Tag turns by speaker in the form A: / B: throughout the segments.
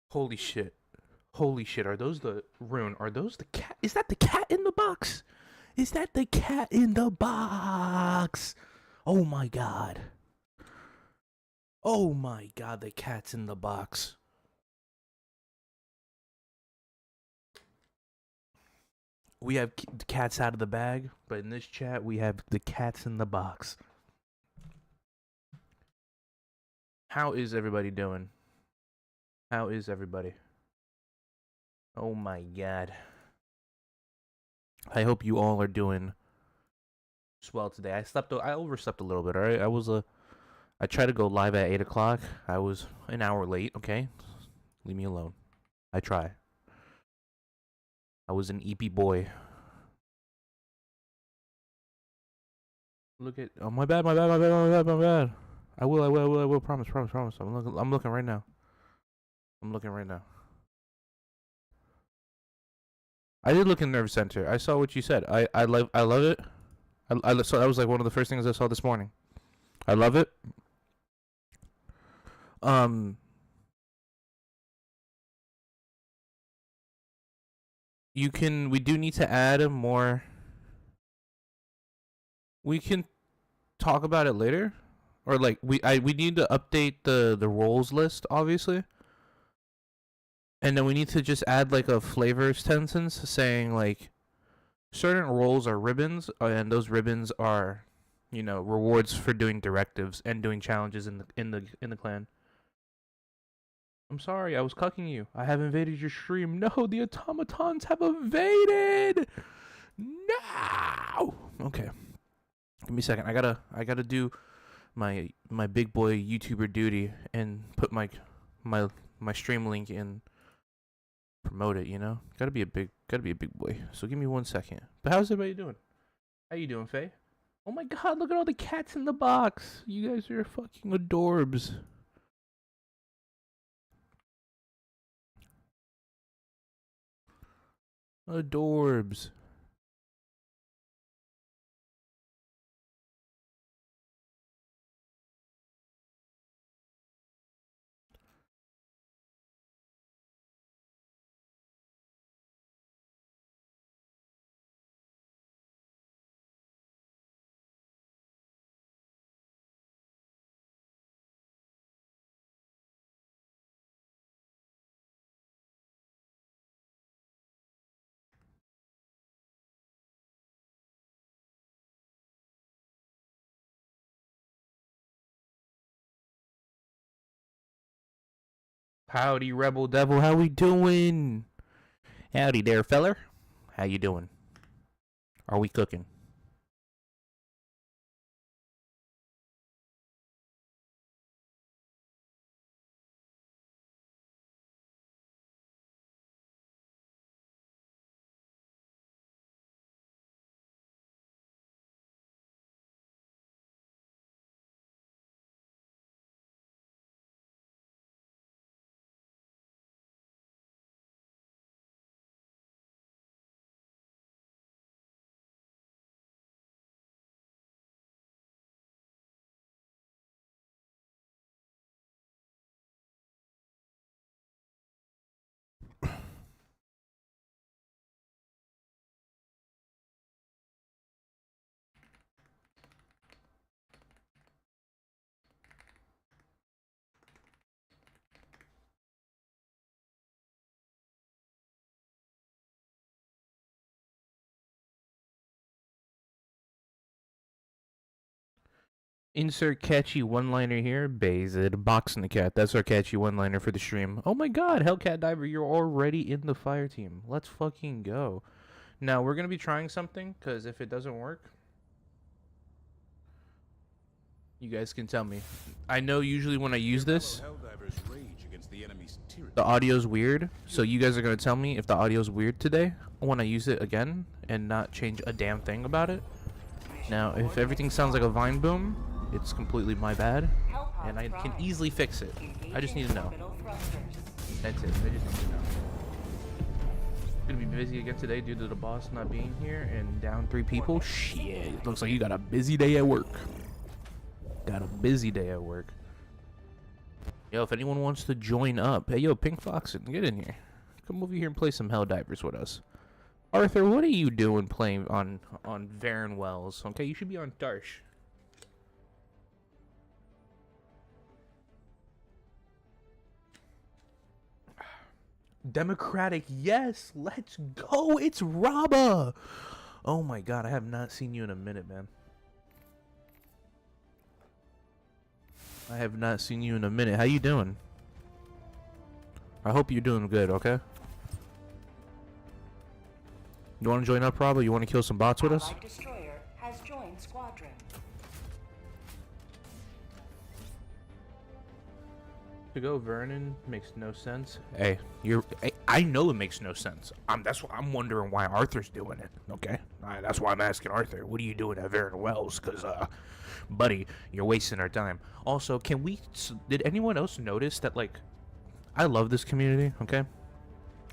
A: Holy shit. Holy shit. Are those the Rune? Are those the cat? Is that the cat in the box? Is that the cat in the box? Oh my god. Oh my god, the cat's in the box. We have the cats out of the bag, but in this chat, we have the cats in the box. How is everybody doing? How is everybody? Oh my god. I hope you all are doing swell today. I overslept a little bit, alright? I tried to go live at 8 o'clock. I was an hour late, okay? Leave me alone. I try. I was an EP boy. Look at, oh my bad. I will, promise. I'm looking right now. I did look in Nerve Center. I saw what you said. I love it. So that was like one of the first things I saw this morning. I love it. We do need to add more. We can talk about it later, or like we need to update the roles list, obviously, and then we need to just add like a flavor sentence saying like certain roles are ribbons, and those ribbons are, you know, rewards for doing directives and doing challenges in the clan. I'm sorry, I was cucking you. I have invaded your stream. No, the automatons have invaded. No. Okay. Give me a second. I gotta do my big boy YouTuber duty and put my stream link in. Promote it, you know. Gotta be a big boy. So give me 1 second. But how's everybody doing? How you doing, Faye? Oh my god, look at all the cats in the box. You guys are fucking adorbs. Adorbs. Howdy, Rebel Devil. How we doing? Howdy there, feller. How you doing? Are we cooking? Insert catchy one-liner here. Bazed. Boxing the cat. That's our catchy one-liner for the stream. Oh my god, Hellcat Diver, you're already in the fire team. Let's fucking go. Now, we're going to be trying something, because if it doesn't work, you guys can tell me. I know usually when I use this, the audio's weird, so you guys are going to tell me if the audio's weird today when I use it again and not change a damn thing about it. Now, if everything sounds like a vine boom, it's completely my bad, and I can easily fix it. I just need to know. That's it. I just need to know. Gonna be busy again today due to the boss not being here and down 3 people. Shit, looks like you got a busy day at work. Yo, if anyone wants to join up, hey, yo, Pink Foxen, get in here. Come over here and play some Helldivers with us. Arthur, what are you doing playing on Varen Wells? Okay, you should be on Darsh. Democratic, yes, let's go. It's Raba. Oh my god, I have not seen you in a minute, man. I have not seen you in a minute. How you doing? I hope you're doing good, okay? You want to join up, Rob? Or you want to kill some bots with us?
B: Destroyer has joined squadron.
A: To go Vernon makes no sense. Hey, I know it makes no sense. That's why I'm wondering why Arthur's doing it. Okay, that's why I'm asking Arthur. What are you doing at Varen Wells? Cause buddy, you're wasting our time. Also, did anyone else notice that, like, I love this community, okay?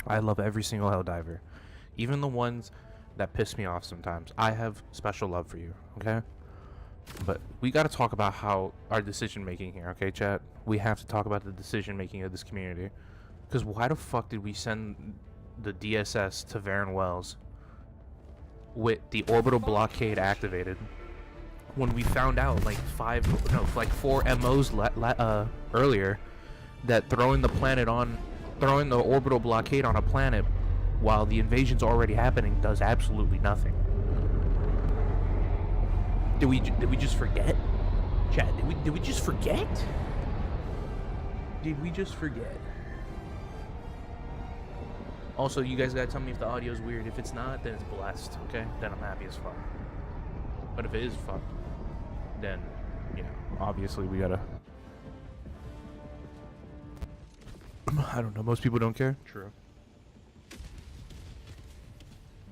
A: I love every single Helldiver. Even the ones that piss me off sometimes. I have special love for you, okay? But we gotta talk about how our decision making here, okay, chat? We have to talk about the decision making of this community. Because why the fuck did we send the DSS to Varen Wells with the orbital blockade activated when we found out like 4 MOs earlier that throwing the orbital blockade on a planet while the invasion's already happening does absolutely nothing. Did we just forget? Chat, did we just forget? Did we just forget? Also, you guys gotta tell me if the audio's weird. If it's not, then it's blessed, okay? Then I'm happy as fuck. But if it is fucked, then, you know, obviously we gotta... I don't know, most people don't care. True.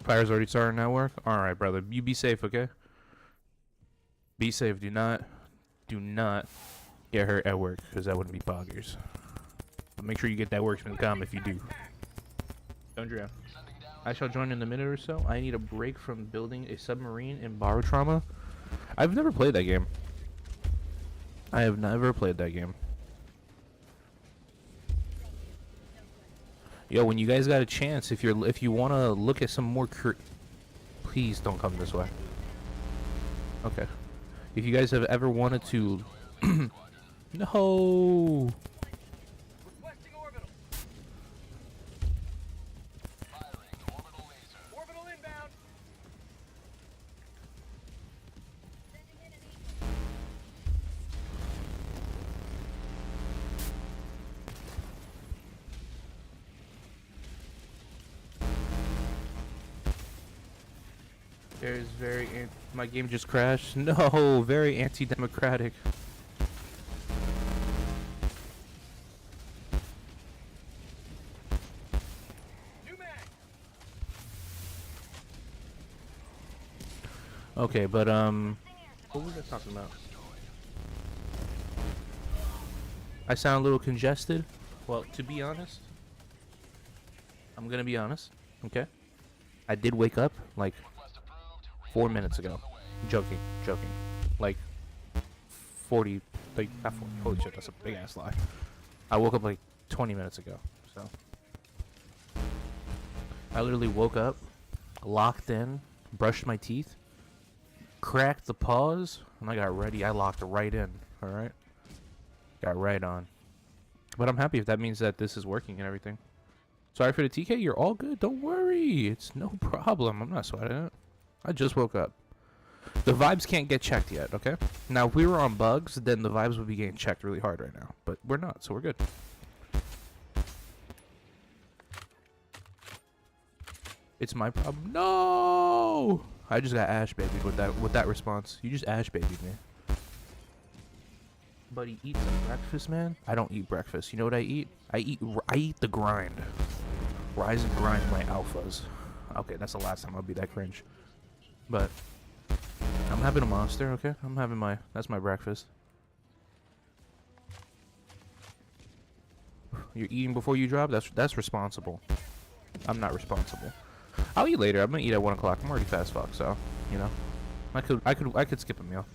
A: Fire's already starting at work? Alright, brother. You be safe, okay? Be safe. Do not get hurt at work, because that wouldn't be poggers. But make sure you get that workman's comp if you do. Don't drown. I shall join in a minute or so. I need a break from building a submarine in Barotrauma. I've never played that game. I have never played that game. Yo, when you guys got a chance, if you want to look at some more please don't come this way. Okay. If you guys have ever wanted to no.
C: Requesting orbital. Firing orbital laser. Orbital inbound.
A: There's my game just crashed. No, very anti-democratic.
C: New mag.
A: Okay, but what was I talking about? I sound a little congested. Well, to be honest, I'm gonna be honest. Okay, I did wake up like 4 minutes ago. Joking. Like 40, like not 40. Holy shit, that's a big ass lie. I woke up like 20 minutes ago. So I literally woke up, locked in, brushed my teeth, cracked the pause, and I got ready. I locked right in. All right, got right on. But I'm happy if that means that this is working and everything. Sorry for the TK. You're all good. Don't worry. It's no problem. I'm not sweating it. I just woke up. The vibes can't get checked yet, okay? Now, if we were on bugs, then the vibes would be getting checked really hard right now. But we're not, so we're good. It's my problem. No! I just got ash babied with that response. You just ash babied me. Buddy, eat some breakfast, man. I don't eat breakfast. You know what I eat? I eat the grind. Rise and grind my alphas. Okay, that's the last time I'll be that cringe. But I'm having a monster, okay? That's my breakfast. You're eating before you drop? That's responsible. I'm not responsible. I'll eat later. I'm gonna eat at 1 o'clock. I'm already fast fuck, so you know. I could skip a meal.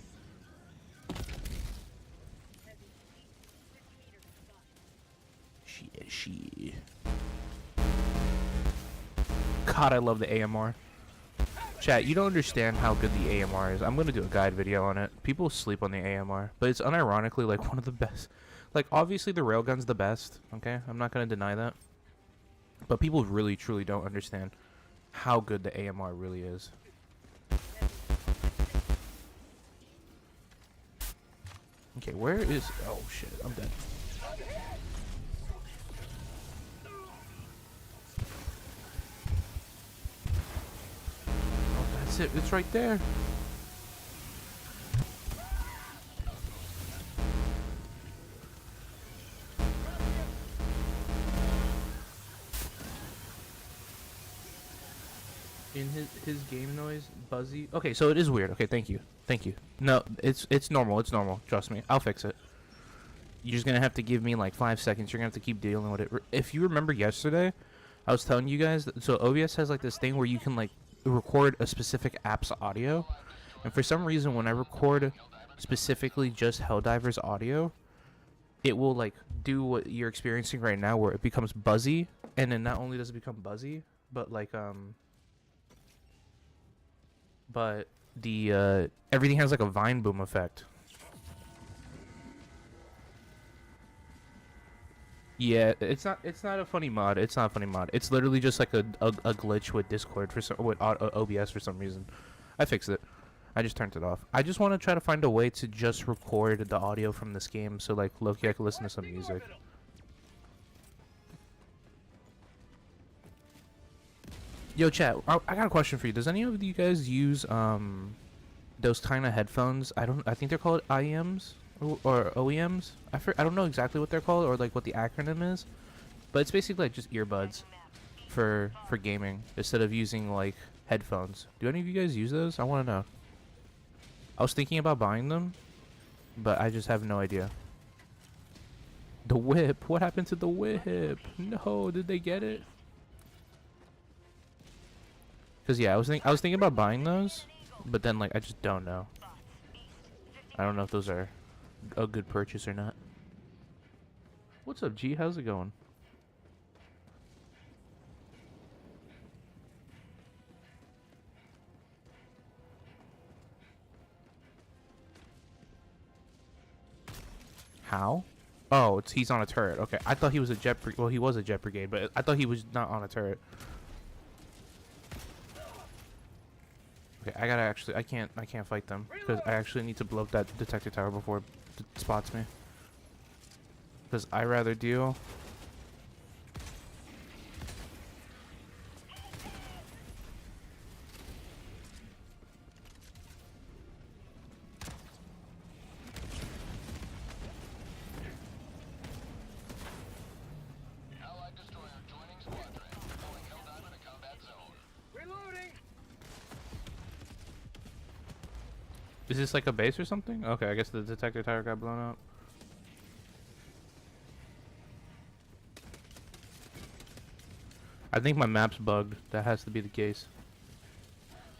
A: she. God, I love the AMR. Chat, you don't understand how good the AMR is. I'm gonna do a guide video on it. People sleep on the AMR, but it's unironically like one of the best. Like, obviously the railgun's the best, okay? I'm not gonna deny that. But people really, truly don't understand how good the AMR really is. Okay, where is... Oh, shit, I'm dead. Oh, that's it. It's right there. In his game noise, Buzzy. Okay, so it is weird. Okay, thank you. Thank you. No, it's normal. It's normal. Trust me. I'll fix it. You're just gonna have to give me like 5 seconds. You're gonna have to keep dealing with it. If you remember yesterday, I was telling you guys that, so OBS has like this thing where you can like record a specific app's audio, and for some reason when I record specifically just Helldivers audio, it will like do what you're experiencing right now, where it becomes buzzy, and then not only does it become buzzy, but like but the everything has like a vine boom effect. Yeah, it's not a funny mod. It's not a funny mod. It's literally just like a glitch with Discord for some, with OBS for some reason. I fixed it. I just turned it off. I just want to try to find a way to just record the audio from this game, so like Loki, I can listen to some music. Yo, chat. I got a question for you. Does any of you guys use those kind of headphones? I think they're called IEMs or OEMs. I don't know exactly what they're called or like what the acronym is, but it's basically like just earbuds for gaming instead of using like headphones. Do any of you guys use those? I want to know. I was thinking about buying them, but I just have no idea. The whip. What happened to the whip? No, did they get it? Cause yeah, I was thinking about buying those, but then like I just don't know. I don't know if those are a good purchase or not. What's up, G? How's it going? How? Oh, he's on a turret. Okay, I thought he was a jet. Well, he was a jet brigade, but I thought he was not on a turret. Okay, I gotta actually. I can't fight them because I actually need to blow up that detector tower before it spots me. Because I rather deal.
C: Allied destroyer joining squadron. Deploying Helldiver to combat zone. Reloading.
A: Is this like a base or something? Okay, I guess the detector tower got blown up. I think my map's bugged. That has to be the case.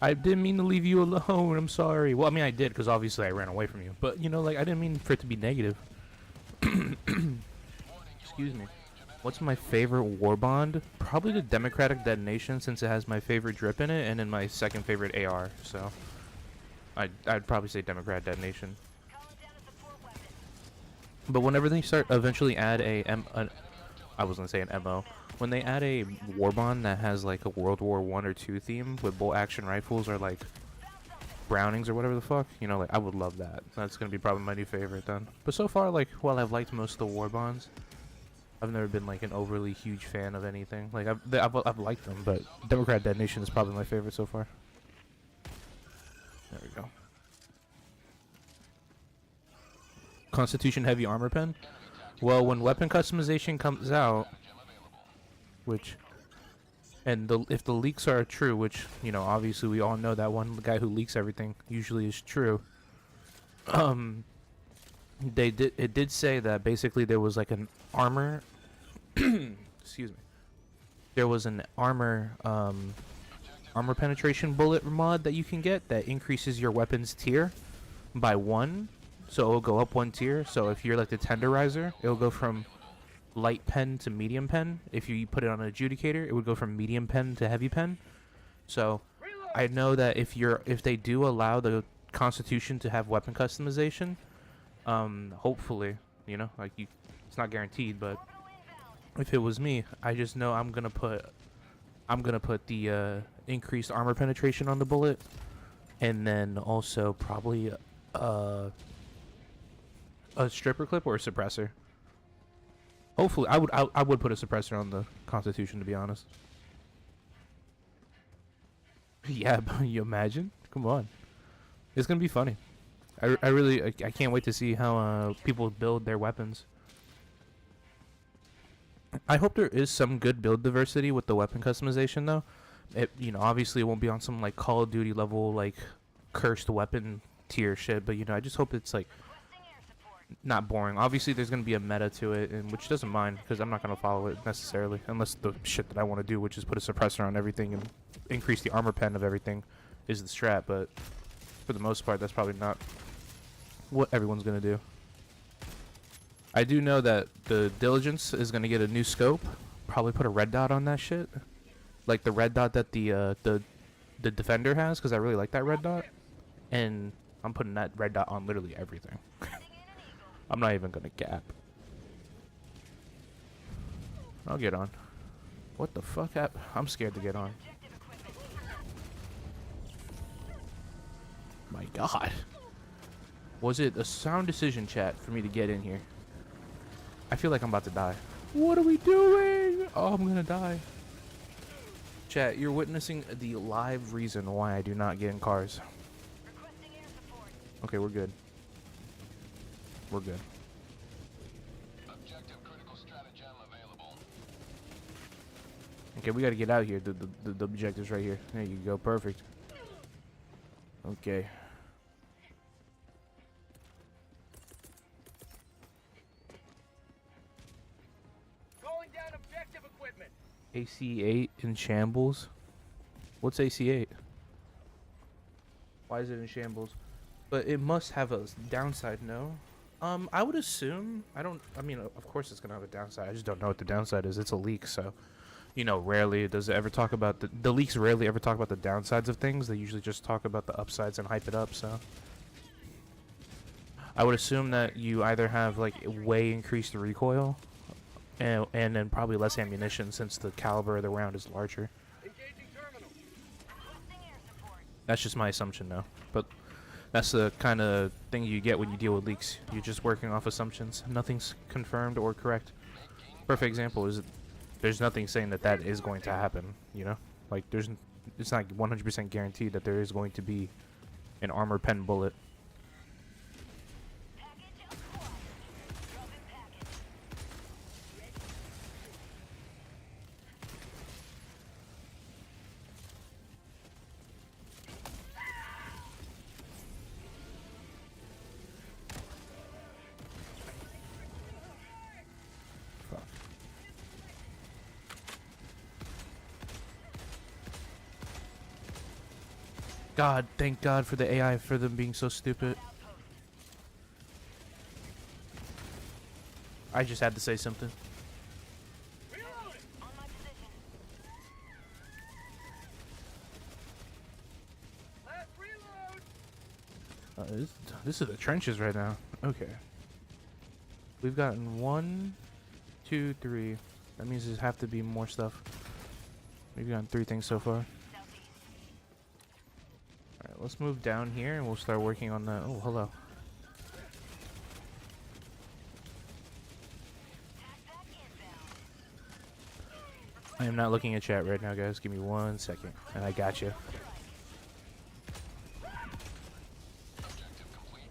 A: I didn't mean to leave you alone. I'm sorry. Well, I mean, I did because obviously I ran away from you. But, you know, like, I didn't mean for it to be negative. Excuse me. What's my favorite warbond? Probably the Democratic Detonation since it has my favorite drip in it and then my second favorite AR. So, I'd probably say Democrat Detonation. But whenever they start eventually add I was gonna say an MO. When they add a warbond that has like a World War I or II theme with bolt action rifles or like Brownings or whatever the fuck, you know, like I would love that. That's gonna be probably my new favorite then. But so far, like, while I've liked most of the warbonds, I've never been like an overly huge fan of anything. Like I've liked them, but Democrat Detonation is probably my favorite so far. There we go. Constitution heavy armor pen. Well, when weapon customization comes out, which, and if the leaks are true, which, you know, obviously we all know that one guy who leaks everything usually is true. It did say that basically there was like an armor, excuse me, there was an armor penetration bullet mod that you can get that increases your weapon's tier by 1. So it'll go up 1 tier. So if you're like the tenderizer, it'll go from light pen to medium pen. If you put it on an adjudicator, it would go from medium pen to heavy pen. So I know that if they do allow the Constitution to have weapon customization, hopefully, like it's not guaranteed, but if it was me, I just know I'm gonna put the increased armor penetration on the bullet, and then also probably a stripper clip or a suppressor. Hopefully, I would put a suppressor on the Constitution, to be honest. Yeah, but you imagine? Come on, it's gonna be funny. I really I can't wait to see how people build their weapons. I hope there is some good build diversity with the weapon customization, though. Obviously it won't be on some like Call of Duty level like cursed weapon tier shit, but I just hope it's like not boring. Obviously there's gonna be a meta to it, and which doesn't mind because I'm not gonna follow it necessarily unless the shit that I want to do, which is put a suppressor on everything and increase the armor pen of everything, is the strat. But for the most part, that's probably not what everyone's gonna do. I do know that the Diligence is gonna get a new scope. Probably put a red dot on that shit, like the red dot that the Defender has, because I really like that red dot, and I'm putting that red dot on literally everything. I'm not even gonna cap. I'll get on. What the fuck? I'm scared to get on. My God. Was it a sound decision, chat, for me to get in here? I feel like I'm about to die. What are we doing? Oh, I'm gonna die. Chat, you're witnessing the live reason why I do not get in cars. Okay, we're good. We're good.
C: Objective critical stratagem available.
A: Okay, we gotta get out here. The objective's right here. There you go. Perfect. Okay.
C: Calling down objective equipment.
A: AC8 in shambles? What's AC8? Why is it in shambles? But it must have a downside, no? I would assume. I mean, of course it's gonna have a downside. I just don't know what the downside is. It's a leak, so rarely does it ever talk about the leaks. Rarely ever talk about the downsides of things. They usually just talk about the upsides and hype it up. So I would assume that you either have like way increased recoil, and then probably less ammunition since the caliber of the round is larger.
C: Engaging terminal.
A: That's just my assumption, though. But that's the kind of thing you get when you deal with leaks. You're just working off assumptions. Nothing's confirmed or correct. Perfect example is there's nothing saying that is going to happen, Like, it's not 100% guaranteed that there is going to be an armor pen bullet. God, thank God for the AI, for them being so stupid. I just had to say something. This is the trenches right now. Okay. We've gotten 1, 2, 3. That means there's have to be more stuff. We've gotten 3 things so far. Alright, let's move down here and we'll start working on the... Oh, hello. I am not looking at chat right now, guys. Give me 1 second. And I got you.
C: Objective complete.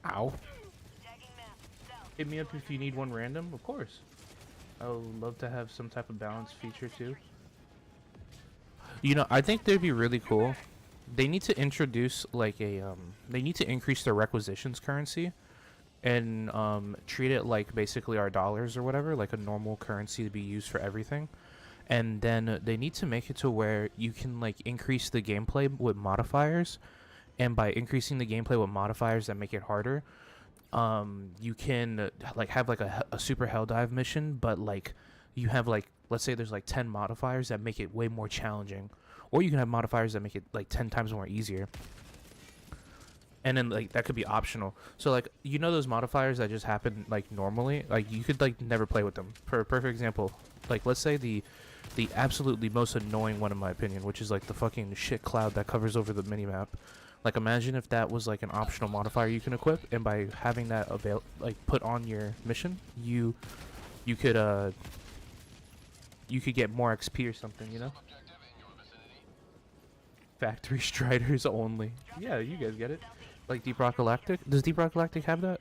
A: Ow. Hit me up if you need one random, of course. I would love to have some type of balance feature too. I think they'd be really cool. They need to introduce like they need to increase their requisitions currency and treat it like basically our dollars or whatever, like a normal currency to be used for everything. and then they need to make it to where you can like increase the gameplay with modifiers, and by increasing the gameplay with modifiers that make it harder, you can like have like a super hell dive mission, but like you have like, let's say there's like 10 modifiers that make it way more challenging, or you can have modifiers that make it like 10 times more easier, and then like that could be optional. So like, you know, those modifiers that just happen like normally, like you could like never play with them. For a perfect example, like let's say the absolutely most annoying one in my opinion, which is like the fucking shit cloud that covers over the minimap. Like imagine if that was like an optional modifier you can equip, and by having that put on your mission, you could get more XP or something, you know?
C: Objective in your vicinity.
A: Factory Striders only. Yeah, you guys get it. Like Deep Rock Galactic. Does Deep Rock Galactic have that?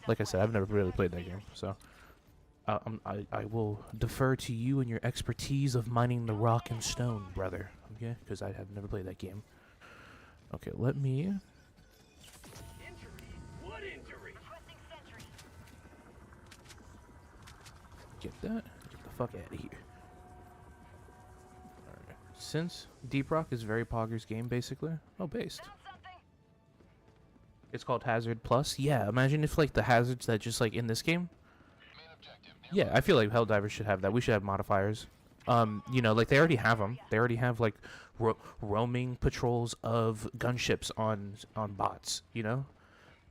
A: Like I said, I've never really played that game, so I will defer to you and your expertise of mining the rock and stone, brother. Okay, because I have never played that game. Okay, let me.
D: Injury? What injury?
A: Get that. Get the fuck out of here. Alright. Since Deep Rock is very Pogger's game, basically. Oh, based. It's called Hazard Plus. Yeah, imagine if like the hazards that just like in this game.
C: Main objective.
A: Yeah, I feel like Helldivers should have that. We should have modifiers. You know, like they already have them. They already have like roaming patrols of gunships on bots. You know,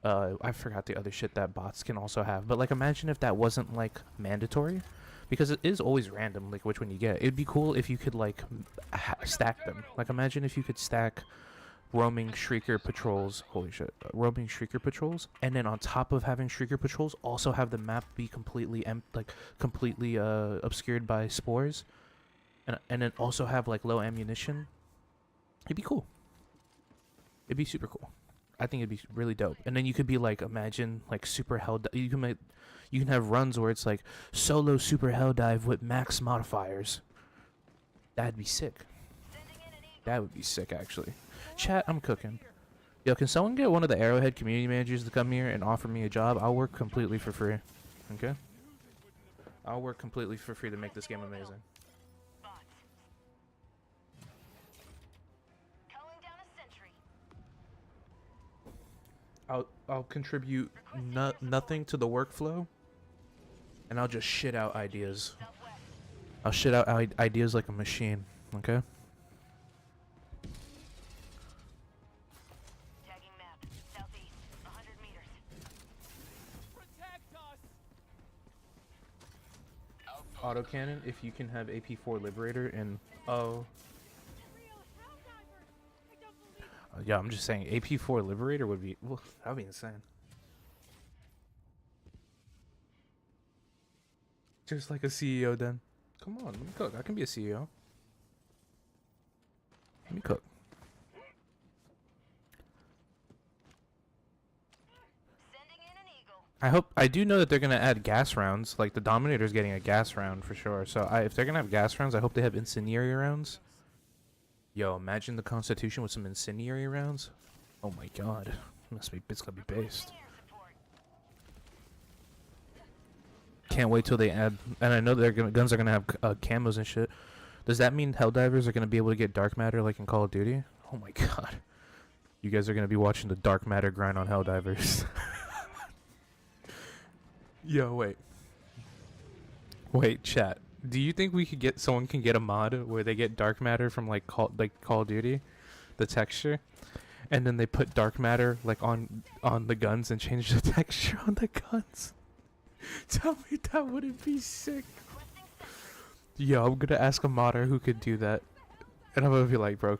A: I forgot the other shit that bots can also have. But like, imagine if that wasn't like mandatory, because it is always random, like which one you get. It'd be cool if you could like stack them. Like, imagine if you could stack roaming shrieker patrols. Holy shit, roaming shrieker patrols, and then on top of having shrieker patrols, also have the map be completely completely obscured by spores, and then also have like low ammunition. It'd be cool. It'd be super cool. I think it'd be really dope. And then you could be like, imagine like super hell. You can have runs where it's like solo super hell dive with max modifiers. That'd be sick. That would be sick, actually. Chat, I'm cooking. Yo, can someone get one of the Arrowhead community managers to come here and offer me a job? I'll work completely for free. Okay? I'll work completely for free to make this game amazing. I'll contribute nothing to the workflow, and I'll just shit out ideas. I'll shit out ideas like a machine. Okay?
D: Tagging map. Southeast. 100 meters. Protect us!
A: Autocannon, if you can have AP4 Liberator and yeah, I'm just saying AP4 Liberator would be, well, that would be insane. Just like a CEO then. Come on, let me cook. I can be a CEO. Let me cook.
D: Sending in an eagle.
A: I do know that they're gonna add gas rounds. Like the Dominator's getting a gas round for sure. So if they're gonna have gas rounds, I hope they have incendiary rounds. Yo, imagine the Constitution with some incendiary rounds. Oh my god, it's gonna be based. Can't wait till they add. And I know guns are gonna have camos and shit. Does that mean Helldivers are gonna be able to get dark matter like in Call of Duty? Oh my god, you guys are gonna be watching the dark matter grind on Helldivers. Yo, wait, chat. Do you think we could someone can get a mod where they get dark matter from like Call of Duty, the texture, and then they put dark matter like on the guns and change the texture on the guns? Tell me that wouldn't be sick. Yo, I'm gonna ask a modder who could do that, and I'm gonna be like, bro,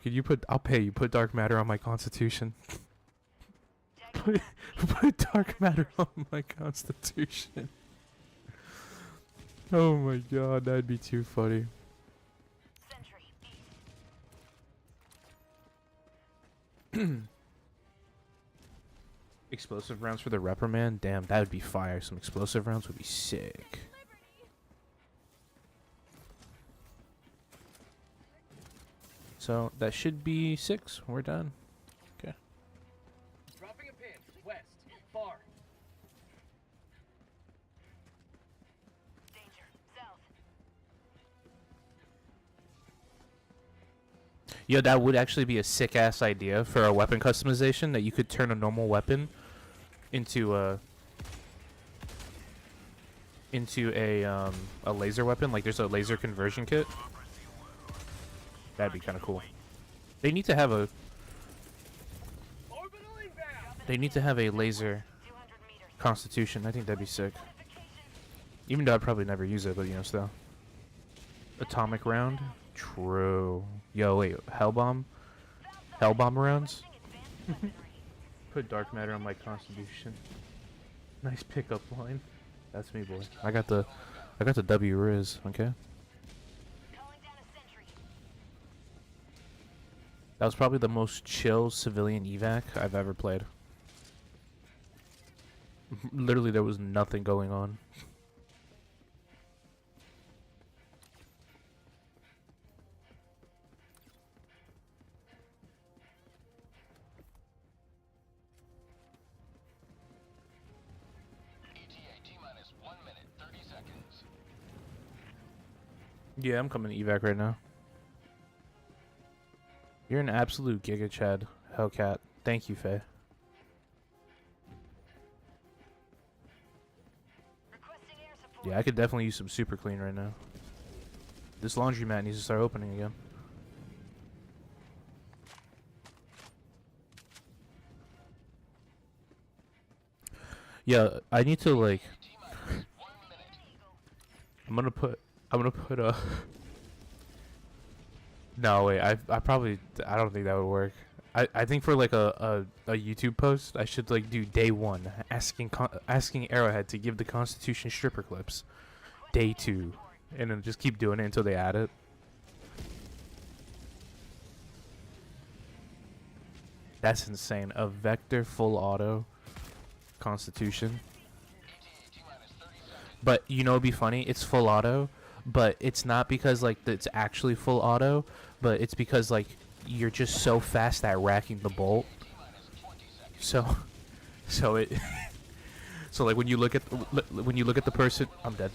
A: I'll pay you, put dark matter on my Constitution. put dark matter on my Constitution. Oh my god, that'd be too funny. Explosive rounds for the reprimand? Damn, that would be fire. Some explosive rounds would be sick. So, that should be 6. We're done. Okay.
D: Dropping a pin. West. Far. Danger. South.
A: Yo, that would actually be a sick ass idea for a weapon customization, that you could turn a normal weapon into a laser weapon. Like there's a laser conversion kit. That'd be kind of cool. They need to have a laser constitution. I think that'd be sick. Even though I'd probably never use it, but you know, still. Atomic round. True. Yo, wait, Hellbomb rounds. Put dark matter on my constitution. Nice pickup line. That's me, boy. I got the W Riz. Okay. That was probably the most chill civilian evac I've ever played. Literally, there was nothing going on. Yeah, I'm coming to evac right now. You're an absolute giga chad, Hellcat. Thank you, Faye. Yeah, I could definitely use some super clean right now. This laundromat needs to start opening again. Yeah, I need to like. I'm gonna put a. No, wait. I don't think that would work. I think for like a YouTube post, I should like do day 1 asking Arrowhead to give the Constitution stripper clips. Day 2, and then just keep doing it until they add it. That's insane. A vector full auto Constitution. But you know, it'd be funny. It's full auto, but it's not because like it's actually full auto, but it's because like you're just so fast at racking the bolt. So it. So like when you look at the person, I'm dead.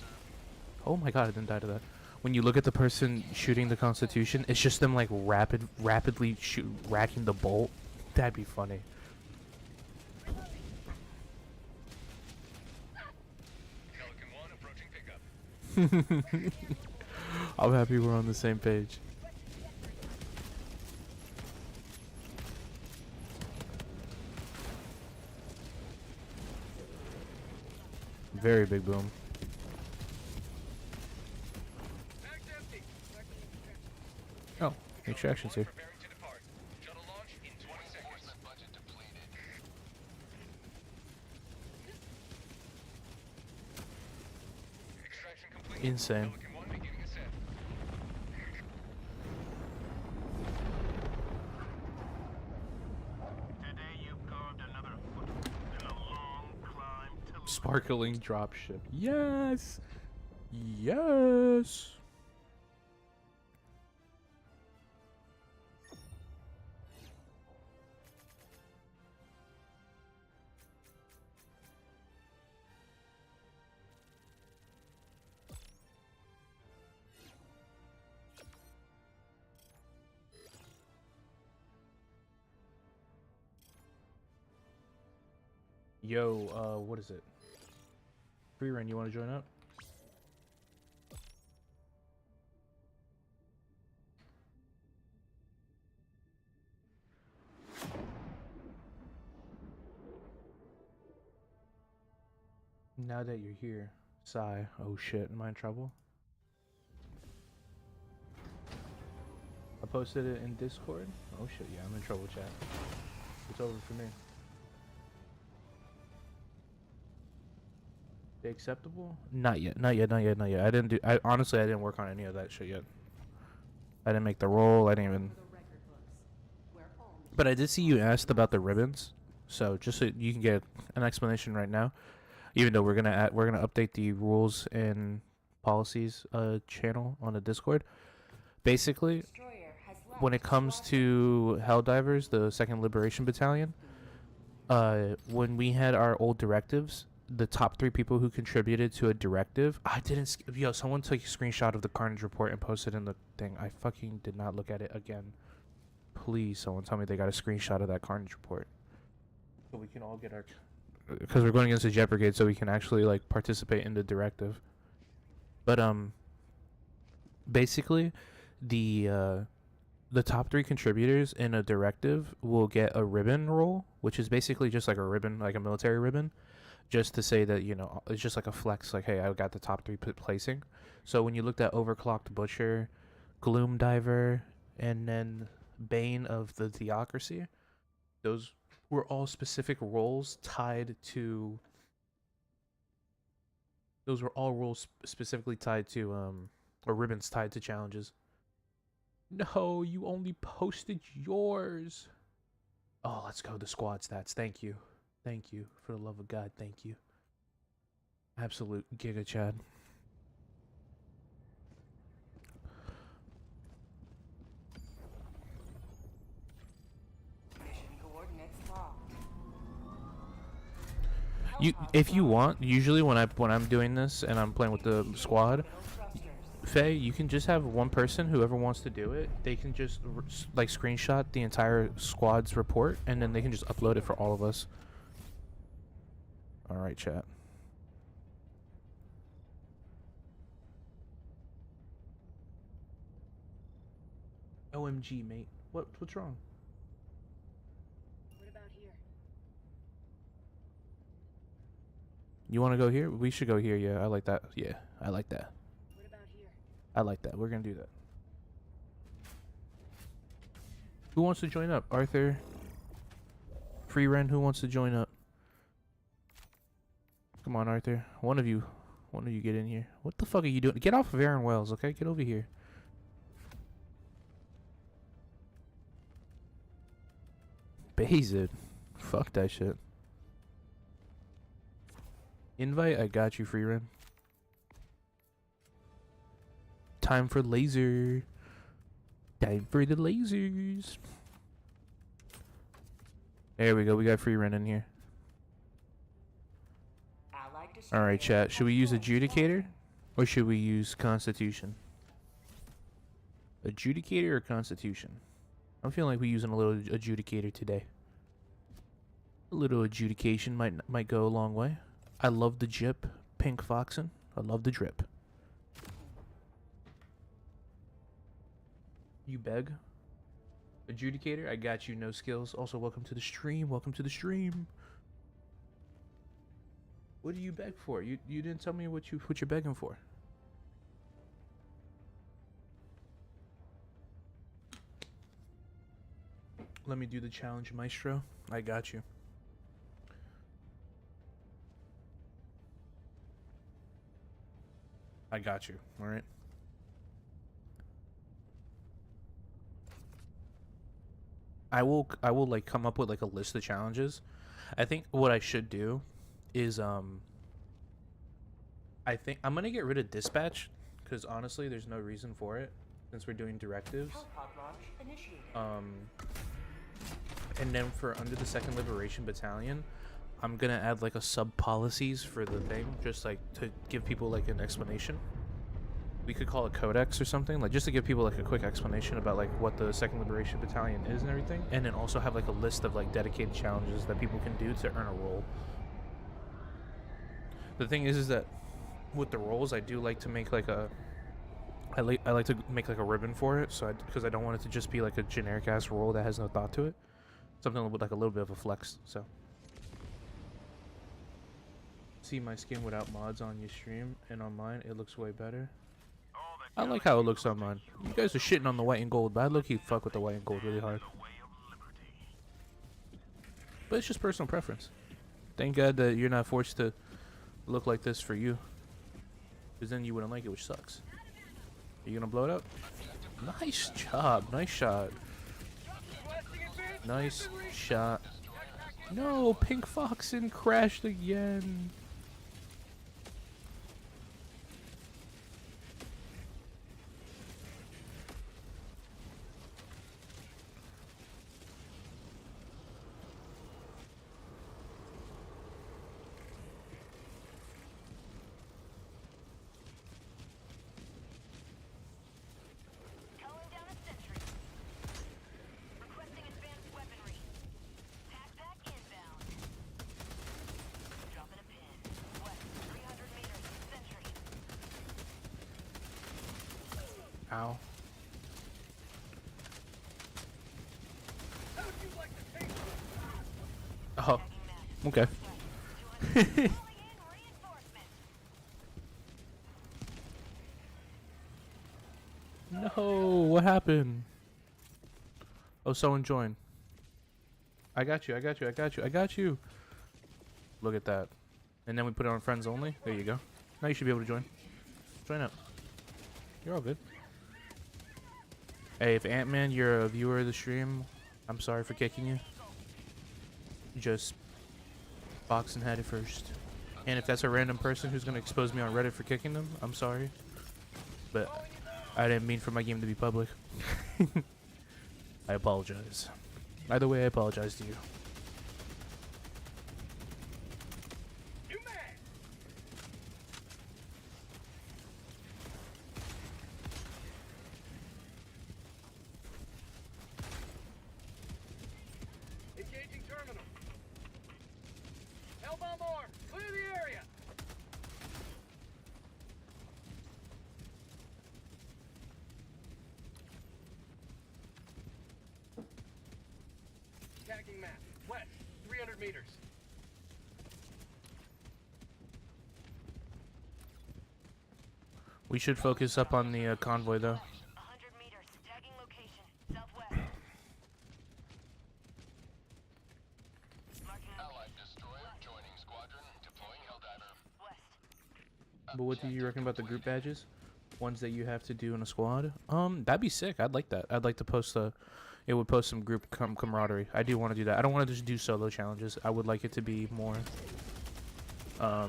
A: Oh my god, I didn't die to that. When you look at the person shooting the Constitution, it's just them like rapidly racking the bolt. That'd be funny. I'm happy we're on the same page. Very big boom. Oh, extraction's here. Insane. Sparkling dropship. Yes. Yes. Yo, what is it? Free run, you want to join up? Now that you're here, sigh. Oh shit, am I in trouble? I posted it in Discord. Oh shit, yeah, I'm in trouble, chat. It's over for me. They acceptable? Not yet. I honestly didn't work on any of that shit yet. I didn't make the roll. I didn't even. But I did see you asked about the ribbons, so just so you can get an explanation right now. Even though we're gonna update the rules and policies channel on the Discord. Basically, when it comes to Helldivers, the 2nd Liberation Battalion, when we had our old directives, the top 3 people who contributed to a directive, yo, someone took a screenshot of the Carnage report and posted in the thing. I fucking did not look at it again. Please, someone tell me they got a screenshot of that carnage report, so we can all get our. Because we're going against the Jet Brigade, so we can actually like participate in the directive. But basically, the top 3 contributors in a directive will get a ribbon roll, which is basically just like a ribbon, like a military ribbon, just to say that, you know, it's just like a flex, like, hey, I got the top 3 placing. So when you looked at Overclocked Butcher, Gloom Diver, and then Bane of the Theocracy, those were all specific roles tied to. Those were all roles specifically tied to, or ribbons tied to challenges. No, you only posted yours. Oh, let's go. The squad stats. Thank you. Thank you. For the love of God, thank you. Absolute Giga Chad.
B: Mission coordinates locked.
A: If you want, usually when I'm doing this and I'm playing with the squad, Faye, you can just have one person, whoever wants to do it, they can just like screenshot the entire squad's report, and then they can just upload it for all of us. All right, chat. OMG, mate. What's wrong?
E: What about here?
A: You want to go here? We should go here. Yeah, I like that. Yeah, I like that.
E: What about here?
A: I like that. We're gonna do that. Who wants to join up? Arthur? Free Ren, who wants to join up? Come on, Arthur. One of you get in here. What the fuck are you doing? Get off of Aaron Wells, okay? Get over here. Bazed. Fuck that shit. Invite? I got you, Free Ren. Time for laser. Time for the lasers. There we go. We got Free Ren in here. Alright, chat. Should we use Adjudicator? Or should we use Constitution? Adjudicator or Constitution? I'm feeling like we're using a little Adjudicator today. A little adjudication might go a long way. I love the jip. Pink Foxen. I love the drip. You beg? Adjudicator? I got you. No skills. Also, welcome to the stream. Welcome to the stream. What do you beg for? You didn't tell me what you're begging for. Let me do the challenge, Maestro. I got you. I got you. All right. I will like come up with like a list of challenges. I think what I should do is I think I'm gonna get rid of dispatch, because honestly there's no reason for it since we're doing directives. And then for under the 2nd Liberation Battalion, I'm gonna add like a sub policies for the thing, just like to give people like an explanation. We could call it codex or something, like just to give people like a quick explanation about like what the 2nd Liberation Battalion is and everything, and then also have like a list of like dedicated challenges that people can do to earn a role. The thing is that with the roles, I do like to make like a I like to make like a ribbon for it, so because I don't want it to just be like a generic ass role that has no thought to it. Something with like a little bit of a flex. So see my skin without mods on your stream, and on mine it looks way better. I like how it looks on mine. You guys are shitting on the white and gold, but I low-key fuck with the white and gold really hard. But it's just personal preference. Thank God that you're not forced to look like this for you, because then you wouldn't like it, which sucks. Are you gonna blow it up? Nice job. Nice shot. Nice shot. No, Pink Foxen crashed again. Ow.
D: How would you like to taste it?
A: Oh. Okay. No, what happened? Oh, someone joined. I got you, I got you, I got you, I got you. Look at that. And then we put it on friends only. There you go. Now you should be able to join. Join up. You're all good. Hey, if Ant-Man, you're a viewer of the stream, I'm sorry for kicking you. Just boxing headed first. And if that's a random person who's going to expose me on Reddit for kicking them, I'm sorry. But I didn't mean for my game to be public. I apologize. Either way, I apologize to you.
D: You mad? Engaging terminal. Hellbomb arm. Clear the area. Tagging map. West. 300 meters.
A: We should focus up on the convoy, though.
B: 100 meters. Tagging location. Southwest. Marking
C: Allied destroyer joining squadron. Deploying Helldiver.
B: west.
A: But what do you reckon about the group badges? Ones that you have to do in a squad? That'd be sick. I'd like that. I'd like to post a... It would post some group camaraderie. I do want to do that. I don't want to just do solo challenges. I would like it to be more... Ow.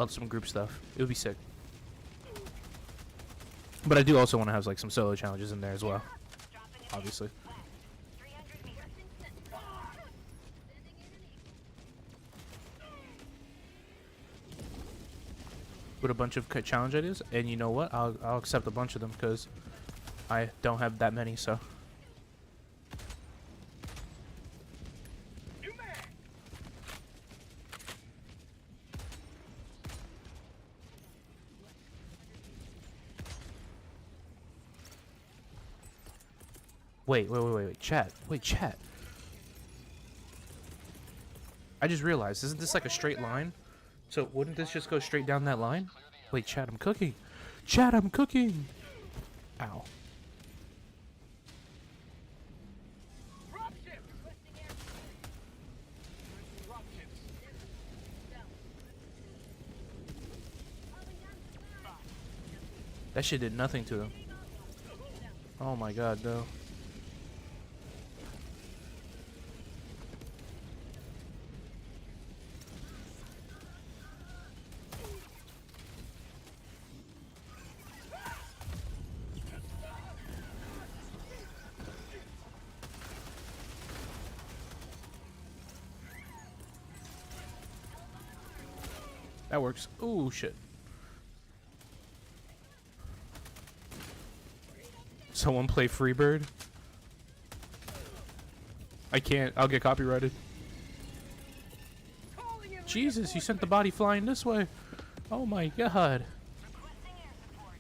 A: Some group stuff. It would be sick. But I do also want to have like some solo challenges in there as well. Obviously.
B: 300 meters.
A: With a bunch of challenge ideas, and you know what? I'll accept a bunch of them because I don't have that many. So
D: You mad?
A: wait, chat. Wait, chat. I just realized, isn't this like a straight line? So wouldn't this just go straight down that line? Wait, chat, I'm cooking. Chat, I'm cooking. Ow.
D: Drop ships. Drop ships.
A: That shit did nothing to them. Oh my god, no. That works. Ooh, shit. Someone play Freebird? I can't. I'll get copyrighted.
D: Calling in
A: Jesus, you sent the body flying this way. Oh my god.
B: Requesting air support.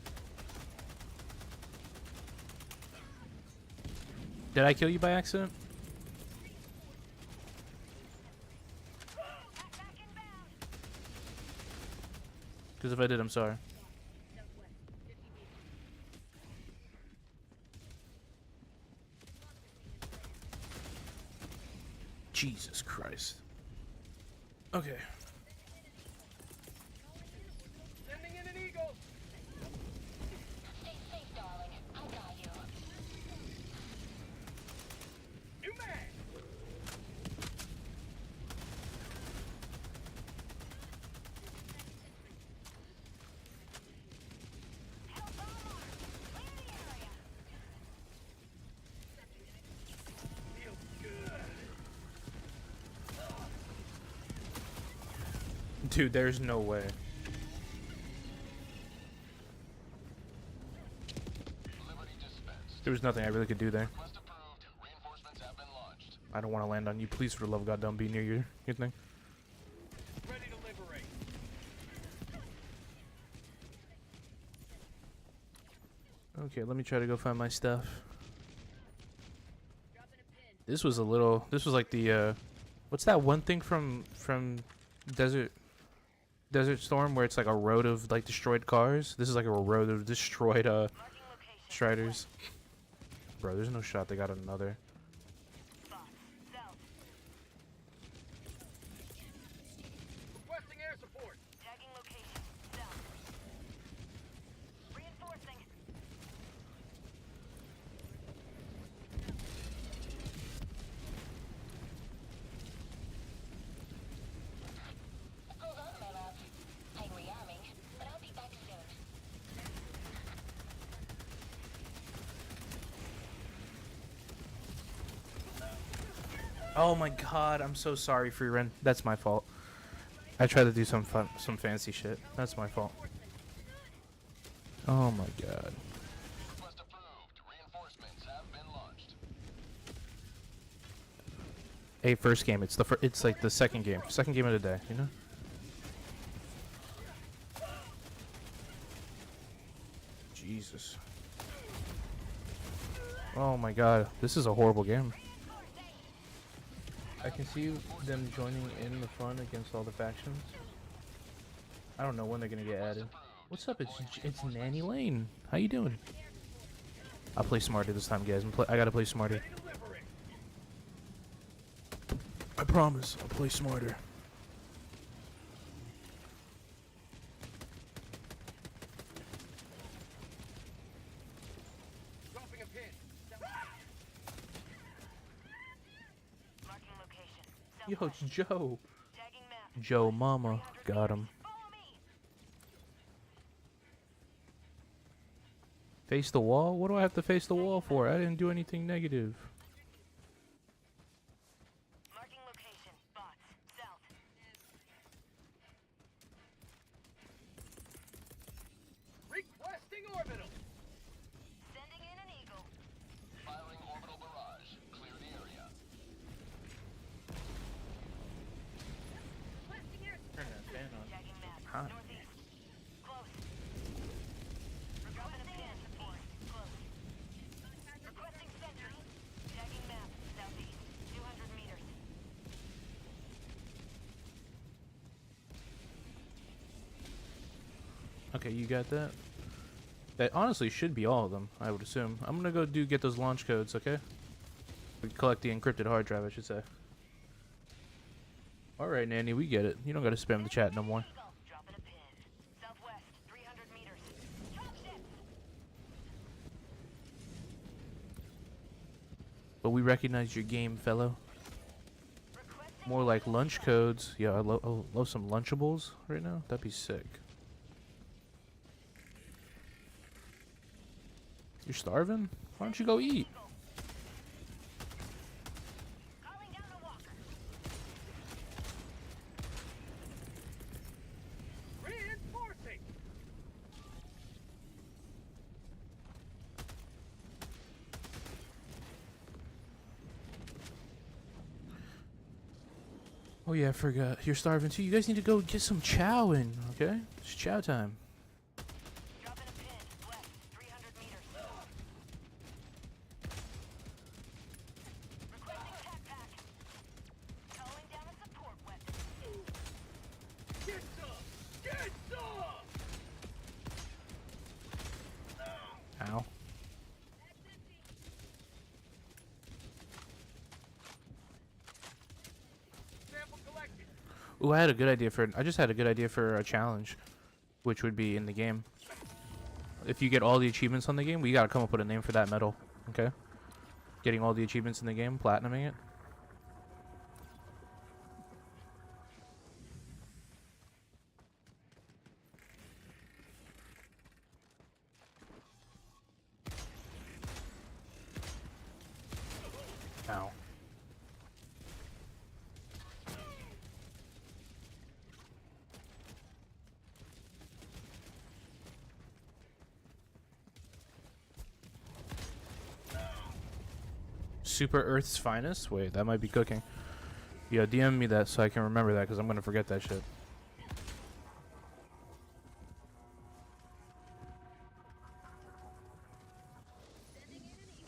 A: Did I kill you by accident?
B: Back inbound.
A: Because if I did, I'm sorry. Jesus Christ. Okay.
D: Sending in an eagle.
C: Stay safe, darling. I got you.
D: You mad? Feels good.
A: Dude, there's no way.
C: Liberty dispensed.
A: There was nothing I really could do there.
C: Request approved. Reinforcements have been launched.
A: I don't want to land on you. Please, for the love of God, don't be near your thing.
D: Ready to liberate.
A: Okay, let me try to go find my stuff.
B: Dropping a pin.
A: This was a little. This was like the. What's that one thing from Desert Storm where it's like a road of like destroyed cars? This is like a road of destroyed
B: Marking location.
A: Striders. Bro, there's no shot they got another.
B: Box. South.
D: Requesting air support.
B: Tagging location. South. Reinforcing.
E: Hold on, my love. I'm rearming, but I'll be back soon.
A: Oh my god, I'm so sorry, Free Ren. That's my fault. I tried to do some fancy shit. That's my fault. Oh my god.
C: Request approved. Reinforcements have been launched.
A: Hey, first game. It's it's like the second game of the day. You know. Jesus. Oh my god, this is a horrible game. I can see them joining in the fun against all the factions. I don't know when they're gonna get added. What's up? It's Nanny Lane. How you doing? I'll play smarter this time, guys. I gotta play smarter.
D: Delivering.
A: I promise. I'll play smarter.
D: Dropping a pin.
B: Marking location.
A: Yo,
B: Southwest.
A: it's Joe.
B: Tagging map.
A: Joe Mama.
B: 300
A: Got him.
B: meters. Follow me.
A: Face the wall? What do I have to face the wall for? I didn't do anything negative.
B: Marking location. Box. South.
D: Requesting orbital.
B: Sending in an eagle.
C: Firing orbital barrage. Clear the area.
A: Turn that fan on.
B: Tagging map.
A: Hot.
B: Northeast. Close. Dropping a pin. Support. Close. Requesting sentry. Tagging map. Southeast. 200 meters.
A: Okay, you got that? That honestly should be all of them, I would assume. I'm gonna go get those launch codes, okay? We collect the encrypted hard drive, I should say. Alright, Nanny, we get it. You don't gotta spam the chat no more.
B: Eagle. Dropping a pin. Southwest. 300 meters. Dropships.
A: But we recognize your game, fellow.
B: Requesting
A: More like lunch codes. Yeah, I love some Lunchables right now. That'd be sick. You're starving? Why don't you go eat?
B: calling down the walker.
D: Reinforcing.
A: Oh yeah, I forgot. You're starving too. You guys need to go get some chow in, okay? It's chow time.
B: Dropping a pin. West. 300 meters. Requesting tac pack. Calling down a support weapon.
D: Get some. Get some.
A: Ow.
D: Sample collected.
A: Ooh, I just had a good idea for a challenge, which would be in the game. If you get all the achievements on the game, we gotta come up with a name for that medal, okay? Getting all the achievements in the game, platinuming it. Ow. Super Earth's Finest? Wait, that might be cooking. Yeah, DM me that so I can remember that, because I'm going to forget that shit.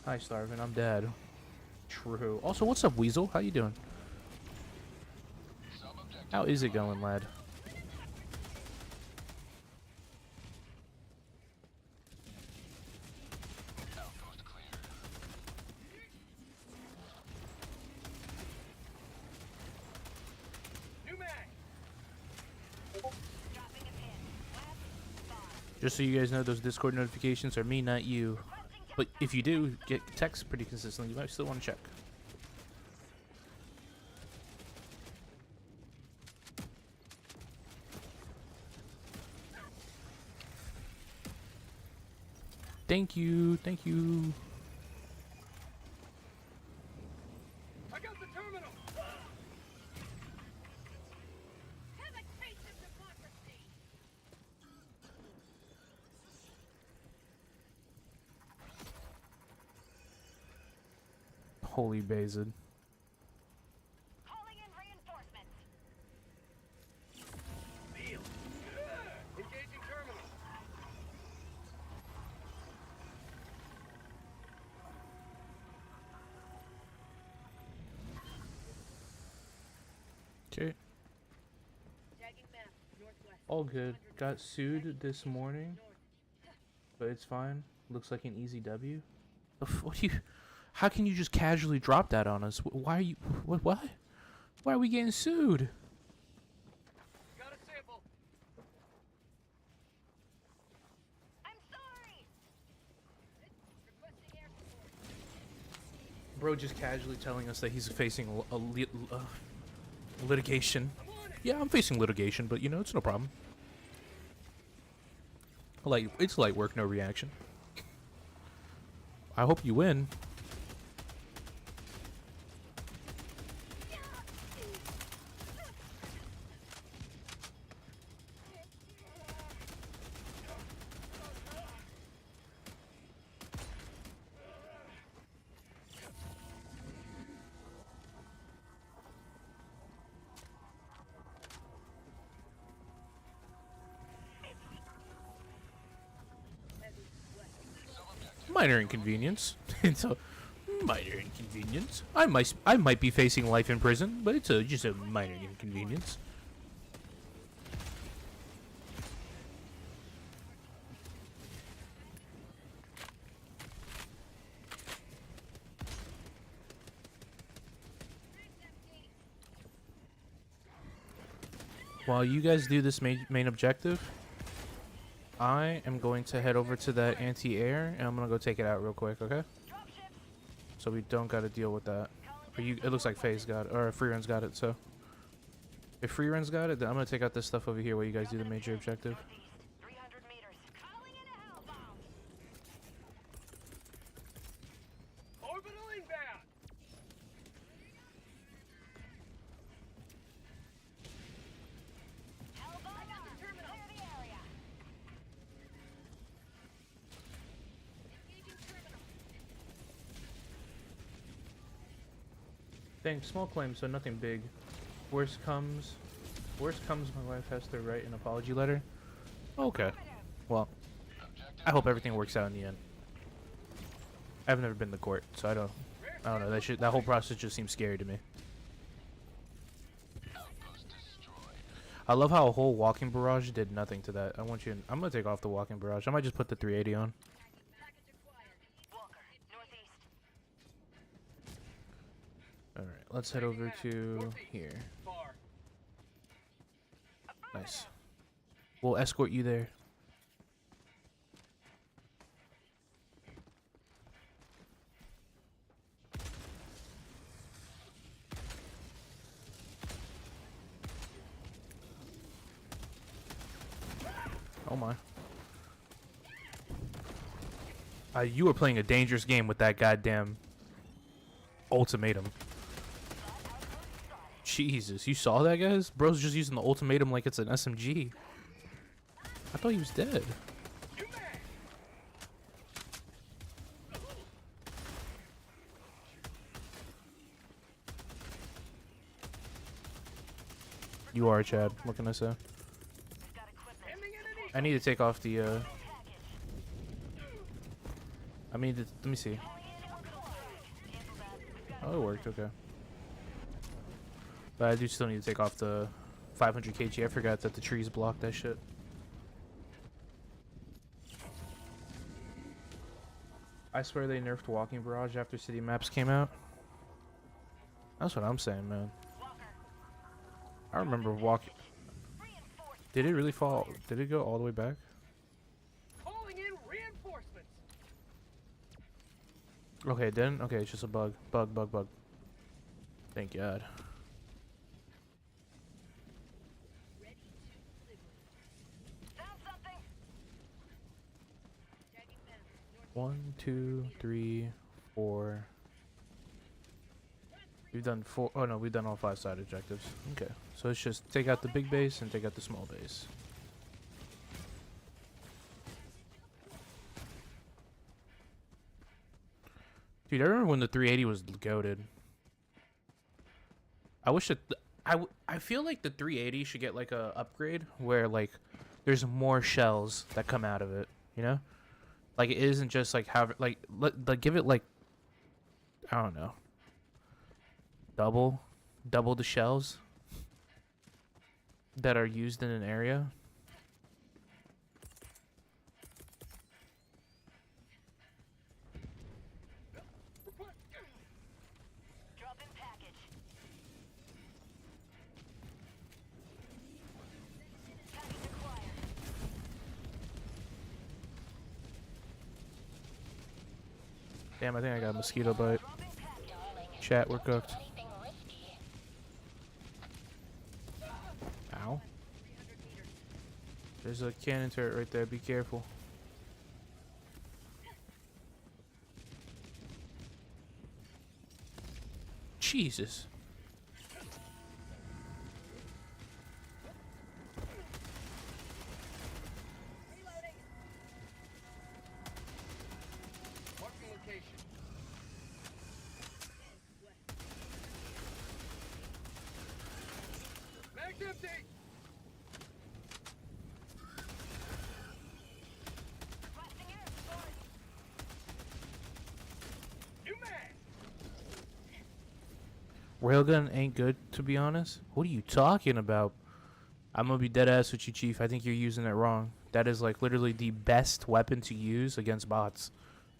A: Hi, Starvin. I'm dead. True. Also, what's up, Weasel? How you doing?
C: Sub-objective
A: How is it going, lad?
C: outpost cleared.
D: New mag.
B: Dropping a pin. Left. Five.
A: Just so you guys know, those Discord notifications are me, not you.
B: Requesting
A: But if you do get texts pretty consistently, you might still want to check. Thank you, thank you.
D: I got the terminal.
B: Have a taste of democracy.
A: Holy Bazed.
B: Calling in reinforcements.
D: Feel. Engaging terminal.
A: Okay,
B: Tagging map. Northwest.
A: all good. Got sued this morning, but it's fine. Looks like an easy W. What do you? How can you just casually drop that on us? Why are you? What? Why? Why are we getting sued?
D: Got a sample.
B: I'm sorry. Requesting air support.
A: Bro, just casually telling us that he's facing litigation.
D: I'm on it.
A: Yeah, I'm facing litigation, but you know it's no problem. Like it's light work, no reaction. I hope you win. Minor inconvenience. It's a minor inconvenience. I might be facing life in prison, but it's just a minor inconvenience. While you guys do this main objective, I am going to head over to that anti-air, and I'm gonna go take it out real quick, okay?
B: Dropship.
A: So we don't gotta deal with that. Or you, it looks like FaZe got it, or Freerun's got it, so. If Freerun's got it, then I'm gonna take out this stuff over here while you guys do the major objective.
B: Northeast. 300 meters. Calling in a hell bomb.
D: Orbital inbound.
B: Hell bomb. I got the terminal. Clear the area. Engaging terminal.
A: Dang, small claim, so nothing big. Worst comes, my wife has to write an apology letter. Okay. Well, I hope everything works out in the end. I've never been to court, so I don't know. That whole process just seems scary to me.
C: Outpost destroyed.
A: I love how a whole walking barrage did nothing to that. I'm gonna take off the walking barrage. I might just put the 380 on.
B: Package acquired. Walker. Northeast.
A: All right, let's head over to
D: Northeast.
A: here.
D: Far.
A: Nice. We'll escort you there. Oh my. You were playing a dangerous game with that goddamn ultimatum. Jesus, you saw that, guys? Bro's just using the ultimatum like it's an SMG. I thought he was dead.
D: New mag.
A: You are, Chad. What can I say?
B: Got equipment.
D: Ending enemy.
A: I need to take off the,
B: Package.
A: let me see.
B: Calling in
A: Oh, it worked. Okay. But I do still need to take off the 500 kg. I forgot that the trees block that shit. I swear they nerfed walking barrage after city maps came out. That's what I'm saying, man. I remember walking. Did it really fall? Did it go all the way back?
D: Calling in reinforcements.
A: Okay, then. Okay, it's just a bug. Bug. Thank God.
B: Found something.
A: 1, 2, 3, 4. We've done 4. Oh no, we've done all 5 side objectives. Okay, so it's just take out the big base and take out the small base. Dude, I remember when the 380 was goated. I wish it. I feel like the 380 should get like a upgrade where like there's more shells that come out of it. You know, like it isn't just like have like give it like I don't know. Double the shells that are used in an area.
B: Drop in package. Package acquired.
A: Damn, I think I got a mosquito bite.
B: Drop in package.
E: Darling,
A: Chat, we're
E: don't do
A: cooked.
E: anything risky.
A: Ow. There's a cannon turret right there. Be careful. Jesus.
D: Marking location. Mag's empty.
B: Requesting air support.
D: New mag.
A: Railgun ain't good, to be honest. What are you talking about? I'm gonna be dead ass with you, Chief. I think you're using it wrong. That is like literally the best weapon to use against bots,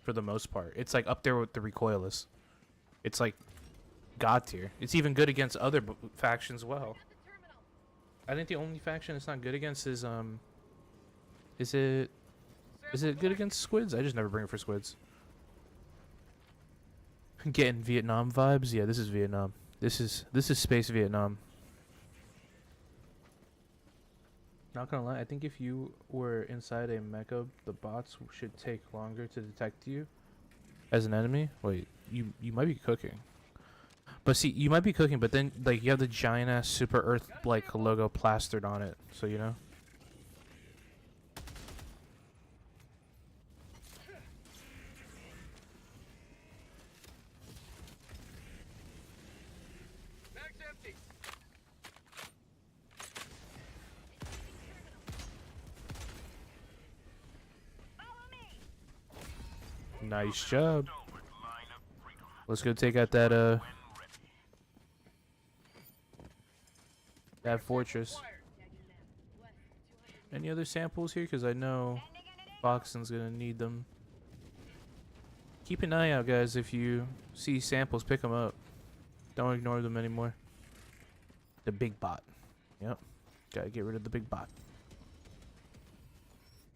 A: for the most part. It's like up there with the recoilless. It's like god tier. It's even good against other factions well. I think the only faction it's not good against is Is it good against squids? I just never bring it for squids. Getting Vietnam vibes? Yeah, this is Vietnam. This is space Vietnam. Not gonna lie, I think if you were inside a mecha, the bots should take longer to detect you as an enemy. Wait, you might be cooking. But see, you might be cooking, but then like you have the giant ass Super Earth like logo plastered on it, so you know.
D: Mag's empty.
B: Follow me.
A: Nice job. Let's go take out that that fortress.
D: Acquired.
A: Any other samples here? Because I know Boxon's gonna need them. Keep an eye out, guys. If you see samples, pick them up. Don't ignore them anymore. The big bot. Yep. Gotta get rid of the big bot.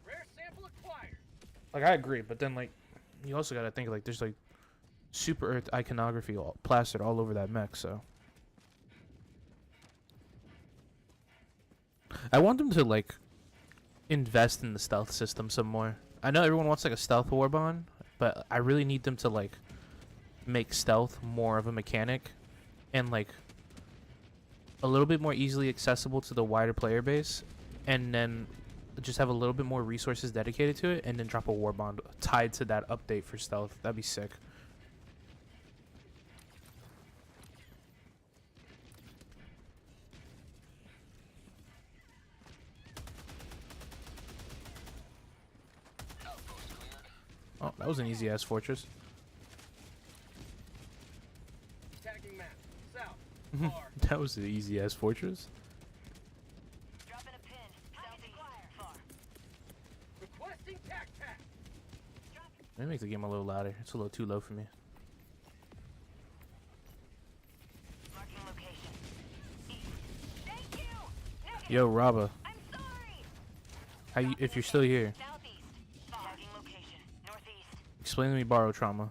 D: Rare sample acquired.
A: Like, I agree, but then, like, you also gotta think, like, there's, like, Super Earth iconography all plastered all over that mech, so. I want them to, like, invest in the stealth system some more. I know everyone wants, like, a stealth warbond, but I really need them to, like, make stealth more of a mechanic and, like, a little bit more easily accessible to the wider player base, and then just have a little bit more resources dedicated to it, and then drop a warbond tied to that update for stealth. That'd be sick.
C: Outpost cleared.
A: Oh, that was an easy ass fortress.
D: Far.
A: That was the easy ass fortress.
B: Dropping a pin. Southeast. Far.
D: Requesting tac-tac.
A: Let me make the game a little louder. It's a little too low for me.
B: Marking location. East. Thank you. Negative.
A: Yo, Raba,
B: I'm sorry.
A: how you, if you're still here,
B: Southeast. Tagging location. Northeast.
A: explain to me borrow trauma.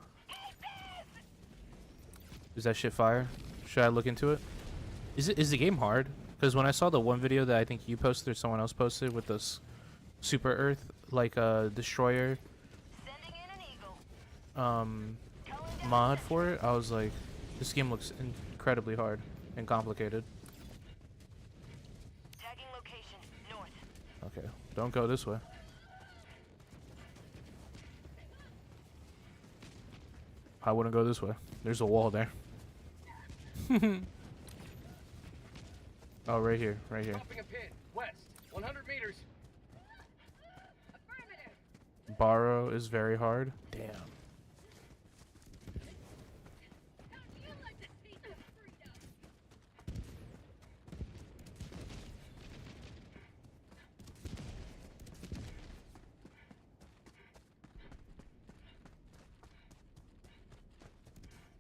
A: Is that shit fire? Should I look into it? Is the game hard? Because when I saw the one video that I think you posted or someone else posted with this Super Earth like destroyer
B: Sending in an eagle.
A: um
B: Calling down
A: mod for it, I was like, this game looks incredibly hard and complicated.
B: Tagging location. North.
A: Okay, don't go this way. I wouldn't go this way. There's a wall there. Oh, right here, right here.
D: Dropping a pin. West. 100 meters.
A: Borrow is very hard. Damn.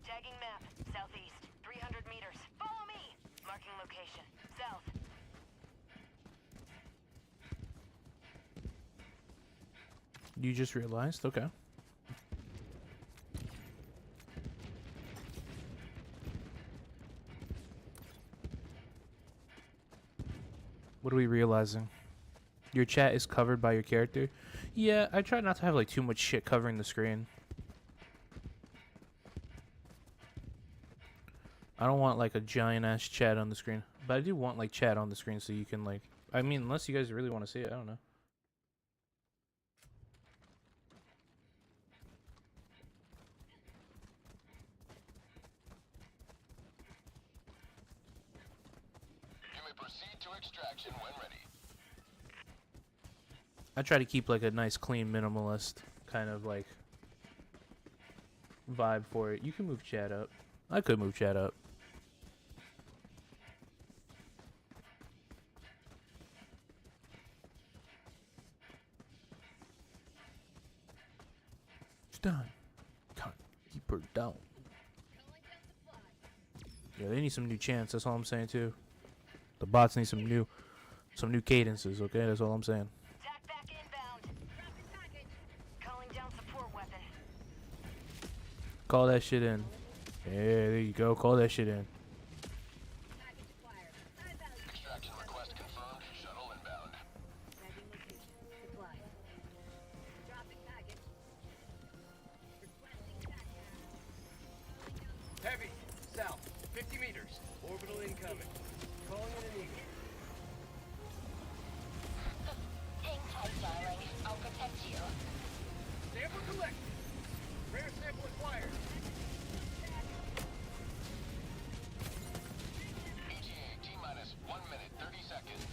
B: Tagging map. Southeast. 300 meters. Follow me. Marking location. South.
A: You just realized? Okay. What are we realizing? Your chat is covered by your character? Yeah, I try not to have like too much shit covering the screen. I don't want like a giant ass chat on the screen. But I do want like chat on the screen so you can like, I mean, unless you guys really want to see it, I don't know.
C: You may proceed to extraction when ready.
A: I try to keep like a nice clean minimalist kind of like vibe for it. You can move chat up. I could move chat up. It's done. Can't keep her down. Yeah, they need some new chants. That's all I'm saying too. The bots need some new cadences. Okay, that's all I'm saying.
B: Tack back inbound. Dropping package. Calling down support weapon.
A: Call that shit in. Yeah, there you go. Call that shit in.
B: Package acquired.
C: Extraction request confirmed. Shuttle inbound.
B: Tagging location. Supply. Dropping package. Requesting tack.
D: Heavy. South. 50 meters. Orbital incoming. Calling in an eagle.
E: Hang tight, darling. I'll protect you.
D: Sample collected. Rare sample acquired.
C: ETA T-minus 1 minute 30 seconds.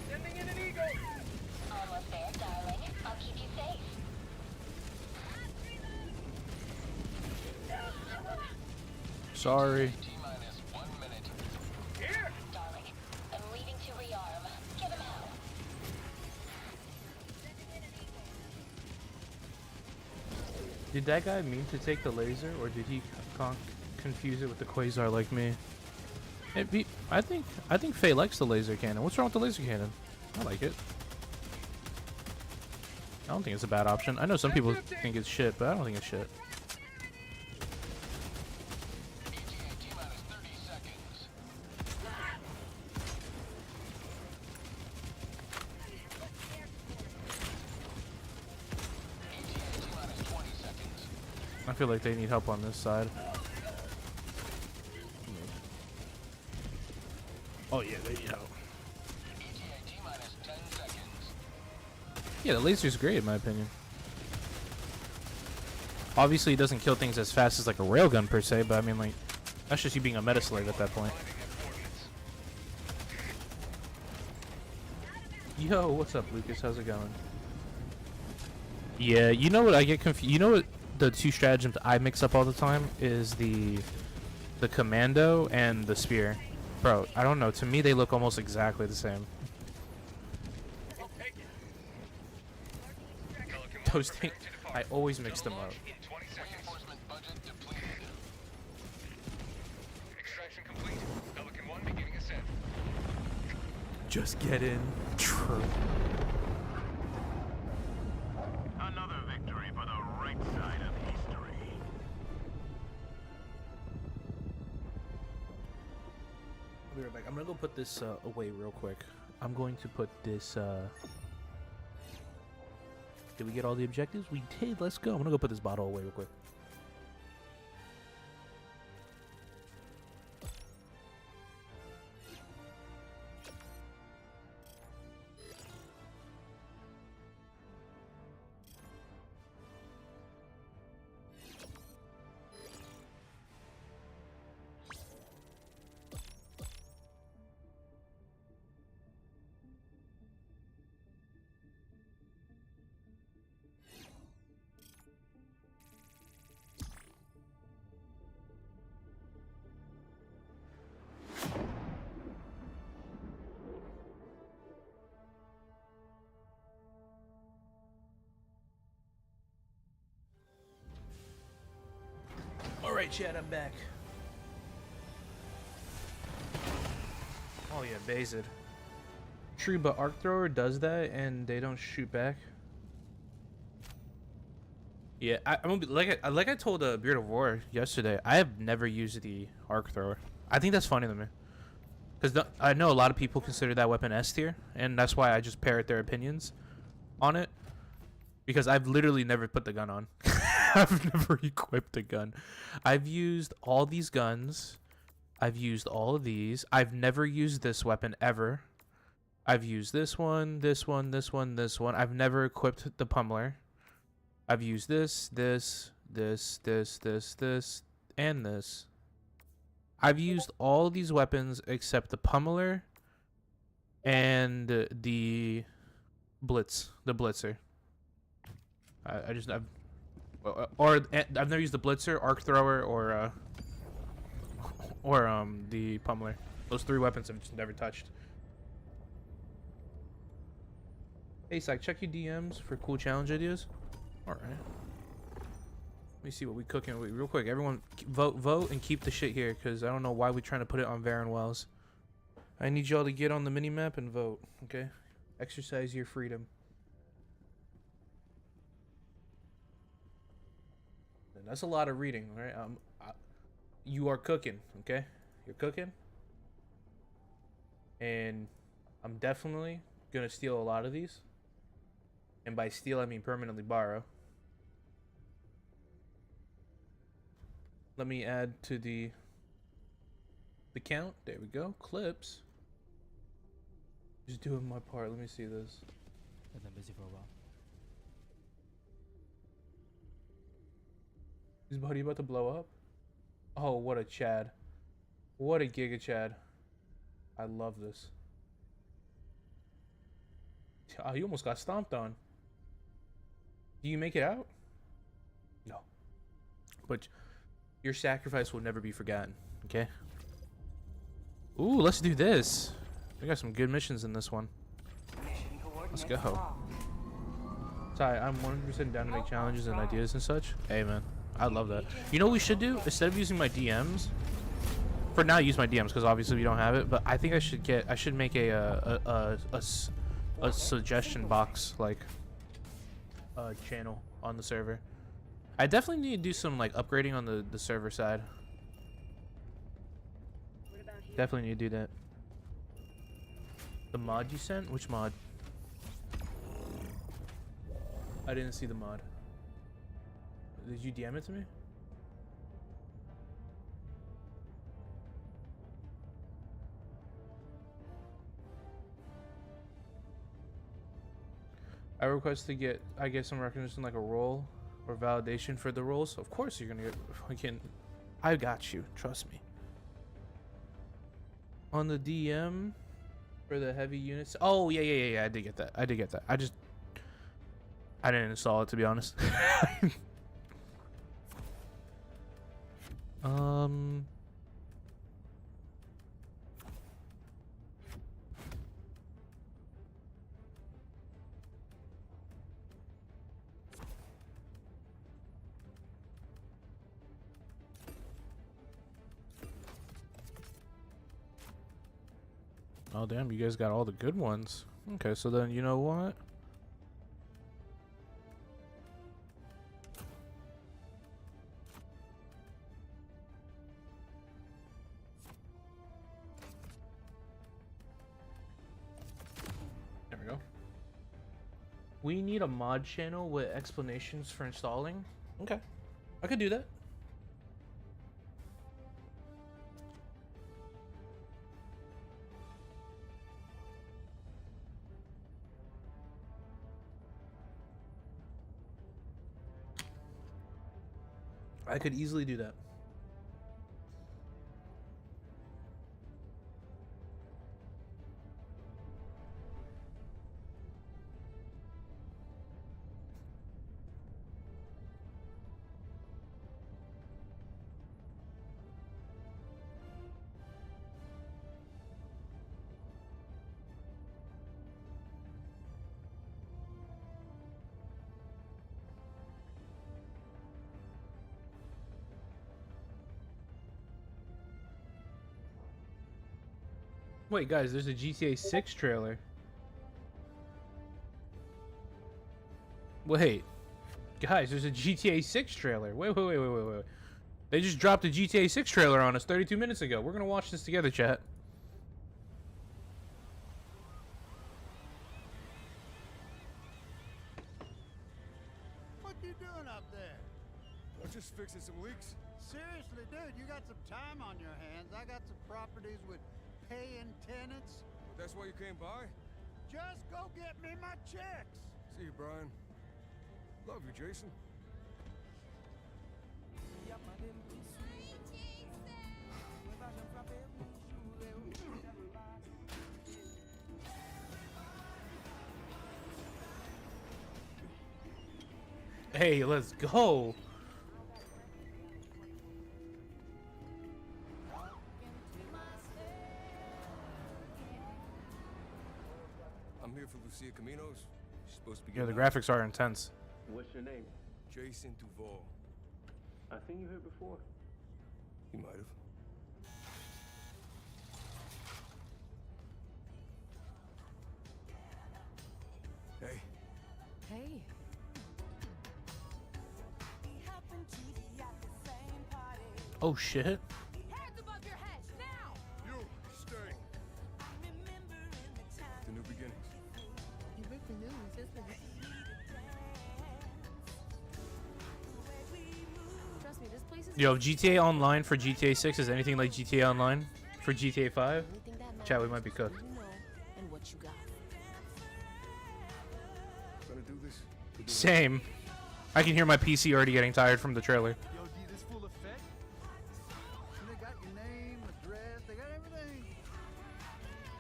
D: Sending in an eagle.
E: Almost there, darling. I'll keep you safe.
A: Sorry.
C: T-minus 1 minute.
D: Here.
E: Darling, I'm leaving to rearm. Get him out.
A: Did that guy mean to take the laser, or did he confuse it with the quasar like me? I think Faye likes the laser cannon. What's wrong with the laser cannon? I like it. I don't think it's a bad option. I know some people think it's shit, but I don't think it's shit.
C: ETA T-minus 30 seconds. ETA T-minus 20 seconds.
A: I feel like they need help on this side. Oh yeah, they need help.
C: ETA T-minus 10 seconds.
A: Yeah, the laser's great in my opinion. Obviously, it doesn't kill things as fast as like a railgun per se, but I mean, like, that's just you being a meta slave at that point. Yo, what's up, Lucas? How's it going? Yeah, you know what I get confused. You know what the two stratagems I mix up all the time is the commando and the spear. Bro, I don't know. To me, they look almost exactly the same.
D: I'll take it.
A: Those things, I always mix them up.
C: In 20 seconds. Reinforcement budget depleted.
D: Extraction complete. Pelican 1 beginning ascent.
A: Just get in. True.
D: Another victory for the right side of history.
A: I'll be right back. I'm gonna go put this away real quick. I'm going to put this. Did we get all the objectives? We did. Let's go. I'm gonna go put this bottle away real quick. Alright, Chad, I'm back. Oh yeah, Bazed. True, but Arc Thrower does that and they don't shoot back. Yeah, I'm gonna be like I told Beard of War yesterday. I have never used the Arc Thrower. I think that's funny to me, because I know a lot of people consider that weapon S tier, and that's why I just parrot their opinions on it. Because I've literally never put the gun on. I've never equipped a gun. I've used all these guns. I've used all of these. I've never used this weapon ever. I've used this one, this one, this one, this one. I've never equipped the pummeler. I've used this, and this. I've used all these weapons except the pummeler and the blitzer. I've never used the blitzer, arc thrower, or the pummeler. Those three weapons I've just never touched. Hey, Psych, check your DMs for cool challenge ideas. All right. Let me see what we cooking with real quick. Everyone, vote, and keep the shit here, because I don't know why we're trying to put it on Varen Wells. I need y'all to get on the mini map and vote. Okay, exercise your freedom. And that's a lot of reading, right? You are cooking, okay? You're cooking, and I'm definitely gonna steal a lot of these. And by steal, I mean permanently borrow. Let me add to the count. There we go. Clips. Just doing my part. Let me see this.
F: I've been busy for a while.
A: Is Buddy about to blow up? Oh, what a Chad. What a Giga Chad. I love this. Oh, he almost got stomped on. Do you make it out? No. But your sacrifice will never be forgotten, okay? Ooh, let's do this. We got some good missions in this one. Let's go. Sorry, I'm 100% down to make challenges and ideas and such. Hey, man. I love that. You know what we should do? Instead of using my DMs, for now, use my DMs because obviously we don't have it. But I think I should make a suggestion box, like channel on the server. I definitely need to do some like upgrading on the server side. Definitely need to do that. The mod you sent? Which mod? I didn't see the mod. Did you DM it to me? I request to get some recognition like a role Or validation for the rolls? Of course you're gonna get fucking. I got you. Trust me. On the DM for the heavy units. Oh yeah. I did get that. I didn't install it, to be honest. Oh damn, you guys got all the good ones. Okay, so then you know what? There we go. We need a mod channel with explanations for installing. Okay, I could do that. I could easily do that. Wait, guys, there's a GTA 6 trailer. Wait. Guys, there's a GTA 6 trailer. Wait. They just dropped a GTA 6 trailer on us 32 minutes ago. We're gonna watch this together, chat.
G: What you doing up there?
H: I'm just fixing some leaks.
G: Seriously, dude, you got some time on your hands. I got some properties with paying tenants.
H: That's why you came by?
G: Just go get me my checks.
H: See you, Brian. Love you, Jason.
A: Hey, let's go.
H: I'm here for Lucia Caminos. She's supposed to be
A: Yeah, the
H: getting out.
A: graphics are intense.
I: What's your name?
H: Jason Duval.
I: I think you heard before.
H: He might have. Hey,
B: Hey.
A: Oh shit.
B: Hands above your heads now.
H: you, stay. The new beginnings.
B: You break the news, isn't it? Trust me, this place is.
A: Yo, if GTA Online for GTA 6 is anything like GTA Online for GTA 5,
B: Anything that
A: chat, we
B: matters
A: might be
B: is who
A: cooked.
B: you know and what you got.
H: Gonna do this? We're doing
A: Same. I can hear my PC already getting tired from the trailer.
G: Yo, G, this full effect? And they got your name, address, they got everything.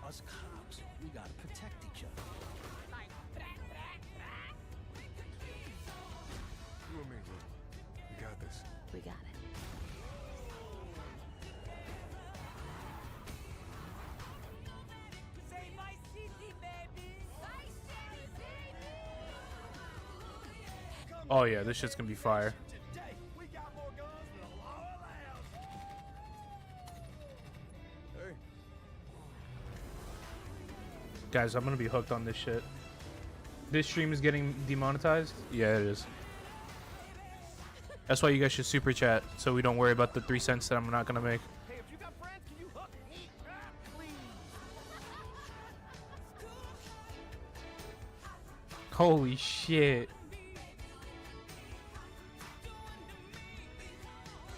F: Us cops, we gotta protect each other.
H: You and me, bro. We got this.
B: We got it.
A: Oh yeah, this shit's gonna be fire.
D: Today, we got more guns than the law allows.
H: Hey,
A: Guys, I'm gonna be hooked on this shit. This stream is getting demonetized? Yeah, it is. That's why you guys should super chat, so we don't worry about the 3 cents that I'm not gonna make.
D: Hey, if you got friends, can you hook me? Please.
A: Holy shit.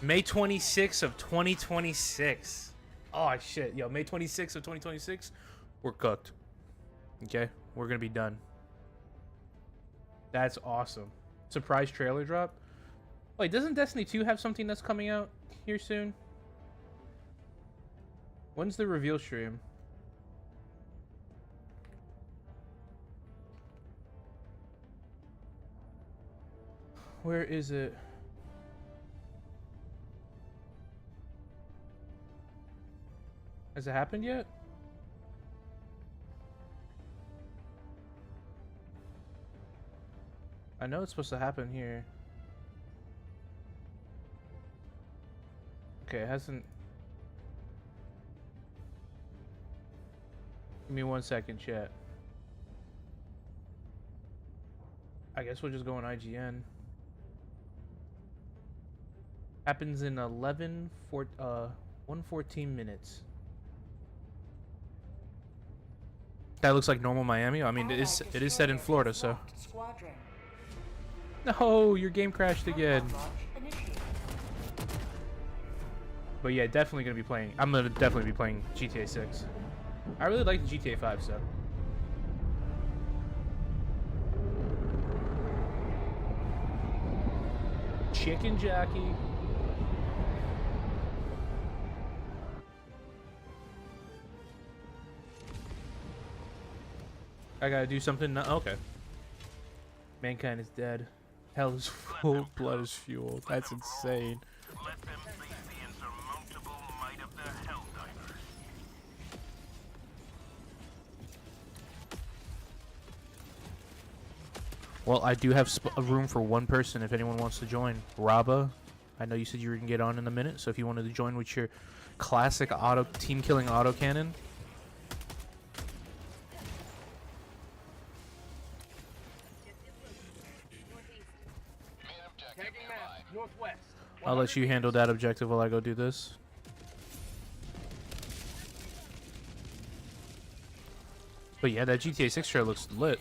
A: May 26th of 2026. Oh shit, yo, May 26th of 2026, we're cooked. Okay, we're gonna be done. That's awesome. Surprise trailer drop. Wait, doesn't Destiny 2 have something that's coming out here soon? When's the reveal stream? Where is it? Has it happened yet? I know it's supposed to happen here. Okay, it hasn't. Give me 1 second, chat. I guess we'll just go on IGN. Happens in 114 minutes. That looks like normal Miami. I mean, it is set in Florida, so. No, your game crashed again. But yeah, definitely gonna be playing. I'm gonna definitely be playing GTA 6. I really like the GTA 5 stuff. Chicken Jackie. I gotta do something. No, okay. Mankind is dead. Hell is full. Blood is fuel. That's insane.
C: Let them face the insurmountable might of the Helldivers.
A: Well, I do have a room for one person if anyone wants to join. Raba, I know you said you were gonna get on in a minute, so if you wanted to join with your classic team killing autocannon.
D: Tagging map, northwest.
A: I'll let you handle that objective while I go do this. But yeah, that GTA 6 trailer looks lit.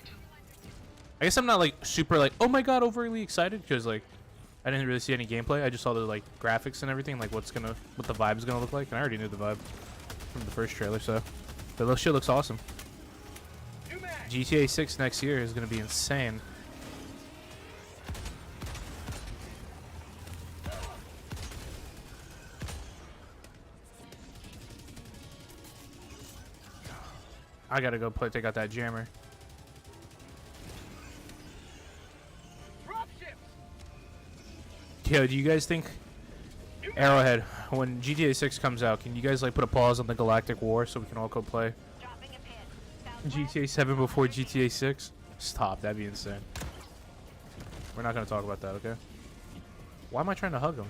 A: I guess I'm not like super like, oh my god, overly excited, because like I didn't really see any gameplay. I just saw the like graphics and everything, like what the vibe is gonna look like, and I already knew the vibe from the first trailer. So the shit looks awesome. GTA 6 next year is gonna be insane. I gotta go take out that jammer. Yo, do you guys think Arrowhead, when GTA 6 comes out, can you guys like put a pause on the Galactic War so we can all go play
B: Dropping a pin.
A: GTA 7 before GTA 6? Stop, that'd be insane. We're not gonna talk about that, okay? Why am I trying to hug him?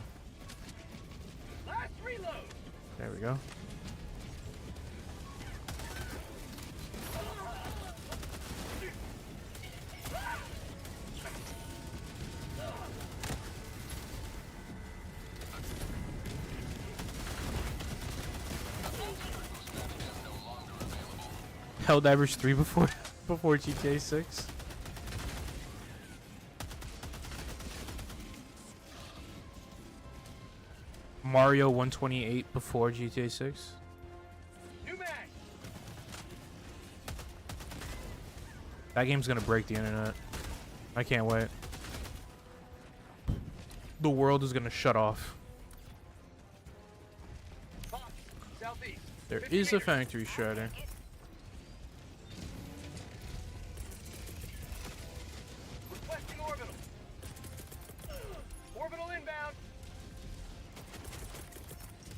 D: Last reload.
A: There we go. Helldivers 3 before GTA 6. Mario 128 before GTA 6.
D: New mag.
A: That game's gonna break the internet. I can't wait. The world is gonna shut off.
D: Box, southeast.
A: There
D: 50
A: is a
D: meters.
A: factory shredder.
D: Requesting orbital. Orbital inbound.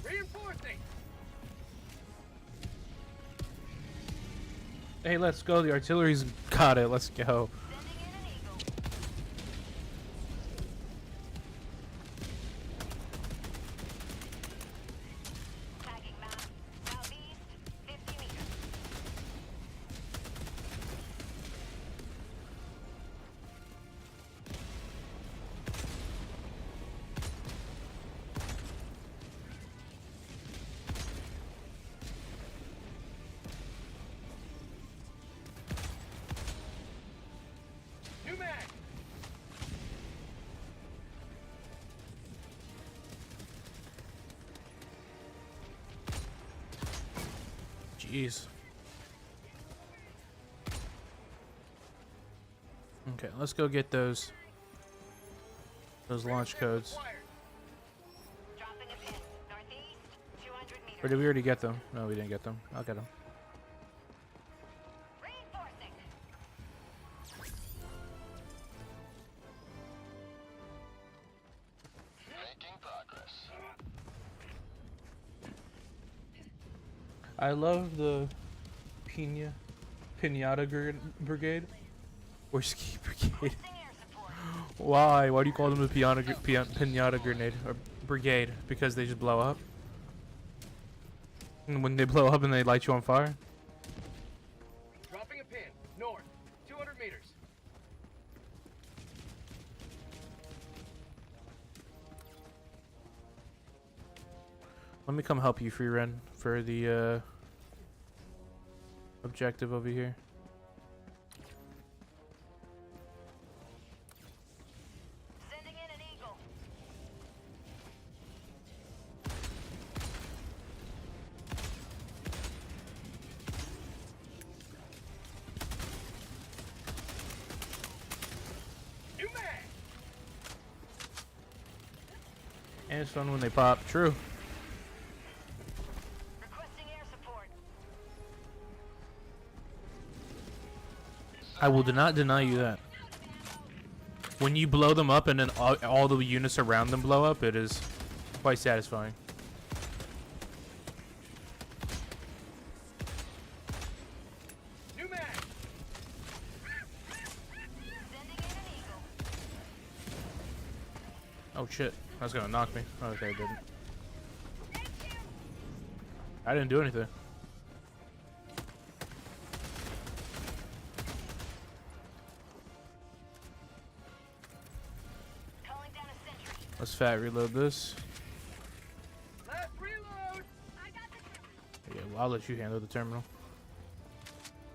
D: Reinforcing.
A: Hey, let's go. The artillery's got it. Let's go.
B: Sending in an eagle. Tagging map. Southeast, 50 meters.
D: New mag.
A: Jeez. Okay, let's go get those. Those launch codes.
D: Acquired.
B: Dropping a pin. Northeast, 200 meters.
A: Or did we already get them? No, we didn't get them. I'll get them.
B: Reinforcing.
C: Making progress.
A: I love the Pinata Brigade. Or Ski Brigade.
B: Requesting air support.
A: Why? Why do you call them the Pinata Grenade or Brigade? Because they just blow up? And when they blow up and they light you on fire?
D: Dropping a pin. North, 200 meters.
A: Let me come help you, Free Ren, for the objective over here.
B: Sending in an eagle.
D: New mag.
A: And it's fun when they pop. True.
B: Requesting air support.
A: I will not deny you that. When you blow them up and then all the units around them blow up, it is quite satisfying.
D: New mag.
B: Sending in an eagle.
A: Oh shit. That's gonna knock me. Okay, it didn't. I didn't do anything.
B: Calling down a sentry.
A: Let's fat reload this.
D: Last reload.
A: Yeah, well, I'll let you handle the terminal.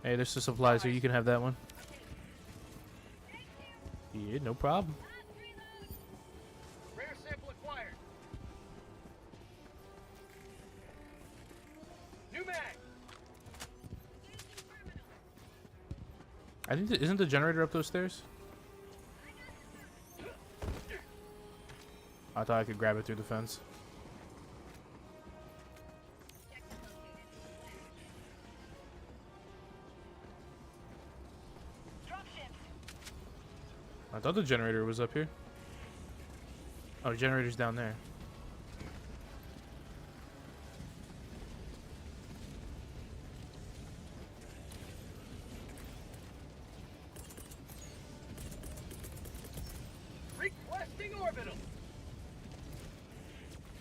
A: Hey, there's the supplies here. You can have that one. Yeah, no problem.
D: Rare sample acquired. New mag.
A: I think isn't the generator up those stairs? I thought I could grab it through the fence.
B: Dropships.
A: I thought the generator was up here. Oh, the generator's down there.
D: Requesting orbital.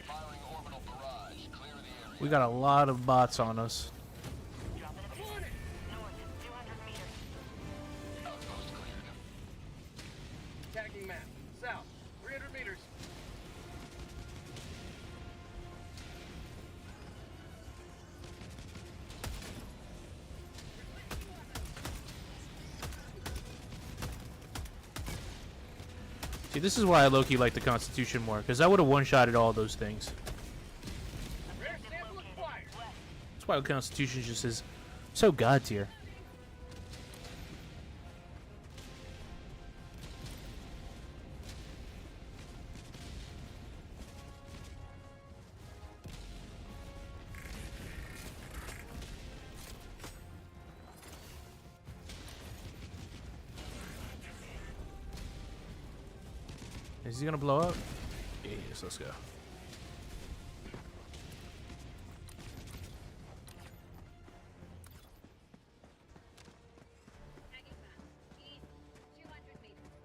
C: Firing orbital barrage. Clear the area.
A: We got a lot of bots on us.
B: Dropping a
D: I'm
B: pin.
D: on it.
B: North, 200 meters.
C: Outpost cleared.
D: Tagging map. South, 300 meters.
A: See, this is why I low-key like the Constitution more, because I would have one-shotted all those things.
D: Rare sample acquired.
A: That's why the Constitution just is so god tier. Is he gonna blow up? Yes, let's go.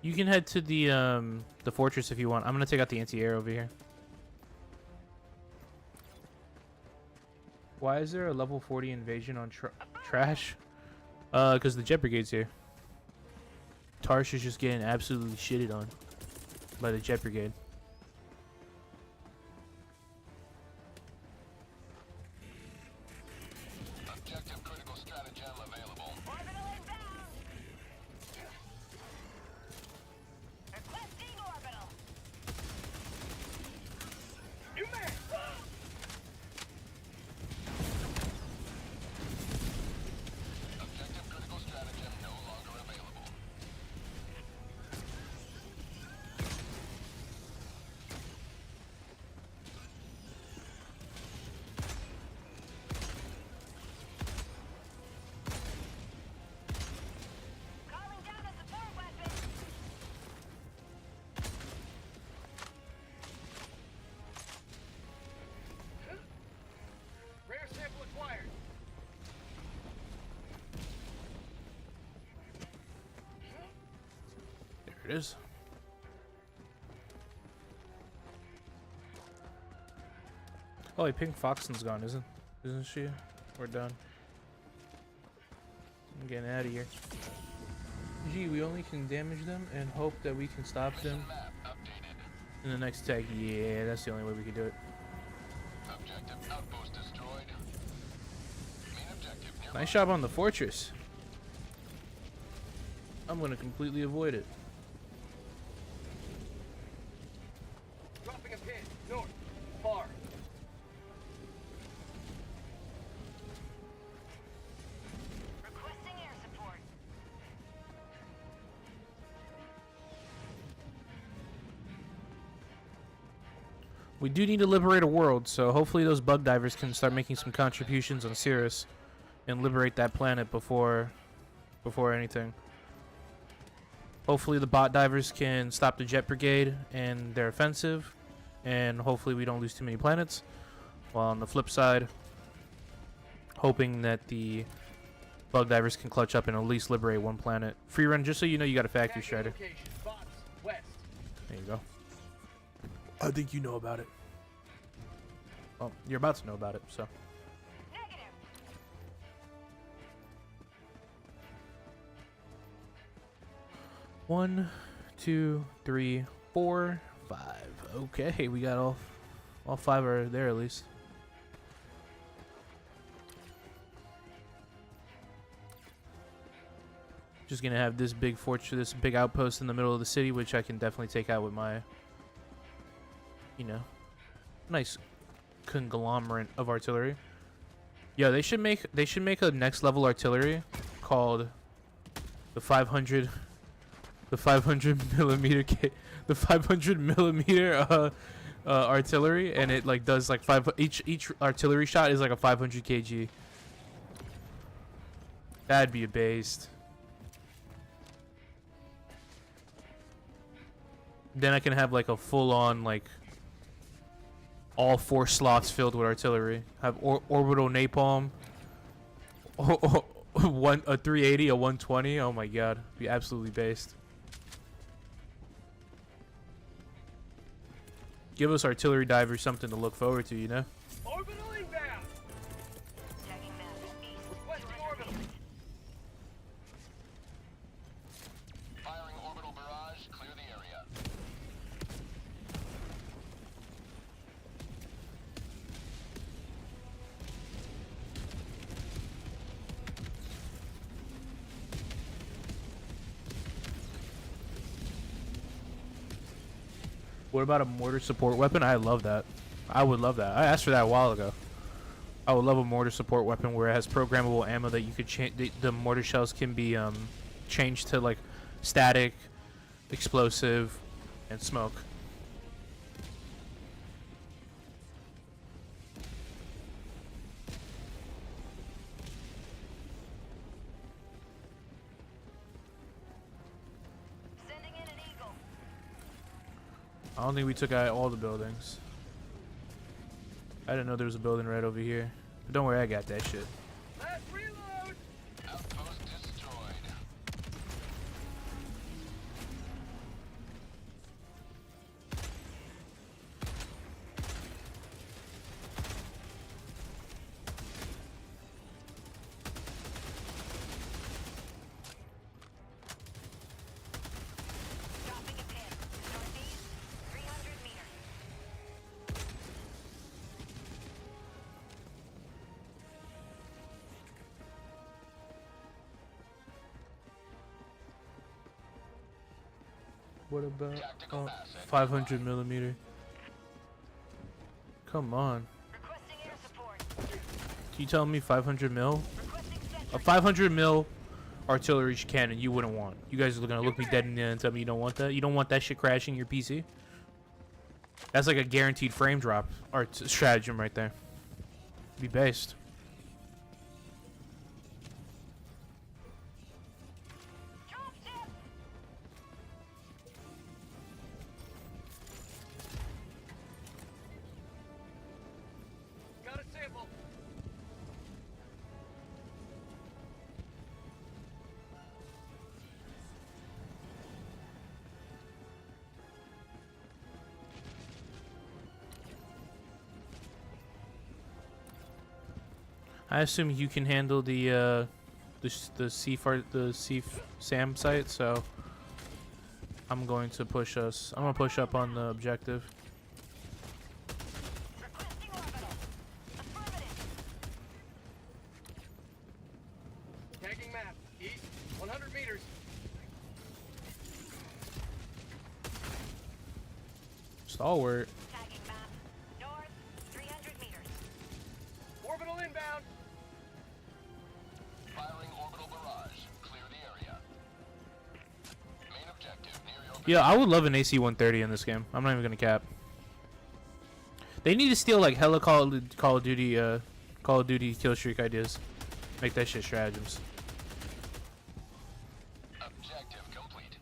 A: You can head to the fortress if you want. I'm gonna take out the anti-air over here. Why is there a level 40 invasion on trash? Because the Jet Brigade's here. Tarsh is just getting absolutely shitted on by the Jet Brigade.
C: Objective critical stratagem available.
B: Orbital inbound. Requesting orbital.
D: New mag.
C: Objective critical stratagem no longer available.
A: it is. Oh, hey, Pink Foxton's gone, isn't she? We're done. I'm getting out of here. Gee, we only can damage them and hope that we can stop them
C: Map updated.
A: in the next tag. Yeah, that's the only way we can do it.
C: Objective outpost destroyed. Main objective nearby.
A: Nice job on the fortress. I'm gonna completely avoid it.
D: Dropping a pin. North. Far.
B: Requesting air support.
A: We do need to liberate a world, so hopefully those bug divers can start making some contributions on Cirrus and liberate that planet before anything. Hopefully the bot divers can stop the jet brigade and their offensive, and hopefully we don't lose too many planets. While on the flip side, hoping that the bug divers can clutch up and at least liberate one planet. Free run, just so you know, you got a factory
D: Tagging
A: strider.
D: location. Bots. West.
A: There you go. I think you know about it. Well, you're about to know about it, so.
B: Negative.
A: One, 2, 3, 4, 5. Okay, we got all 5 are there at least. Just gonna have this big fortress, this big outpost in the middle of the city, which I can definitely take out with my, you know, nice conglomerate of artillery. Yeah, they should make a next level artillery called the 500 millimeter the 500 millimeter artillery, and it like does like each artillery shot is like a 500 kg. That'd be a beast. Then I can have like a full-on like all 4 slots filled with artillery. Have orbital napalm. A 380, a 120. Oh my god, be absolutely based. Give us artillery divers something to look forward to, you know?
D: Orbital inbound.
B: Tagging map. East.
D: Requesting
B: 200
D: orbital.
B: meters.
C: Firing orbital barrage. Clear the area.
A: What about a mortar support weapon? I love that. I would love that. I asked for that a while ago. I would love a mortar support weapon where it has programmable ammo that you could change. The mortar shells can be changed to like static, explosive, and smoke.
B: Sending in an eagle.
A: I don't think we took out all the buildings. I didn't know there was a building right over here. But don't worry, I got that shit.
D: Last reload.
C: Outpost destroyed.
B: Dropping a pin. Northeast. 300 meters.
A: What about
C: Tactical asset
A: 500 millimeter? Come on.
B: Requesting air support.
A: You telling me 500 mil?
B: Requesting sentry.
A: A 500 mil artillery cannon you wouldn't want. You guys are gonna look me dead in the eye and tell me you don't want that? You don't want that shit crashing your PC? That's like a guaranteed frame drop art stratagem right there. Be based.
B: Dropship.
D: Got a sample.
A: I assume you can handle the SAM site, so I'm going to push us. I'm gonna push up on the objective.
B: Requesting orbital. Affirmative.
D: Tagging map. East, 100 meters.
A: Stalwart.
B: Tagging map. North, 300 meters.
D: Orbital inbound.
C: Firing orbital barrage. Clear the area. Main objective near your
A: Yeah, I would love an AC-130 in this game. I'm not even gonna cap. They need to steal like hella Call of Duty kill streak ideas. Make that shit stratagems.
C: objective complete.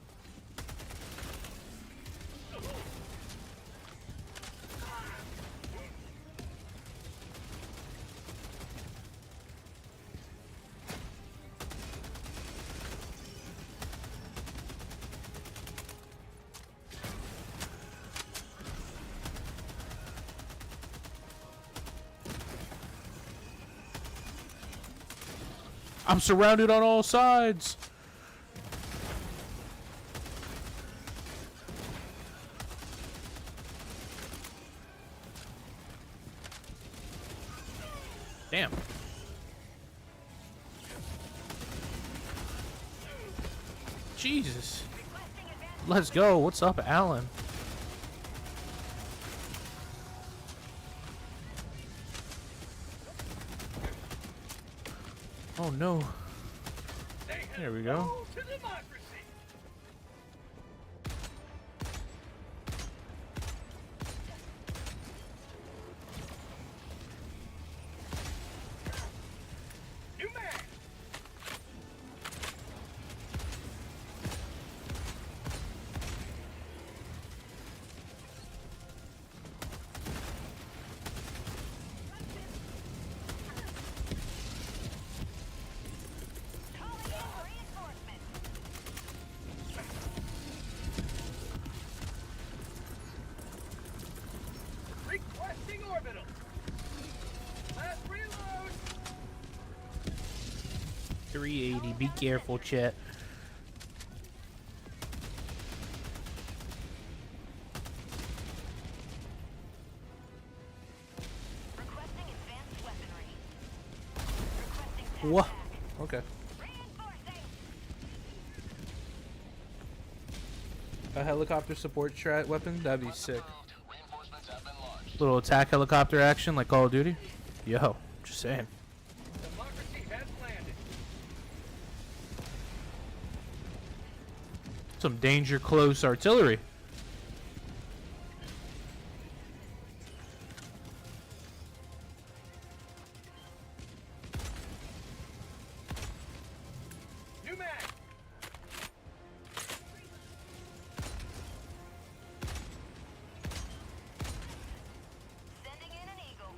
A: I'm surrounded on all sides. Damn. Jesus. Let's go. What's up, Alan? Oh no. There we go.
D: To democracy. New man.
B: Calling in reinforcements.
D: Requesting orbital. Last reload.
A: 380. Be careful, chat.
B: Requesting advanced weaponry. Requesting
A: What?
B: attack.
A: Okay.
B: Reinforcing.
A: A helicopter support strat weapon? That'd be sick.
C: Approved. Reinforcements have been launched.
A: Little attack helicopter action like Call of Duty. Yo, just saying.
D: Democracy has landed.
A: Some danger close artillery.
D: New man.
B: Sending in an eagle.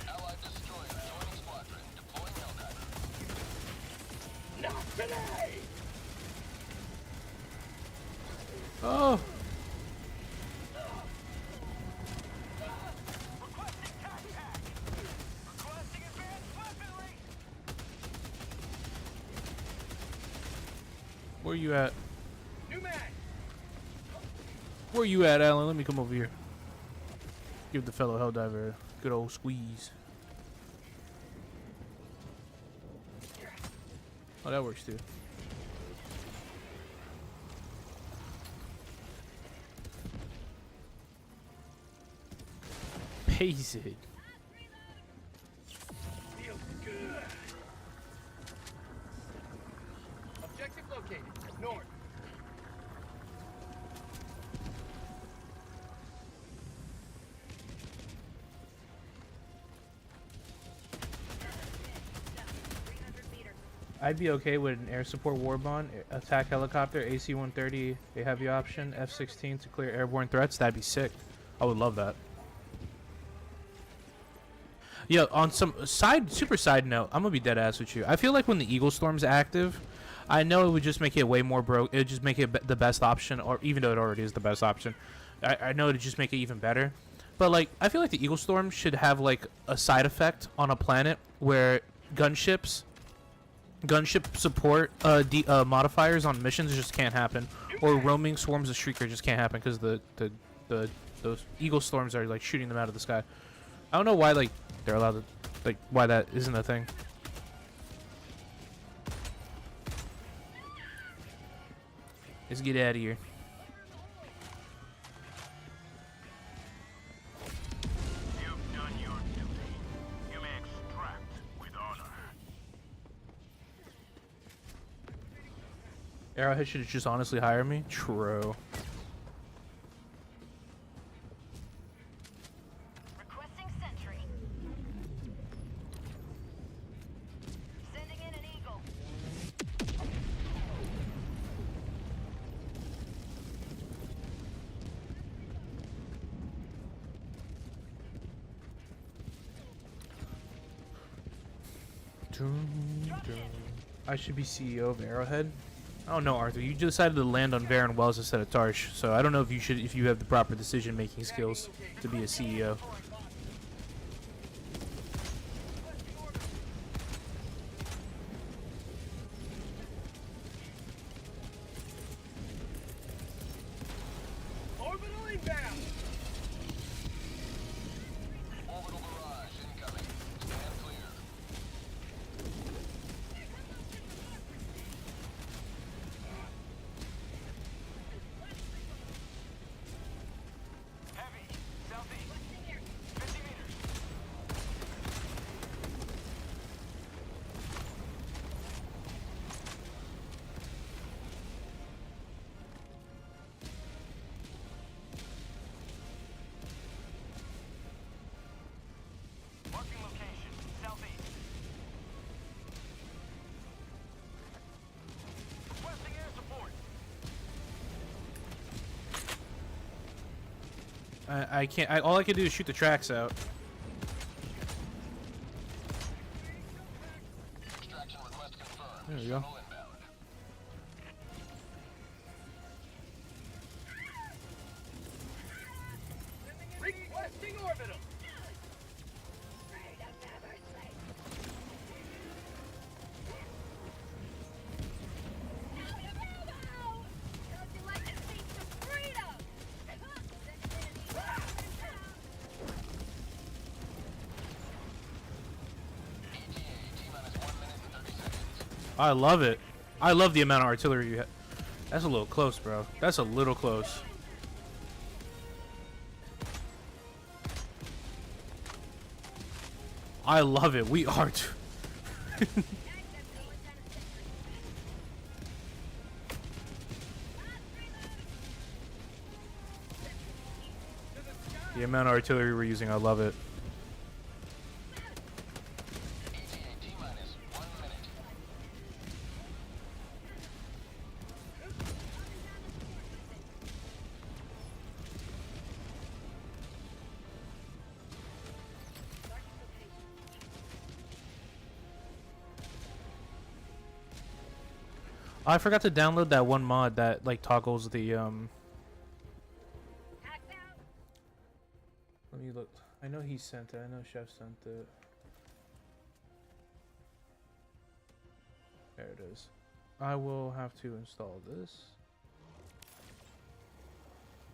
C: Allied destroyer joining squadron. Deploying Helldiver.
D: Not today.
A: Oh.
D: Requesting contact. Requesting advanced weaponry.
A: Where you at?
D: New man.
A: Where you at, Alan? Let me come over here. Give the fellow Helldiver a good old squeeze. Oh, that works too. Pace it.
D: Feels good. Objective located. North.
A: I'd be okay with an air support warbond, attack helicopter, AC-130, a heavy option, F-16 to clear airborne threats. That'd be sick. I would love that. Yeah, on some super side note, I'm gonna be dead ass with you. I feel like when the Eagle Storm's active, I know it would just make it way more broke. It would just make it the best option, or even though it already is the best option, I know it'd just make it even better. But like, I feel like the Eagle Storm should have like a side effect on a planet where gunship support modifiers on missions just can't happen, or roaming swarms of Shrieker just can't happen because those Eagle Storms are like shooting them out of the sky. I don't know why like they're allowed to, like, why that isn't a thing. Let's get out of here.
D: You've done your duty. You may extract with honor.
A: Arrowhead should just honestly hire me. True.
B: Requesting sentry. Sending in an eagle.
A: I should be CEO of Arrowhead. I don't know, Arthur. You decided to land on Varen Wells instead of Tarsh, so I don't know if you have the proper decision-making skills to be a CEO.
D: Orbital inbound.
C: Orbital barrage incoming. Stand clear.
D: Heavy. Southeast. 50 meters. Marking location. Southeast. Requesting air support.
A: I can't. All I can do is shoot the tracks out.
C: Extraction request confirmed.
A: There we go.
C: Shuttle inbound.
D: Requesting orbital.
A: I love it. I love the amount of artillery you have. That's a little close, bro. That's a little close. I love it. We are. The amount of artillery we're using, I love it.
C: T-minus 1 minute.
A: I forgot to download that one mod that like toggles the Let me look. I know he sent it. I know Chef sent it. There it is. I will have to install this.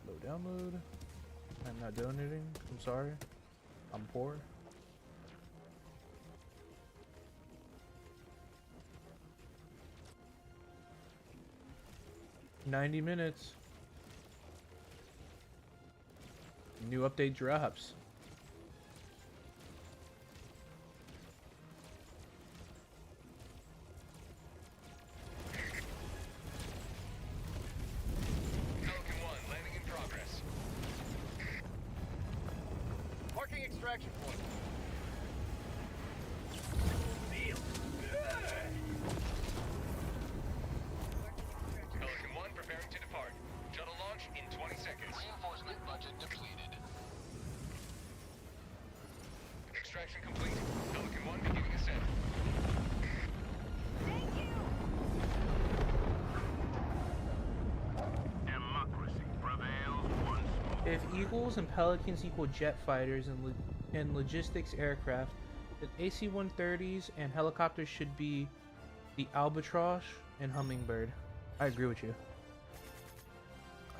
A: Low download. I'm not donating. I'm sorry. I'm poor. $90 minutes. New update drops.
C: Pelican 1 landing in progress.
D: Marking extraction point.
C: Pelican 1 preparing to depart. Shuttle launch in 20 seconds. Reinforcement budget depleted. Extraction complete.
A: If Eagles and Pelicans equal jet fighters and logistics aircraft, then AC-130s and helicopters should be the Albatross and Hummingbird. I agree with you.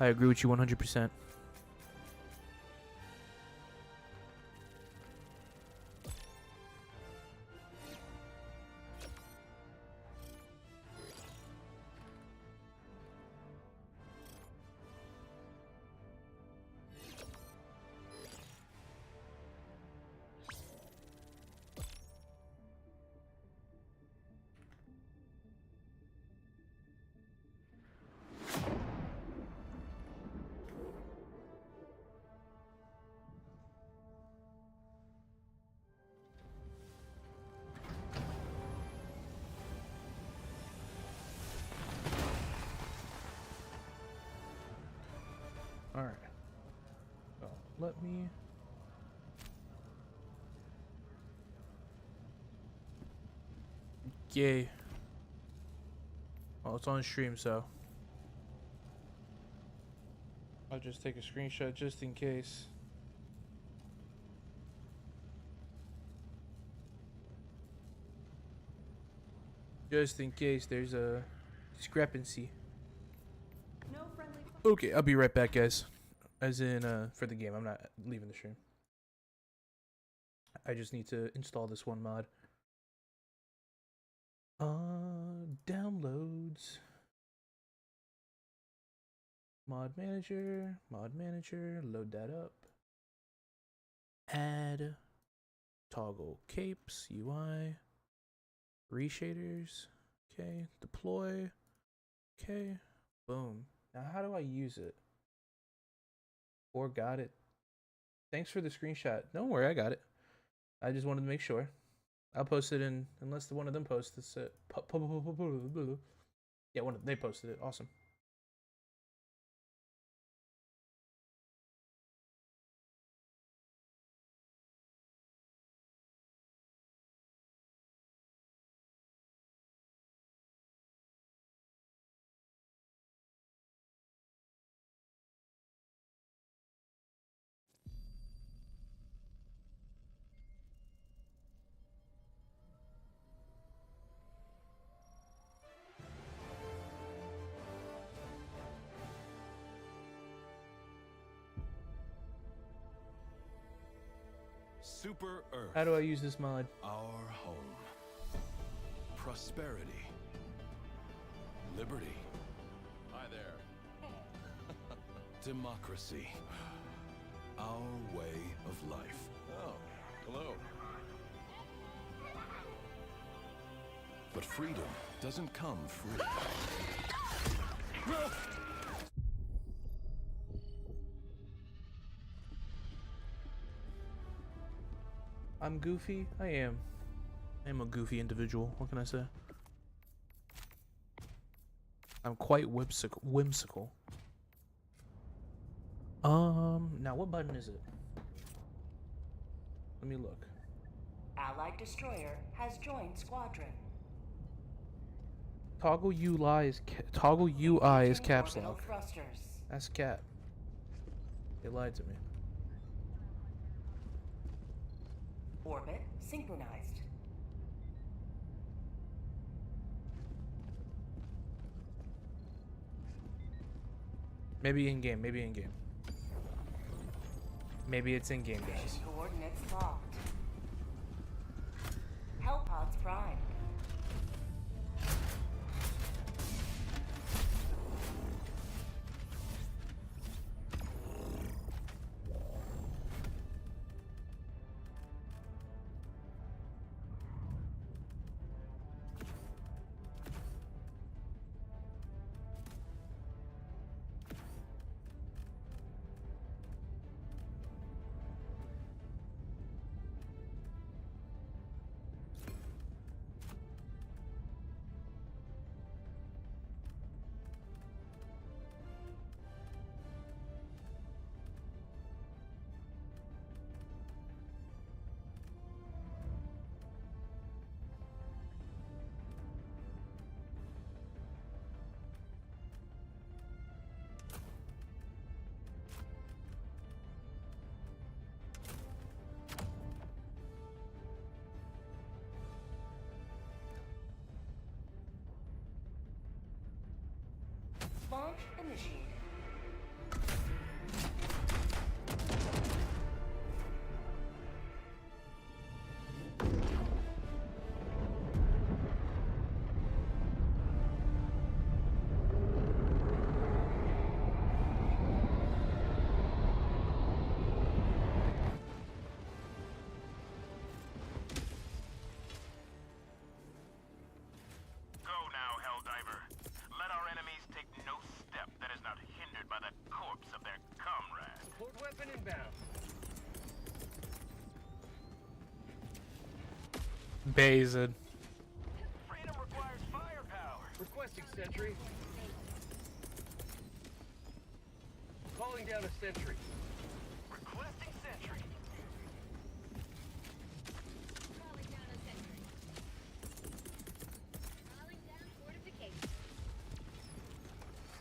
A: I agree with you 100%. Alright. So, let me... Yay. Oh, it's on stream, so... I'll just take a screenshot just in case. Just in case there's a discrepancy.
B: No friendly.
A: Okay, I'll be right back, guys. As in, for the game. I'm not leaving the stream. I just need to install this one mod. Downloads. Mod manager, load that up. Add. Toggle capes, UI. Reshaders. Okay, deploy. Okay, boom. Now how do I use it? Or got it. Thanks for the screenshot. Don't worry, I got it. I just wanted to make sure. I'll post it in, unless one of them posts this. Yeah, they posted it. Awesome.
J: Super Earth.
A: How do I use this mod?
J: Our home. Prosperity. Liberty.
C: Hi there.
J: Democracy. Our way of life.
C: Oh, hello.
J: But freedom doesn't come free.
A: I'm goofy. I am. I am a goofy individual. What can I say? I'm quite whimsical. Now what button is it? Let me look.
B: Allied destroyer has joined squadron.
A: Toggle UI is caps
B: Orbital
A: lock.
B: thrusters.
A: That's cap. They lied to me.
B: Orbit synchronized.
A: Maybe in game. Maybe in game. Maybe it's in game, guys.
B: Coordinates locked. Hellpods prime.
E: initiated.
C: Go now, Helldiver. Let our enemies take no step that is not hindered by the corpse of their comrade.
D: Support weapon inbound.
A: Bazed.
C: Freedom requires firepower.
D: Requesting sentry. Calling down a sentry.
C: Requesting sentry.
B: Calling down a sentry. Calling down fortifications.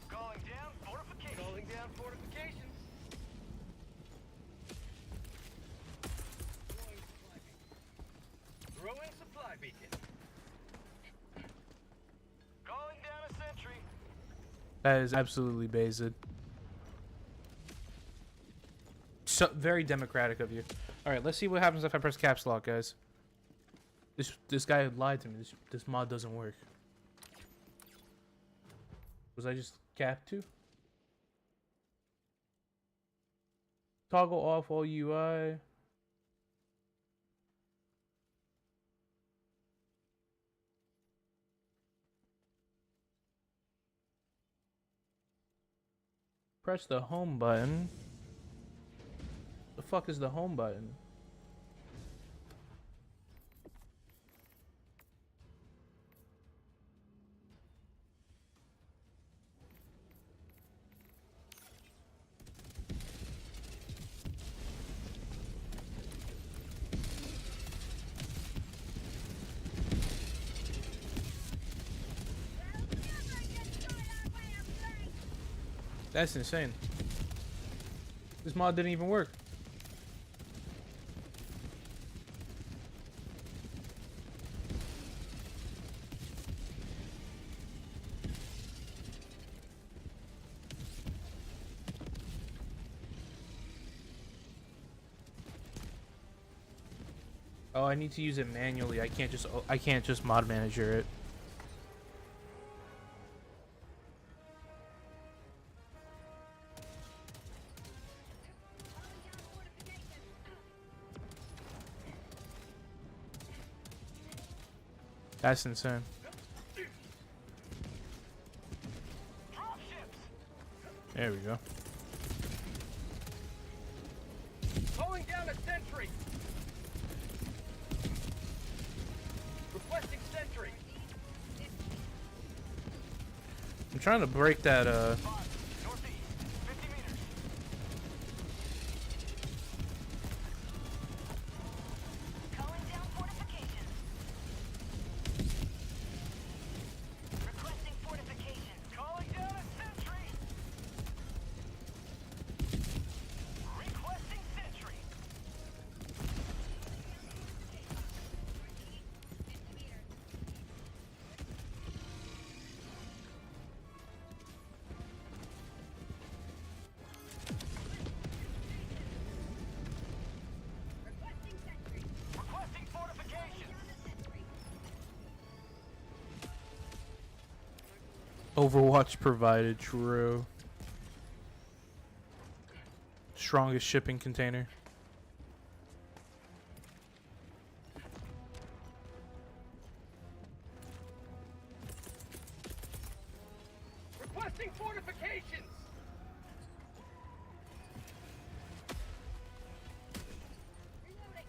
C: Calling down fortification.
D: Calling down fortifications. Throwing supply beacon.
C: Calling down a sentry.
A: That is absolutely bazed. So very democratic of you. All right, let's see what happens if I press caps lock, guys. This guy lied to me. This mod doesn't work. Was I just capped to? Toggle off all UI. Press the home button. The fuck is the home button? That's insane. This mod didn't even work. Oh, I need to use it manually. I can't just mod manager it. That's insane. There we go.
D: Calling down a sentry. Requesting sentry.
A: I'm trying to break that
C: Northeast, 50 meters.
B: Calling down fortifications. Requesting fortifications.
C: Calling down a sentry. Requesting sentry.
B: Requesting sentry.
C: Requesting fortifications.
A: Overwatch provided. True. Strongest shipping container.
D: Requesting fortifications.
B: Reloading.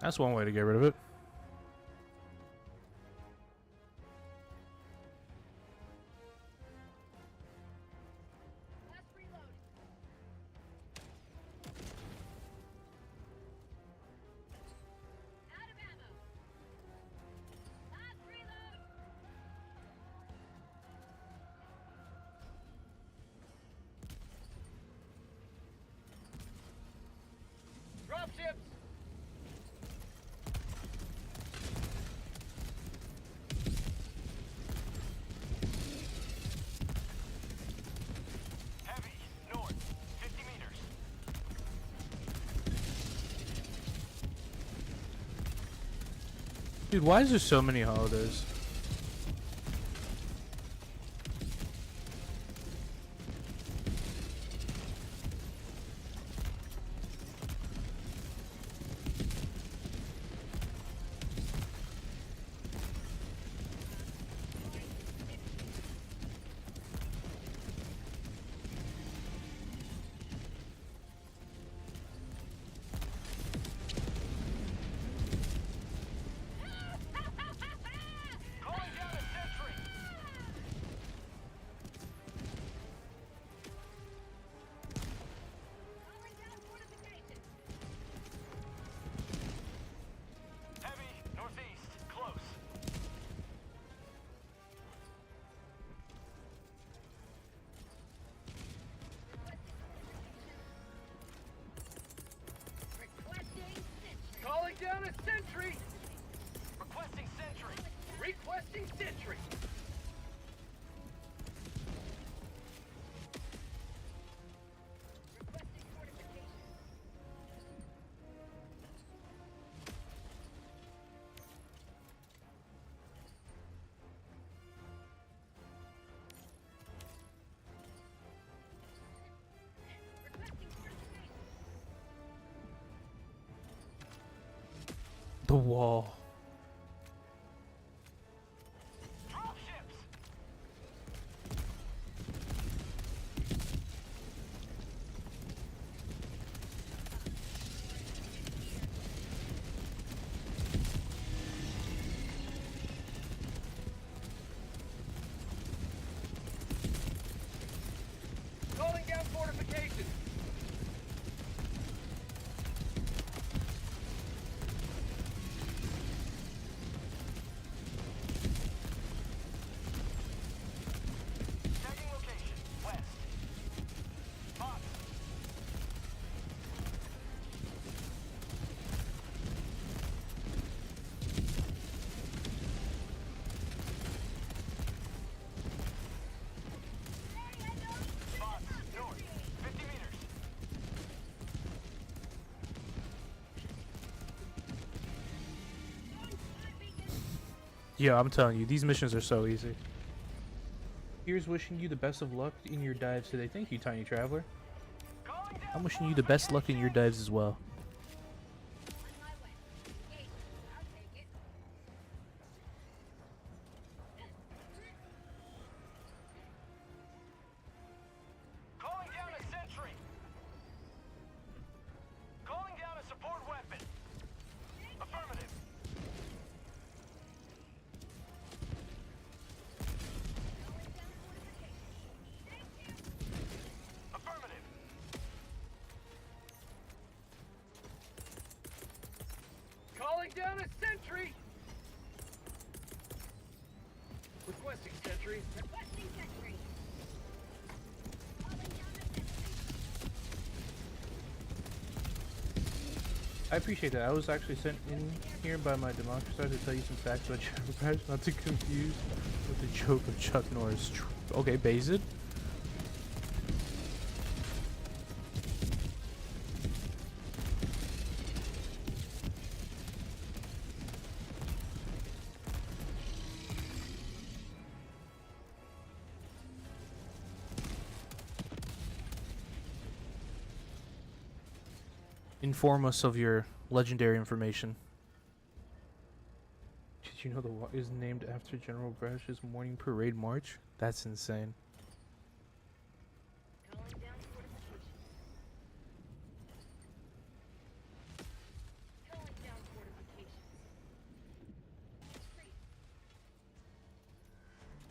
A: That's one way to get rid of it.
B: Last reload. Out of ammo. Last reload.
D: Dropships.
A: Dude, why is there so many holidays?
C: Calling down a sentry. Heavy, northeast, close.
D: Calling down a sentry.
C: Requesting sentry.
D: Requesting sentry.
A: The wall.
C: Dropships.
D: Calling down fortifications.
C: Tagging location. West. Box. Box. North. 50 meters.
A: Yeah, I'm telling you, these missions are so easy. Here's wishing you the best of luck in your dives today. Thank you, Tiny Traveler.
C: Calling down.
A: I'm wishing you the best luck in your dives as well.
C: Calling down a sentry. Calling down a support weapon. Affirmative. Affirmative.
D: Calling down a sentry. Requesting sentry.
A: I appreciate that. I was actually sent in here by my democracy to tell you some facts about Jabberbash, not to confuse with the joke of Chuck Norris. Okay, Bazid. Inform us of your legendary information. Did you know the walk is named after General Brash's morning parade march? That's insane.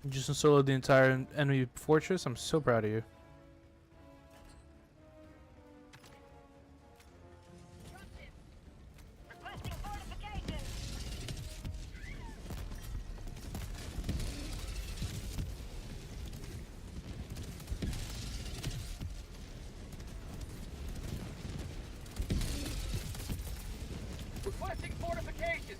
A: You just soloed the entire enemy fortress? I'm so proud of you.
B: Requesting fortifications.
D: Requesting fortifications.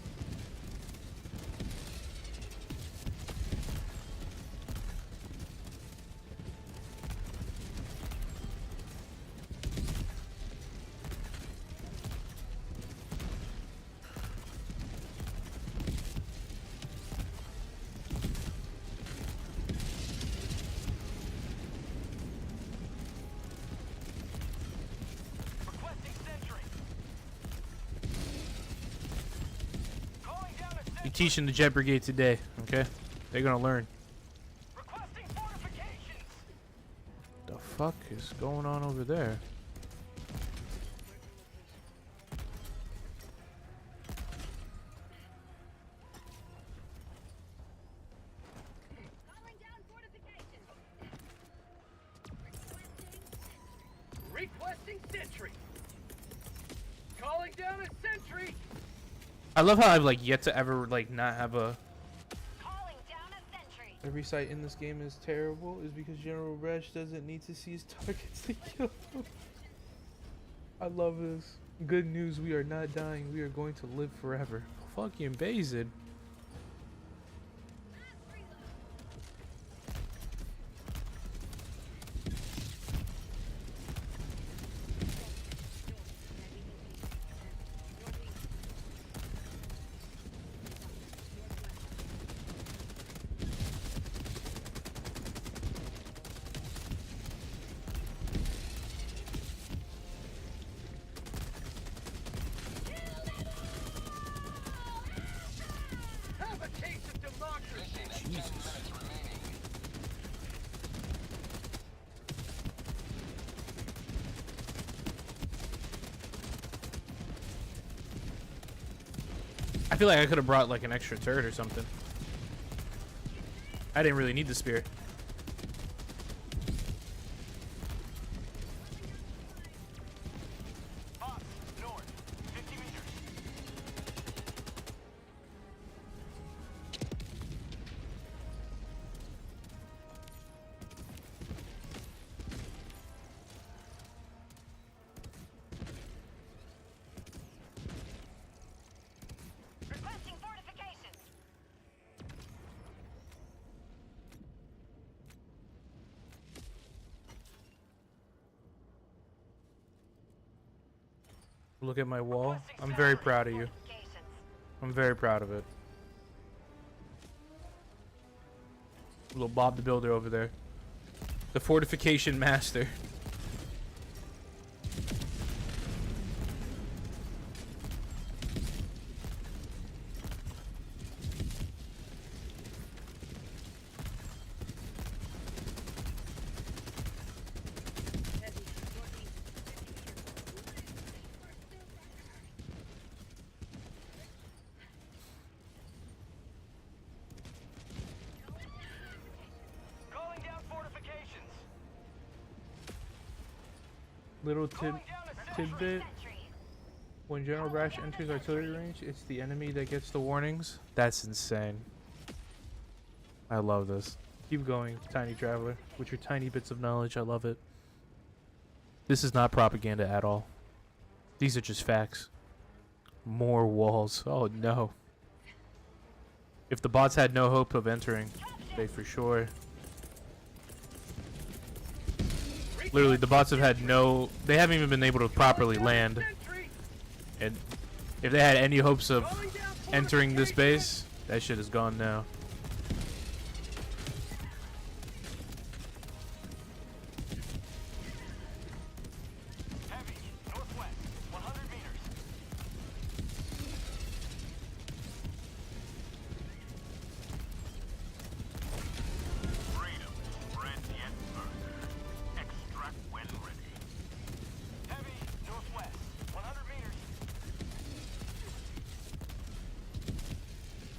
A: teaching the Jet Brigade today, okay? They're gonna learn.
D: Requesting fortifications.
A: The fuck is going on over there?
B: Calling down fortifications.
D: Requesting sentry. Calling down a sentry.
A: I love how I've like yet to ever like not have a.
B: Calling down a sentry.
A: Every sight in this game is terrible is because General Resch doesn't need to see his targets to kill them. I love this. Good news, we are not dying. We are going to live forever. Fucking Bazin.
D: Have a taste of democracy.
A: Jesus. I feel like I could have brought like an extra turret or something. I didn't really need the spear.
C: Boss, north, 50 meters.
B: Requesting fortifications.
A: Look at my wall. I'm very proud of you.
B: Fortifications.
A: I'm very proud of it. Little Bob the Builder over there. The fortification master.
D: Calling down fortifications.
A: Little
D: Calling down a sentry.
A: tidbit.
B: Sentry.
A: When General Brash enters artillery range, it's the enemy that gets the warnings. That's insane. I love this. Keep going, Tiny Traveler, with your tiny bits of knowledge. I love it. This is not propaganda at all. These are just facts. More walls. Oh no. If the bots had no hope of entering, they for sure. Literally, the bots have had no. They haven't even been able to properly land.
D: Sentry.
A: And if they had any hopes of
D: Calling down
A: entering this
D: fortifications.
A: base, that shit is gone now.
C: Heavy, northwest, 100 meters. Freedom, spread yet further. Extract when ready. Heavy, northwest, 100 meters.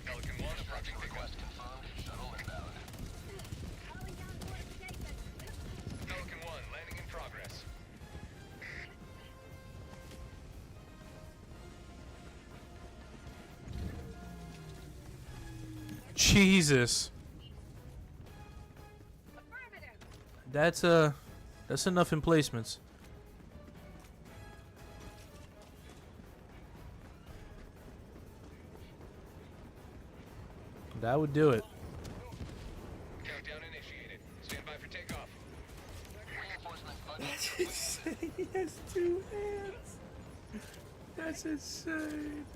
D: Pelican 1 approaching request
J: confirmed. Shuttle inbound.
B: Calling down fortifications.
D: Pelican 1 landing in progress.
A: Jesus.
B: Affirmative.
A: That's enough emplacements. That would do it.
D: Countdown initiated. Stand by for takeoff.
J: Reinforcement budget.
A: He has two hands. That's insane.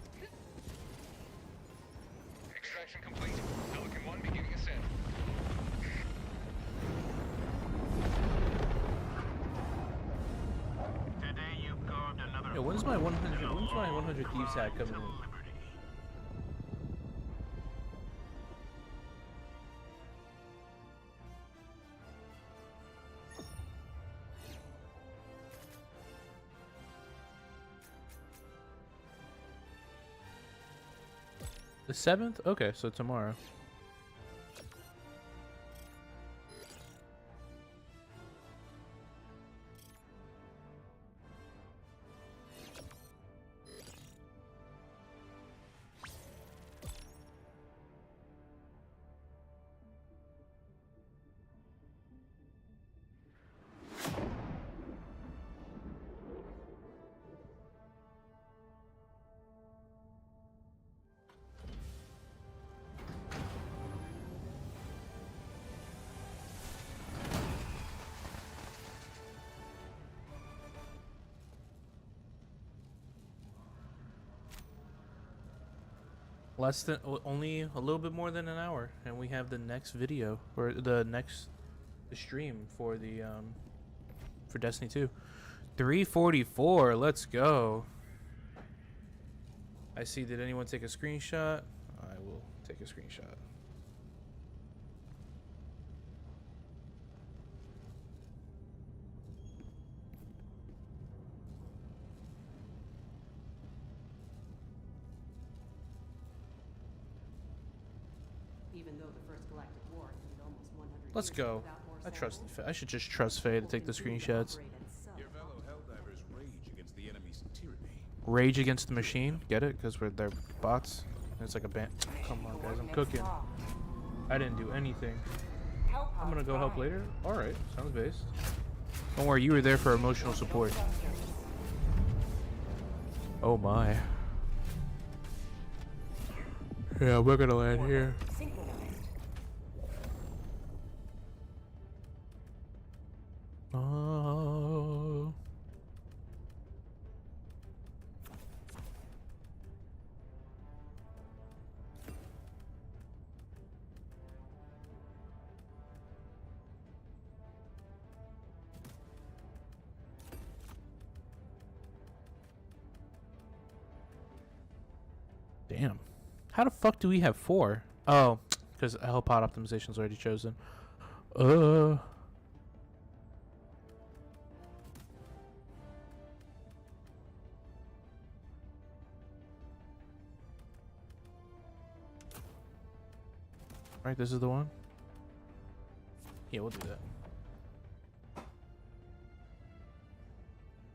D: Extraction complete. Pelican 1 beginning ascent.
C: Today you carved another.
A: Yeah, when's my 100? When's my 100 thieves hat coming in?
C: Liberty.
A: The 7th? Okay, so tomorrow. Less than only a little bit more than an hour, and we have the next video or the stream for the for Destiny 2. 3:44. Let's go. I see. Did anyone take a screenshot? I will take a screenshot.
K: Even though the First Galactic War ended almost 100
A: Let's
K: years
A: go.
K: without more
A: I trust.
K: samples,
A: I should just trust Faye to take the screenshots.
J: Your fellow Helldivers rage against the enemy's tyranny.
A: Rage against the machine. Get it? Because they're bots. It's like a band. Come on, guys. I'm cooking. I didn't do anything. I'm gonna go help later. All right. Sounds based. Don't worry. You were there for emotional support. Oh my. Yeah, we're gonna land here. Oh. Damn. How the fuck do we have 4? Oh, because Hell Pod optimization is already chosen. Alright, this is the one? Yeah, we'll do that.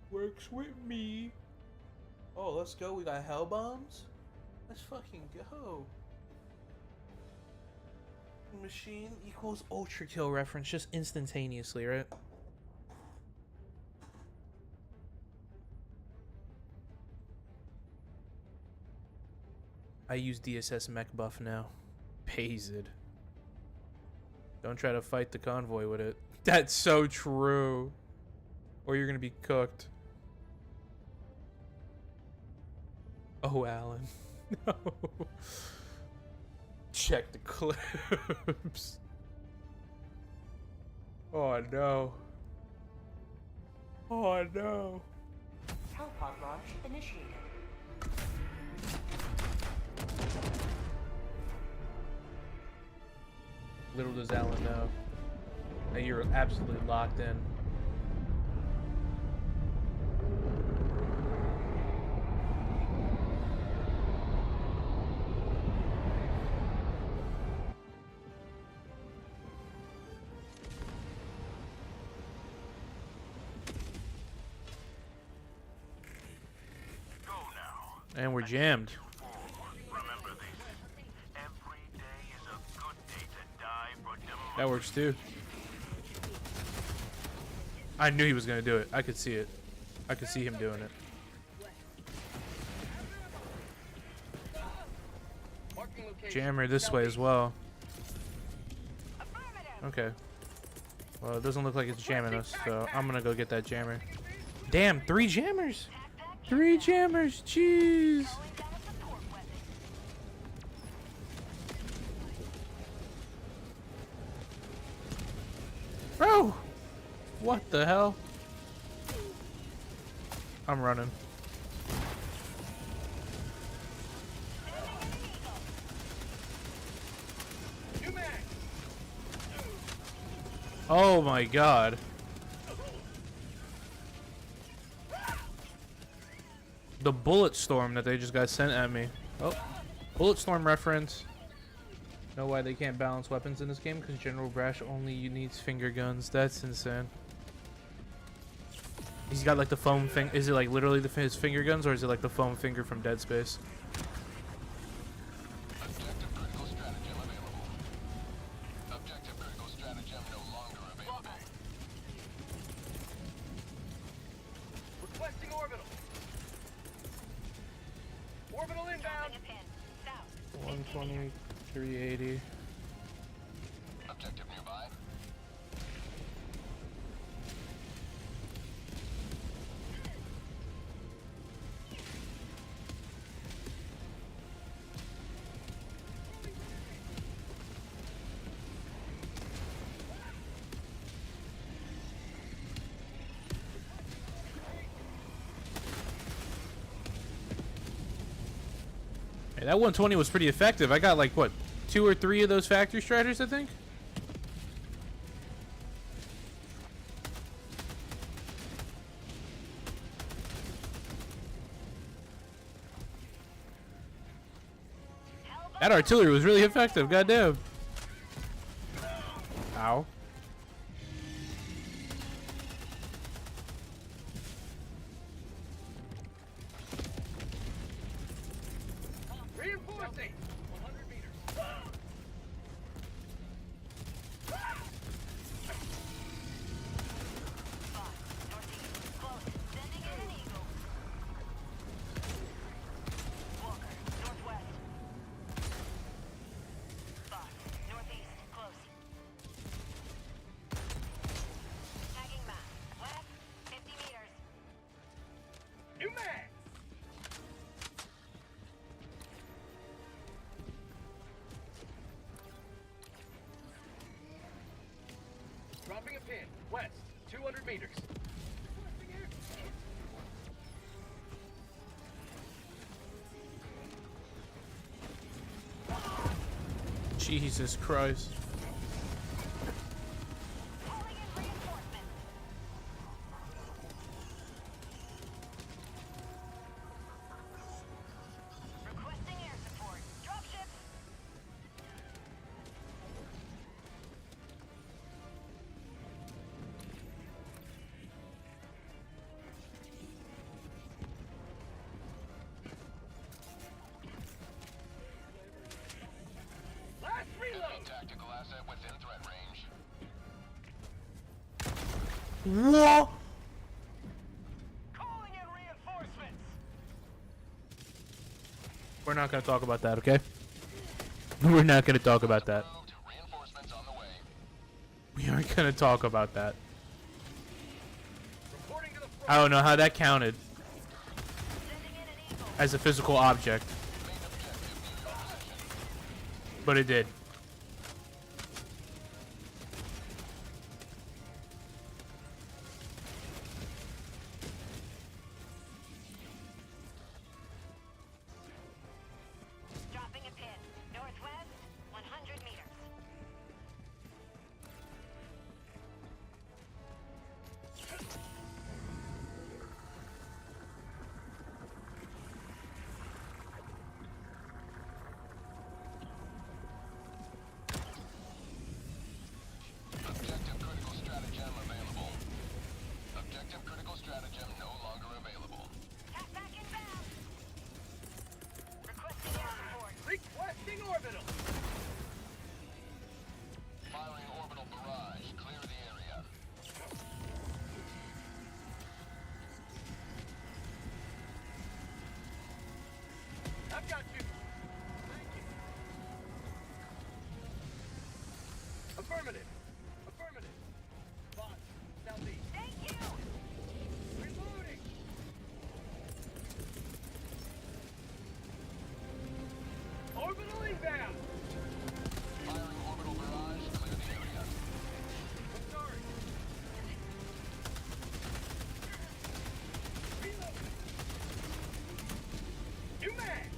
A: Works with me. Oh, let's go. We got hell bombs? Let's fucking go. Machine equals ultra kill reference just instantaneously, right? I use DSS mech buff now. Pays it. Don't try to fight the convoy with it. That's so true. Or you're gonna be cooked. Oh, Alan. No. Check the clips. Oh no. Oh no.
K: Hellpod launch initiated.
A: Little does Alan know that you're absolutely locked in. And we're jammed.
C: Remember this. Every day is a good day to die for democracy.
A: That works too. I knew he was gonna do it. I could see it. I could see him doing it. Jammer this way as well. Okay. Well, it doesn't look like it's jamming us, so I'm gonna go get that jammer. Damn, 3 jammers! 3 jammers, jeez! Bro! What the hell? I'm running. Oh my god. The bullet storm that they just got sent at me. Oh. Bulletstorm reference. Know why they can't balance weapons in this game? Because General Brash only needs finger guns. That's insane. He's got like the foam thing. Is it like literally his finger guns, or is it like the foam finger from Dead Space?
C: Objective critical stratagem available. Objective critical stratagem no longer available.
D: Requesting orbital. Orbital inbound.
B: Dropping a pin. South.
A: 120, 380.
C: Objective nearby.
A: Hey, that 120 was pretty effective. I got like what, 2 or 3 of those factory striders, I think. That artillery was really effective. Goddamn. Ow.
D: Reinforcing. 100 meters.
B: Northeast. Close. Sending in an eagle. Walker. Northwest. Fox. Northeast. Close. Tagging map. West. 50 meters.
D: New mag. Dropping a pin. West. 200 meters.
A: Jesus Christ.
B: Calling in reinforcements. Requesting air support. Dropships.
D: Last reload.
C: Tactical asset within threat range.
A: What?
D: Calling in reinforcements.
A: We're not gonna talk about that, okay? We're not gonna talk about that.
C: Moved. Reinforcements on the way.
A: We aren't gonna talk about that.
D: Reporting to the front.
A: I don't know how that counted
B: Sending in an eagle.
A: as a physical object, but it did.
B: Dropping a pin. Northwest. 100 meters.
C: Objective critical stratagem available. Objective critical stratagem no longer available.
B: Tap back inbound. Requesting air support.
D: Requesting orbital.
C: Firing orbital barrage. Clear the area.
D: I've got you. Thank you. Affirmative. Affirmative. Fox. Southeast.
B: Thank you.
D: Reloading. Orbital inbound.
C: Firing orbital barrage. Clear the area.
D: I'm sorry. Reloading. New mag.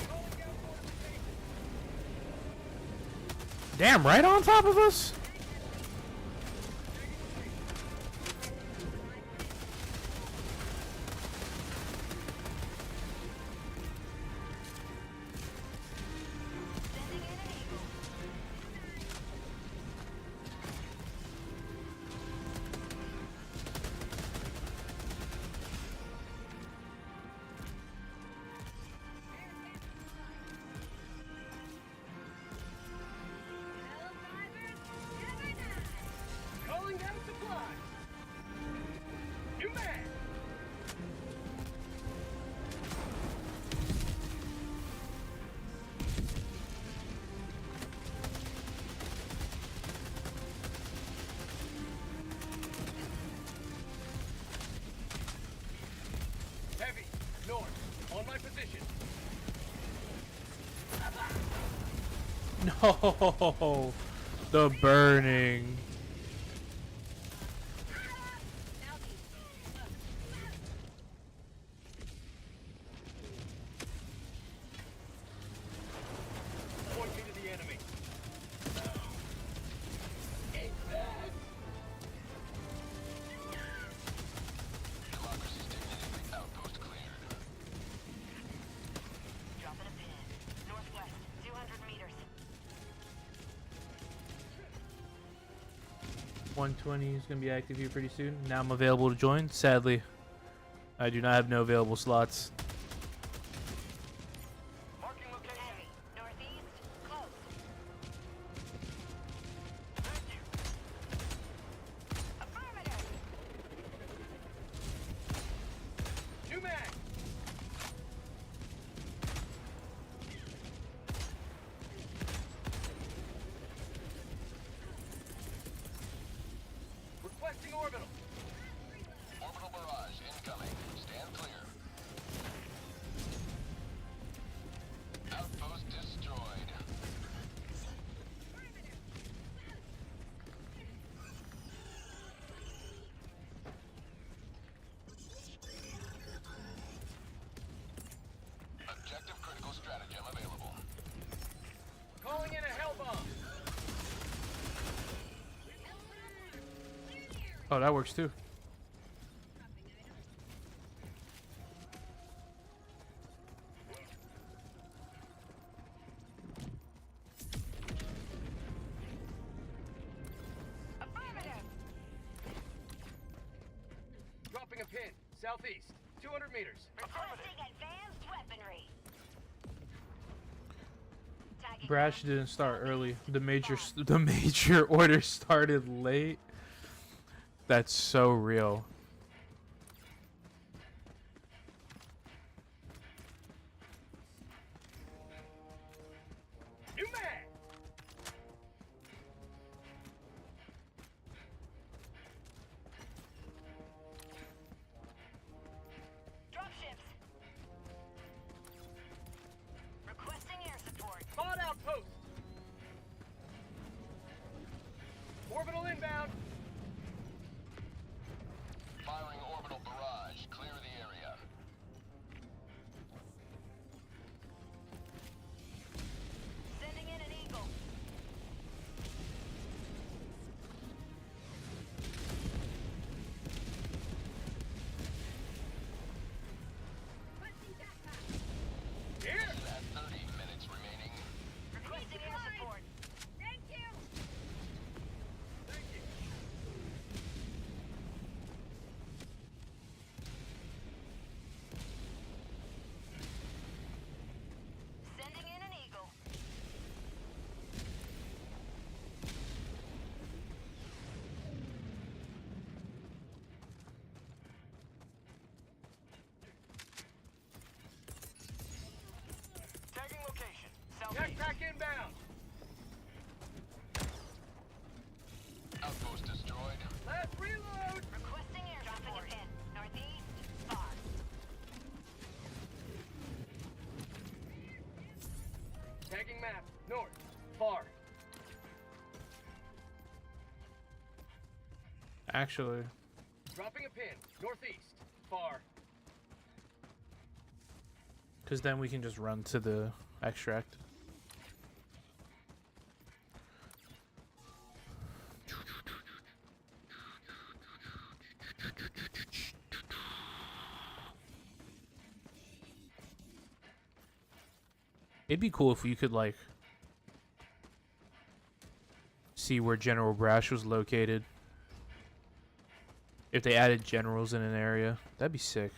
D: Calling down fortification.
A: Damn, right on top of us? Oh, the burning.
D: Point me to the enemy.
C: Democracy's dignity. Outpost cleared.
B: Dropping a pin. Northwest, 200 meters.
A: 120 is going to be active here pretty soon. Now I'm available to join. Sadly, I do not have no available slots.
C: Marking location.
B: Heavy. Northeast, close.
C: Thank you.
B: Affirmative.
D: New mag. Requesting orbital.
C: Orbital barrage incoming. Stand clear. Outpost destroyed. Objective critical stratagem available.
D: Calling in a hell bomb.
A: Oh, that works too.
B: Affirmative.
D: Dropping a pin. Southeast. 200 meters.
B: Requesting advanced weaponry. Tagging
A: Brash
B: map.
A: didn't start early. The major order started late. That's so real.
D: New mag.
B: Dropships. Requesting air support.
D: Spot outpost. Orbital inbound.
C: Firing orbital barrage. Clear the area.
B: Sending in an eagle.
D: Here.
C: At 30 minutes remaining.
B: Requesting air support. Thank you.
D: Thank you.
B: Sending in an eagle.
C: Tagging location. Southeast.
D: Jetpack inbound.
C: Outpost destroyed.
D: Last reload.
B: Requesting air support. In. Northeast, far.
D: Tagging map. North. Far.
A: Actually,
D: Dropping a pin. Northeast. Far.
A: because then we can just run to the extract. It'd be cool if you could like see where General Brash was located. If they added generals in an area, that'd be sick.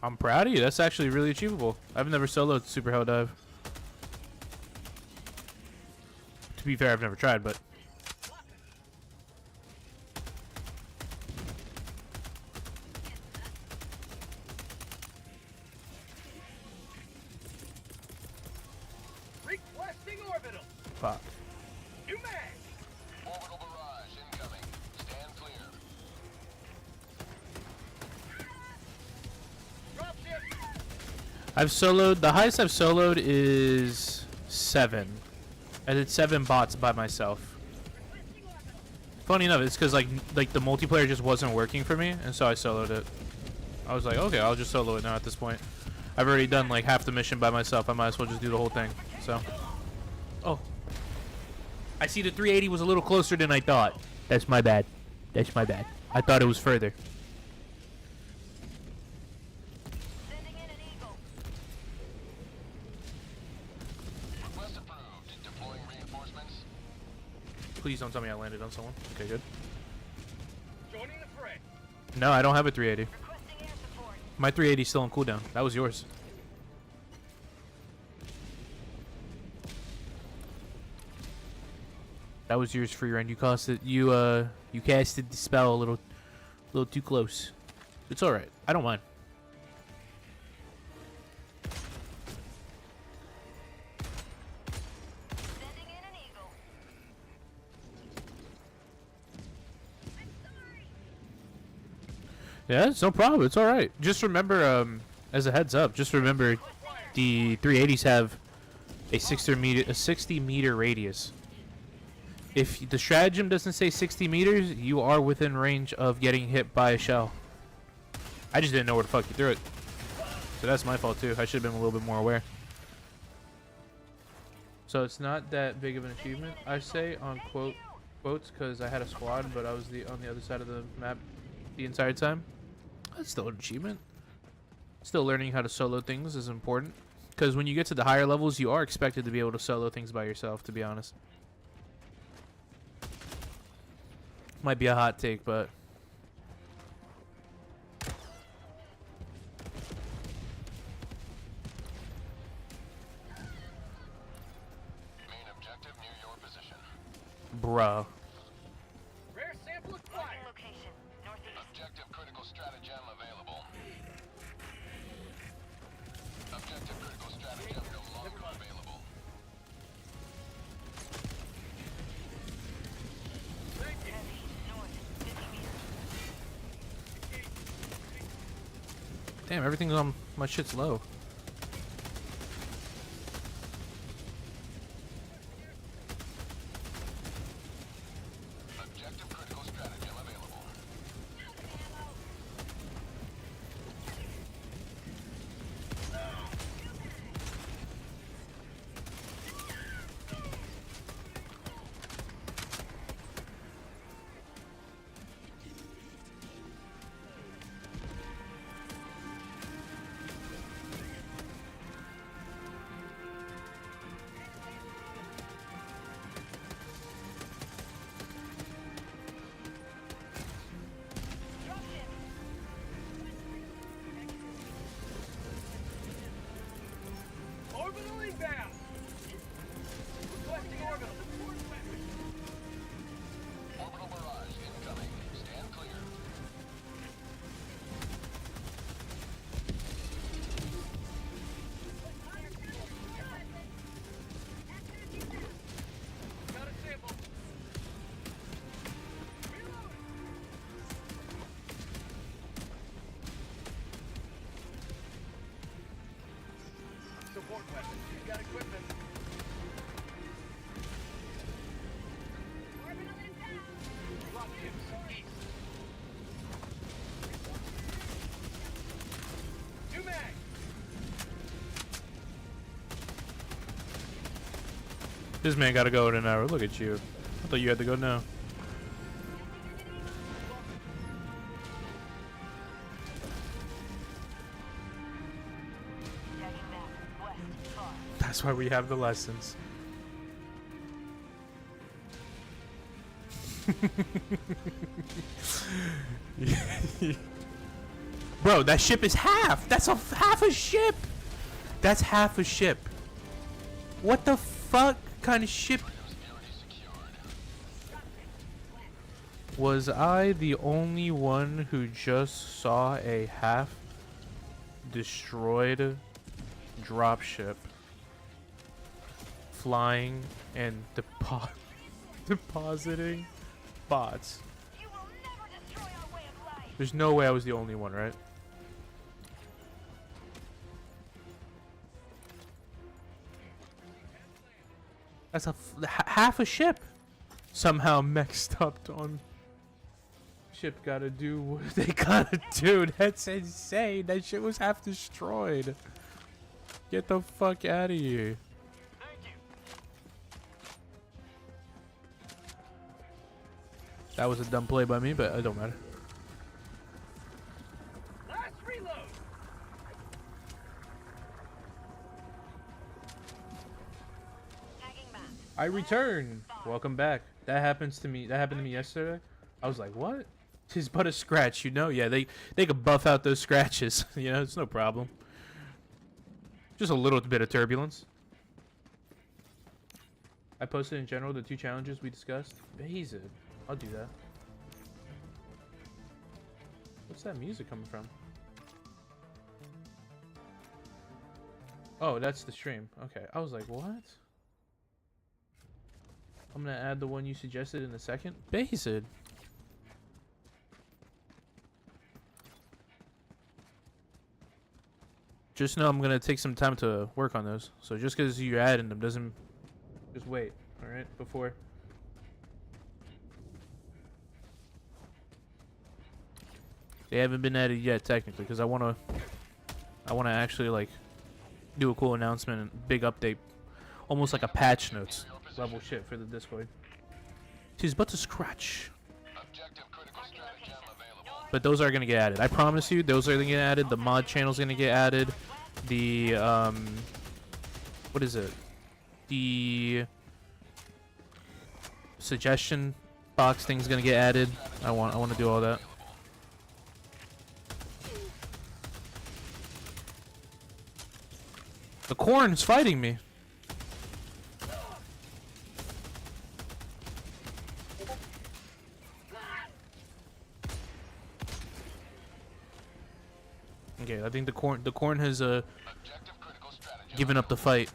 A: I'm proud of you. That's actually really achievable. I've never soloed Super Helldive. To be fair, I've never tried, but
D: orbital.
A: Fuck.
D: New mag.
C: Orbital barrage incoming. Stand clear.
D: Dropship.
A: I've soloed. The highest I've soloed is 7. I did 7 bots by myself. Funny enough, it's because like the multiplayer just wasn't working for me, and so I soloed it. I was like, okay, I'll just solo it now at this point. I've already done like half the mission by myself. I might as well just do the whole thing. So, oh, I see the 380 was a little closer than I thought. That's my bad. That's my bad. I thought it was further.
B: Sending in an eagle.
C: Request approved. Deploying reinforcements.
A: Please don't tell me I landed on someone. Okay, good.
D: Joining the fray.
A: No, I don't have a 380.
B: Requesting air support.
A: My 380 is still on cooldown. That was yours. That was yours for your end. You casted you casted the spell a little too close. It's all right. I don't mind.
B: Sending in an eagle. I'm sorry.
A: Yeah, it's no problem. It's all right. Just remember, as a heads up, just remember the 380s have a 60 meter radius. If the stratagem doesn't say 60 meters, you are within range of getting hit by a shell. I just didn't know where the fuck you threw it. So that's my fault too. I should have been a little bit more aware. So it's not that big of an achievement, I say, on quotes, because I had a squad, but I was on the other side of the map the entire time. That's still an achievement. Still learning how to solo things is important, because when you get to the higher levels, you are expected to be able to solo things by yourself, to be honest. Might be a hot take, but
C: Main objective near your position.
A: bruh.
D: Rare sample acquired.
B: Marking location. Northeast.
C: Objective critical stratagem available. Objective critical stratagem no longer available.
D: Thank you.
B: Heavy. North. 50 meters.
A: Damn, everything's on my shit's low.
C: Objective critical stratagem available.
D: Orbital inbound. Requesting orbital.
C: Orbital barrage incoming. Stand clear.
D: Got a sample. Support weapons. You got equipment. Dropships east. New mag.
A: This man gotta go in an hour. Look at you. I thought you had to go now.
B: Tagging map. West. Far.
A: That's why we have the lessons. Bro, that ship is half. That's half a ship. That's half a ship. What the fuck kind of ship? Was I the only one who just saw a half destroyed dropship flying and depositing bots.
B: You will never destroy our way of life.
A: There's no way I was the only one, right? That's half a ship somehow mixed up on. Ship gotta do what they gotta do. That's insane. That shit was half destroyed. Get the fuck out of here.
C: Thank you.
A: That was a dumb play by me, but it don't matter.
D: Last reload.
B: Tagging map.
A: I return. Welcome back. That happens to me. That happened to me yesterday. I was like, what? It's but a scratch, you know? Yeah, they could buff out those scratches. You know, it's no problem. Just a little bit of turbulence. I posted in general the 2 challenges we discussed. Basic. I'll do that. What's that music coming from? Oh, that's the stream. Okay. I was like, what? I'm gonna add the one you suggested in a second. Basic. Just know I'm gonna take some time to work on those. So just because you're adding them doesn't. Just wait, all right? Before. They haven't been added yet, technically, because I wanna actually like do a cool announcement and big update, almost like a patch notes level shit for the Discord. She's but to scratch. But those are gonna get added. I promise you, those are gonna get added. The mod channel's gonna get added. The what is it? The suggestion box thing's gonna get added. I want to do all that. The corn's fighting me. Okay, I think the corn has given up the fight.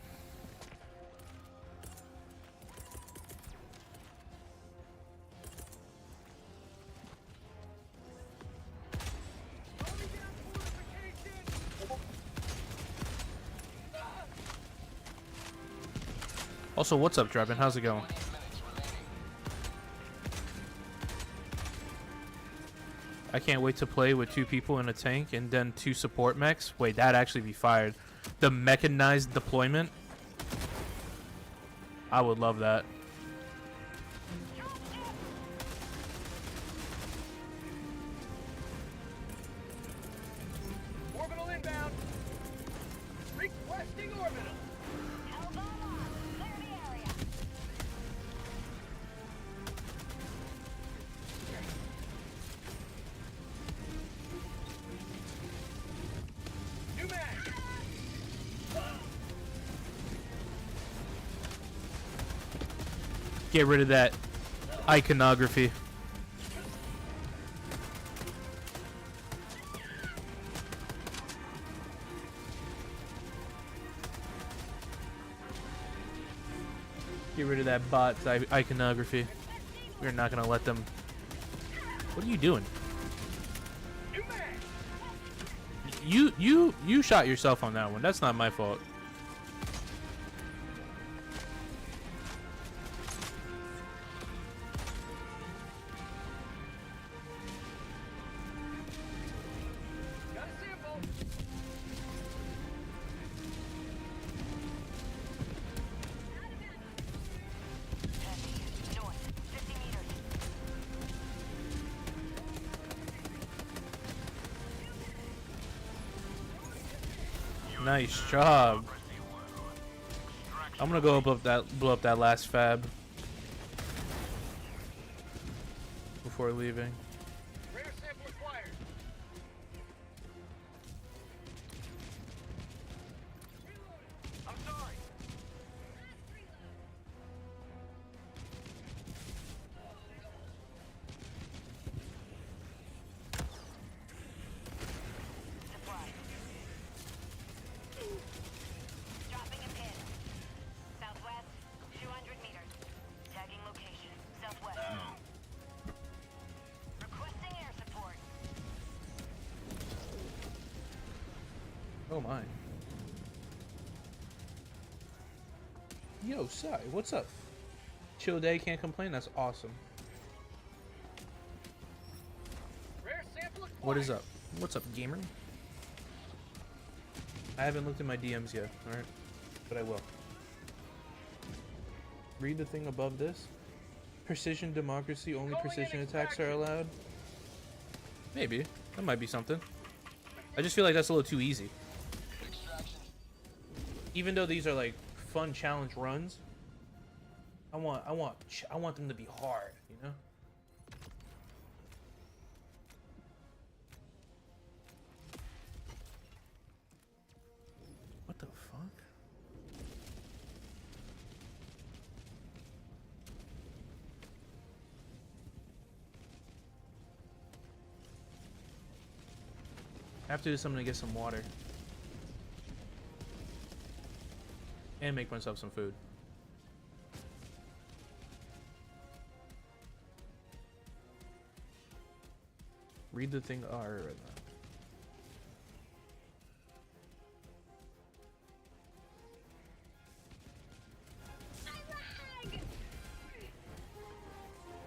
A: Also, what's up, Draven? How's it going? I can't wait to play with 2 people in a tank and then 2 support mechs. Wait, that'd actually be fired. The mechanized deployment. I would love that.
D: Orbital inbound. Requesting orbital.
B: Clear the area.
D: New mag.
A: Get rid of that iconography. Get rid of that bot's iconography. We're not gonna let them. What are you doing?
D: New mag.
A: You shot yourself on that one. That's not my fault.
D: Got a sample.
B: Heavy. North. 50 meters.
A: Nice job. I'm gonna go blow up that last fab before leaving.
D: Rare sample acquired.
C: I'm sorry.
B: Supply. Dropping a pin. Southwest.
A: Oh my. Yo, Sai, what's up? Chill day, can't complain. That's awesome.
D: Rare sample
A: What is
D: acquired.
A: up? What's up, gamer? I haven't looked at my DMs yet, alright? But I will. Read the thing above this. Precision democracy, only precision attacks are allowed. Maybe. That might be something. I just feel like that's a little too easy. Even though these are like fun challenge runs, I want them to be hard, you know? What the fuck? I have to do something to get some water. And make myself some food. Read the thing. Oh, I read that.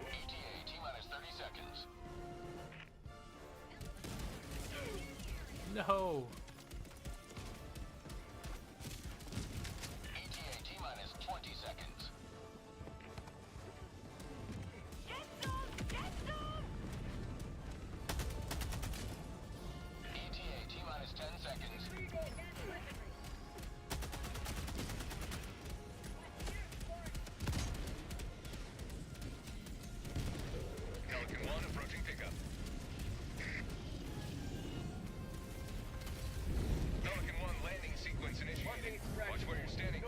C: ETA T-minus 30 seconds.
A: No.
C: ETA T-minus 20 seconds. ETA T-minus 10 seconds. Pelican 1 approaching pickup. Pelican 1 landing sequence initiated. Watch where you're standing.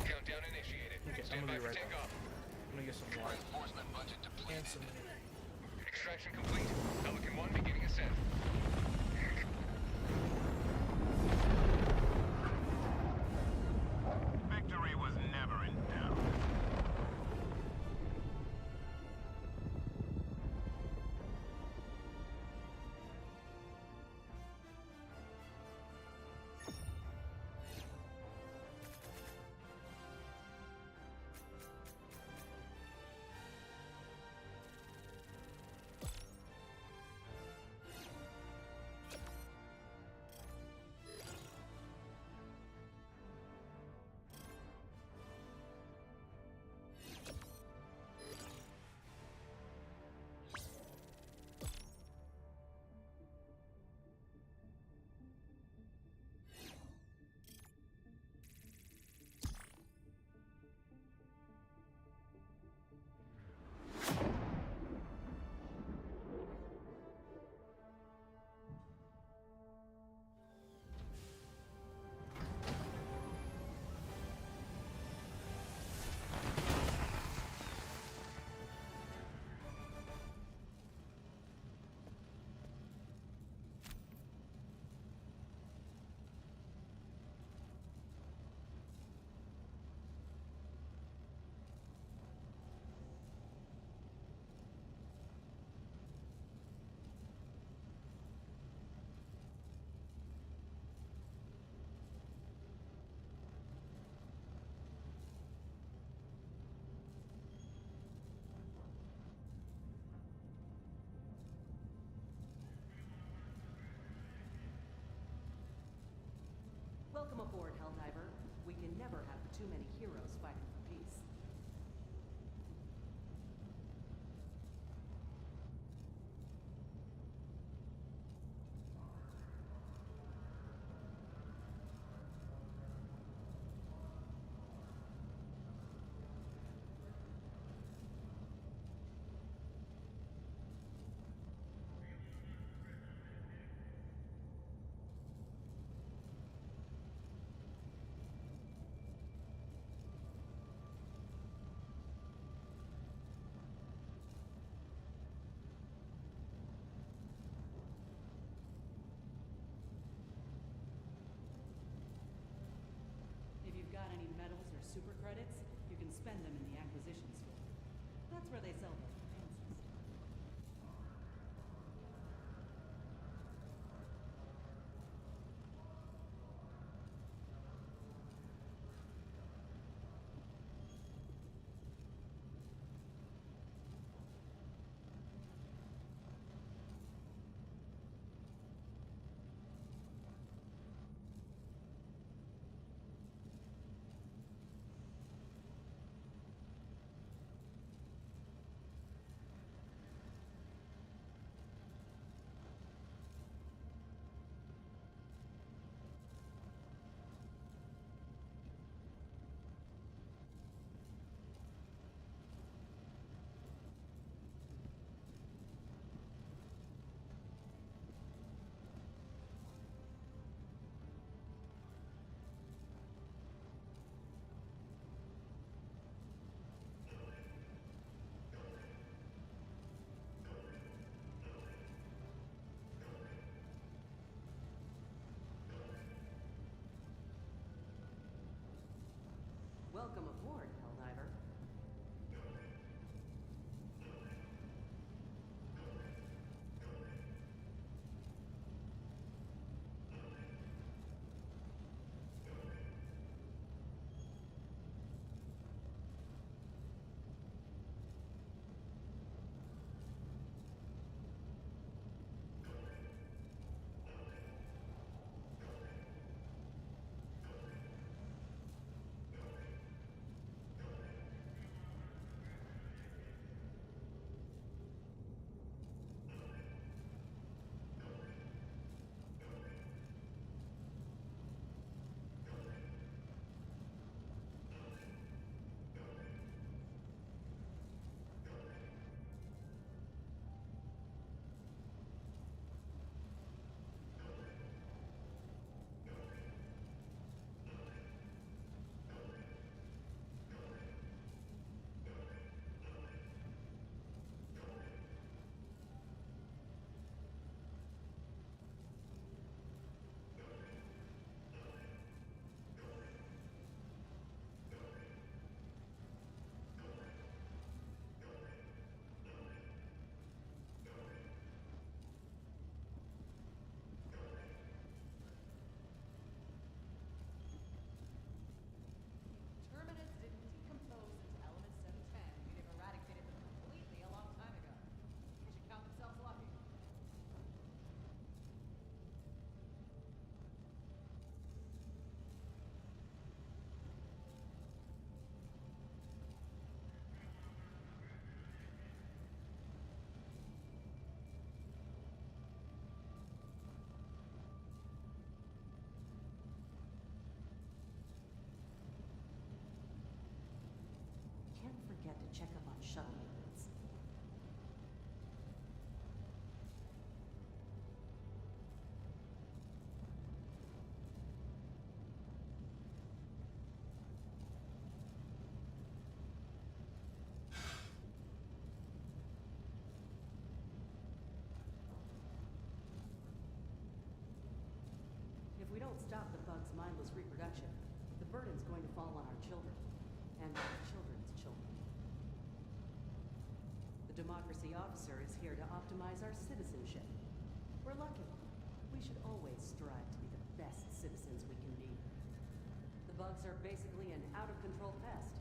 C: Countdown initiated.
A: Okay, I'm
C: Stand
A: gonna
C: by
A: be
C: for
A: right back.
C: takeoff.
A: I'm gonna get some water.
C: Reinforcement budget depleted.
A: And some.
C: Extraction complete. Pelican 1 beginning ascent. Victory was never in doubt.
K: Welcome aboard, Helldiver. We can never have too many heroes fighting for peace. If you've got any medals or super credits, you can spend them in the acquisition store. Welcome aboard, Helldiver. Terminus didn't decompose into element 710. We'd have eradicated them completely a long time ago. They should count themselves lucky. Can't forget to check up on shuttle maintenance. If we don't stop the bug's mindless reproduction, the burden's going to fall on our children. And our children's children. The democracy officer is here to optimize our citizenship. We're lucky. We should always strive to be the best citizens we can be. The bugs are basically an out-of-control pest,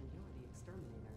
K: and you're the exterminator.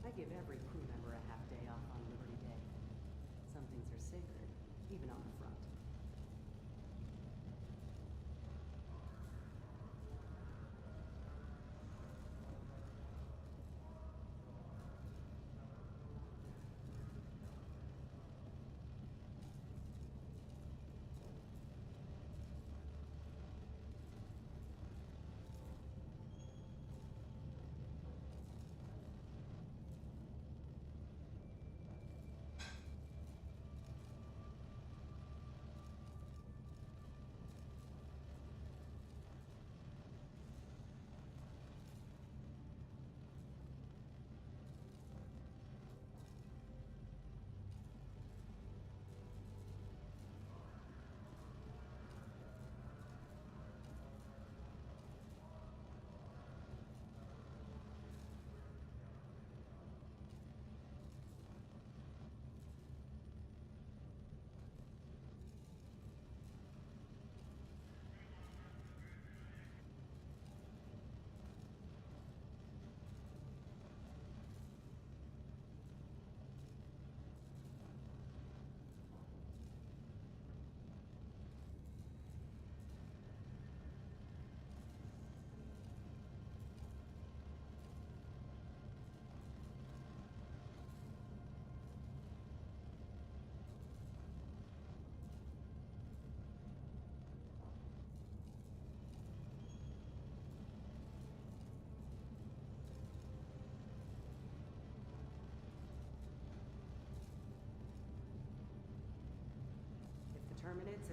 K: I give every crew member a half day off on Liberty Day. Some things are sacred, even on the front.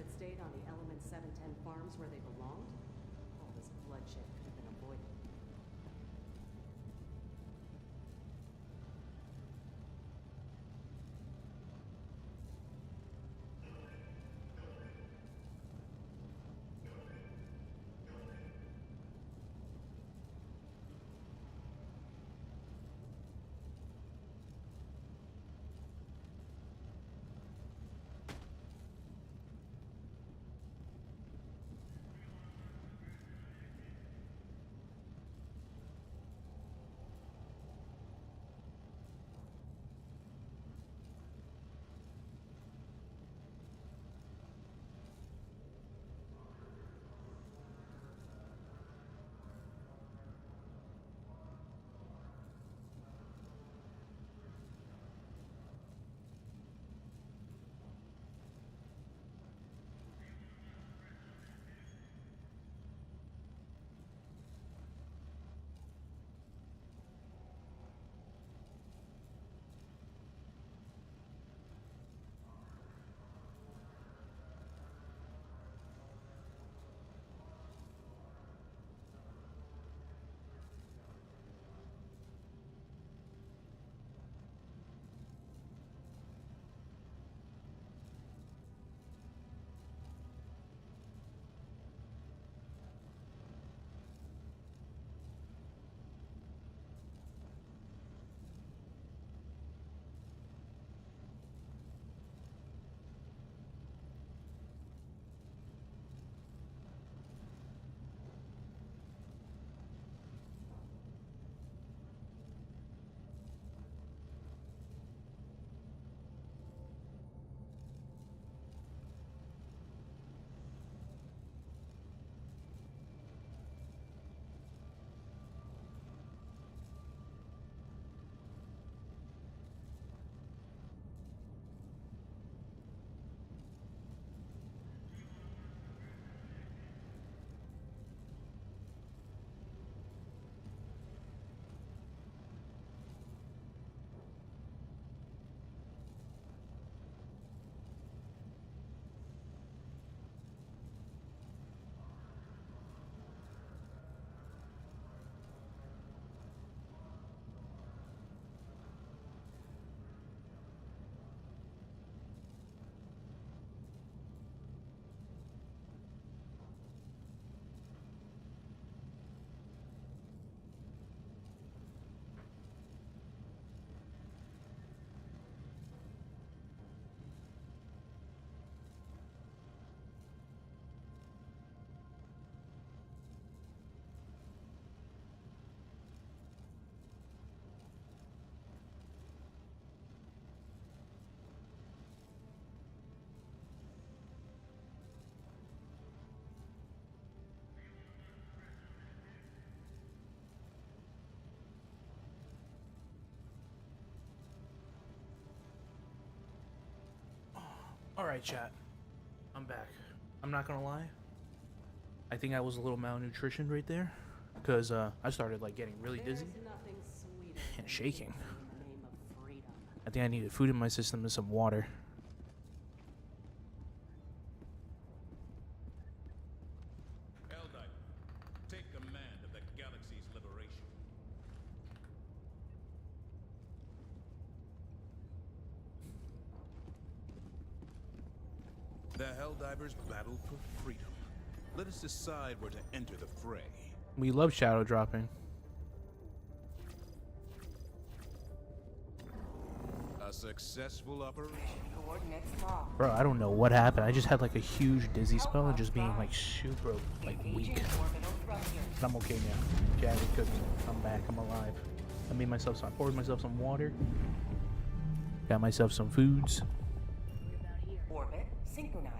K: had stayed on the Element 710 farms where they belonged, all this bloodshed could have been avoided.
A: Alright, chat. I'm back. I'm not gonna lie. I think I was a little malnutritioned right there. Because I started like getting really dizzy and shaking. I think I needed food in my system and some water.
J: Helldiver, take command of the galaxy's liberation. The Helldivers battle for freedom. Let us decide where to enter the fray.
A: We love shadow dropping.
J: A successful operation.
A: Bro, I don't know what happened. I just had like a huge dizzy spell and just being like super like weak. But I'm okay now. Jagged cookie. I'm back. I'm alive. I made myself some. I poured myself some water. Got myself some foods.
E: Orbit synchronized.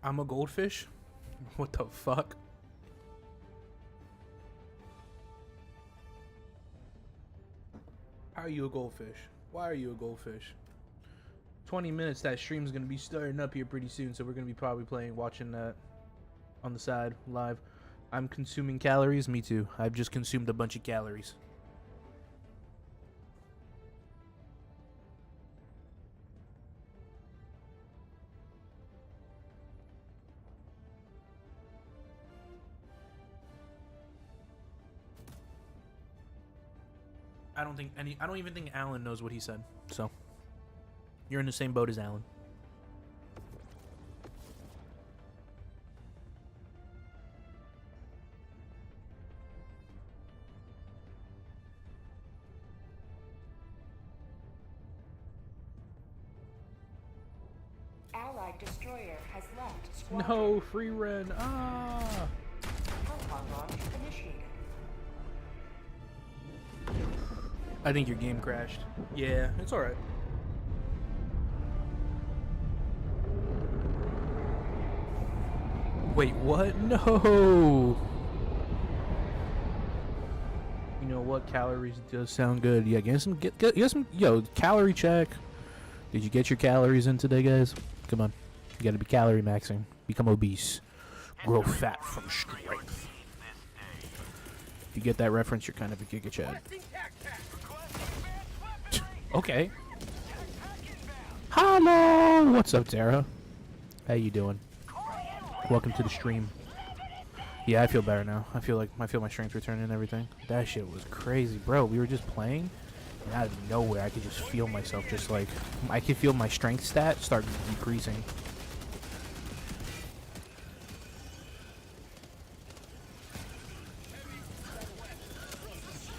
A: I'm a goldfish? What the fuck? How are you a goldfish? Why are you a goldfish? 20 minutes, that stream's gonna be starting up here pretty soon, so we're gonna be probably watching that on the side, live. I'm consuming calories, me too. I've just consumed a bunch of calories. I don't even think Alan knows what he said. So, you're in the same boat as Alan.
E: Allied destroyer has left squadron.
A: No, free run. Ah.
E: Proton launch initiated.
A: I think your game crashed. Yeah, it's alright. Wait, what? No! You know what? Calories does sound good. Yeah, get some, yo, calorie check. Did you get your calories in today, guys? Come on. You gotta be calorie maxing. Become obese. Grow fat from strength. If you get that reference, you're kind of a Giga Chad. Okay. Hello! What's up, Tara? How you doing? Welcome to the stream. Yeah, I feel better now. I feel my strength returning and everything. That shit was crazy, bro. We were just playing, and out of nowhere, I could just feel myself just like... I could feel my strength stat start decreasing.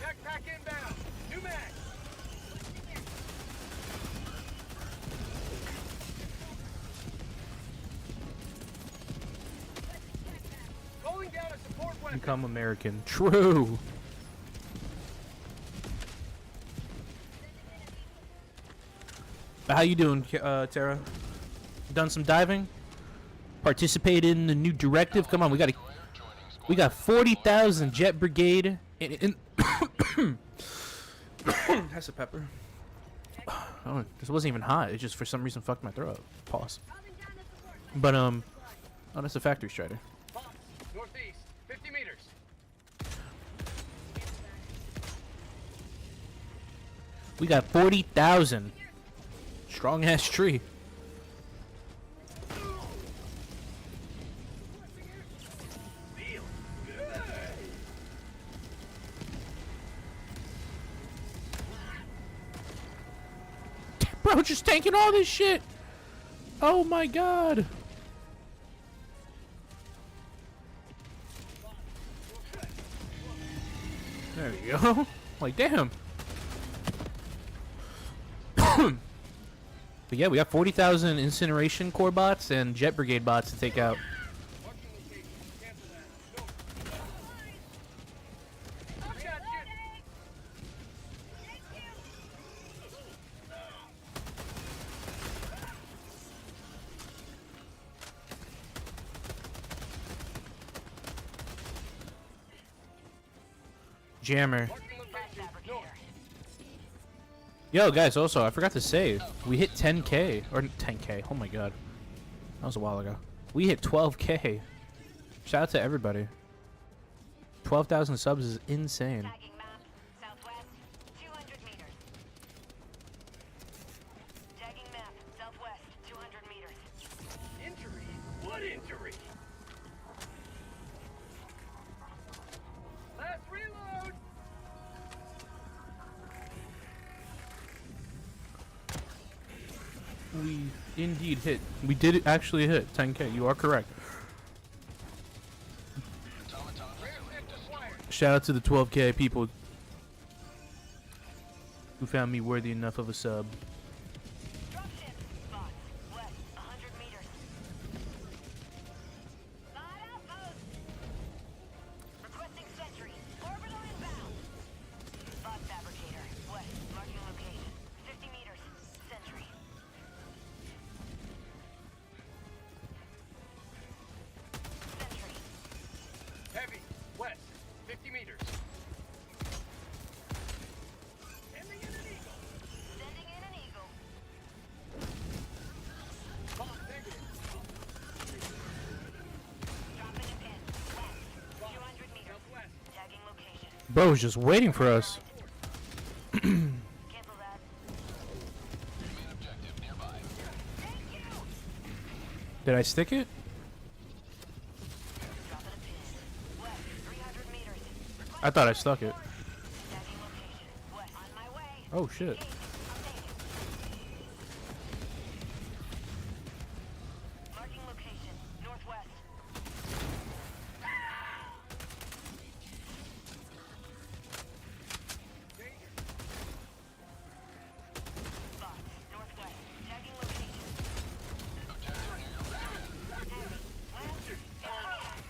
D: Backpack inbound. New mag. Calling down a support weapon.
A: Become American. True! How you doing, Tara? Done some diving? Participated in the new directive? Come on, we got 40,000 Jet Brigade in that's a pepper. Oh, this wasn't even hot. It just for some reason fucked my throat. Pause. But oh, that's a factory strider.
D: Northeast, 50 meters.
A: We got 40,000. Strong ass tree. Bro, just tanking all this shit. Oh my god. There you go. Like, damn. But yeah, we got 40,000 incineration core bots and jet brigade bots to take out. Jammer. Yo, guys, also, I forgot to say, we hit 10K. Or 10K. Oh my god. That was a while ago. We hit 12K. Shout out to everybody. 12,000 subs is insane.
B: Tagging map, southwest, 200 meters. Tagging map, southwest, 200 meters.
D: Injury? What injury? Last reload!
A: We indeed hit. We did actually hit 10K. You are correct. Shout out to the 12K people who found me worthy enough of a sub.
B: Dropship, spots, west, 100 meters. Spot outpost. Requesting sentry, orbital inbound. Spot fabricator, west, marking location, 50 meters, sentry.
C: 50 meters.
D: Sending in an eagle.
B: Sending in an eagle.
D: Negative.
B: Dropping a pin. West. 200 meters.
D: Southwest.
B: Tagging location.
A: Bro's just waiting for us.
B: Cancel that.
C: Main objective nearby.
B: Thank you.
A: Did I stick it?
B: Dropping a pin. West. 300 meters.
A: I thought I stuck it.
B: Tagging location. West. On my way.
A: Oh shit.
B: Updated. Marking location. Northwest. Spot. Northwest. Tagging location.
C: Objective near your back.
B: Heavy. West. Enemy. Sending in an eagle. I'm sorry. Follow me.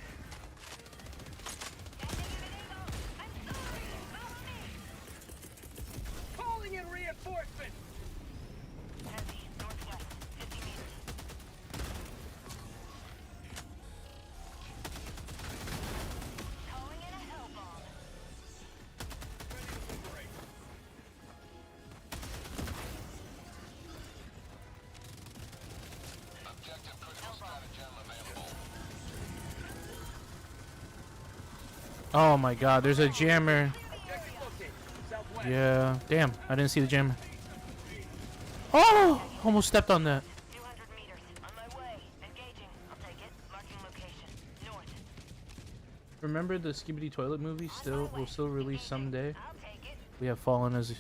D: Calling in reinforcements.
B: Heavy. Northwest. 50 meters. Towing in a hell bomb.
D: Ready to liberate.
C: Objective critical stratagem available.
A: Oh my god, there's a jammer.
D: Objective located. Southwest.
A: Yeah. Damn, I didn't see the jammer. Oh! Almost stepped on that.
B: 200 meters. On my way. Engaging. I'll take it. Marking location. North.
A: Remember the Skibidi Toilet movie will still release someday?
B: I'll take it.
A: We have fallen as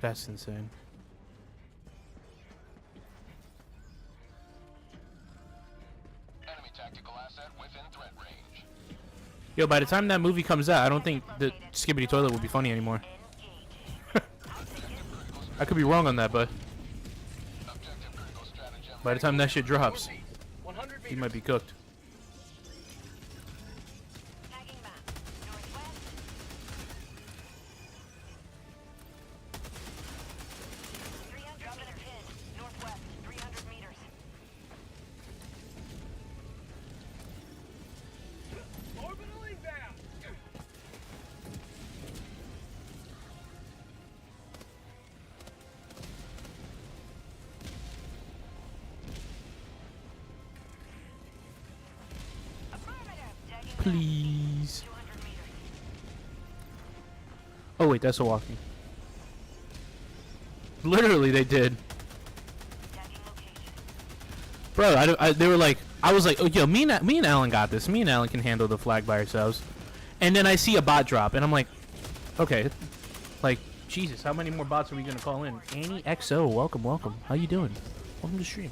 A: that's insane.
C: Enemy tactical asset within threat range.
A: Yo, by the time that movie comes out, I don't think the Skibidi Toilet will be funny anymore. I could be wrong on that, but
C: Objective critical stratagem.
A: by the time that shit drops,
D: 100
A: he
D: meters.
A: might be cooked.
B: Tagging map. Northwest. 300 dropping a pin. Northwest. 300 meters.
D: Orbital inbound.
B: Affirmative. Tagging map.
A: Please.
B: 200 meters.
A: Oh wait, that's a walking. Literally, they did.
B: Tagging location.
A: Bro, they were like, I was like, oh, yo, me and Alan got this. Me and Alan can handle the flag by ourselves. And then I see a bot drop, and I'm like, okay, like, Jesus, how many more bots are we gonna call in? Annie XO, welcome, welcome. How you doing? Welcome to the stream.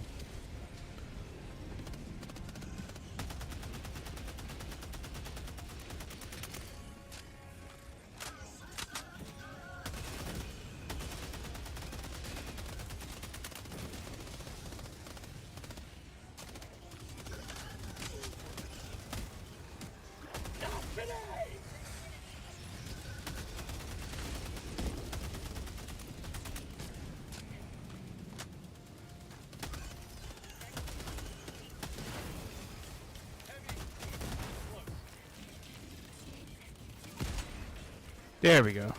A: There we go.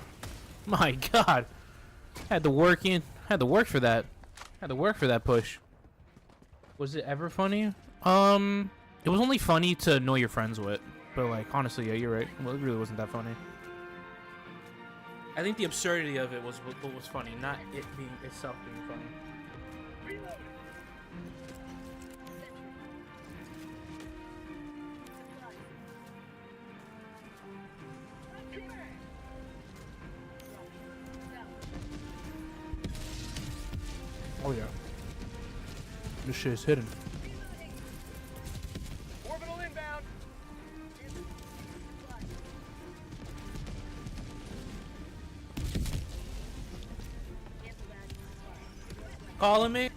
A: My God, had to work for that. Had to work for that push. Was it ever funny? It was only funny to annoy your friends with. But like, honestly, yeah, you're right. Well, it really wasn't that funny. I think the absurdity of it was what was funny, not it being itself being funny.
D: Reloading.
A: Oh yeah. This shit is hidden.
D: Orbital inbound.
A: Calling me?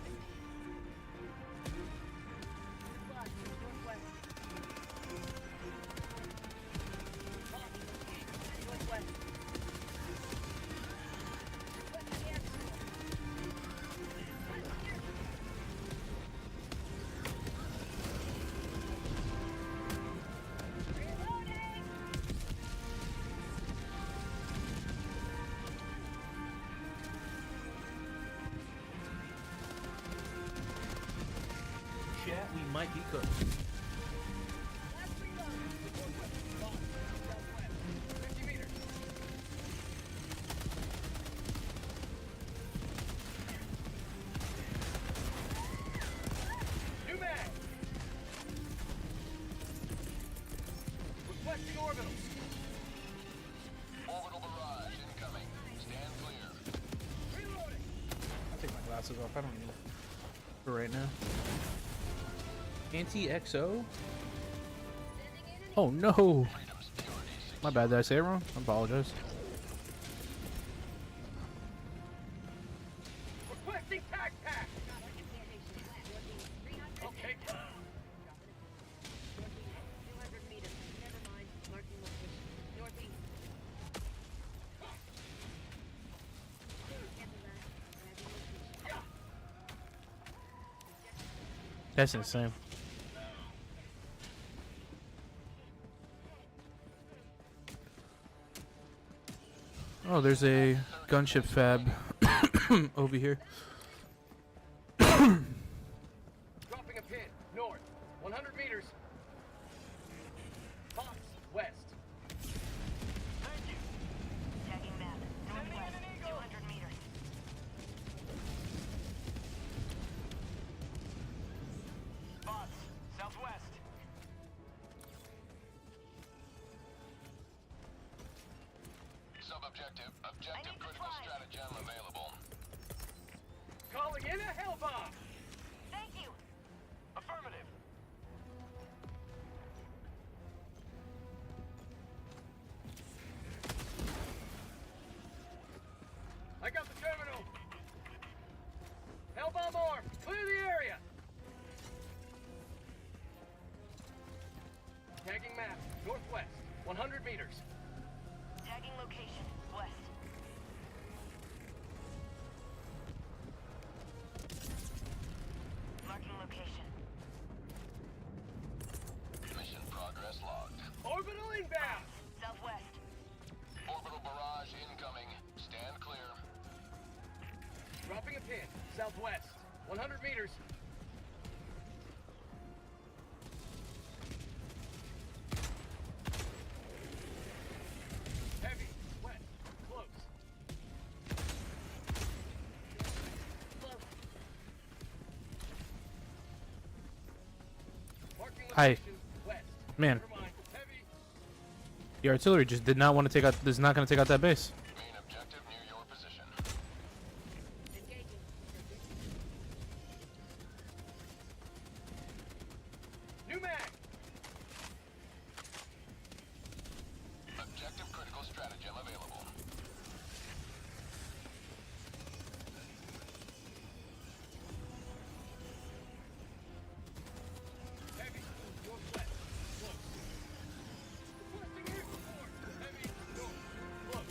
A: might be cooked.
D: Last reload. Southwest. 50 meters. New mag. Requesting orbitals.
C: Orbital barrage incoming. Stand clear.
D: Reloading.
A: I'll take my glasses off. I don't need it for right now. Anti-XO? Oh no! My bad, did I say it wrong? I apologize.
D: Requesting tac pack. Okay.
B: 200 meters. Never mind. Marking location. Northeast. Cancel that. Grabbing location.
A: That's insane. Oh, there's a gunship fab over here.
D: Dropping a pin. North. 100 meters. Box. West.
C: Thank you.
B: Tagging map. Northwest. 200 meters.
C: Spots. Southwest. Sub-objective. Objective critical stratagem available.
D: Calling in a hell bomb.
B: Thank you.
C: Affirmative.
D: I got the terminal. Hell bomb armed. Clear the area. Tagging map. Northwest. 100 meters.
B: Tagging location. West. Marking location.
C: Mission progress logged.
D: Orbital inbound.
B: Southwest.
C: Orbital barrage incoming. Stand clear.
D: Dropping a pin. Southwest. 100 meters. Heavy. West. Close.
B: Close.
D: Marking
A: Hi.
D: location. West.
A: Man,
D: Never mind. Heavy.
A: the artillery just did not want to take out. Is not going to take out that base.
C: Main objective near your position.
B: Engaging.
D: New mag.
C: Objective critical stratagem available.
D: Heavy. Northwest. Close. Requesting air support. Heavy. North. Close.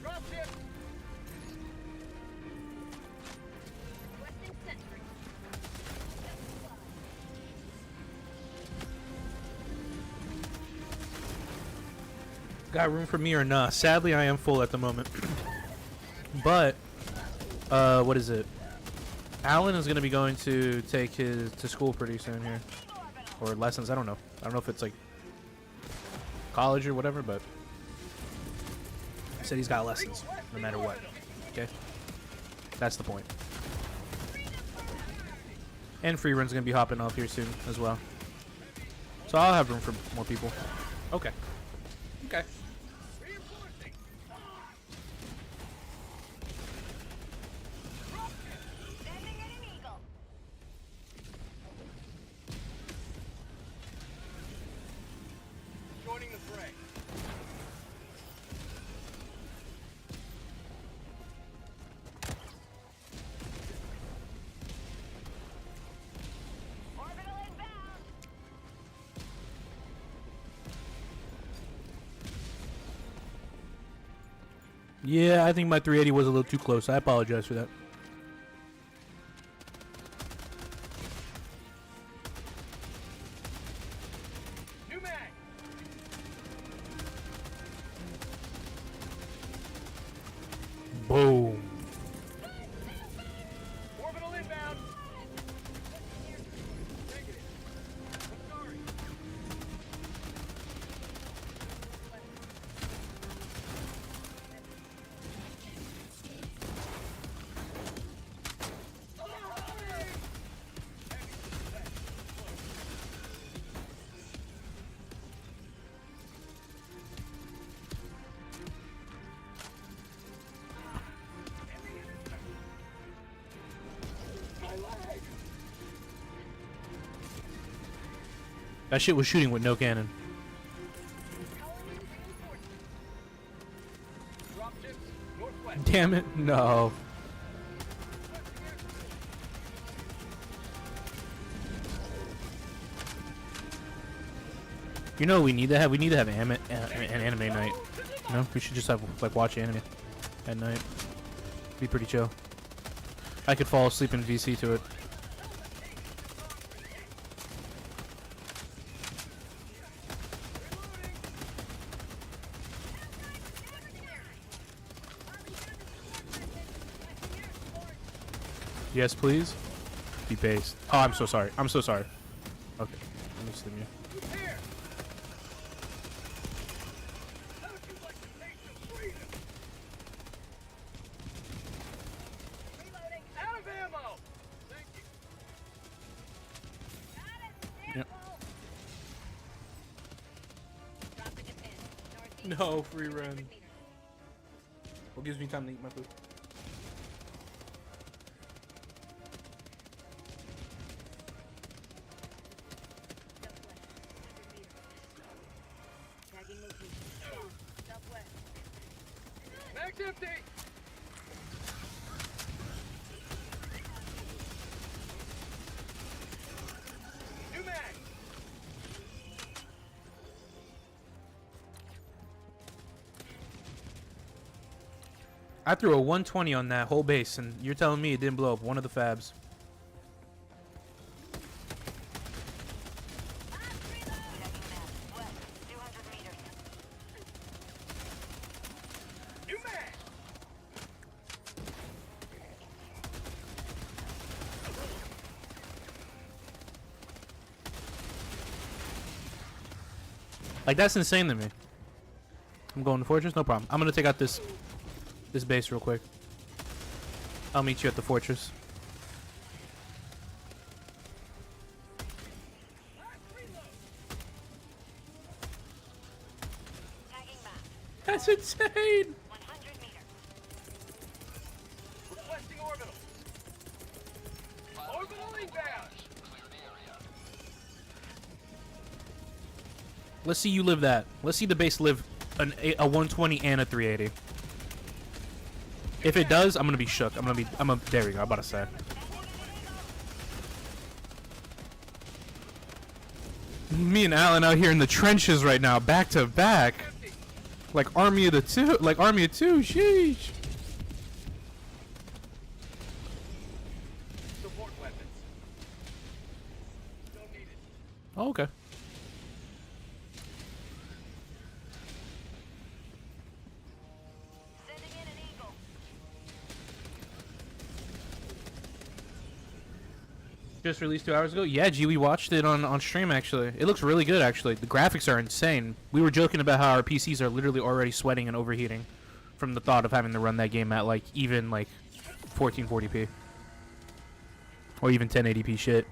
D: Drop ship.
B: Requesting sentry.
A: Got room for me or not? Sadly, I am full at the moment. But, what is it? Alan is going to be going to take his to school pretty soon here, or lessons. I don't know. I don't know if it's like college or whatever, but he said he's got lessons no matter what. Okay, that's the point. And free run's going to be hopping off here soon as well, so I'll have room for more people. Okay. Okay.
D: Reinforcing.
B: Sending in an eagle.
D: Joining the fray.
B: Orbital inbound.
A: Yeah, I think my 380 was a little too close. I apologize for that. That shit was shooting with no cannon.
D: Dropships northwest.
A: Damn it, no. You know what we need to have? We need to have an anime night. You know, we should just have like watch anime at night. Be pretty chill. I could fall asleep in VC to it. Yes, please. Be based. Oh, I'm so sorry. I'm so sorry. Okay, let me stim you.
D: Here. How would you like to taste of freedom? Reloading. Out of ammo. Thank you.
A: Yep.
B: Dropping a pin. Northeast.
A: No, free
B: 100
A: run.
B: meters.
A: What gives me time to eat my food?
B: Southwest. 100 meters. Tagging location. Southwest.
D: Mag's empty. New mag.
A: I threw a 120 on that whole base, and you're telling me it didn't blow up one of the fabs.
B: Tagging map. West. 200 meters.
D: New mag.
A: Like, that's insane to me. I'm going to fortress, no problem. I'm gonna take out this base real quick. I'll meet you at the fortress.
B: Tagging map.
A: That's insane.
B: 100 meters.
D: Requesting orbital. Orbital inbound.
A: Let's see you live that. Let's see the base live a 120 and a 380. If it does, I'm gonna be shook. There we go. I'm about to say. Me and Alan out here in the trenches right now, back to back, like army of two. Sheesh.
D: Support weapons. Don't need it.
A: Oh, okay.
B: Sending in an eagle.
A: Just released 2 hours ago. Yeah, G, we watched it on stream actually. It looks really good actually. The graphics are insane. We were joking about how our PCs are literally already sweating and overheating from the thought of having to run that game at like even like 1440p or even 1080p shit.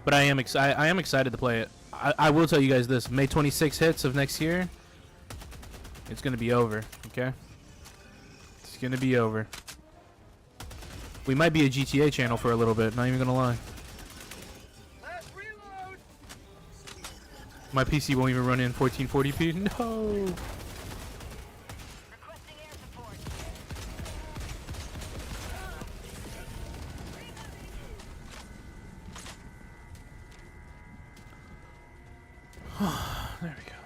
A: But I am excited to play it. I will tell you guys this: May 26 hits of next year, it's gonna be over. Okay. It's gonna be over. We might be a GTA channel for a little bit, not even gonna lie.
D: Last reload.
A: My PC won't even run in 1440p. No.
B: Requesting air support.
A: There we go.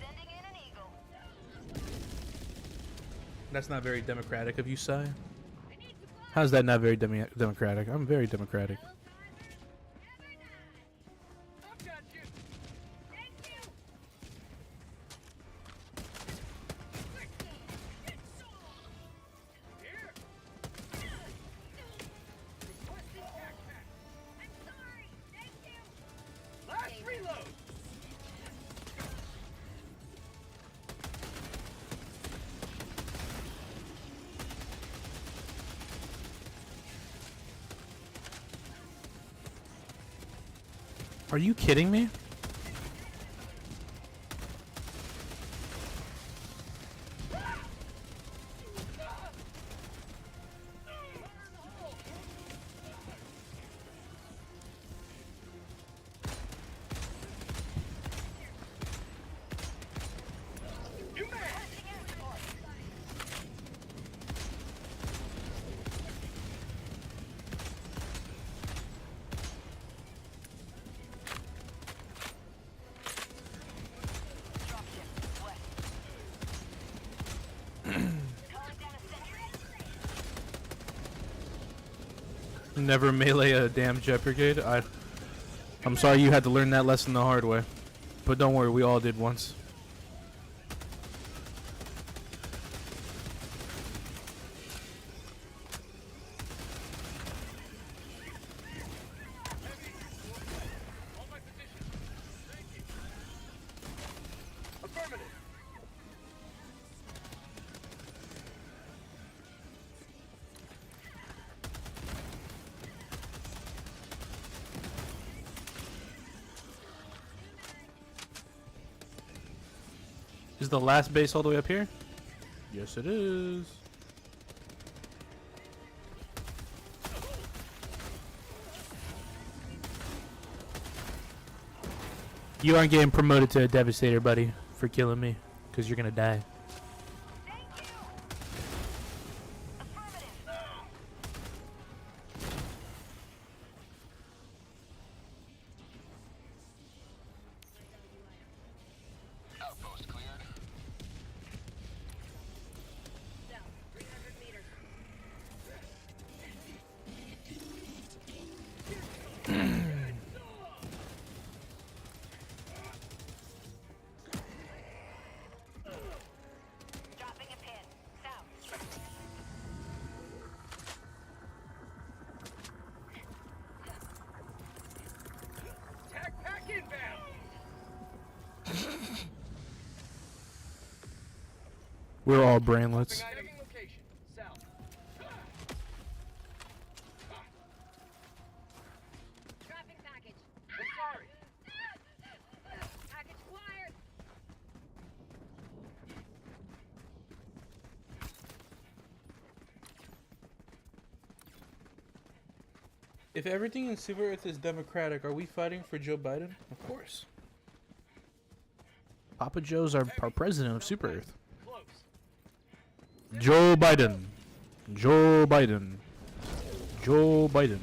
B: Sending in an eagle.
A: That's not very democratic of you, Sai. How's that not very democratic? I'm very democratic.
D: I've got you.
B: Thank you.
D: Here. Requesting backpack.
B: I'm sorry. Thank you.
D: Last reload.
A: Are you kidding me? Never melee a damn jet brigade. I'm sorry you had to learn that lesson the hard way. But don't worry, we all did once.
D: On my position. Thank you. Affirmative.
A: Is the last base all the way up here? Yes, it is. You aren't getting promoted to a Devastator, buddy, for killing me, because you're gonna die.
B: Thank you. Affirmative.
C: Outpost cleared.
B: South, 300 meters. Dropping a pin. South.
D: Tac pack inbound.
A: We're all brainlets.
D: Tagging location. South.
B: Dropping package.
D: I'm sorry.
B: Package acquired.
A: If everything in Super Earth is democratic, are we fighting for Joe Biden? Of course. Papa Joe's our president of Super Earth.
D: Close.
A: Joe Biden. Joe Biden. Joe Biden.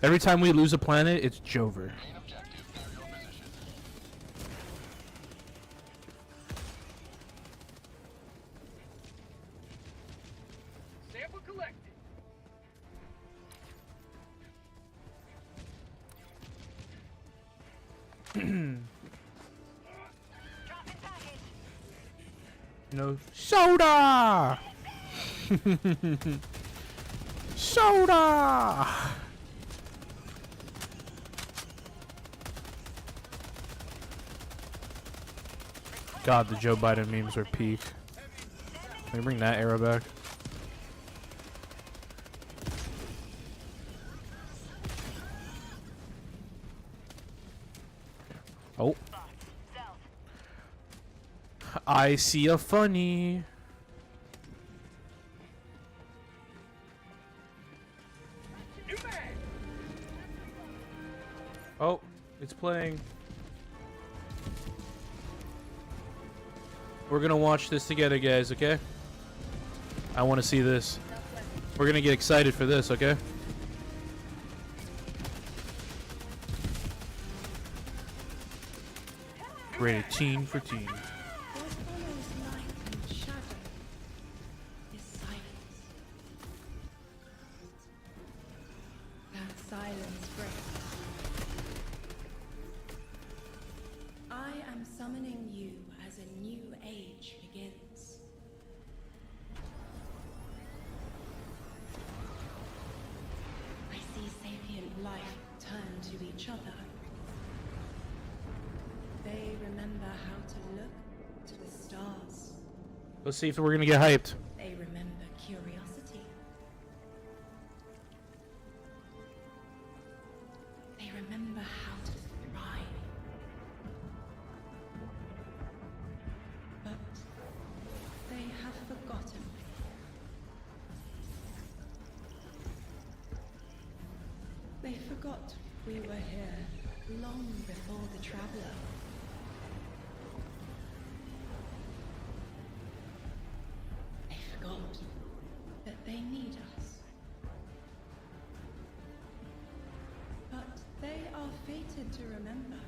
A: Every time we lose a planet, it's Jover.
C: Main objective near your position.
D: Sample collected.
B: Dropping package.
A: No soda. Soda. God, the Joe Biden memes are peak. Can we bring that arrow back? Oh.
B: South.
A: I see a funny.
D: New mag.
A: Oh, it's playing. We're gonna watch this together, guys, okay? I want to see this. We're gonna get excited for this, okay? Rated teen for teen.
E: What follows light and shadow is silence. That silence breaks. I am summoning you as a new age begins. I see sapient life turn to each other. They remember how to look to the stars.
A: Let's see if we're gonna get hyped.
E: They remember curiosity. They remember how to thrive. But they have forgotten. They forgot we were here long before the traveler. They forgot that they need us. But they are fated to remember.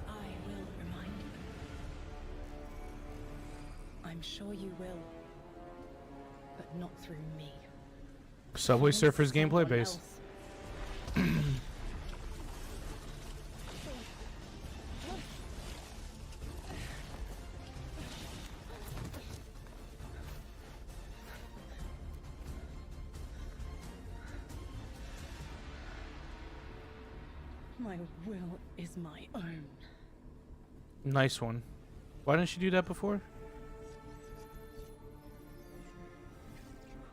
E: I will remind them. I'm sure you will. But not through me.
A: Subway
E: Find
A: Surfers gameplay
E: someone
A: base.
E: else. My will is my own.
A: Nice one. Why didn't you do that before?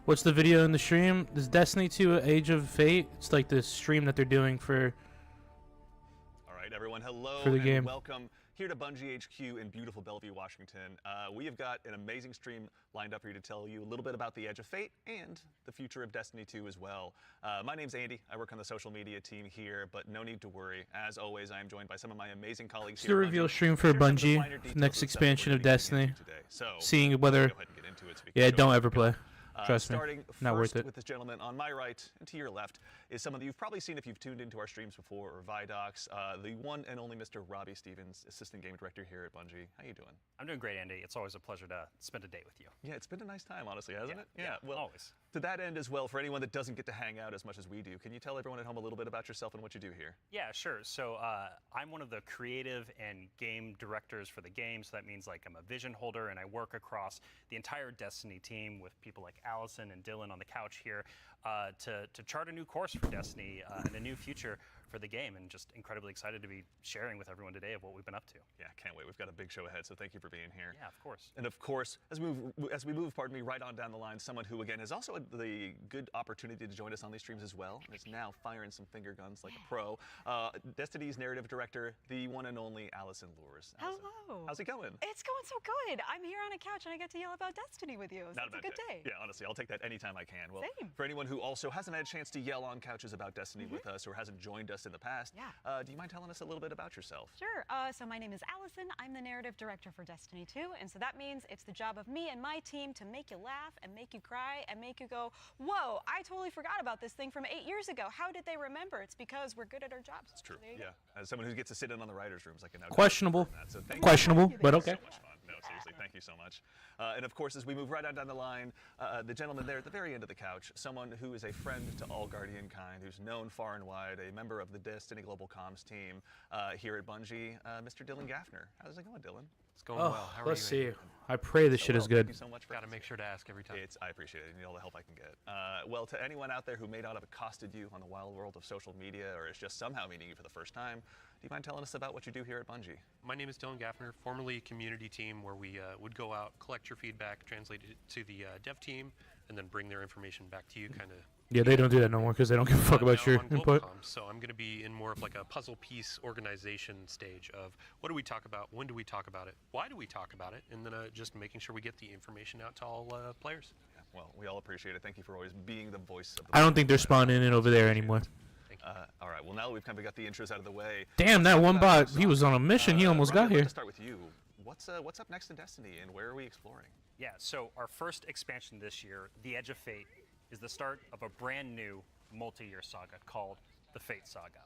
A: What's the video in the stream? This Destiny 2 Age of Fate. It's like this stream that they're doing for
C: All right, everyone, hello
A: For the
C: and
A: game.
C: welcome here to Bungie HQ in beautiful Bellevue, Washington. We have got an amazing stream lined up for you to tell you a little bit about the Edge of Fate and the future of Destiny 2 as well. My name's Andy. I work on the social media team here, but no need to worry. As always, I am joined by some of my amazing colleagues
A: It's
C: here
A: the
C: at
A: reveal
C: Bungie
A: stream
C: to
A: for
C: share some of the
A: Bungie,
C: finer details
A: next
C: of the stuff
A: expansion
C: we're
A: of
C: gonna be
A: Destiny.
C: getting into today. So,
A: Seeing
C: let's
A: whether-
C: go ahead and get into it so we can
A: Yeah,
C: show
A: don't
C: you
A: ever
C: what we got.
A: play. Trust me.
C: Starting
A: Not worth
C: first
A: it.
C: with this gentleman on my right and to your left is someone that you've probably seen if you've tuned into our streams before or Vidocs, the one and only Mr. Robbie Stevens, Assistant Game Director here at Bungie. How you doing?
L: I'm doing great, Andy. It's always a pleasure to spend a day with you.
C: Yeah, it's been a nice time, honestly, hasn't it?
L: Yeah,
C: Well,
L: always.
C: to that end as well, for anyone that doesn't get to hang out as much as we do, can you tell everyone at home a little bit about yourself and what you do here?
L: Yeah, sure. So I'm one of the creative and game directors for the game. So that means like I'm a vision holder and I work across the entire Destiny team with people like Allison and Dylan on the couch here to chart a new course for Destiny and a new future for the game, and just incredibly excited to be sharing with everyone today of what we've been up to.
C: Yeah, can't wait. We've got a big show ahead, so thank you for being here.
L: Yeah, of course.
C: And of course, as we move, pardon me, right on down the line, someone who again has also had the good opportunity to join us on these streams as well, and is now firing some finger guns like a pro. Destiny's narrative director, the one and only Allison Lures. Allison,
M: Hello.
C: how's it going?
M: It's going so good. I'm here on a couch and I get to yell about Destiny with you. So
C: Not
M: it's a
C: bad
M: good day.
C: Yeah, honestly, I'll take that anytime I can. Well,
M: Same.
C: for anyone who also hasn't had a chance to yell on couches about Destiny with us or hasn't joined us in the past, do you mind telling us a little bit about yourself?
M: Sure. So my name is Allison. I'm the narrative director for Destiny 2, and so that means it's the job of me and my team to make you laugh and make you cry and make you go, whoa, I totally forgot about this thing from 8 years ago. How did they remember? It's because we're good at our jobs.
C: It's true. Yeah. As someone who gets to sit in on the writers' rooms, I can now
A: Questionable.
C: confirm that. So thank
A: Questionable,
C: you.
A: but okay.
C: So much fun. No, seriously, thank you so much. And of course, as we move right on down the line, the gentleman there at the very end of the couch, someone who is a friend to all Guardian kind, who's known far and wide, a member of the Destiny Global Comms team here at Bungie, Mr. Dylan Gaffner. How's it going, Dylan?
N: It's going well. How are
A: let's
N: you?
A: see.
N: Andy?
A: I pray this shit is
C: Thank
A: good.
C: you so much for
N: Got to make sure to ask every time.
C: I appreciate it. You need all the help I can get. Well, to anyone out there who may not have accosted you on the wild world of social media or is just somehow meeting you for the first time, do you mind telling us about what you do here at Bungie?
N: My name is Dylan Gaffner, formerly community team, where we would go out, collect your feedback, translate it to the dev team, and then bring their information back to you, kind of.
A: Yeah, they don't do that no more because they don't give a fuck about
N: now
A: your
N: on Global
A: input.
N: Comms, so I'm going to be in more of like a puzzle piece organization stage of what do we talk about, when do we talk about it, why do we talk about it, and then just making sure we get the information out to all players.
C: Yeah, well, we all appreciate it. Thank you for always being the voice of the
A: I don't think they're spawning in over there anymore.
C: all right, well, now that we've kind of got the intros out of the way.
A: Damn, that one bot, he was on a mission. He almost
C: Robbie,
A: got
C: I'd like
A: here.
C: to start with you. What's up next in Destiny, and where are we exploring?
L: Yeah, so our first expansion this year, The Edge of Fate, is the start of a brand new multi-year saga called the Fate Saga.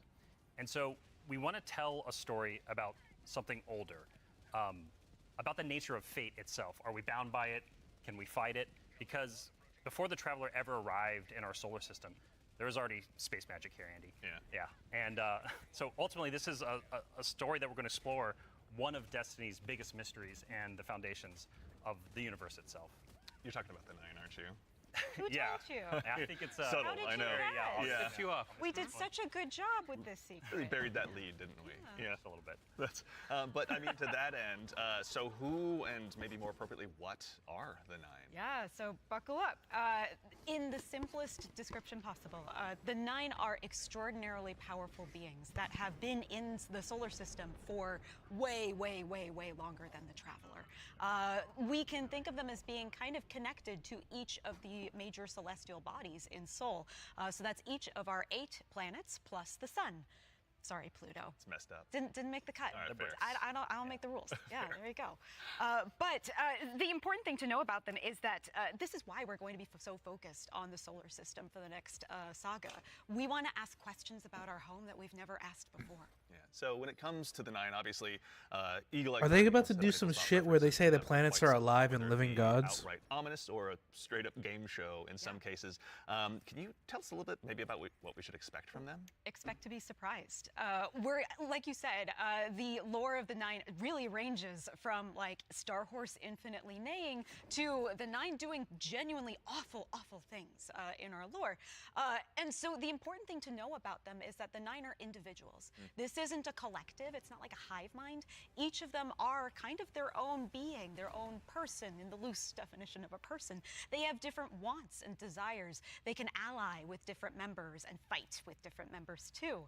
L: And so we want to tell a story about something older, about the nature of fate itself. Are we bound by it? Can we fight it? Because before the Traveler ever arrived in our solar system, there was already space magic here, Andy.
C: Yeah.
L: And so ultimately, this is a story that we're going to explore one of Destiny's biggest mysteries and the foundations of the universe itself.
C: You're talking about the Nine, aren't you?
M: Who told you?
L: I think it's
C: subtle.
M: How did
C: I know.
M: you guess?
L: I'll set you up.
M: We did such a good job with this
C: We
M: secret.
C: buried that lead, didn't we?
L: Yeah, a little bit.
C: That's, but I mean, to that end, so who and maybe more appropriately, what are the Nine?
M: Yeah, so buckle up. In the simplest description possible, the Nine are extraordinarily powerful beings that have been in the solar system for way, way, way, way longer than the Traveler. We can think of them as being kind of connected to each of the major celestial bodies in Sol. So that's each of our 8 planets plus the sun. Sorry, Pluto.
C: It's messed up.
M: Didn't make the cut.
C: All right, fair.
M: I don't make the rules. Yeah, there you go. But the important thing to know about them is that this is why we're going to be so focused on the solar system for the next saga. We want to ask questions about our home that we've never asked before.
C: Yeah. So when it comes to the 9, obviously, Eagle.
A: Are they about to do some shit where they say the planets are alive and living gods?
C: Outright ominous or a straight up game show in some cases. Can you tell us a little bit maybe about what we should expect from them?
M: Expect to be surprised. We're, like you said, the lore of the 9 really ranges from like Star Horse infinitely neighing to the 9 doing genuinely awful, awful things in our lore. And so the important thing to know about them is that the 9 are individuals. This isn't a collective. It's not like a hive mind. Each of them are kind of their own being, their own person in the loose definition of a person. They have different wants and desires. They can ally with different members and fight with different members too.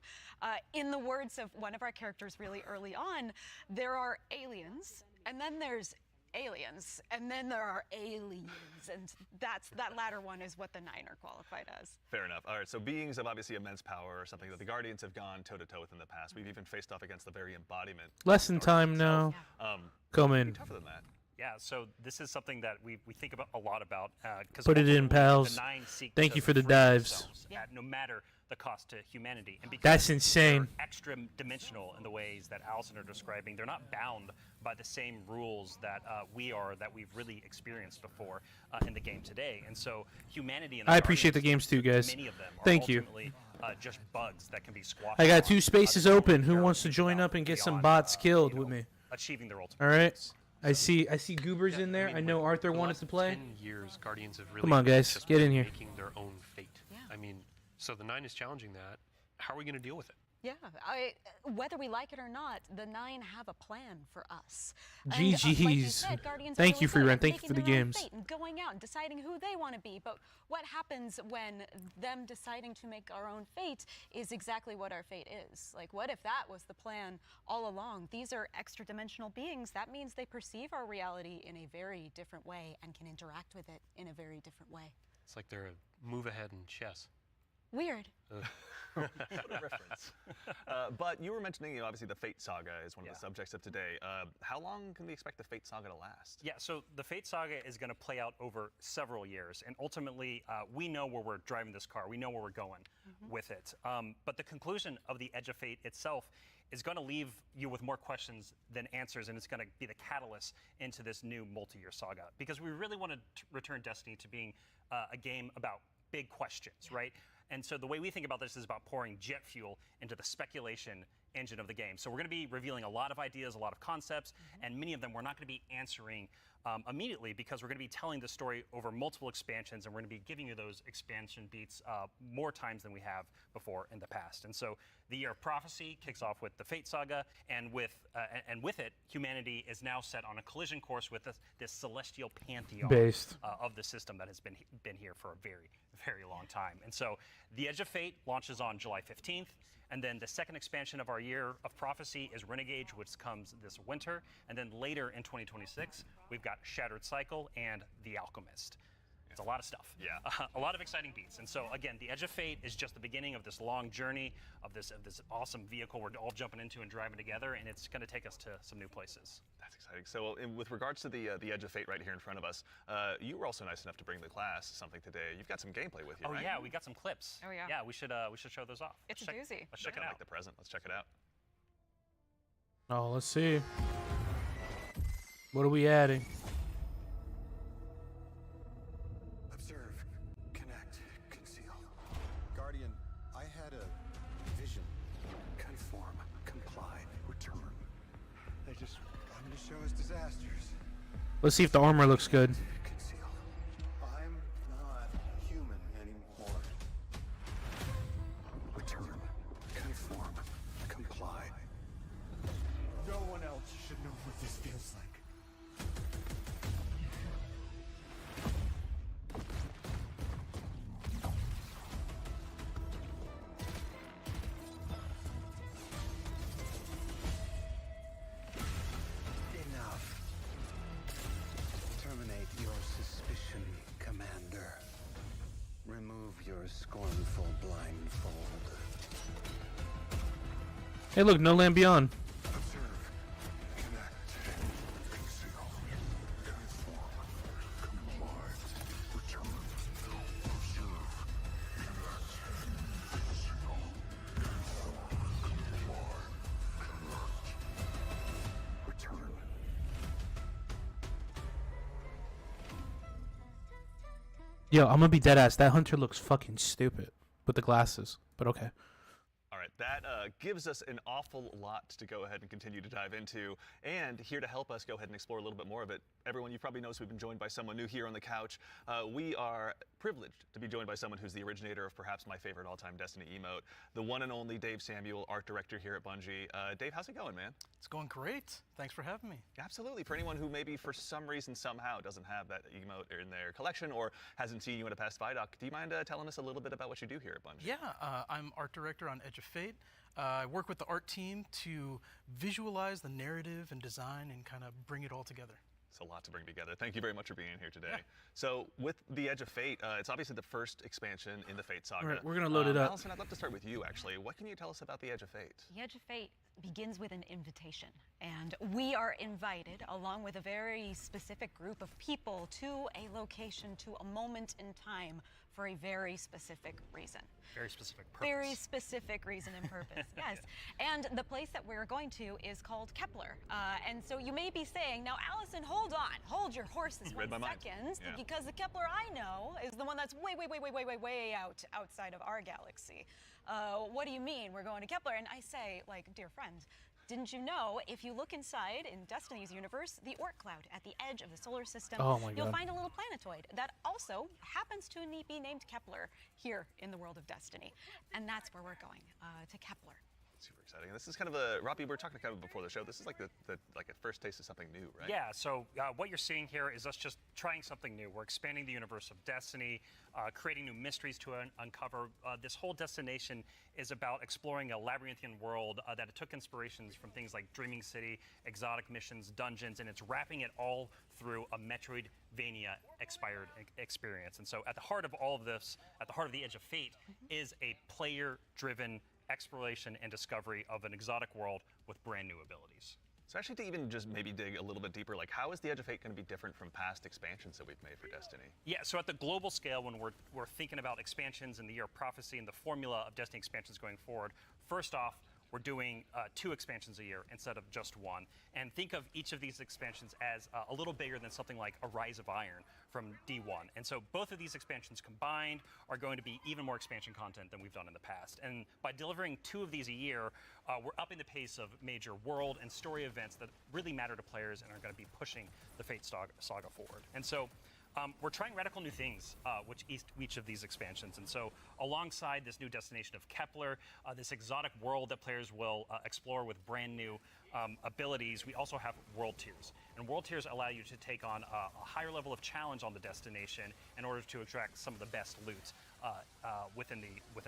M: In the words of one of our characters really early on, there are aliens, and then there's aliens, and then there are aliens, and that latter one is what the 9 are qualified as.
C: Fair enough. All right, so beings of obviously immense power, or something that the Guardians have gone toe-to-toe with in the past. We've even faced off against the very embodiment.
A: Lesson time now. Come in.
C: Tougher than that.
L: Yeah, so this is something that we think about a lot about.
A: Put it in, pals.
L: The 9 seek
A: Thank
L: to
A: you for the
L: free
A: dives.
L: themselves at no matter the cost to humanity. And because
A: That's insane.
L: they're extra dimensional in the ways that Allison are describing. They're not bound by the same rules that we are, that we've really experienced before in the game today. And so humanity and
A: I appreciate the games too, guys.
L: many of them are
A: Thank you.
L: ultimately, just bugs that can be squashed.
A: I got 2 spaces open. Who wants to join up and get some bots killed with me?
L: Achieving their ultimate
A: All right.
L: goals.
A: I see Goobers in there. I know Arthur
N: the
A: wanted
N: last
A: to play.
N: 10 years, Guardians have really
A: Come on, guys,
N: just
A: get in
N: been
A: here.
N: making their own fate. I mean, so the 9 is challenging that. How are we going to deal with it?
M: Yeah, whether we like it or not, the 9 have a plan for us.
A: GG's.
M: Like you said, Guardians are
A: Thank
M: really
A: you, Free
M: good
A: Rent.
M: at
A: Thank you for
M: making
A: the
M: their own
A: games.
M: fate and going out and deciding who they want to be. But what happens when them deciding to make our own fate is exactly what our fate is? Like, what if that was the plan all along? These are extra-dimensional beings. That means they perceive our reality in a very different way and can interact with it in a very different way.
N: It's like they're a move ahead in chess.
M: Weird.
C: What a reference. But you were mentioning, obviously the Fate Saga is one of the subjects of today. How long can we expect the Fate Saga to last?
L: Yeah, so the Fate Saga is going to play out over several years, and ultimately we know where we're driving this car. We know where we're going with it. But the conclusion of the Edge of Fate itself is going to leave you with more questions than answers, and it's going to be the catalyst into this new multi-year saga. Because we really want to return Destiny to being a game about big questions, right? And so the way we think about this is about pouring jet fuel into the speculation engine of the game. So we're going to be revealing a lot of ideas, a lot of concepts, and many of them we're not going to be answering immediately, because we're going to be telling the story over multiple expansions, and we're going to be giving you those expansion beats more times than we have before in the past. And so the Year of Prophecy kicks off with the Fate Saga, and with it, humanity is now set on a collision course with this celestial pantheon of the system that has been here for a very, very long time. And so the Edge of Fate launches on July 15th. And then the second expansion of our Year of Prophecy is Renegade, which comes this winter. And then later in 2026, we've got Shattered Cycle and The Alchemist. It's a lot of stuff.
C: Yeah.
L: A lot of exciting beats. And so again, the Edge of Fate is just the beginning of this long journey of this awesome vehicle we're all jumping into and driving together, and it's going to take us to some new places.
C: That's exciting. So with regards to the Edge of Fate right here in front of us, you were also nice enough to bring the class something today. You've got some gameplay with you, right?
L: Oh yeah, we got some clips.
M: Oh yeah.
L: Yeah, we should show those off.
M: It's a doozy.
L: Let's check it out.
C: Like the present. Let's check it out.
A: Oh, let's see. What are we adding?
F: Observe, connect, conceal. Guardian, I had a vision. Conform, comply, return. They just wanted to show us disasters.
A: Let's see if the armor looks good.
F: Conceal. I'm not human anymore. Return, conform, comply. No one else should know what this feels like. Enough. Terminate your suspicion, Commander. Remove your scornful blindfold.
A: Hey, look, No Land Beyond.
F: Observe, connect, conceal, conform, comply, return. Observe, connect, conceal, conform, comply,
A: Yo, I'm gonna be dead ass. That hunter looks fucking stupid with the glasses, but okay.
C: All right, that gives us an awful lot to go ahead and continue to dive into. And here to help us go ahead and explore a little bit more of it, everyone, you probably noticed we've been joined by someone new here on the couch. We are privileged to be joined by someone who's the originator of perhaps my favorite all-time Destiny emote, the one and only Dave Samuel, art director here at Bungie. Dave, how's it going, man?
O: It's going great. Thanks for having me.
C: Absolutely. For anyone who maybe for some reason somehow doesn't have that emote in their collection or hasn't seen you in a past Vidoc, do you mind telling us a little bit about what you do here at Bungie?
O: Yeah, I'm art director on Edge of Fate. I work with the art team to visualize the narrative and design and kind of bring it all together.
C: It's a lot to bring together. Thank you very much for being here today.
O: Yeah.
C: So with the Edge of Fate, it's obviously the first expansion in the Fate saga.
A: All right, we're gonna load it up.
C: Allison, I'd love to start with you actually. What can you tell us about the Edge of Fate?
M: The Edge of Fate begins with an invitation, and we are invited along with a very specific group of people to a location, to a moment in time for a very specific reason.
L: Very specific purpose.
M: Very specific reason and purpose, yes. And the place that we're going to is called Kepler. And so you may be saying, now Allison, hold on, hold your horses
C: You read my
M: 1
C: mind.
M: second,
C: Yeah.
M: because the Kepler I know is the one that's way outside of our galaxy. What do you mean we're going to Kepler? And I say, like, dear friend, didn't you know if you look inside in Destiny's universe, the Oort cloud at the edge of the solar system,
A: Oh my
M: you'll
A: God.
M: find a little planetoid that also happens to be named Kepler here in the world of Destiny. And that's where we're going, to Kepler.
C: Super exciting. This is kind of a, Robbie, we were talking kind of before the show, this is like like a first taste of something new, right?
L: Yeah, so what you're seeing here is us just trying something new. We're expanding the universe of Destiny, creating new mysteries to uncover. This whole destination is about exploring a labyrinthian world that took inspirations from things like Dreaming City, exotic missions, dungeons, and it's wrapping it all through a Metroidvania expired experience. And so at the heart of all of this, at the heart of the Edge of Fate, is a player-driven exploration and discovery of an exotic world with brand new abilities.
C: So actually to even just maybe dig a little bit deeper, like how is the Edge of Fate going to be different from past expansions that we've made for Destiny?
L: Yeah, so at the global scale, when we're thinking about expansions in the Year of Prophecy and the formula of Destiny expansions going forward, first off, we're doing 2 expansions a year instead of just 1. And think of each of these expansions as a little bigger than something like a Rise of Iron from D1. And so both of these expansions combined are going to be even more expansion content than we've done in the past. And by delivering 2 of these a year, we're upping the pace of major world and story events that really matter to players and are going to be pushing the Fate saga forward. And so we're trying radical new things with each of these expansions. And so alongside this new destination of Kepler, this exotic world that players will explore with brand new abilities, we also have world tiers. And world tiers allow you to take on a higher level of challenge on the destination in order to extract some of the best loot within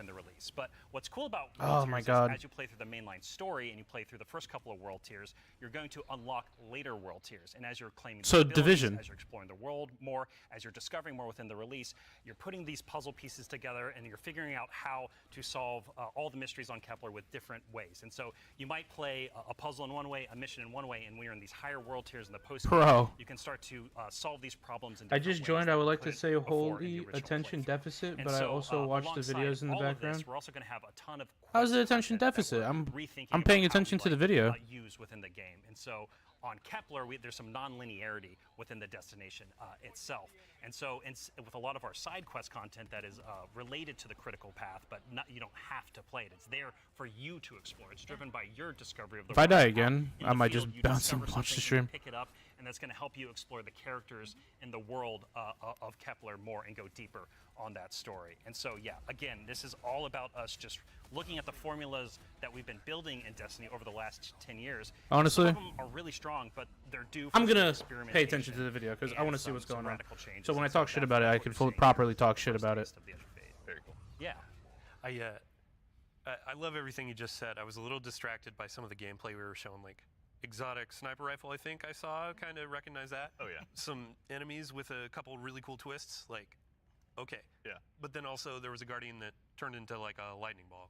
L: the release. But what's cool about world tiers is as you play through the mainline story and you play through the first couple of world tiers, you're going to unlock later world tiers. And as you're claiming the abilities,
A: Division.
L: as you're exploring the world more, as you're discovering more within the release, you're putting these puzzle pieces together and you're figuring out how to solve all the mysteries on Kepler with different ways. And so you might play a puzzle in one way, a mission in one way, and when you're in these higher world tiers in the post
A: Bro.
L: you can start to solve these problems in
A: I
L: different
A: just
L: ways
A: joined.
L: that
A: I would
L: you
A: like to
L: couldn't
A: say
L: before in the
A: holy
L: original
A: attention
L: playthrough.
A: deficit,
L: And
A: but I
L: so,
A: also watch the
L: alongside
A: videos in the
L: all of
A: background.
L: this, we're also going to have a ton of
A: How's the
L: quest
A: attention
L: content that
A: deficit?
L: we're
A: I'm
L: rethinking
A: paying
L: about how
A: attention
L: we
A: to the
L: like,
A: video.
L: use within the game. And so on Kepler, there's some non-linearity within the destination itself. And so with a lot of our side quest content that is related to the critical path, but you don't have to play it. It's there for you to explore. It's driven by your discovery of the
A: If I
L: world.
A: die
L: Out
A: again,
L: in
A: I
L: the
A: might
L: field,
A: just
L: you
A: bounce and
L: discover
A: watch the
L: something, you
A: stream.
L: pick it up, and that's going to help you explore the characters in the world of Kepler more and go deeper on that story. And so, yeah, again, this is all about us just looking at the formulas that we've been building in Destiny over the last 10 years.
A: Honestly,
L: some of them are really strong, but they're due for
A: I'm gonna
L: some
A: pay attention to
L: experimentation
A: the video because I
L: and
A: want to see what's
L: some
A: going on.
L: radical changes.
A: So when I
L: And
A: talk shit about it, I
L: that's
A: can
L: what you're seeing
A: properly
L: here.
A: talk shit about it.
L: Taste of the Edge of Fate.
C: Very cool.
L: Yeah.
N: I love everything you just said. I was a little distracted by some of the gameplay we were showing, like exotic sniper rifle. I think I saw, kind of recognize that.
C: Oh yeah.
N: Some enemies with a couple really cool twists, like. Okay.
C: Yeah.
N: But then also there was a guardian that turned into like a lightning ball.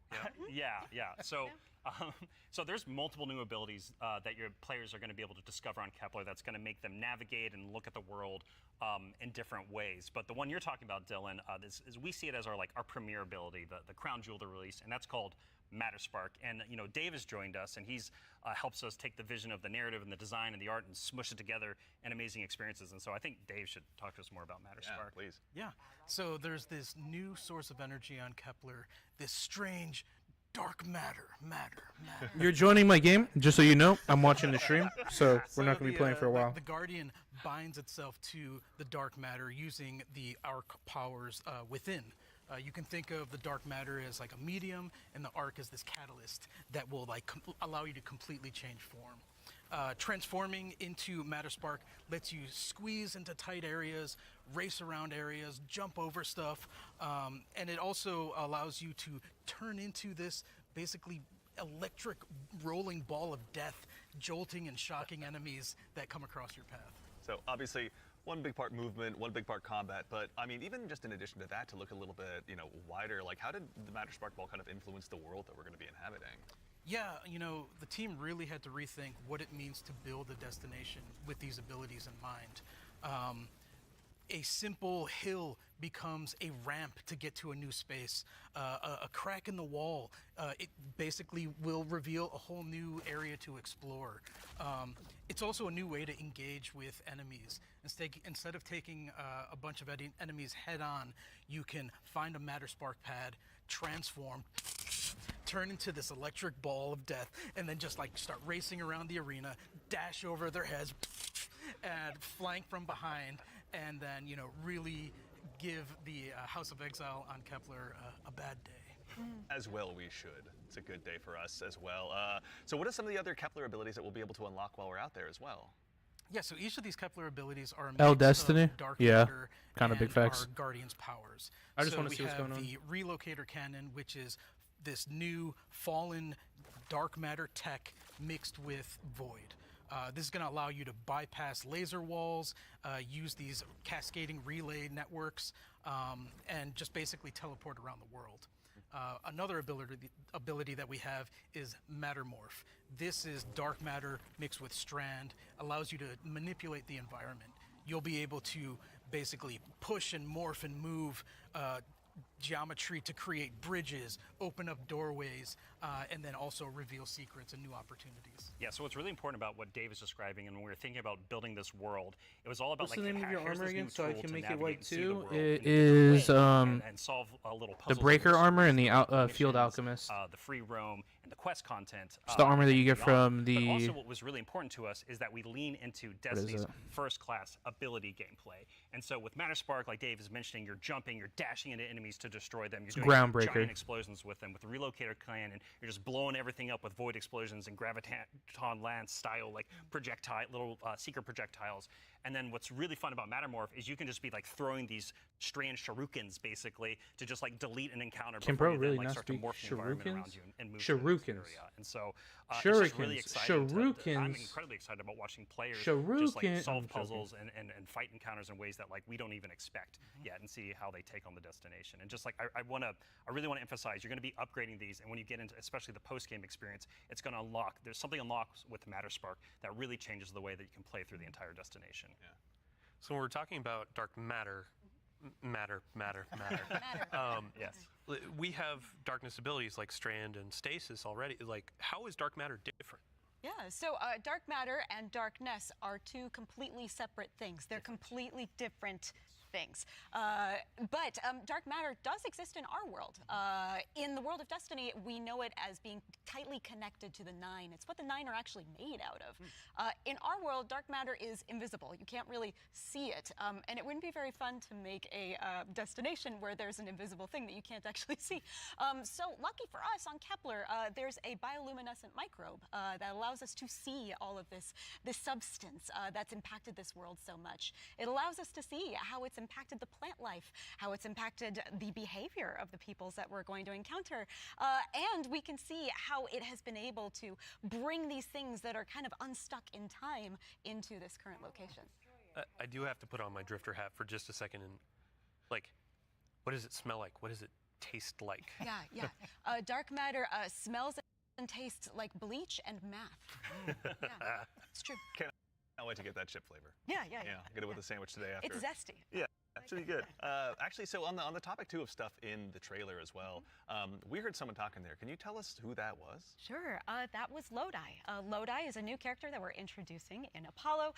N: Yeah.
L: Yeah. So there's multiple new abilities that your players are going to be able to discover on Kepler that's going to make them navigate and look at the world in different ways. But the one you're talking about, Dylan, we see it as our premier ability, the crown jewel to release, and that's called Matterspark. And Dave has joined us, and he's helps us take the vision of the narrative and the design and the art and smush it together in amazing experiences. And so I think Dave should talk to us more about Matterspark.
C: Yeah, please.
O: Yeah. So there's this new source of energy on Kepler, this strange dark matter.
A: You're joining my game, just so you know. I'm watching the stream, so we're not going to be playing for a while.
O: The Guardian binds itself to the dark matter using the arc powers within. You can think of the dark matter as like a medium, and the arc as this catalyst that will allow you to completely change form. Transforming into Matterspark lets you squeeze into tight areas, race around areas, jump over stuff, and it also allows you to turn into this basically electric rolling ball of death, jolting and shocking enemies that come across your path.
C: So obviously, one big part movement, one big part combat, but I mean, even just in addition to that, to look a little bit, wider, like how did the Matterspark Ball kind of influence the world that we're going to be inhabiting?
O: Yeah, the team really had to rethink what it means to build a destination with these abilities in mind. A simple hill becomes a ramp to get to a new space. A crack in the wall, it basically will reveal a whole new area to explore. It's also a new way to engage with enemies. Instead of taking a bunch of enemies head on, you can find a Matterspark pad, transform, turn into this electric ball of death, and then just start racing around the arena, dash over their heads, and flank from behind, and then really give the House of Exile on Kepler a bad day.
C: As well we should. It's a good day for us as well. So what are some of the other Kepler abilities that we'll be able to unlock while we're out there as well?
O: Yeah, so each of these Kepler abilities are a mix
A: Destiny?
O: of dark
A: Yeah,
O: matter
A: kind of big
O: and
A: facts.
O: our Guardian's powers.
A: I just want to see what's going on.
O: We have the Relocator Cannon, which is this new fallen dark matter tech mixed with void. This is going to allow you to bypass laser walls, use these cascading relay networks, and just basically teleport around the world. Another ability that we have is Mattermorph. This is dark matter mixed with strand, allows you to manipulate the environment. You'll be able to basically push and morph and move geometry to create bridges, open up doorways, and then also reveal secrets and new opportunities.
L: Yeah, so what's really important about what Dave is describing, and when we were thinking about building this world, it was all about
A: What's the name of your
L: here's
A: armor
L: this new
A: again, so I
L: tool
A: can
L: to
A: make it
L: navigate
A: white
L: and see the
A: too?
L: world
A: It
L: in a different
A: is
L: way and solve little
A: the
L: puzzles.
A: Breaker armor and the
L: missions,
A: Field Alchemist.
L: the free roam and the quest content.
A: It's the armor that you get
L: beyond.
A: from the.
L: But also, what was really important to us is that we lean into Destiny's first-class ability gameplay. And so, with Matterspark, like Dave is mentioning, you're jumping, you're dashing into enemies to destroy them. You're doing
A: groundbreaker.
L: Giant explosions with them. With the Relocator Cannon, you're just blowing everything up with void explosions and graviton lance style little secret projectiles. And then what's really fun about Mattermorph is you can just be throwing these strange shurikens basically to just delete an encounter before you then start to morph the environment around you and move to the next area. And so it's just really exciting. I'm incredibly excited about watching players just solve puzzles and fight encounters in ways that we don't even expect yet, and see how they take on the destination. And just I really want to emphasize, you're going to be upgrading these, and when you get into especially the post-game experience, it's going to unlock. There's something unlocks with Matterspark that really changes the way that you can play through the entire destination.
C: Yeah.
N: So when we're talking about dark matter,
L: yes,
N: we have darkness abilities like strand and stasis already. How is dark matter different?
M: Yeah, so dark matter and darkness are two completely separate things. They're completely different things. But dark matter does exist in our world. In the world of Destiny, we know it as being tightly connected to the Nine. It's what the Nine are actually made out of. In our world, dark matter is invisible. You can't really see it. And it wouldn't be very fun to make a destination where there's an invisible thing that you can't actually see. So lucky for us on Kepler, there's a bioluminescent microbe that allows us to see all of this substance that's impacted this world so much. It allows us to see how it's impacted the plant life, how it's impacted the behavior of the peoples that we're going to encounter. And we can see how it has been able to bring these things that are kind of unstuck in time into this current location.
N: I do have to put on my drifter hat for just a second and what does it smell like? What does it taste like?
M: Yeah. Dark matter smells and tastes like bleach and math. Yeah, it's true.
C: Can't wait to get that chip flavor.
M: Yeah.
C: Get it with a sandwich today after.
M: It's zesty.
C: Yeah. Should be good. Actually, so on the topic too of stuff in the trailer as well, we heard someone talking there. Can you tell us who that was?
M: Sure, that was Lodi. Lodi is a new character that we're introducing in Apollo.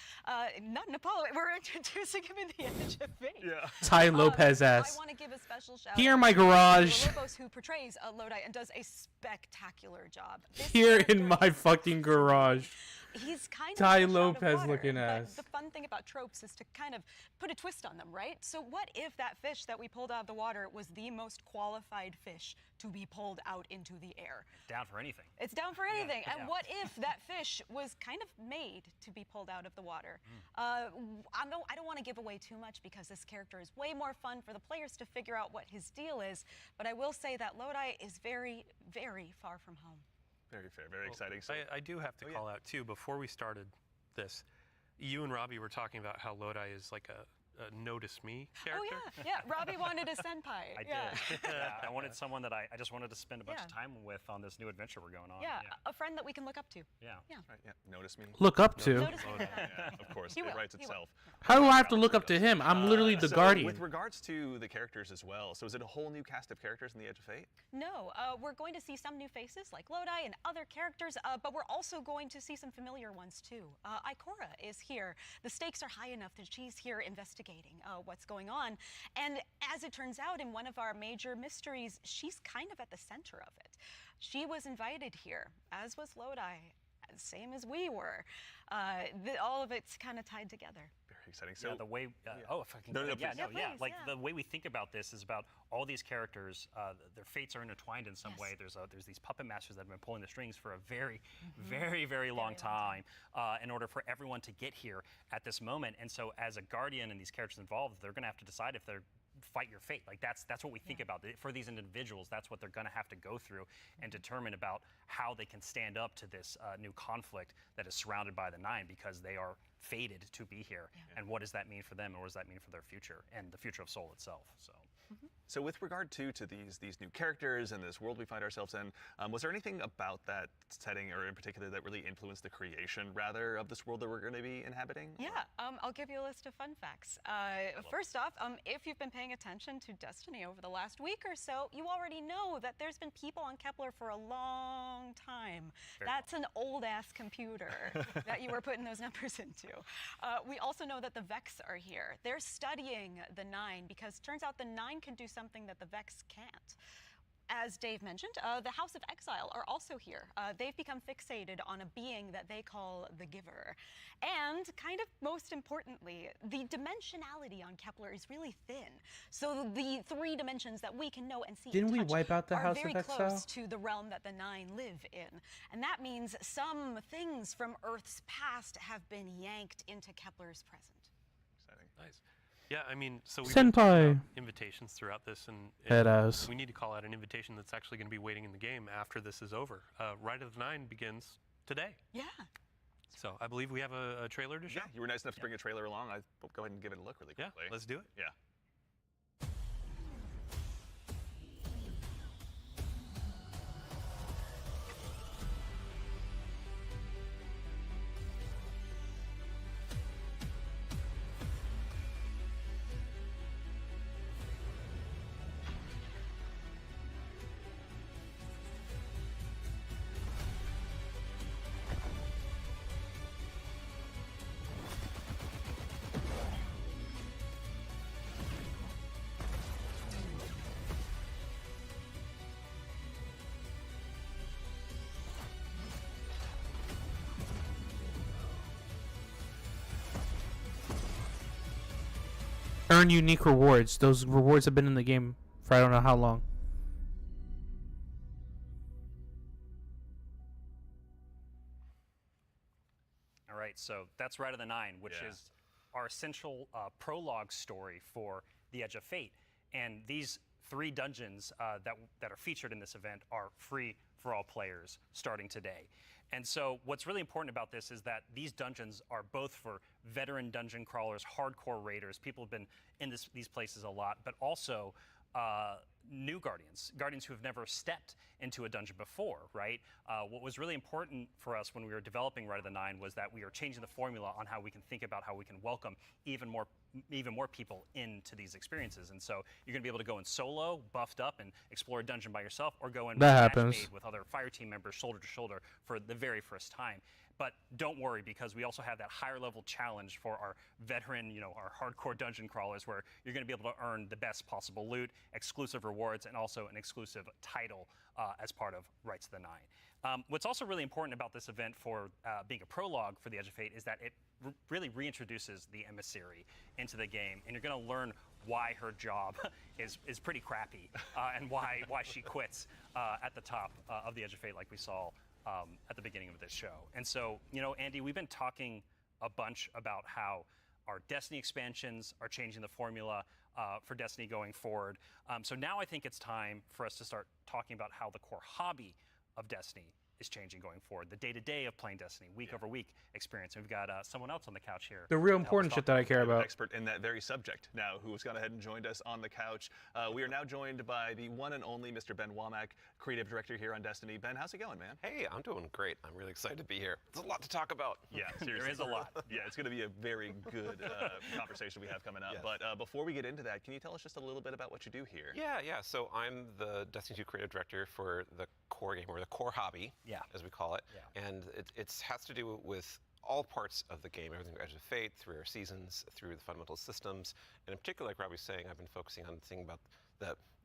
M: Not in Apollo, we're introducing him in the Edge of Fate.
C: Yeah.
A: Ty Lopez ass.
M: I want to give a special shout
A: Here
M: out
A: in my
M: to
A: garage.
M: Lobos, who portrays Lodi and does a spectacular job. This
A: Here in
M: character
A: my fucking garage.
M: He's kind
A: Ty
M: of a fish out of
A: Lopez
M: water,
A: looking
M: but
A: ass.
M: The fun thing about tropes is to kind of put a twist on them, right? So what if that fish that we pulled out of the water was the most qualified fish to be pulled out into the air?
L: Down for anything.
M: It's down for anything.
L: Yeah.
M: And what if that fish was kind of made to be pulled out of the water? I don't want to give away too much because this character is way more fun for the players to figure out what his deal is. But I will say that Lodi is very, very far from home.
C: Very fair, very exciting. So,
N: I do have to call out too, before we started this, you and Robbie were talking about how Lodi is like a notice me character.
M: Oh yeah. Robbie wanted a senpai.
L: I did. I wanted someone that I just wanted to spend a bunch of time with on this new adventure we're going on.
M: Yeah, a friend that we can look up to.
L: Yeah.
C: Right, yeah. Notice me.
A: Look up to.
M: Notice me.
C: Yeah, of course,
M: He
C: it
M: will,
C: writes
M: he will.
C: itself.
A: How do I have to look up to him? I'm literally the
C: So
A: guardian.
C: With regards to the characters as well, so is it a whole new cast of characters in the Edge of Fate?
M: No, we're going to see some new faces like Lodi and other characters, but we're also going to see some familiar ones too. Ikora is here. The stakes are high enough that she's here investigating what's going on. And as it turns out, in one of our major mysteries, she's kind of at the center of it. She was invited here, as was Lodi, same as we were. All of it's kind of tied together.
C: Very exciting. So
L: the way, oh, if I can,
M: please,
L: the way we think about this is about all these characters. Their fates are intertwined in some way. There's these puppet masters that have been pulling the strings for a very, very long time in order for everyone to get here at this moment. And so, as a guardian and these characters involved, they're going to have to decide if they're fight your fate. Like that's what we think about. For these individuals, that's what they're going to have to go through and determine about how they can stand up to this new conflict that is surrounded by the Nine, because they are fated to be here. And what does that mean for them, and what does that mean for their future and the future of Soul itself? So.
C: So with regard to these new characters and this world we find ourselves in, was there anything about that setting, or in particular, that really influenced the creation, rather, of this world that we're going to be inhabiting?
M: Yeah, I'll give you a list of fun facts. First off, if you've been paying attention to Destiny over the last week or so, you already know that there's been people on Kepler for a long time. That's an old-ass computer that you were putting those numbers into. We also know that the Vex are here. They're studying the Nine, because it turns out the Nine can do something that the Vex can't. As Dave mentioned, the House of Exile are also here. They've become fixated on a being that they call the Giver. And kind of most importantly, the dimensionality on Kepler is really thin. So the 3 dimensions that we can know and see
A: Didn't we wipe out the House of
M: are very
A: Exile?
M: close to the realm that the Nine live in. And that means some things from Earth's past have been yanked into Kepler's present.
C: Exciting.
N: Nice. Yeah, I mean, so we've
A: Senpai.
N: been talking about invitations throughout this, and
A: Headass.
N: we need to call out an invitation that's actually going to be waiting in the game after this is over. Ride of the Nine begins today.
M: Yeah.
N: So I believe we have a trailer to show.
C: Yeah, you were nice enough to bring a trailer along. I'll go ahead and give it a look really quickly.
N: Let's do it.
C: Yeah.
A: Earn unique rewards. Those rewards have been in the game for I don't know how long.
L: All right, so that's Ride of the Nine, which is our essential prologue story for the Edge of Fate. And these 3 dungeons that are featured in this event are free for all players starting today. And so what's really important about this is that these dungeons are both for veteran dungeon crawlers, hardcore raiders, people have been in these places a lot, but also new Guardians who have never stepped into a dungeon before, right? What was really important for us when we were developing Rite of the Nine was that we are changing the formula on how we can think about how we can welcome even more people into these experiences. And so you're going to be able to go in solo, buffed up, and explore a dungeon by yourself, or go in match-made with other fire team members shoulder to shoulder for the very first time. But don't worry, because we also have that higher level challenge for our veteran, our hardcore dungeon crawlers, where you're going to be able to earn the best possible loot, exclusive rewards, and also an exclusive title as part of Rites of the Nine. What's also really important about this event for being a prologue for the Edge of Fate is that it really reintroduces the emissary into the game, and you're going to learn why her job is pretty crappy and why she quits at the top of the Edge of Fate, like we saw at the beginning of this show. And so, Andy, we've been talking a bunch about how our Destiny expansions are changing the formula for Destiny going forward. So now I think it's time for us to start talking about how the core hobby of Destiny is changing going forward. The day-to-day of playing Destiny, week over week experience. And we've got someone else on the couch here.
A: The real important shit that I care about.
C: An expert in that very subject now, who has gone ahead and joined us on the couch. We are now joined by the one and only Mr. Ben Womack, creative director here on Destiny. Ben, how's it going, man?
P: Hey, I'm doing great. I'm really excited to be here. There's a lot to talk about.
C: Yeah, seriously.
L: There is a lot.
C: Yeah, it's going to be a very good conversation we have coming up. Yes. But before we get into that, can you tell us just a little bit about what you do here?
P: Yeah. So I'm the Destiny 2 creative director for the core game, or the core hobby, as we call it. Yeah. And it has to do with all parts of the game, everything from Edge of Fate, through our seasons, through the fundamental systems. And in particular, like Robbie's saying, I've been focusing on thinking about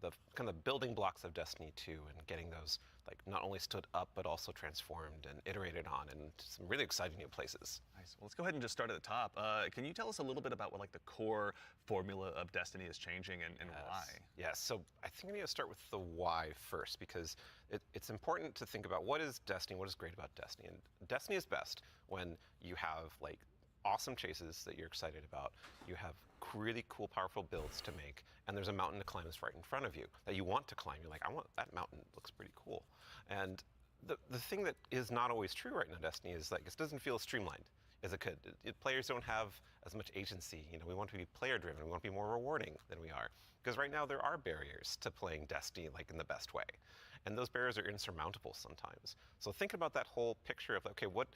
P: the kind of building blocks of Destiny 2 and getting those not only stood up, but also transformed and iterated on in some really exciting new places.
C: Nice. Well, let's go ahead and just start at the top. Can you tell us a little bit about what the core formula of Destiny is changing and why?
P: Yes, so I think I need to start with the why first, because it's important to think about what is Destiny, what is great about Destiny. And Destiny is best when you have awesome chases that you're excited about, you have really cool, powerful builds to make, and there's a mountain to climb that's right in front of you that you want to climb. You're like, I want that mountain, it looks pretty cool. And the thing that is not always true right now in Destiny is it doesn't feel streamlined as it could. Players don't have as much agency. We want to be player driven, we want to be more rewarding than we are. Because right now there are barriers to playing Destiny in the best way. And those barriers are insurmountable sometimes. So think about that whole picture of, okay, what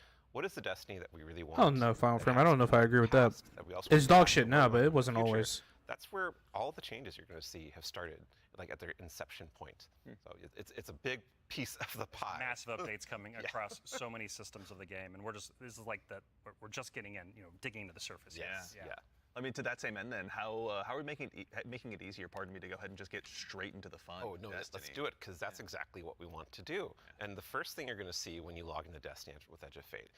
P: is the Destiny that we really want?
A: I don't know, Final Frame. I don't know if I agree with that. It's dog shit now, but it wasn't always.
P: That's where all the changes you're going to see have started, at their inception point. So it's a big piece of the pie.
L: Massive updates coming across so many systems of the game, and we're just getting in, digging into the surface.
C: Yeah. I mean, to that same end, then, how are we making it easier? Pardon me, to go ahead and just get straight into the fun.
P: Oh no, let's do it, because that's exactly what we want to do. And the first thing you're going to see when you log into Destiny with Edge of Fate,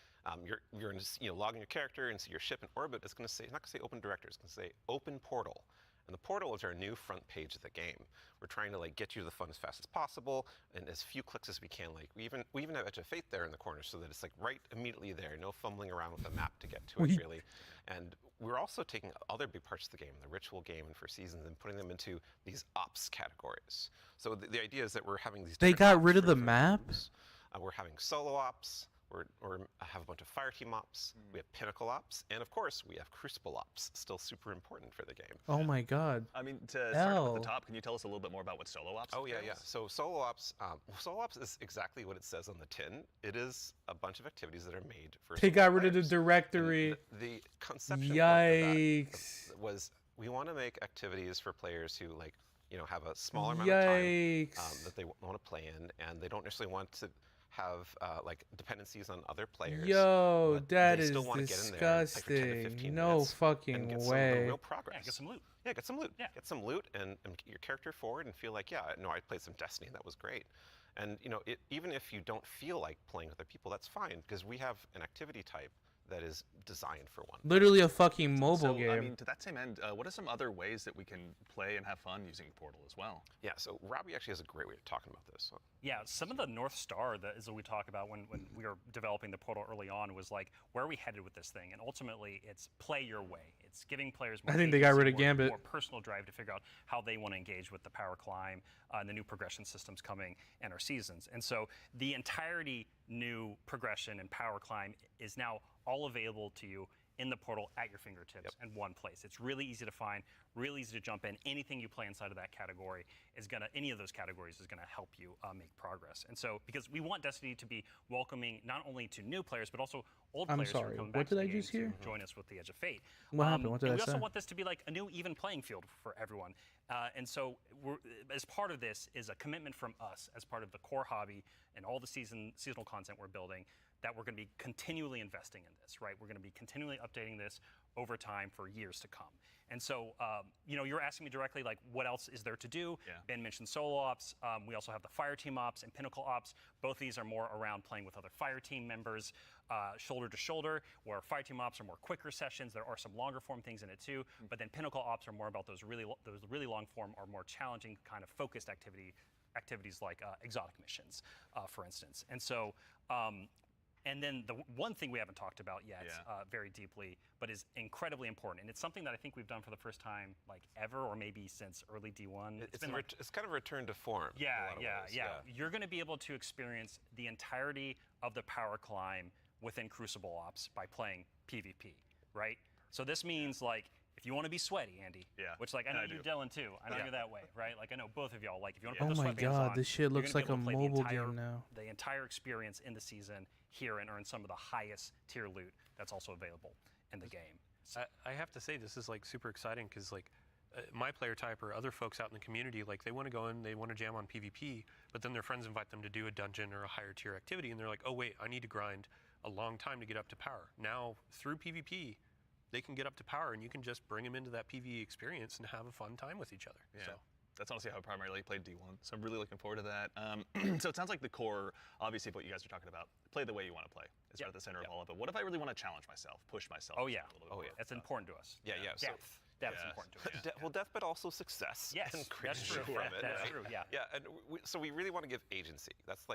P: you're going to log in your character and see your ship in orbit. It's going to say, it's not going to say Open Director, it's going to say Open Portal. And the portal is our new front page of the game. We're trying to get you to the fun as fast as possible, and as few clicks as we can. We even have Edge of Fate there in the corner, so that it's right immediately there. No fumbling around with the map to get to it, really. And we're also taking other big parts of the game, the ritual game and for seasons, and putting them into these ops categories. So the idea is that we're having these.
A: They got rid of the map?
P: We're having solo ops. We have a bunch of fire team ops, we have pinnacle ops, and of course we have crucible ops, still super important for the game.
A: Oh my god.
C: I mean, to start off at the top, can you tell us a little bit more about what solo ops is?
P: Oh yeah. So solo ops is exactly what it says on the tin. It is a bunch of activities that are made for.
A: They got rid of the directory.
P: The conception
A: Yikes.
P: Was we want to make activities for players who have a smaller amount of time that they want to play in, and they don't necessarily want to have dependencies on other players.
A: Yo, that is
P: still want to get in there and play for 10 to 15
A: no
P: minutes
A: fucking
P: and get
A: way.
P: some real progress.
L: Yeah, get some loot.
P: Yeah, get some loot. Yeah. Get some loot and get your character forward and feel like, I played some Destiny and that was great. And even if you don't feel like playing with other people, that's fine, because we have an activity type that is designed for one.
A: Literally a fucking mobile game.
C: I mean, to that same end, what are some other ways that we can play and have fun using Portal as well?
P: Yeah, so Robbie actually has a great way of talking about this.
L: Yeah, some of the North Star that is what we talk about when we were developing the Portal early on was where are we headed with this thing? And ultimately, it's play your way. It's giving players more
A: I think they got rid of
L: more,
A: Gambit.
L: More personal drive to figure out how they want to engage with the power climb and the new progression systems coming and our seasons. And so the entirety new progression and power climb is now all available to you in the portal at your fingertips in one place. It's really easy to find, really easy to jump in. Anything you play inside of that category is gonna, any of those categories is gonna help you make progress. And so, because we want Destiny to be welcoming not only to new players, but also old players who are coming back to the game to join us with the Edge of Fate.
A: What happened? What did
L: and
A: I
L: we also
A: say?
L: want this to be like a new even playing field for everyone. And so, as part of this is a commitment from us, as part of the core hobby and all the seasonal content we're building, that we're going to be continually investing in this, right? We're going to be continually updating this over time for years to come. And so, you know, you're asking me directly, like, what else is there to do? Ben mentioned solo ops. We also have the fire team ops and pinnacle ops. Both these are more around playing with other fire team members, shoulder to shoulder, where fire team ops are more quicker sessions. There are some longer form things in it too, but then pinnacle ops are more about those really long form or more challenging kind of focused activities like exotic missions, for instance. And so, and then the one thing we haven't talked about yet very deeply, but is incredibly important, and it's something that I think we've done for the first time like ever, or maybe since early D1.
P: It's kind of a return to form.
L: Yeah. You're going to be able to experience the entirety of the power climb within Crucible Ops by playing PvP, right? So this means like, if you want to be sweaty, Andy, which like I know you, Dylan, too. I know you're that way, right? Like I know both of y'all. Like if you want to put the sweatpants on,
A: this shit looks like a mobile game now.
L: The entire experience in the season here and earn some of the highest tier loot that's also available in the game.
N: I have to say this is like super exciting because like my player type or other folks out in the community, like they want to go in, they want to jam on PvP, but then their friends invite them to do a dungeon or a higher tier activity, and they're like, oh wait, I need to grind a long time to get up to power. Now through PvP, they can get up to power, and you can just bring them into that PvE experience and have a fun time with each other.
C: Yeah.
N: So.
C: That's honestly how I primarily played D1, so I'm really looking forward to that. So it sounds like the core, obviously, of what you guys are talking about, play the way you want to play. It's right at the center of all of it. What if I really want to challenge myself, push myself?
L: Oh, yeah.
C: A little bit more?
L: That's important to us.
P: Yeah. So
L: Depth's important to us.
P: well, death, but also success.
L: Yes,
P: and
L: that's true.
P: From it,
L: That's
P: right?
L: true. Yeah.
P: Yeah, and so we really want to give agency. That's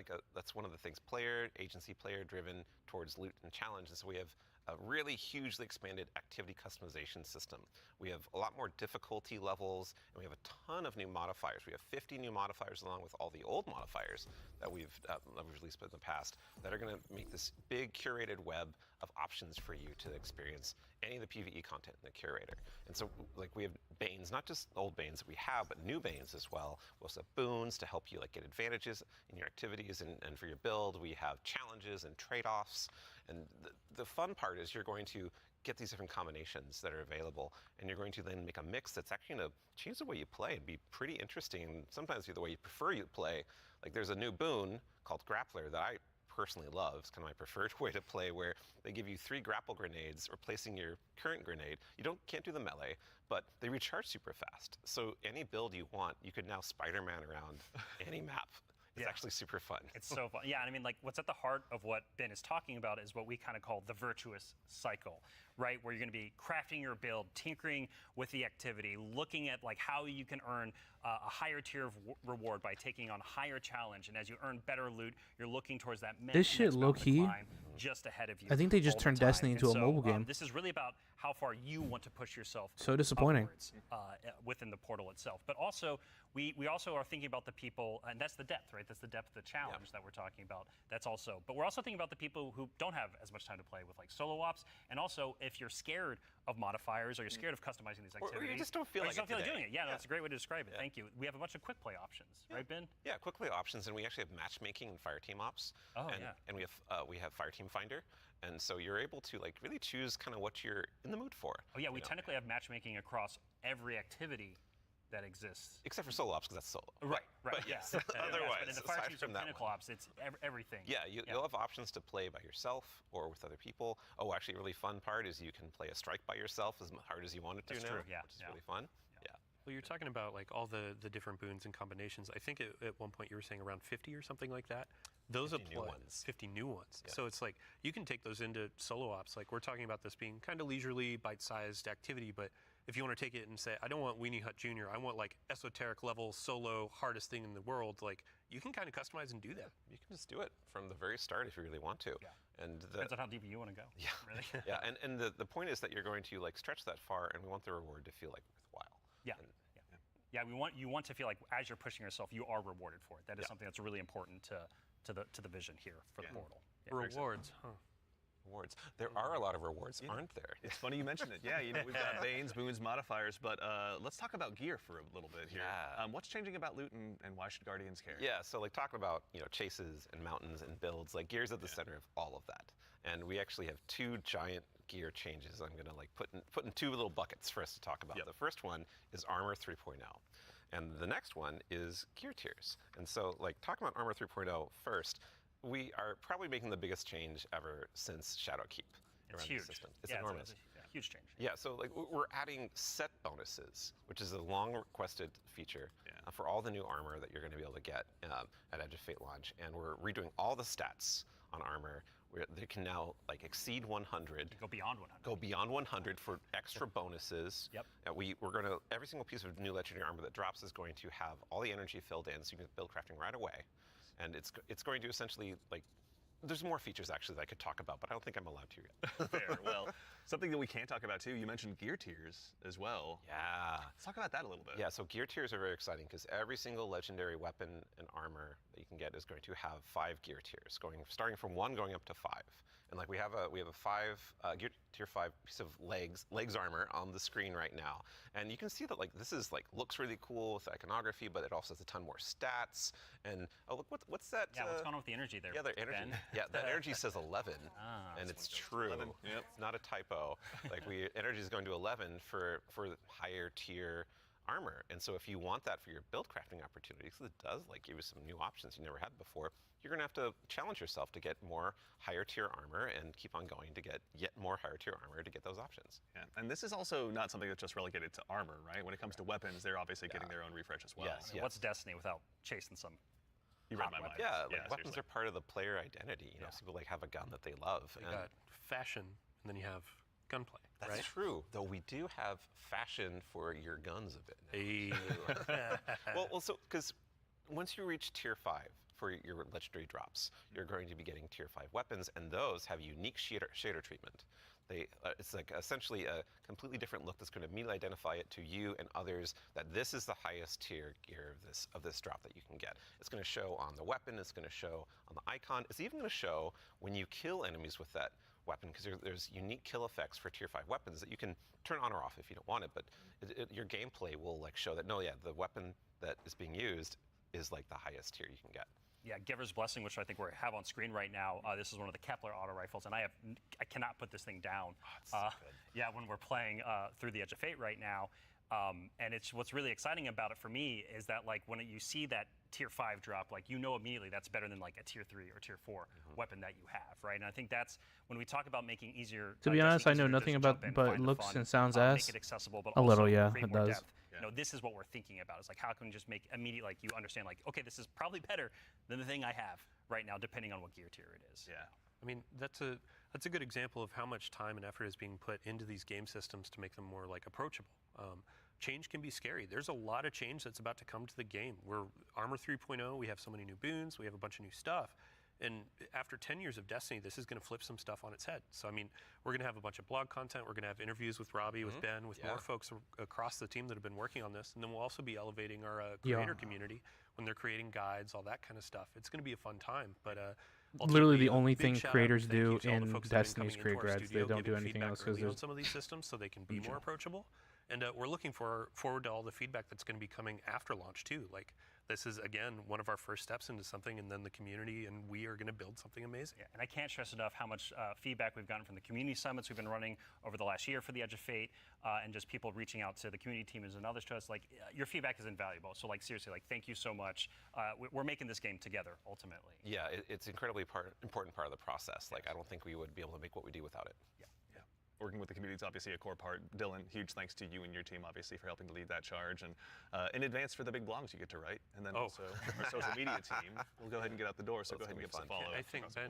P: one of the things. Player agency, player driven towards loot and challenge. And so we have a really hugely expanded activity customization system. We have a lot more difficulty levels, and we have a ton of new modifiers. We have 50 new modifiers along with all the old modifiers that we've released in the past that are going to make this big curated web of options for you to experience any of the PvE content in the curator. And so like we have Banes, not just old Banes that we have, but new Banes as well. We also have boons to help you like get advantages in your activities and for your build. We have challenges and trade-offs. And the fun part is you're going to get these different combinations that are available, and you're going to then make a mix that's actually going to change the way you play and be pretty interesting, and sometimes be the way you prefer you play. Like there's a new boon called Grappler that I personally love. It's kind of my preferred way to play, where they give you 3 grapple grenades replacing your current grenade. You can't do the melee, but they recharge super fast. So any build you want, you could now Spider-Man around any map. It's actually super fun.
L: It's so fun. Yeah, and I mean, like, what's at the heart of what Ben is talking about is what we kind of call the virtuous cycle, right? Where you're going to be crafting your build, tinkering with the activity, looking at like how you can earn a higher tier of reward by taking on higher challenge, and as you earn better loot, you're looking towards that
A: This shit low-key,
L: just ahead of you.
A: I think they just turned Destiny into a mobile game.
L: This is really about how far you want to push yourself.
A: So disappointing.
L: Upwards, within the portal itself, but also we also are thinking about the people, and that's the depth, right? That's the depth of the challenge that we're talking about. That's also, but we're also thinking about the people who don't have as much time to play with like solo ops, and also if you're scared of modifiers or you're scared of customizing these activities,
P: or you just don't feel like
L: doing it. Yeah, that's a great way to describe it. Thank you. We have a bunch of quick play options, right, Ben?
P: Yeah, quick play options, and we actually have matchmaking and fire team ops. And we have fire team finder, and so you're able to like really choose kind of what you're in the mood for.
L: Oh yeah, we technically have matchmaking across every activity that exists.
P: Except for solo ops, because that's solo.
L: Right.
P: But yes, otherwise,
L: but in the fire teams and pinnacle ops, it's everything.
P: Yeah, you'll have options to play by yourself or with other people. Oh, actually, a really fun part is you can play a strike by yourself as hard as you want it to now, which is really fun. Yeah.
N: Well, you're talking about like all the different boons and combinations. I think at one point you were saying around 50 or something like that. Those
P: 50 new ones.
N: 50 new ones.
P: Yeah.
N: So it's like you can take those into solo ops. Like we're talking about this being kind of leisurely, bite-sized activity, but if you want to take it and say, I don't want Weenie Hut Jr., I want like esoteric level solo hardest thing in the world, like you can kind of customize and do that.
P: You can just do it from the very start if you really want to.
L: Yeah.
P: And
L: depends on how deep you want to go.
P: Yeah.
L: Really.
P: Yeah. And the point is that you're going to like stretch that far, and we want the reward to feel like worthwhile.
L: Yeah. Yeah, you want to feel like as you're pushing yourself, you are rewarded for it. That is something that's really important to the vision here for the portal.
N: Yeah. Rewards, huh?
P: Rewards. There are a lot of rewards, aren't there?
C: It's funny you mention it. Yeah, we've got Banes, Boons, modifiers, but let's talk about gear for a little bit here.
P: Yeah.
C: What's changing about loot and why should Guardians care?
P: Yeah, so like talking about chases and mountains and builds, like gear's at the center of all of that. And we actually have 2 giant gear changes I'm gonna like put in 2 little buckets for us to talk about. The first one is Armor 3.0. And the next one is gear tiers. And so like talking about Armor 3.0 first, we are probably making the biggest change ever since Shadowkeep around
L: huge.
P: the system. It's
L: yeah,
P: enormous.
L: It's a huge change.
P: Yeah, so like we're adding set bonuses, which is a long requested feature for all the new armor that you're going to be able to get at Edge of Fate launch, and we're redoing all the stats on armor. They can now like exceed 100.
L: Go beyond 100.
P: Go beyond 100 for extra bonuses.
L: Yep.
P: We're going to every single piece of new legendary armor that drops is going to have all the energy filled in, so you can build crafting right away. And it's going to essentially, like, there's more features actually that I could talk about, but I don't think I'm allowed to yet.
C: Fair. Well, something that we can talk about too, you mentioned gear tiers as well.
P: Yeah.
C: Let's talk about that a little bit.
P: Yeah, so gear tiers are very exciting because every single legendary weapon and armor that you can get is going to have 5 gear tiers, starting from 1 going up to 5. And like we have a gear tier 5 piece of legs armor on the screen right now, and you can see that like this is like looks really cool with iconography, but it also has a ton more stats. And oh look, what's that?
L: Yeah, what's going on with the energy there?
P: Yeah, the energy.
L: Ben?
P: Yeah, that energy says 11, and it's true.
C: 11, yep.
P: It's not a typo. Like energy is going to 11 for higher tier armor, and so if you want that for your build crafting opportunities, it does like give you some new options you never had before. You're going to have to challenge yourself to get more higher tier armor and keep on going to get yet more higher tier armor to get those options.
C: Yeah, and this is also not something that's just relegated to armor, right? When it comes to weapons, they're obviously getting their own refresh as well.
P: Yes,
L: I mean, what's Destiny without chasing some?
C: You read my mind.
P: Yeah, like weapons
C: seriously.
P: are part of the player identity. You know, some people like have a gun that they love.
N: You got fashion, and then you have gunplay.
P: That's
N: right?
P: true, though we do have fashion for your guns a bit now.
N: Hey.
P: well, so because once you reach tier 5 for your legendary drops, you're going to be getting tier 5 weapons, and those have unique shader treatment. It's like essentially a completely different look that's going to immediately identify it to you and others that this is the highest tier gear of this drop that you can get. It's going to show on the weapon. It's going to show on the icon. It's even going to show when you kill enemies with that weapon, because there's unique kill effects for tier 5 weapons that you can turn on or off if you don't want it, but your gameplay will like show that no, yeah, the weapon that is being used is like the highest tier you can get.
L: Yeah, Giver's Blessing, which I think we have on screen right now. This is one of the Kepler auto rifles, and I cannot put this thing down.
P: It's so good.
L: Yeah, when we're playing through the Edge of Fate right now, and it's what's really exciting about it for me is that like when you see that tier 5 drop, like you know immediately that's better than like a tier 3 or tier 4 weapon that you have, right? And I think that's when we talk about making easier.
A: To be honest, I know nothing about, but looks and sounds
L: make it accessible, but
A: a little,
L: also
A: yeah,
L: create
A: it
L: more
A: does.
L: depth. You know, this is what we're thinking about. It's like how can we just make immediate, like you understand, like okay, this is probably better than the thing I have right now, depending on what gear tier it is.
C: Yeah.
N: I mean, that's a good example of how much time and effort is being put into these game systems to make them more like approachable. Change can be scary. There's a lot of change that's about to come to the game. We're Armor 3.0, we have so many new boons, we have a bunch of new stuff. And after 10 years of Destiny, this is going to flip some stuff on its head. So, I mean, we're going to have a bunch of blog content. We're going to have interviews with Robbie, with Ben, with more folks across the team that have been working on this. And then we'll also be elevating our creator community when they're creating guides, all that kind of stuff. It's going to be a fun time. But
A: literally the only
N: big
A: thing
N: shout out
A: creators
N: and thank you
A: do
N: to all the
A: in
N: folks that have been
A: Destiny's
N: coming
A: create
N: into our
A: grads. They
N: studio,
A: don't do
N: giving
A: anything
N: feedback
A: else because
N: early on
A: there's
N: some of these systems so they can be more approachable. And we're looking forward to all the feedback that's going to be coming after launch too. Like this is again one of our first steps into something, and then the community and we are going to build something amazing.
L: Yeah, and I can't stress enough how much feedback we've gotten from the community summits we've been running over the last year for the Edge of Fate, and just people reaching out to the community teams and others to us. Like your feedback is invaluable. So like seriously, like thank you so much. We're making this game together ultimately.
P: Yeah, it's incredibly important part of the process. Like I don't think we would be able to make what we do without it.
C: Yeah. Working with the community is obviously a core part. Dylan, huge thanks to you and your team, obviously, for helping to lead that charge. And in advance for the big blogs you get to write. And then also our social media team will go ahead and get out the door. So go ahead and give us a follow.
N: I think, Ben,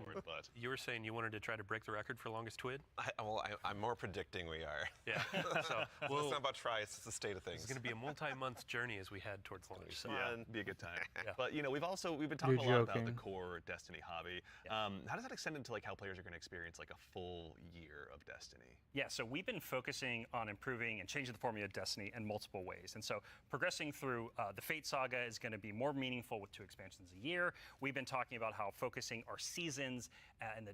N: you were saying you wanted to try to break the record for longest twid?
P: I'm more predicting we are.
N: Yeah. So
P: it's not about try, it's the state of things.
N: It's going to be a multi-month journey as we head towards launch. So.
C: Yeah, be a good time.
N: Yeah.
C: But you know, we've been talking a lot about the core Destiny hobby. How does that extend into like how players are going to experience like a full year of Destiny? Destiny?
L: Yeah, so we've been focusing on improving and changing the formula of Destiny in multiple ways. And so progressing through the Fate Saga is going to be more meaningful with 2 expansions a year. We've been talking about how focusing our seasons and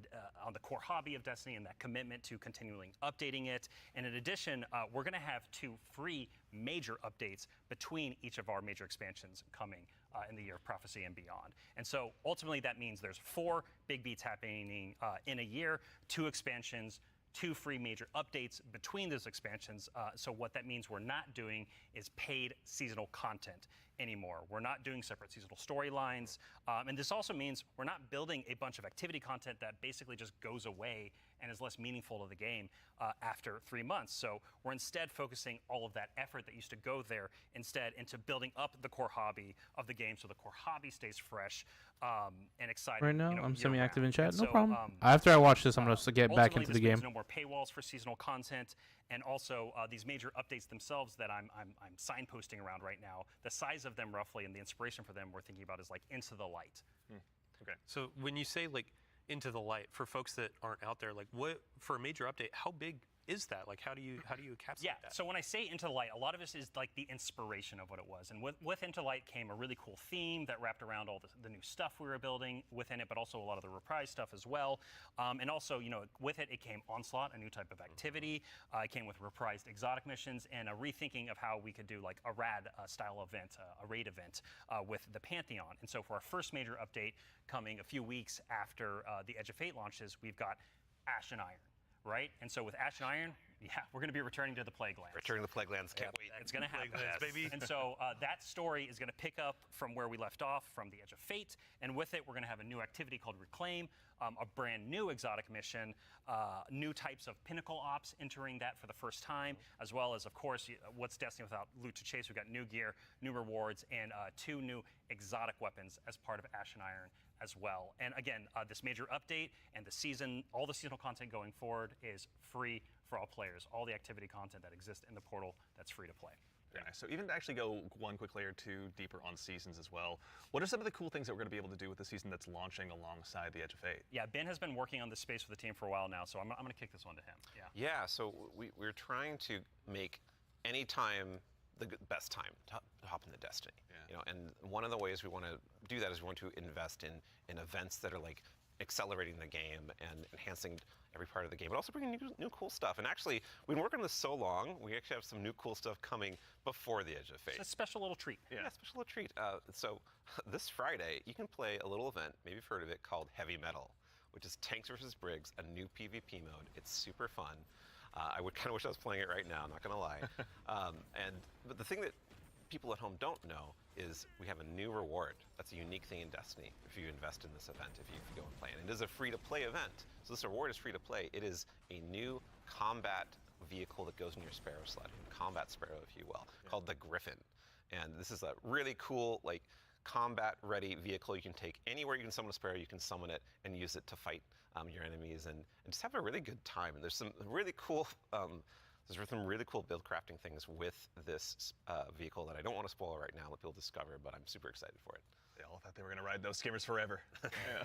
L: on the core hobby of Destiny and that commitment to continually updating it. And in addition, we're going to have 2 free major updates between each of our major expansions coming in the Year of Prophecy and beyond. And so ultimately that means there's 4 big beats happening in a year, 2 expansions, 2 free major updates between those expansions. So what that means we're not doing is paid seasonal content anymore. We're not doing separate seasonal storylines. And this also means we're not building a bunch of activity content that basically just goes away and is less meaningful to the game after 3 months. So we're instead focusing all of that effort that used to go there instead into building up the core hobby of the game so the core hobby stays fresh and exciting.
A: Right now, I'm semi-active in chat.
L: And
A: No
L: so,
A: problem. After I watch this, I'm going to get back
L: ultimately,
A: into
L: this
A: the game.
L: means no more paywalls for seasonal content, and also these major updates themselves that I'm signposting around right now. The size of them roughly and the inspiration for them we're thinking about is like Into the Light.
N: Okay. So when you say like Into the Light, for folks that aren't out there, like what for a major update, how big is that? Like how do you encapsulate that?
L: So when I say Into the Light, a lot of this is like the inspiration of what it was. And with Into the Light came a really cool theme that wrapped around all the new stuff we were building within it, but also a lot of the reprise stuff as well. And also, with it came Onslaught, a new type of activity. It came with reprised exotic missions and a rethinking of how we could do like a rad style event, a raid event with the Pantheon. And so for our first major update coming a few weeks after the Edge of Fate launches, we've got Ash and Iron. Right? And so with Ash and Iron, we're going to be returning to the Plague Lands.
P: Returning to the Plague Lands, can't wait.
L: It's going to happen.
N: Plague Lands, baby.
L: And so that story is going to pick up from where we left off from the Edge of Fate. And with it, we're going to have a new activity called Reclaim, a brand new exotic mission, new types of pinnacle ops entering that for the first time, as well as, of course, what's Destiny without loot to chase? We've got new gear, new rewards, and 2 new exotic weapons as part of Ash and Iron as well. And again, this major update and all the seasonal content going forward is free for all players. All the activity content that exists in the portal, that's free to play.
C: Very nice. So even to actually go one quick layer deeper on seasons as well, what are some of the cool things that we're going to be able to do with the season that's launching alongside the Edge of Fate?
L: Yeah, Ben has been working on this space with the team for a while now, so I'm going to kick this one to him.
P: Yeah, so we're trying to make any time the best time to hop into Destiny. And one of the ways we want to do that is we want to invest in events that are like accelerating the game and enhancing every part of the game, but also bringing new cool stuff. And actually, we've been working on this so long, we actually have some new cool stuff coming before the Edge of Fate.
L: It's a special little treat.
P: Yeah, special little treat. So this Friday, you can play a little event, maybe you've heard of it, called Heavy Metal, which is Tanks vs. Briggs, a new PvP mode. It's super fun. I would kind of wish I was playing it right now, I'm not going to lie. But the thing that people at home don't know is we have a new reward. That's a unique thing in Destiny if you invest in this event, if you go and play it. And it is a free-to-play event. So this reward is free to play. It is a new combat vehicle that goes in your Sparrow sled, combat Sparrow, if you will, called the Griffin. And this is a really cool, like, combat-ready vehicle you can take anywhere you can summon a Sparrow. You can summon it and use it to fight your enemies and just have a really good time. And there's some really cool build crafting things with this vehicle that I don't want to spoil right now, let people discover, but I'm super excited for it.
C: They all thought they were going to ride those skimmers forever.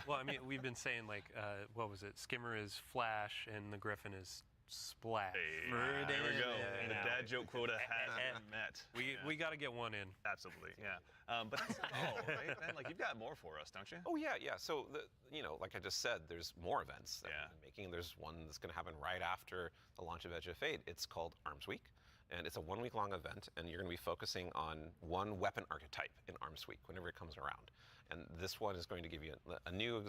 N: Well, I mean, we've been saying like, what was it? Skimmer is Flash and the Griffin is Splash.
C: Hey, there we go. The dad joke quota has been met.
N: We got to get one in.
C: Absolutely, yeah. But that's right, man. Like you've got more for us, don't you?
P: Oh yeah. So like I just said, there's more events that we've been making. There's one that's going to happen right after the launch of Edge of Fate. It's called Arms Week, and it's a 1 week long event, and you're going to be focusing on one weapon archetype in Arms Week whenever it comes around. And this one is going to give you a new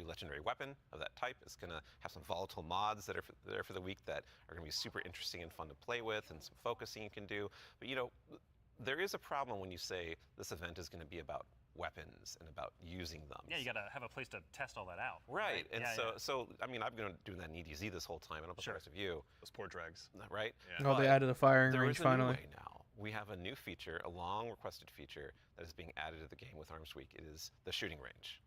P: legendary weapon of that type. It's going to have some volatile mods that are there for the week that are going to be super interesting and fun to play with, and some focusing you can do. But there is a problem when you say this event is going to be about weapons and about using them.
L: Yeah, you got to have a place to test all that out.
P: Right. And so I mean, I've been doing that in EDZ this whole time. I don't know about the rest of you.
C: Those poor dregs.
P: Right?
A: Yeah. Oh, they added a firing
P: there
A: range
P: is a
A: finally.
P: New way now. We have a new feature, a long requested feature that is being added to the game with Arms Week. It is the shooting range.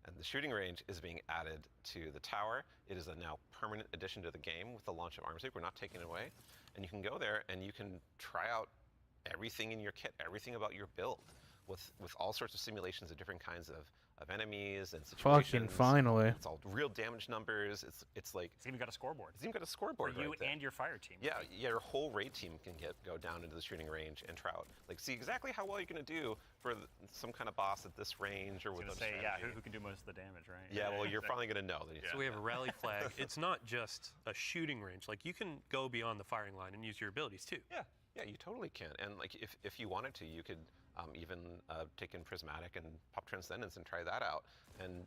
P: And the shooting range is being added to the tower. It is a now permanent addition to the game with the launch of Arms Week. We're not taking it away. And you can go there and you can try out everything in your kit, everything about your build, with all sorts of simulations of different kinds of of enemies and situations.
A: finally.
P: It's all real damage numbers. It's like
L: it's even got a scoreboard.
P: It's even got a scoreboard
L: for you
P: right there.
L: and your fire team.
P: Yeah, your whole raid team can go down into the shooting range and try out, like, see exactly how well you're going to do for some kind of boss at this range or with a strategy.
L: Yeah, who can do most of the damage, right?
P: Yeah, well, you're finally going to know.
N: So we have a rally flag. It's not just a shooting range. Like, you can go beyond the firing line and use your abilities too.
P: Yeah, you totally can. And like, if you wanted to, you could even take in Prismatic and pop Transcendence and try that out. And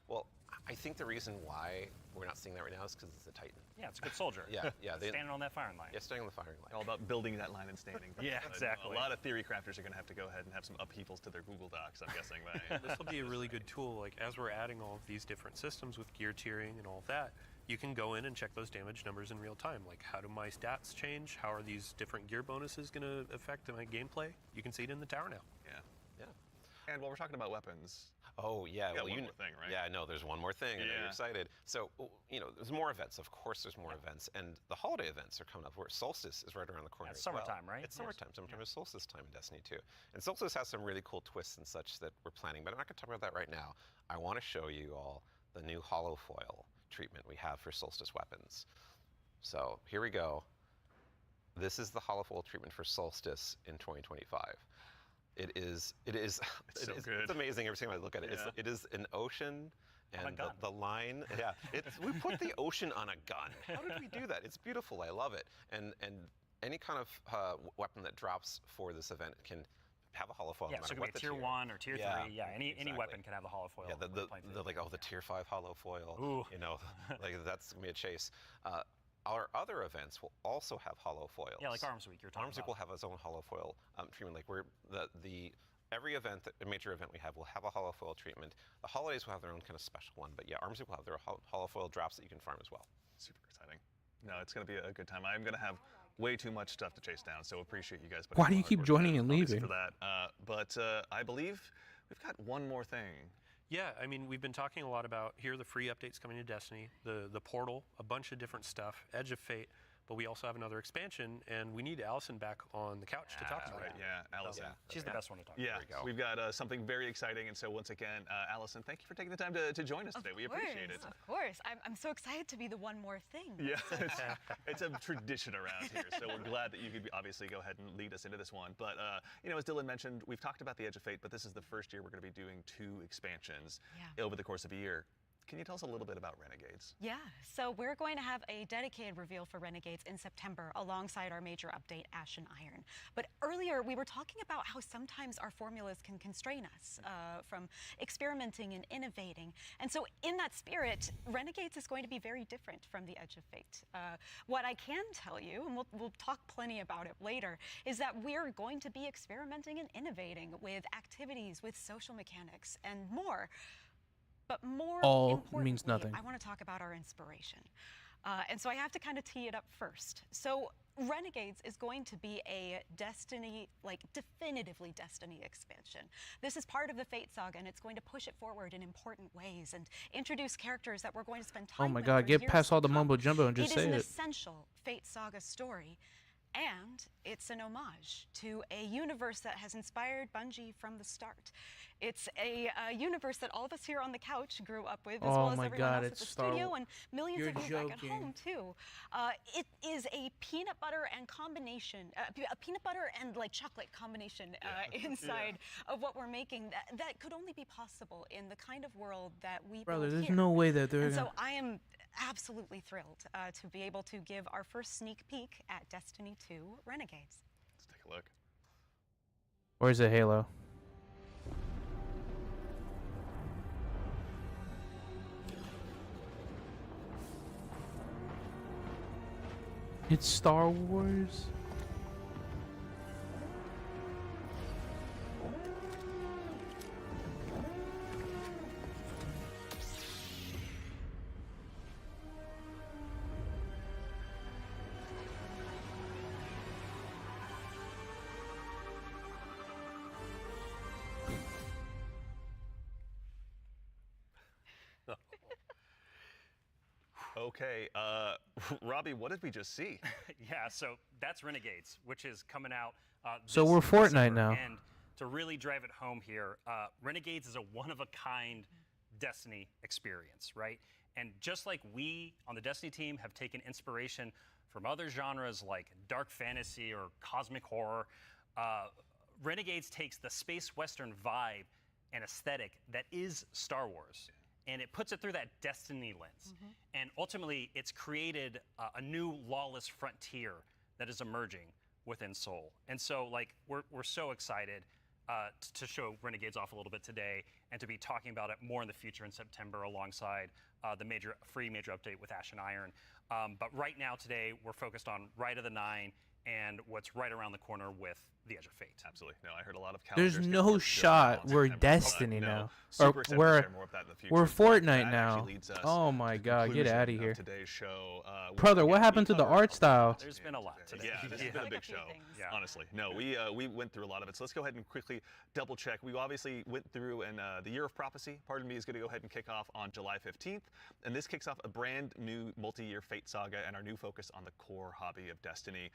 P: well, I think the reason why we're not seeing that right now is because it's a Titan.
L: Yeah, it's a good soldier.
P: Yeah.
L: Standing on that firing line.
P: Yeah, standing on the firing line.
C: All about building that line and standing.
L: Yeah, exactly.
C: A lot of theory crafters are going to have to go ahead and have some upheavals to their Google Docs, I'm guessing.
N: This will be a really good tool. Like, as we're adding all of these different systems with gear tiering and all of that, you can go in and check those damage numbers in real time. Like, how do my stats change? How are these different gear bonuses going to affect my gameplay? You can see it in the tower now.
P: Yeah.
C: And while we're talking about weapons.
P: Oh, yeah.
C: Well, one more thing, right?
P: Yeah, no, there's one more thing. I know you're excited. So, there's more events. Of course, there's more events. And the holiday events are coming up, where Solstice is right around the corner.
L: It's summertime, right?
P: It's summertime. Summertime is solstice time in Destiny 2. And Solstice has some really cool twists and such that we're planning, but I'm not going to talk about that right now. I want to show you all the new holofoil treatment we have for Solstice weapons. So, here we go. This is the holofoil treatment for Solstice in 2025. It is
C: so good.
P: It's amazing every time I look at it.
C: Yeah.
P: It is an ocean, and
L: gun.
P: the line. Yeah, we put the ocean on a gun. How did we do that? It's beautiful. I love it. And any kind of weapon that drops for this event can have a holofoil.
L: Yeah,
P: no
L: so it
P: matter
L: could be a tier 1 or tier 3. Yeah, any weapon can have the holofoil.
P: Yeah, the tier 5 holofoil.
L: Ooh.
P: Like that's gonna be a chase. Our other events will also have holofoils.
L: Yeah, like Arms Week you're talking
P: Arms Week
L: about.
P: will have its own holofoil treatment. Like every event, a major event we have will have a holofoil treatment. The holidays will have their own kind of special one, but yeah, Arms Week will have their holofoil drops that you can farm as well.
C: Super exciting. No, it's going to be a good time. I'm going to have way too much stuff to chase down, so appreciate you guys.
A: Why do you keep joining and leaving?
C: For that, but I believe we've got one more thing.
N: Yeah, I mean, we've been talking a lot about, here are the free updates coming to Destiny, the portal, a bunch of different stuff, Edge of Fate, but we also have another expansion, and we need Allison back on the couch to talk about it.
C: Yeah, Allison.
L: She's the best one to talk
C: Yeah,
L: about.
C: we've got something very exciting, and so once again, Allison, thank you for taking the time to join us today. We appreciate it.
M: Of course. I'm so excited to be the one more thing.
C: Yeah, it's a tradition around here, so we're glad that you could obviously go ahead and lead us into this one. But, as Dylan mentioned, we've talked about the Edge of Fate, but this is the first year we're going to be doing 2 expansions over the course of a year. Can you tell us a little bit about Renegades?
M: Yeah, so we're going to have a dedicated reveal for Renegades in September alongside our major update, Ashen Iron. But earlier we were talking about how sometimes our formulas can constrain us from experimenting and innovating. And so in that spirit, Renegades is going to be very different from the Edge of Fate. What I can tell you, and we'll talk plenty about it later, is that we're going to be experimenting and innovating with activities, with social mechanics, and more. But more importantly,
A: means nothing.
M: I want to talk about our inspiration. And so I have to kind of tee it up first. So Renegades is going to be a Destiny, definitively Destiny expansion. This is part of the Fate Saga, and it's going to push it forward in important ways and introduce characters that we're going to spend time with.
A: Oh my God, get
M: years
A: past all the
M: to
A: mumbo
M: come.
A: jumbo and just say
M: It is an
A: it.
M: essential Fate Saga story. And it's an homage to a universe that has inspired Bungie from the start. It's a universe that all of us here on the couch grew up with, as well as everyone else at the studio, and millions of you back at home too. It is a peanut butter and combination, a peanut butter and chocolate combination inside of what we're making that could only be possible in the kind of world that we
A: Brother,
M: build
A: there's
M: here.
A: no way that they're
M: And
A: gonna...
M: so I am absolutely thrilled to be able to give our first sneak peek at Destiny 2 Renegades.
C: Let's take a look.
A: Where's the Halo? It's Star Wars?
C: Okay, Robbie, what did we just see?
L: Yeah, so that's Renegades, which is coming out.
A: So
L: this
A: we're Fortnite
L: December.
A: now.
L: And to really drive it home here, Renegades is a one-of-a-kind Destiny experience, right? And just like we on the Destiny team have taken inspiration from other genres like dark fantasy or cosmic horror, Renegades takes the space western vibe and aesthetic that is Star Wars, and it puts it through that Destiny lens. And ultimately, it's created a new lawless frontier that is emerging within Seoul. And so, like, we're so excited to show Renegades off a little bit today and to be talking about it more in the future in September alongside the free major update with Ash and Iron. But right now, today, we're focused on Rite of the Nine and what's right around the corner with the Edge of Fate.
C: Absolutely. No, I heard a lot of calendars.
A: There's
C: get
A: no
C: worked just
A: shot
C: now in
A: we're
C: September,
A: Destiny
C: but,
A: now.
C: no, super
A: Or
C: excited
A: we're
C: to share more of that in the future.
A: we're
C: But
A: Fortnite
C: that actually
A: now.
C: leads us
A: Oh my
C: to the
A: God, get
C: conclusion
A: out of
C: of
A: here.
C: Today's show.
A: Brother, what happened to the art style?
L: There's been a lot today.
C: Yeah, this has been a big show, honestly. No, we went through a lot of it. So let's go ahead and quickly double check. We obviously went through, and the Year of Prophecy, pardon me, is going to go ahead and kick off on July 15th. And this kicks off a brand new multi-year Fate saga and our new focus on the core hobby of Destiny.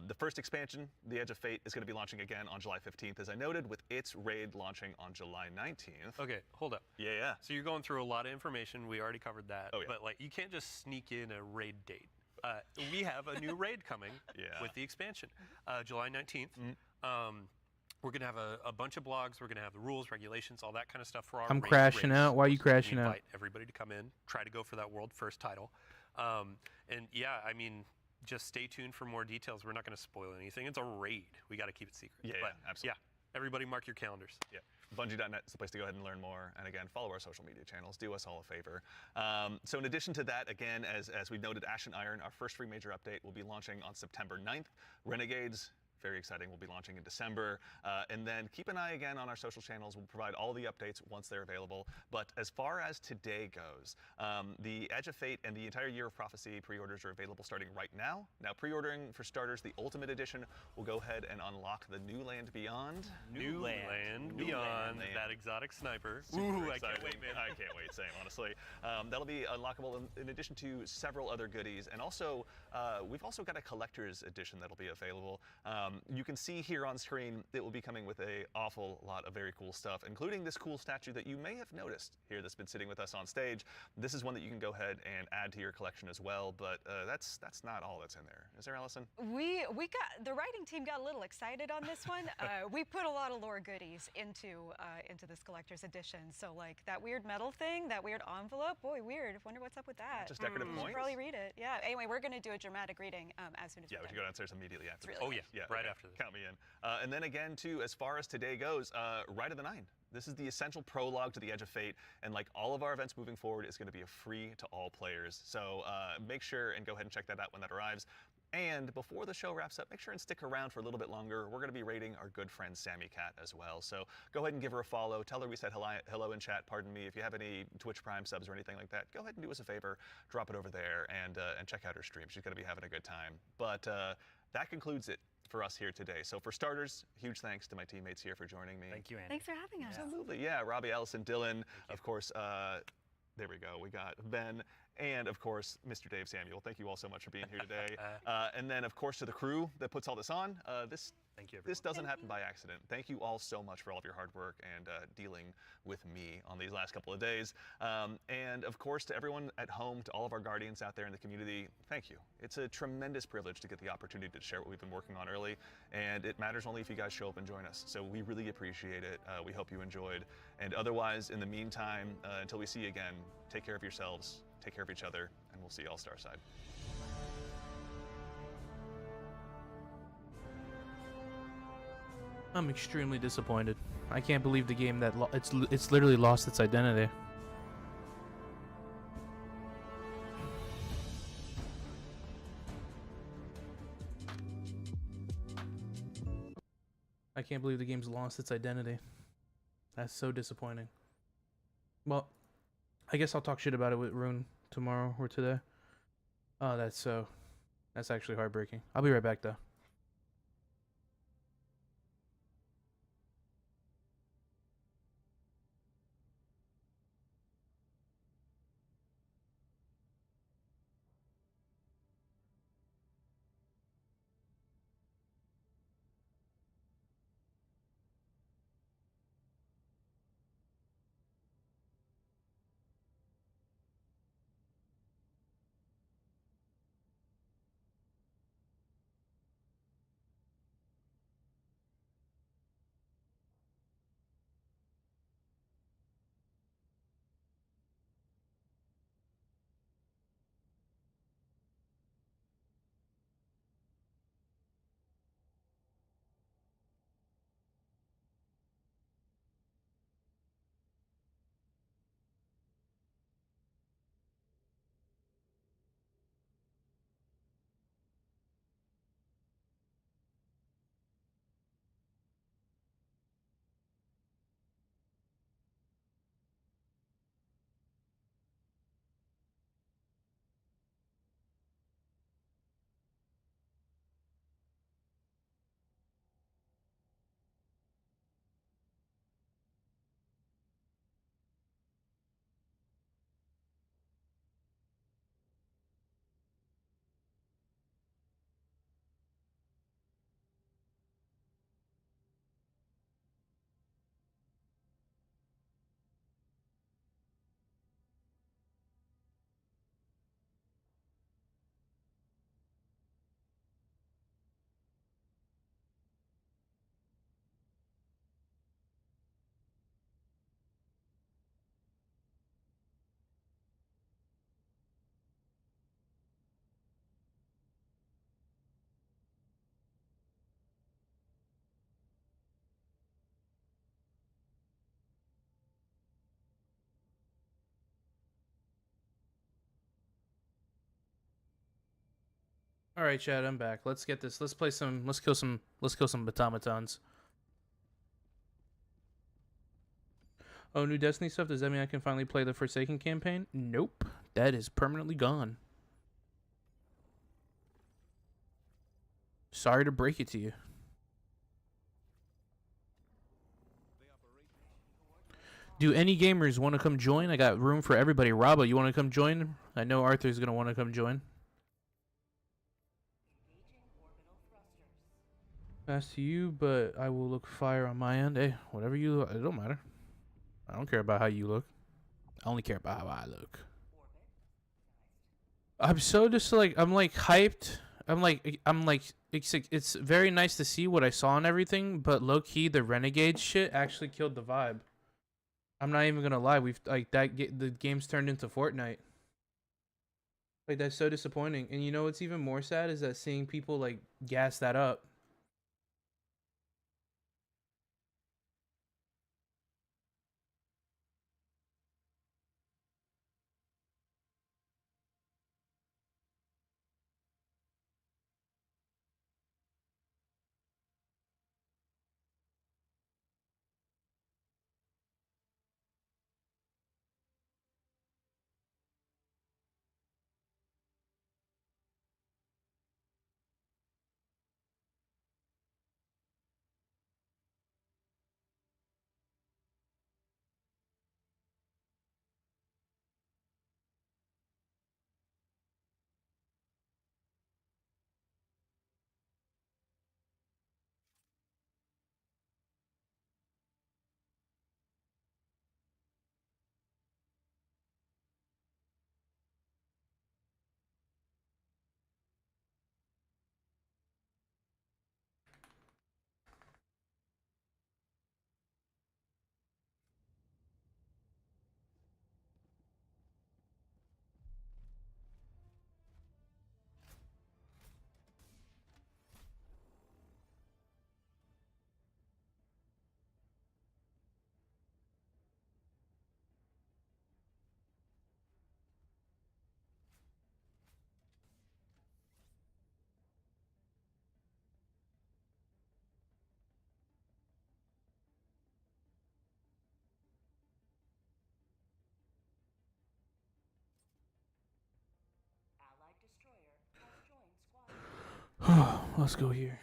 C: The first expansion, The Edge of Fate, is going to be launching again on July 15th, as I noted, with its raid launching on July 19th.
N: Okay, hold up.
C: Yeah.
N: So you're going through a lot of information. We already covered that.
C: Oh, yeah.
N: But like, you can't just sneak in a raid date. We have a new raid coming with the expansion, July 19th. We're going to have a bunch of blogs. We're going to have the rules, regulations, all that kind of stuff for our
A: I'm
N: raid
A: crashing
N: raids.
A: out. Why are you crashing
N: we
A: out?
N: invite everybody to come in, try to go for that world first title. And yeah, I mean, just stay tuned for more details. We're not going to spoil anything. It's a raid. We got to keep it secret.
C: Yeah,
N: but
C: absolutely.
N: Yeah, everybody mark your calendars.
C: Yeah. Bungie.net is the place to go ahead and learn more. And again, follow our social media channels. Do us all a favor. So in addition to that, again, as we noted, Ash and Iron, our first free major update, will be launching on September 9th. Renegades, very exciting, will be launching in December. And then keep an eye again on our social channels. We'll provide all the updates once they're available. But as far as today goes, the Edge of Fate and the entire Year of Prophecy pre-orders are available starting right now. Now, pre-ordering, for starters, the Ultimate Edition will go ahead and unlock the New Land Beyond.
N: New Land Beyond, that exotic sniper.
C: Super
N: Ooh, I
C: exciting.
N: can't wait, man.
C: I can't wait, same, honestly. That'll be unlockable in addition to several other goodies. And also, we've also got a collector's edition that'll be available. You can see here on screen, it will be coming with an awful lot of very cool stuff, including this cool statue that you may have noticed here that's been sitting with us on stage. This is one that you can go ahead and add to your collection as well, but that's not all that's in there. Is there, Allison?
M: We got, the writing team got a little excited on this one. We put a lot of lore goodies into this collector's edition. So like that weird metal thing, that weird envelope, boy, weird. Wonder what's up with that.
C: Just decorative
M: You should
C: points?
M: probably read it. Yeah. Anyway, we're gonna do a dramatic reading as soon as
C: Yeah, we should go downstairs immediately after.
M: It's
C: this.
M: really
N: Oh yeah, right after this.
C: Count me in. And then again, too, as far as today goes, Rite of the Nine. This is the essential prologue to the Edge of Fate, and like all of our events moving forward, is going to be a free to all players. So make sure and go ahead and check that out when that arrives. And before the show wraps up, make sure and stick around for a little bit longer. We're going to be rating our good friend Sammy Cat as well. So go ahead and give her a follow. Tell her we said hello in chat. Pardon me. If you have any Twitch Prime subs or anything like that, go ahead and do us a favor. Drop it over there and check out her stream. She's going to be having a good time. But that concludes it for us here today. So for starters, huge thanks to my teammates here for joining me.
L: Thank you, Andy.
M: Thanks for having us.
C: Absolutely, yeah. Robbie, Allison, Dylan, of course. There we go. We got Ben, and of course, Mr. Dave Samuel. Thank you all so much for being here today. And then, of course, to the crew that puts all this on.
L: Thank you,
C: This doesn't happen by accident. Thank you all so much for all of your hard work and dealing with me on these last couple of days. And of course, to everyone at home, to all of our guardians out there in the community, thank you. It's a tremendous privilege to get the opportunity to share what we've been working on early, and it matters only if you guys show up and join us. So we really appreciate it. We hope you enjoyed. And otherwise, in the meantime, until we see you again, take care of yourselves, take care of each other, and we'll see you all Starside.
A: I'm extremely disappointed. I can't believe the game that it's literally lost its identity. I can't believe the game's lost its identity. That's so disappointing. Well, I guess I'll talk shit about it with Rune tomorrow or today. Oh, that's actually heartbreaking. I'll be right back though. All right, Chad, I'm back. Let's get this. Let's play some. Let's kill some automatons. Oh, new Destiny stuff. Does that mean I can finally play the Forsaken campaign? Nope. That is permanently gone. Sorry to break it to you. Do any gamers want to come join? I got room for everybody. Raba, you want to come join? I know Arthur's going to want to come join. Pass to you, but I will look fire on my end. Hey, whatever you look, it don't matter. I don't care about how you look. I only care about how I look. I'm so just like, I'm like hyped. I'm like, it's very nice to see what I saw and everything, but low key, the Renegade shit actually killed the vibe. I'm not even gonna lie. We've like the game's turned into Fortnite. Like that's so disappointing. And you know what's even more sad is that seeing people like gas that up. Let's go here.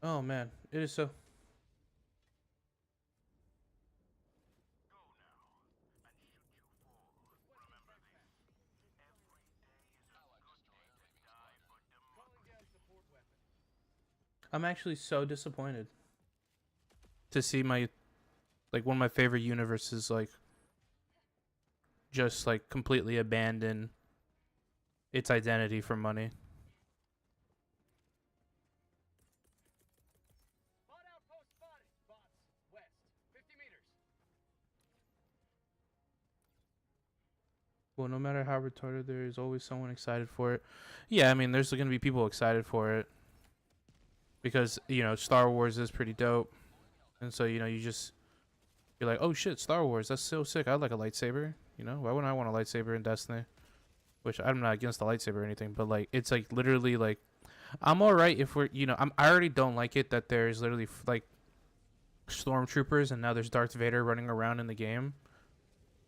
A: Oh man, it is so. I'm actually so disappointed to see my, like, one of my favorite universes, like, just, like, completely abandon its identity for money. Well, no matter how retarded, there is always someone excited for it. Yeah, I mean, there's going to be people excited for it. Because, you know, Star Wars is pretty dope. And so, you know, you're like, oh shit, Star Wars, that's so sick. I'd like a lightsaber. You know, why wouldn't I want a lightsaber in Destiny? Which I'm not against the lightsaber or anything, but like, it's like literally like, I'm all right if we're, you know, I already don't like it that there's literally like stormtroopers and now there's Darth Vader running around in the game.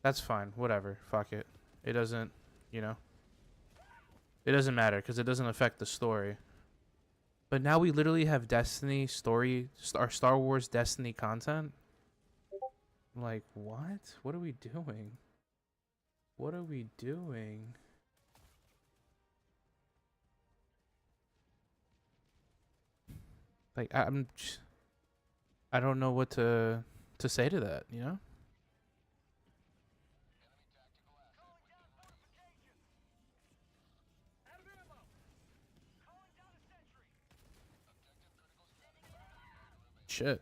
A: That's fine. Whatever. Fuck it. It doesn't, you know, it doesn't matter because it doesn't affect the story. But now we literally have Destiny story, or Star Wars Destiny content. Like, what? What are we doing? What are we doing? Like, I don't know what to say to that, you know? Shit.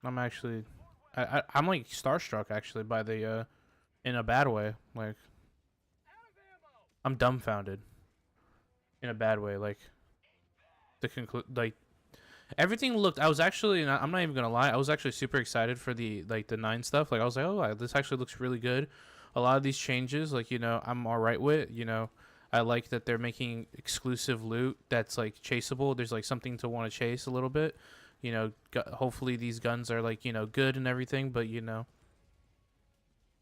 A: I'm actually, I'm like starstruck actually by the, in a bad way. Like, I'm dumbfounded. In a bad way, like, the like, everything looked. I was actually, I'm not even gonna lie. I was actually super excited for the like the 9 stuff. Like, I was like, oh, this actually looks really good. A lot of these changes, like, you know, I'm all right with. You know, I like that they're making exclusive loot that's like chaseable. There's like something to want to chase a little bit. You know, hopefully these guns are like, you know, good and everything, but you know,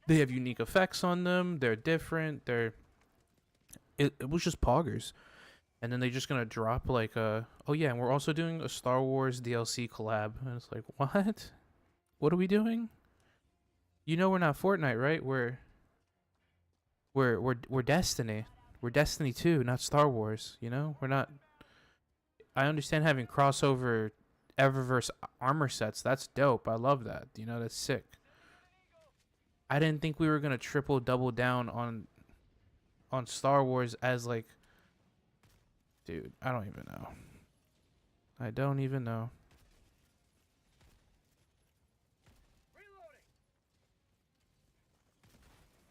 A: they have unique effects on them. They're different. It was just poggers. And then they're just gonna drop like oh yeah, and we're also doing a Star Wars DLC collab. And it's like, what? What are we doing? You know we're not Fortnite, right? We're Destiny. We're Destiny 2, not Star Wars, you know? We're not. I understand having crossover Eververse armor sets. That's dope. I love that. You know, that's sick. I didn't think we were gonna triple double down on Star Wars as like, dude, I don't even know. I don't even know.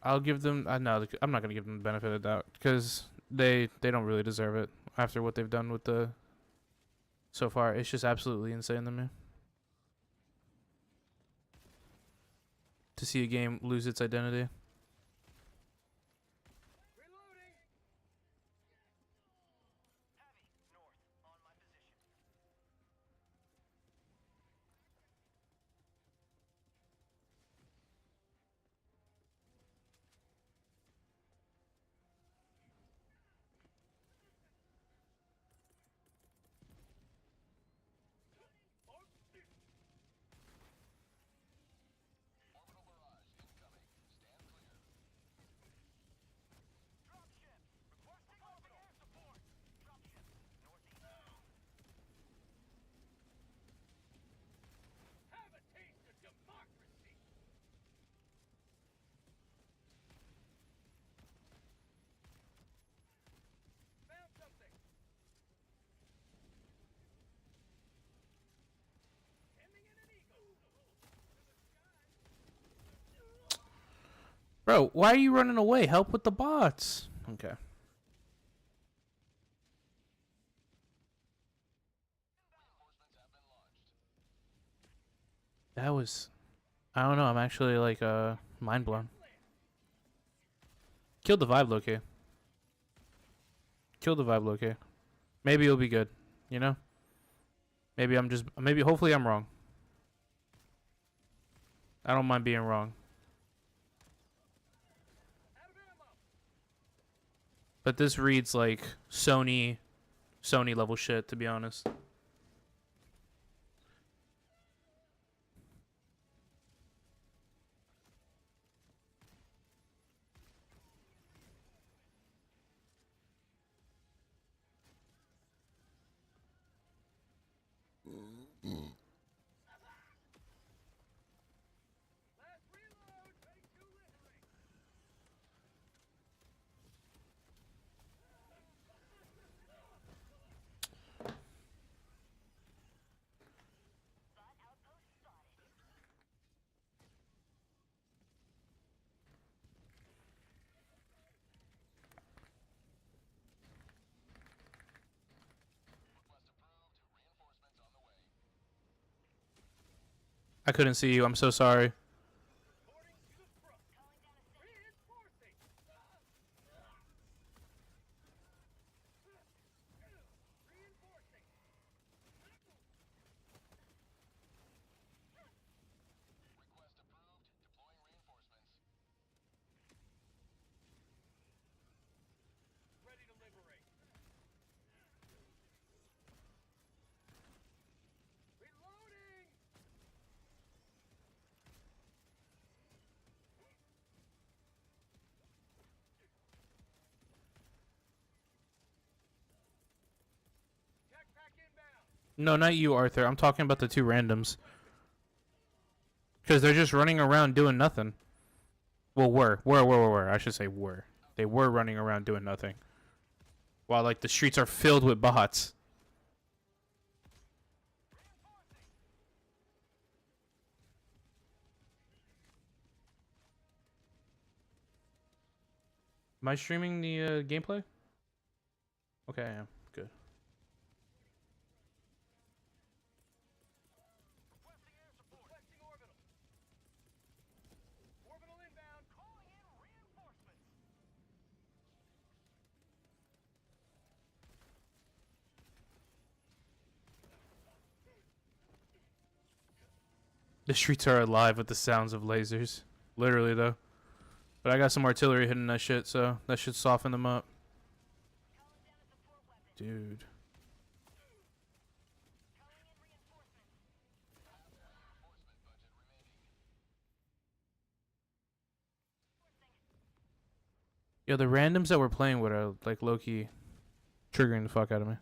A: I'll give them. No, I'm not gonna give them the benefit of the doubt because they don't really deserve it after what they've done with the. So far, it's just absolutely insane to me. To see a game lose its identity. Bro, why are you running away? Help with the bots. Okay. That was, I don't know. I'm actually like mind blown. Killed the vibe, Loki. Killed the vibe, Loki. Maybe it'll be good. You know. Maybe hopefully I'm wrong. I don't mind being wrong. But this reads like Sony level shit, to be honest. I couldn't see you. I'm so sorry. No, not you, Arthur. I'm talking about the two randoms. Because they're just running around doing nothing. Well, were. I should say were. They were running around doing nothing. While, like, the streets are filled with bots. Am I streaming the gameplay? Okay, I am. Good. The streets are alive with the sounds of lasers. Literally, though. But I got some artillery hitting that shit, so that should soften them up. Dude. Yeah, the randoms that we're playing with are, like, low-key triggering the fuck out of me.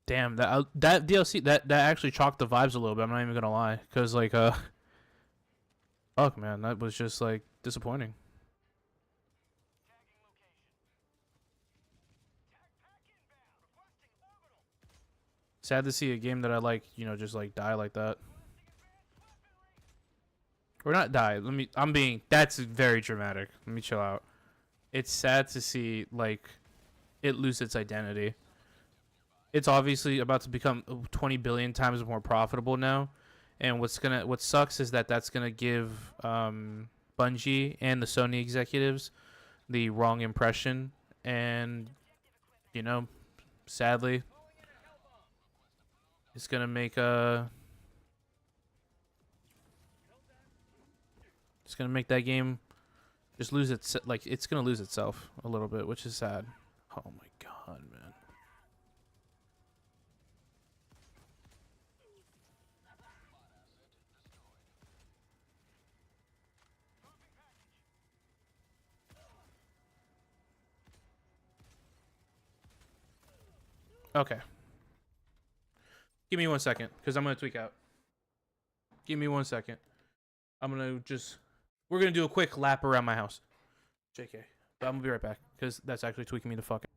A: Damn, that DLC that actually chalked the vibes a little bit. I'm not even gonna lie, cause like fuck man, that was just like disappointing. Sad to see a game that I like, you know, just like die like that. Or not die. That's very dramatic. Let me chill out. It's sad to see like it lose its identity. It's obviously about to become 20 billion times more profitable now, and what sucks is that that's gonna give Bungie and the Sony executives the wrong impression, and you know, sadly, it's gonna make that game just lose it's gonna lose itself a little bit, which is sad. Oh my god, man. Okay. Give me 1 second, because I'm going to tweak out. Give me 1 second. We're going to do a quick lap around my house. JK. But I'm going to be right back, because that's actually tweaking me the fuck out.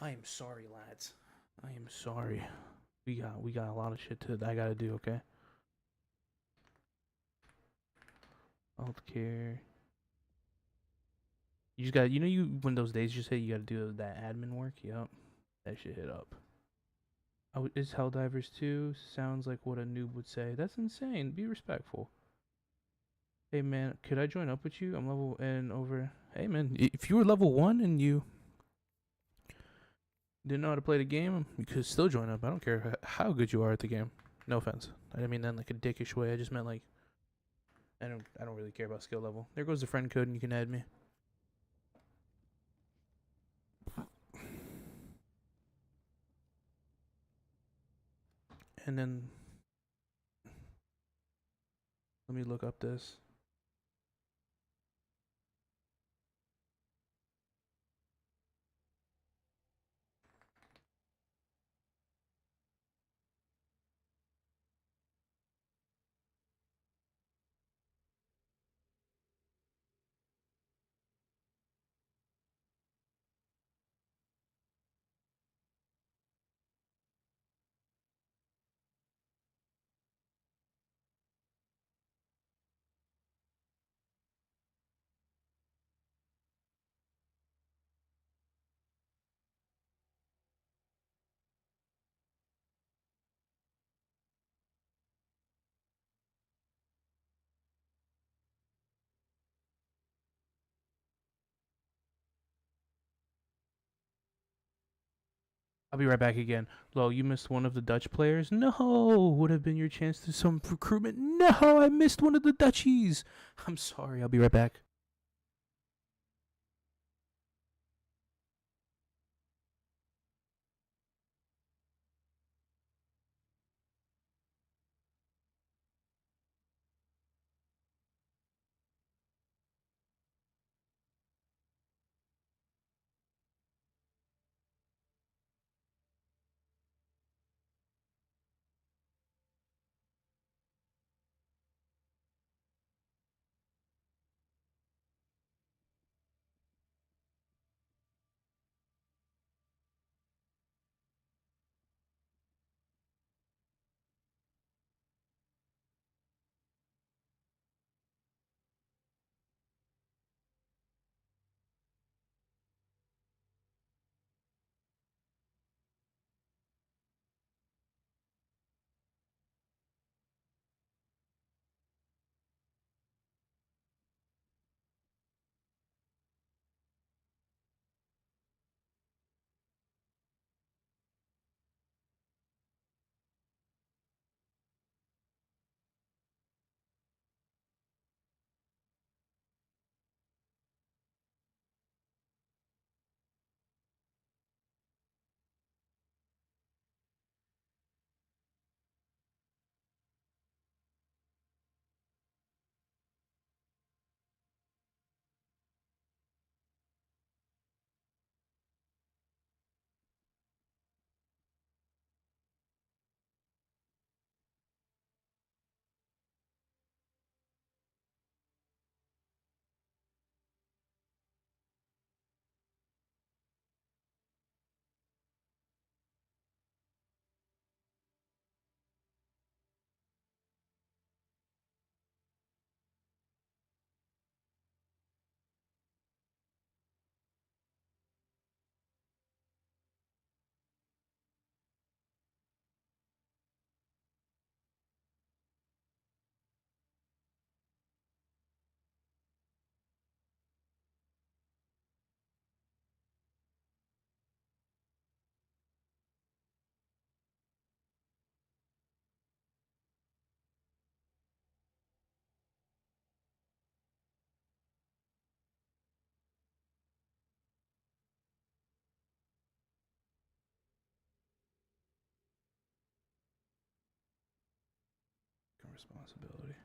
A: I am sorry, lads. I am sorry. We got a lot of shit I gotta do. Okay. Healthcare. You just got you when those days you say you gotta do that admin work. Yup. That shit hit up. Oh, is Helldivers 2? Sounds like what a noob would say. That's insane. Be respectful. Hey man, could I join up with you? I'm level and over. Hey man, if you were level 1 and you didn't know how to play the game, you could still join up. I don't care how good you are at the game. No offense. I didn't mean that in like a dickish way. I just meant like I don't really care about skill level. There goes the friend code and you can add me. And then let me look up this. I'll be right back again. Lo, you missed one of the Dutch players? No! Would have been your chance to some recruitment. No! I missed one of the Dutchies! I'm sorry. I'll be right back. Responsibility.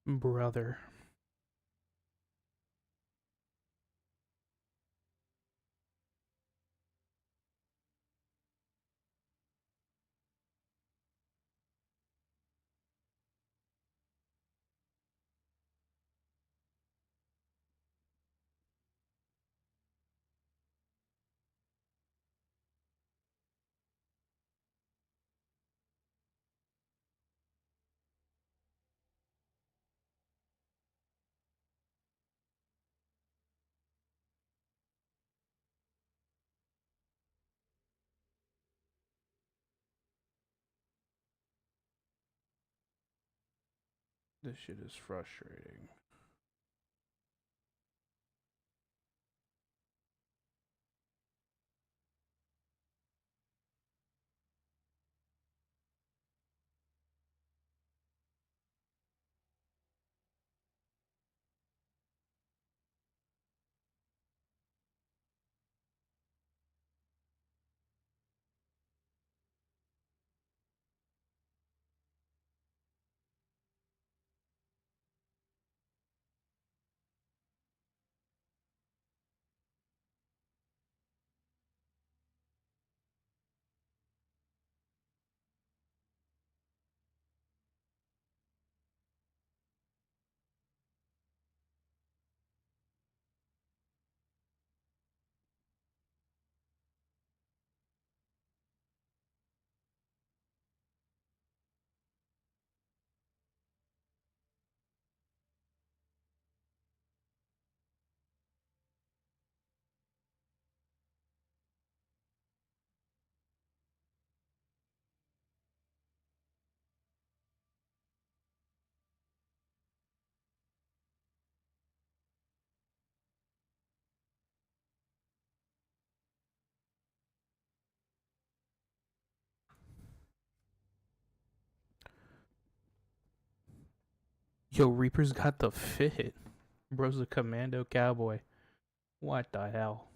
A: Brother. This shit is frustrating. Yo, Reaper's got the fit. Bro's a commando cowboy. What the hell?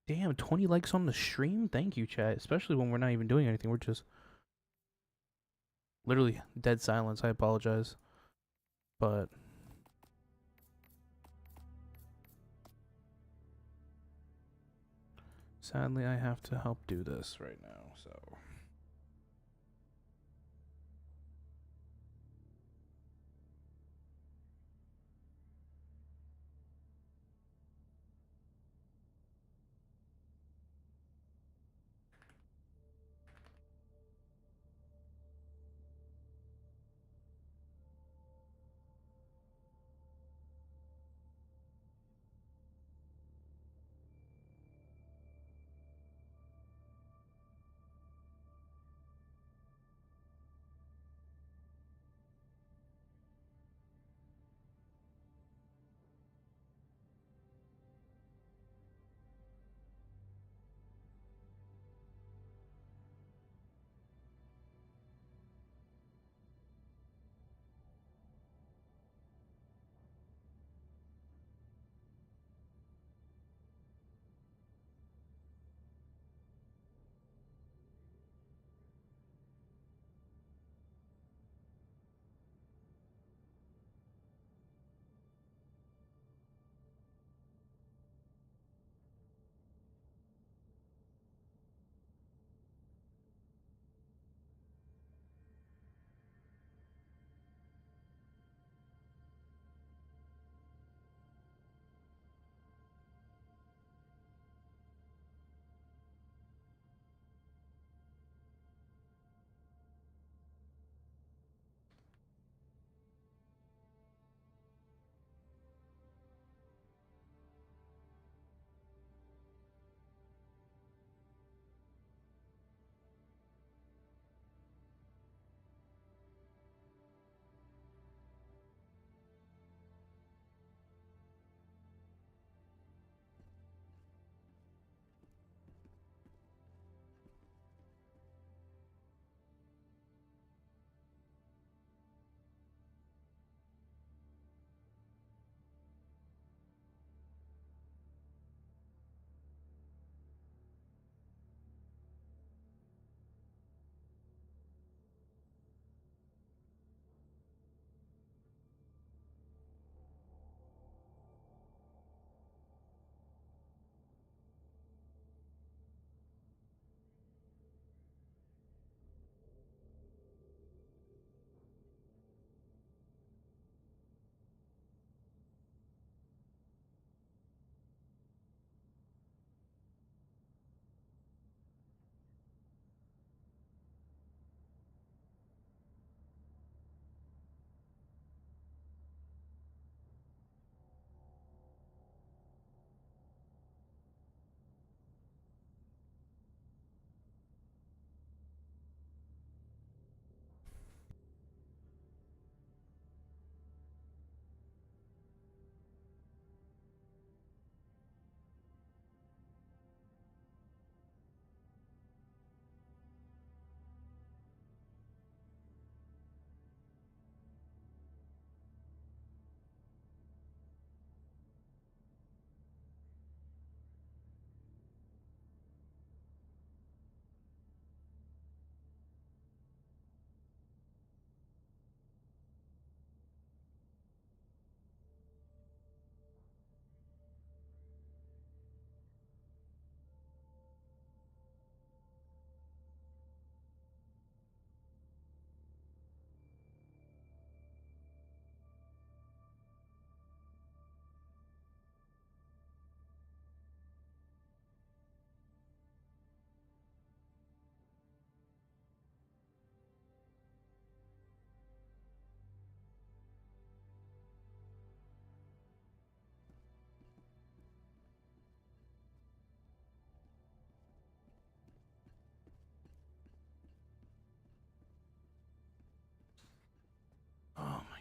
A: Damn, 20 likes on the stream? Thank you, chat. Especially when we're not even doing anything. We're just literally dead silence. I apologize. But sadly, I have to help do this right now, so.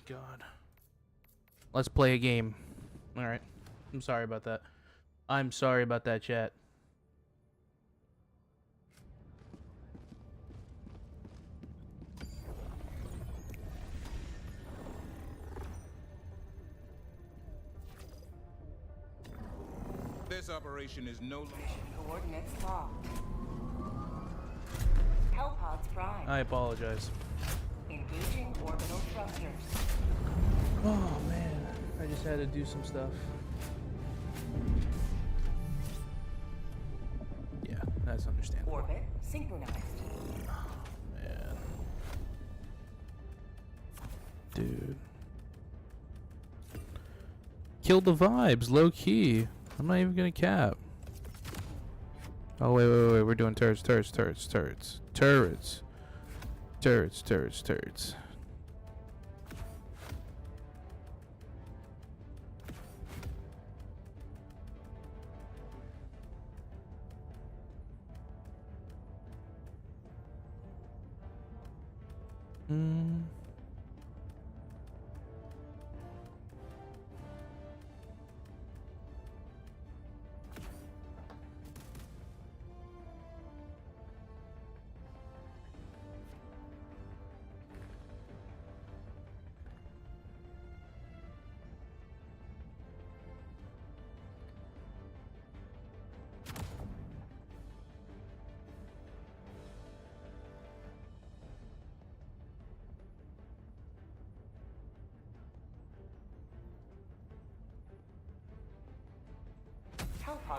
A: god. Let's play a game. Alright. I'm sorry about that. I'm sorry about that, chat.
J: This operation is no longer.
Q: Coordinates locked. Hellpods prime.
A: I apologize.
Q: Engaging orbital thrusters.
A: Oh man, I just had to do some stuff. Yeah, that's understandable.
Q: Orbit synchronized.
A: Man. Dude. Killed the vibes, low key. I'm not even gonna cap. Oh wait, we're doing turrets.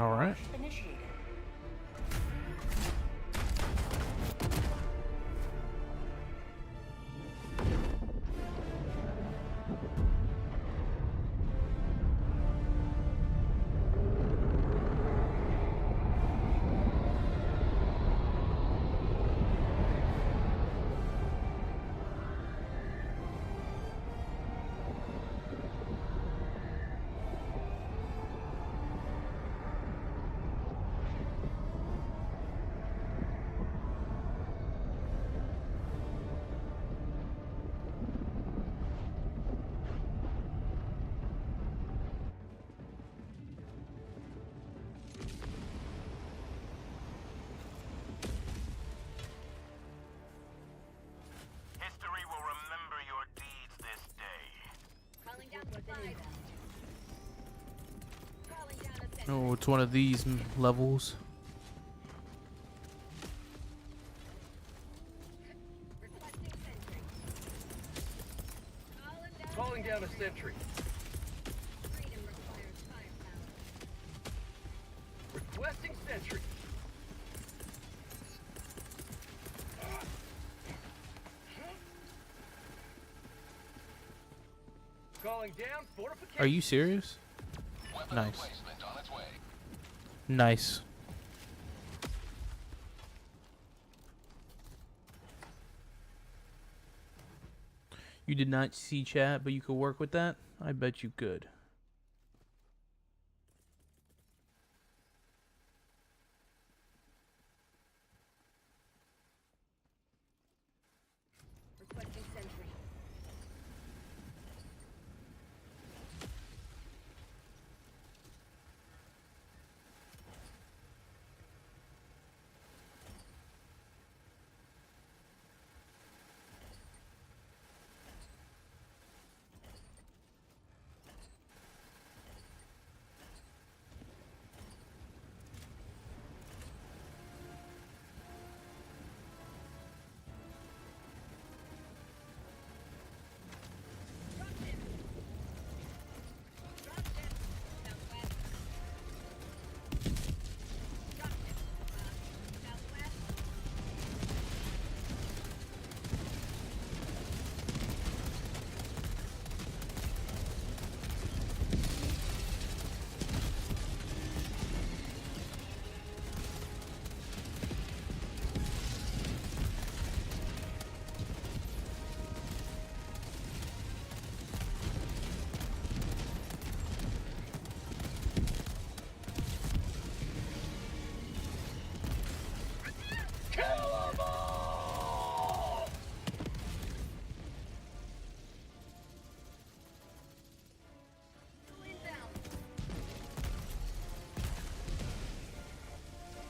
A: All right.
Q: Initiated.
A: Oh, it's one of these levels.
D: Calling down a sentry. Requesting sentry. Calling down fortification.
A: Are you serious? Nice. Nice. You did not see chat, but you could work with that? I bet you could.
B: Requesting sentry.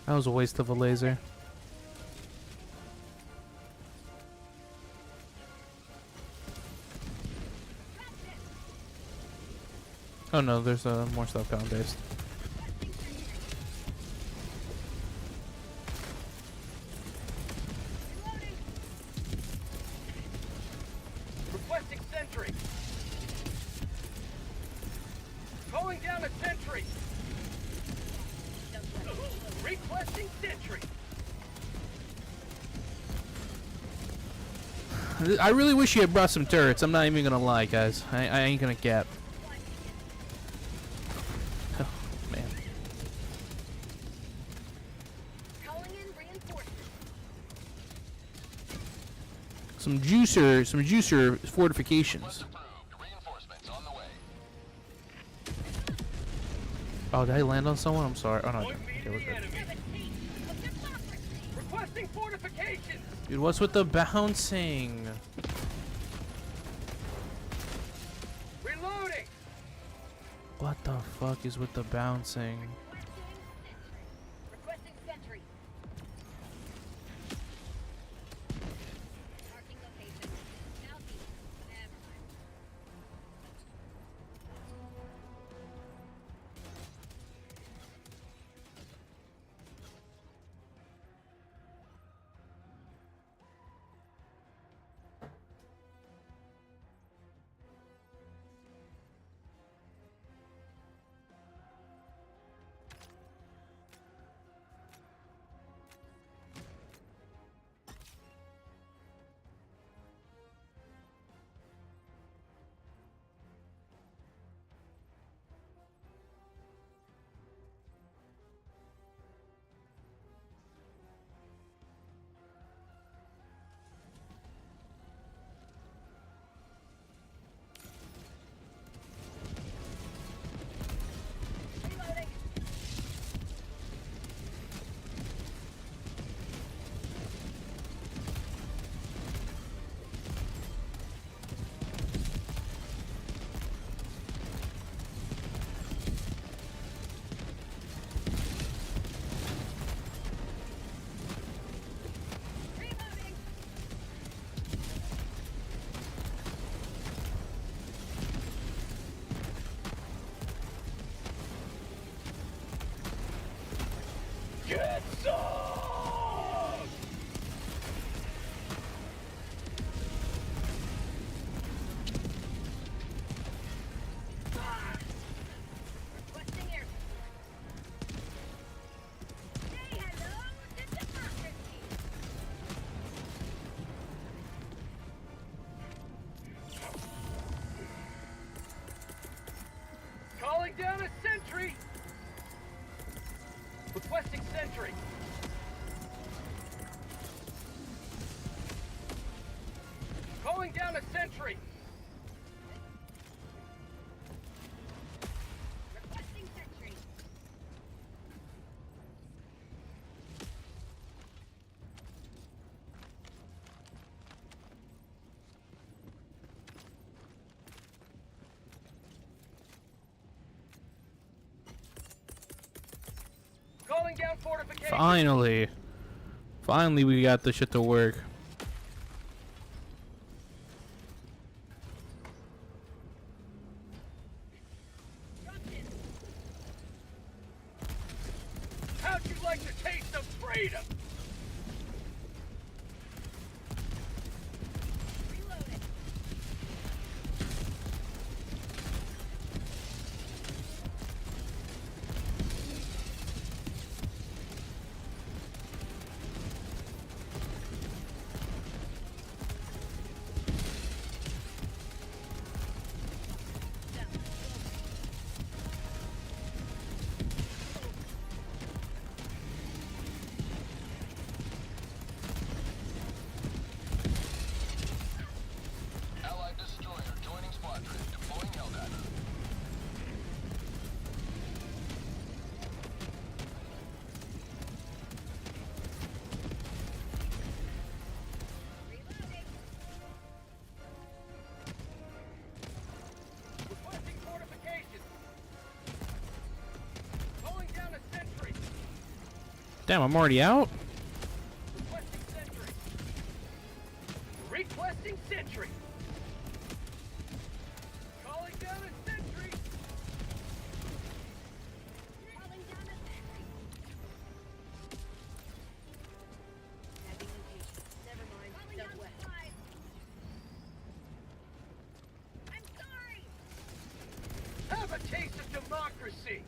A: That was a waste of a laser. Oh no, there's more stuff coming based.
D: Requesting sentry. Calling down a sentry. Requesting sentry.
A: I really wish you had brought some turrets. I'm not even gonna lie, guys. I ain't gonna cap. Oh, man.
B: Calling in reinforcements.
A: Some juicer fortifications. Oh, did I land on someone? I'm sorry. Oh no. Okay, we're good.
D: Requesting fortifications.
A: Dude, what's with the bouncing?
D: Reloading.
A: What the fuck is with the bouncing?
B: Requesting sentry. Marking location. Southeast. Never mind.
D: Get some!
B: Requesting air. Say hello to democracy.
D: Calling down a sentry. Requesting sentry. Calling down a sentry.
B: Requesting sentry.
D: Calling down fortification.
A: Finally we got this shit to work.
D: How'd you like the taste of freedom?
B: Reloading.
A: Damn, I'm already out?
D: Requesting sentry. Requesting sentry. Calling down a sentry.
B: Calling down a sentry. Having location. Never mind. Calling down supplies. I'm sorry.
D: Have a taste of democracy.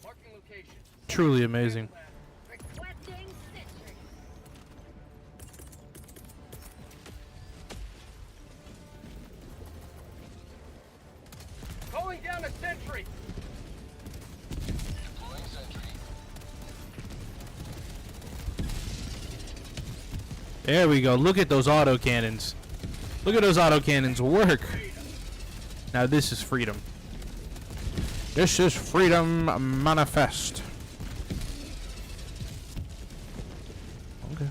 D: Marking location.
A: Truly amazing.
B: Requesting sentry.
D: Calling down a sentry.
F: Deploying sentry.
A: There we go. Look at those autocannons. Look at those autocannons work. Now this is freedom. This is freedom manifest. Okay.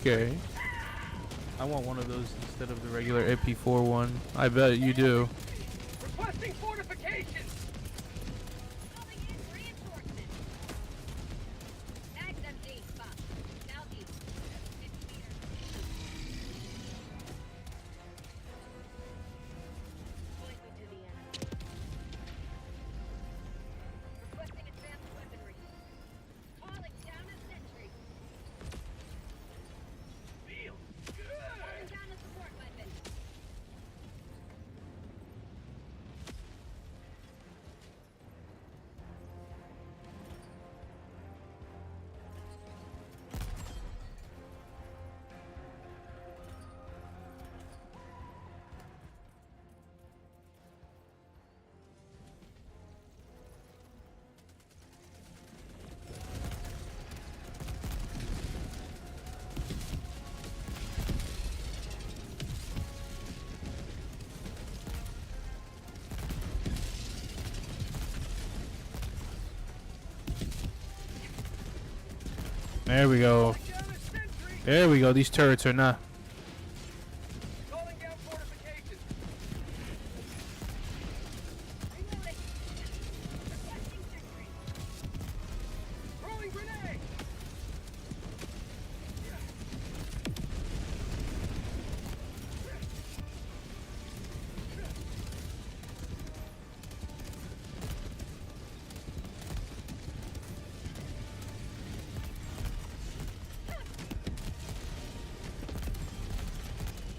A: Okay. I want one of those instead of the regular AP4 one. I bet you do.
D: Requesting fortifications.
B: Calling in reinforcements. Bags empty. Box. Southeast. 50 meters. Point me to the enemy. Requesting advanced weaponry. Calling down a sentry.
D: Feel good.
B: Calling down a support weapon.
A: There we go. There we go. These turrets are not.
D: Calling down fortifications.
B: Reloading. Requesting sentry.
D: Throwing grenade.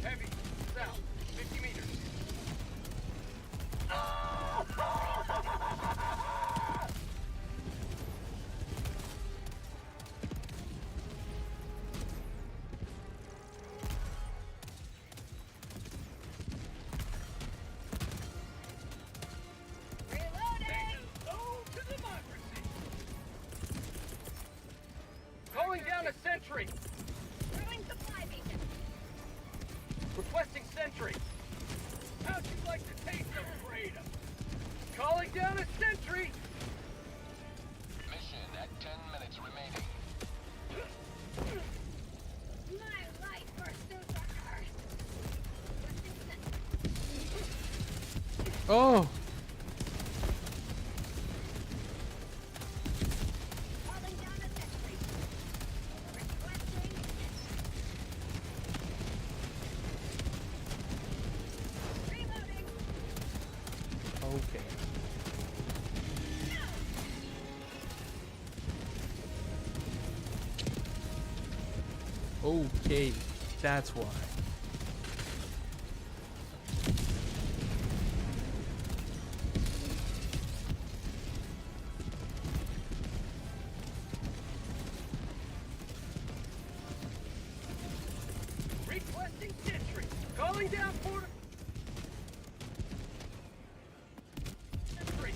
D: Heavy. South. 50 meters.
B: Reloading.
D: Hello to democracy. Calling down a sentry.
B: Throwing supply beacon.
D: Requesting sentry. How'd you like the taste of freedom? Calling down a sentry.
F: Mission at 10 minutes remaining.
B: My life pursues the earth. Requesting sentry.
A: Oh.
B: Calling down a sentry. Requesting reloading.
A: Okay. Okay. That's why.
D: Requesting sentry. Calling down fortifications. Sentry.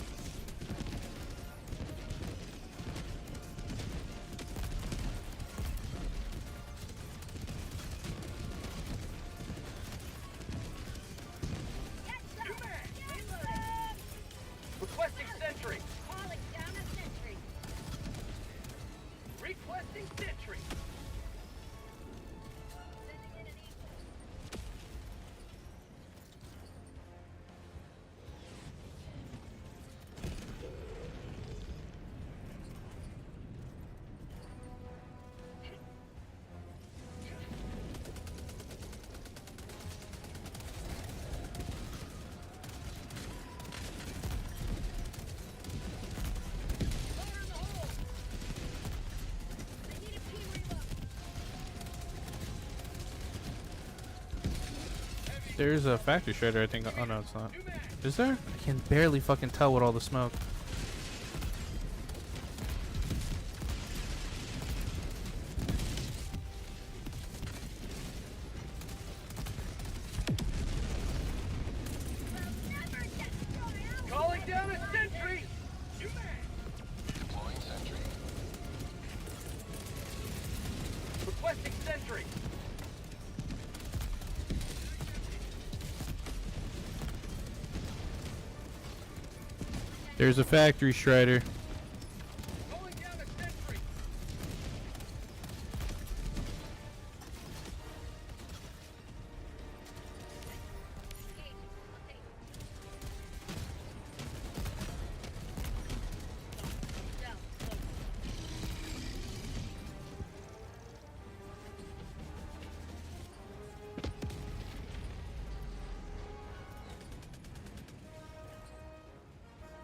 A: There's a factory shredder, I think. Oh no, it's not. Is there? I can barely fucking tell with all the smoke.
D: Calling down a sentry!
F: Deploying sentry.
D: Requesting sentry!
A: There's a factory shredder.
D: Calling down a sentry!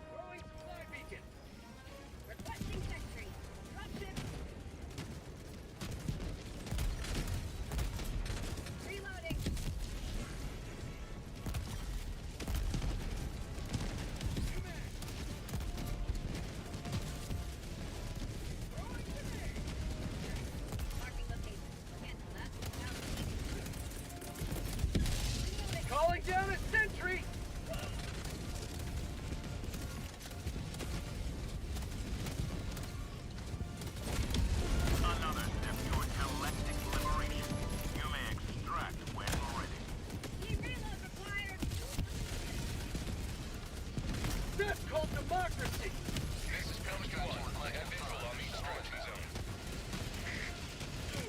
D: Throwing supply beacon!
B: Requesting sentry. Dropship. Reloading. Marking location. Cancel that.
D: Calling down a sentry!
F: Another step toward galactic liberation. You may extract when ready.
B: Reload required.
D: That's called democracy!
F: This is Pelican 1. I have visual on the extraction zone.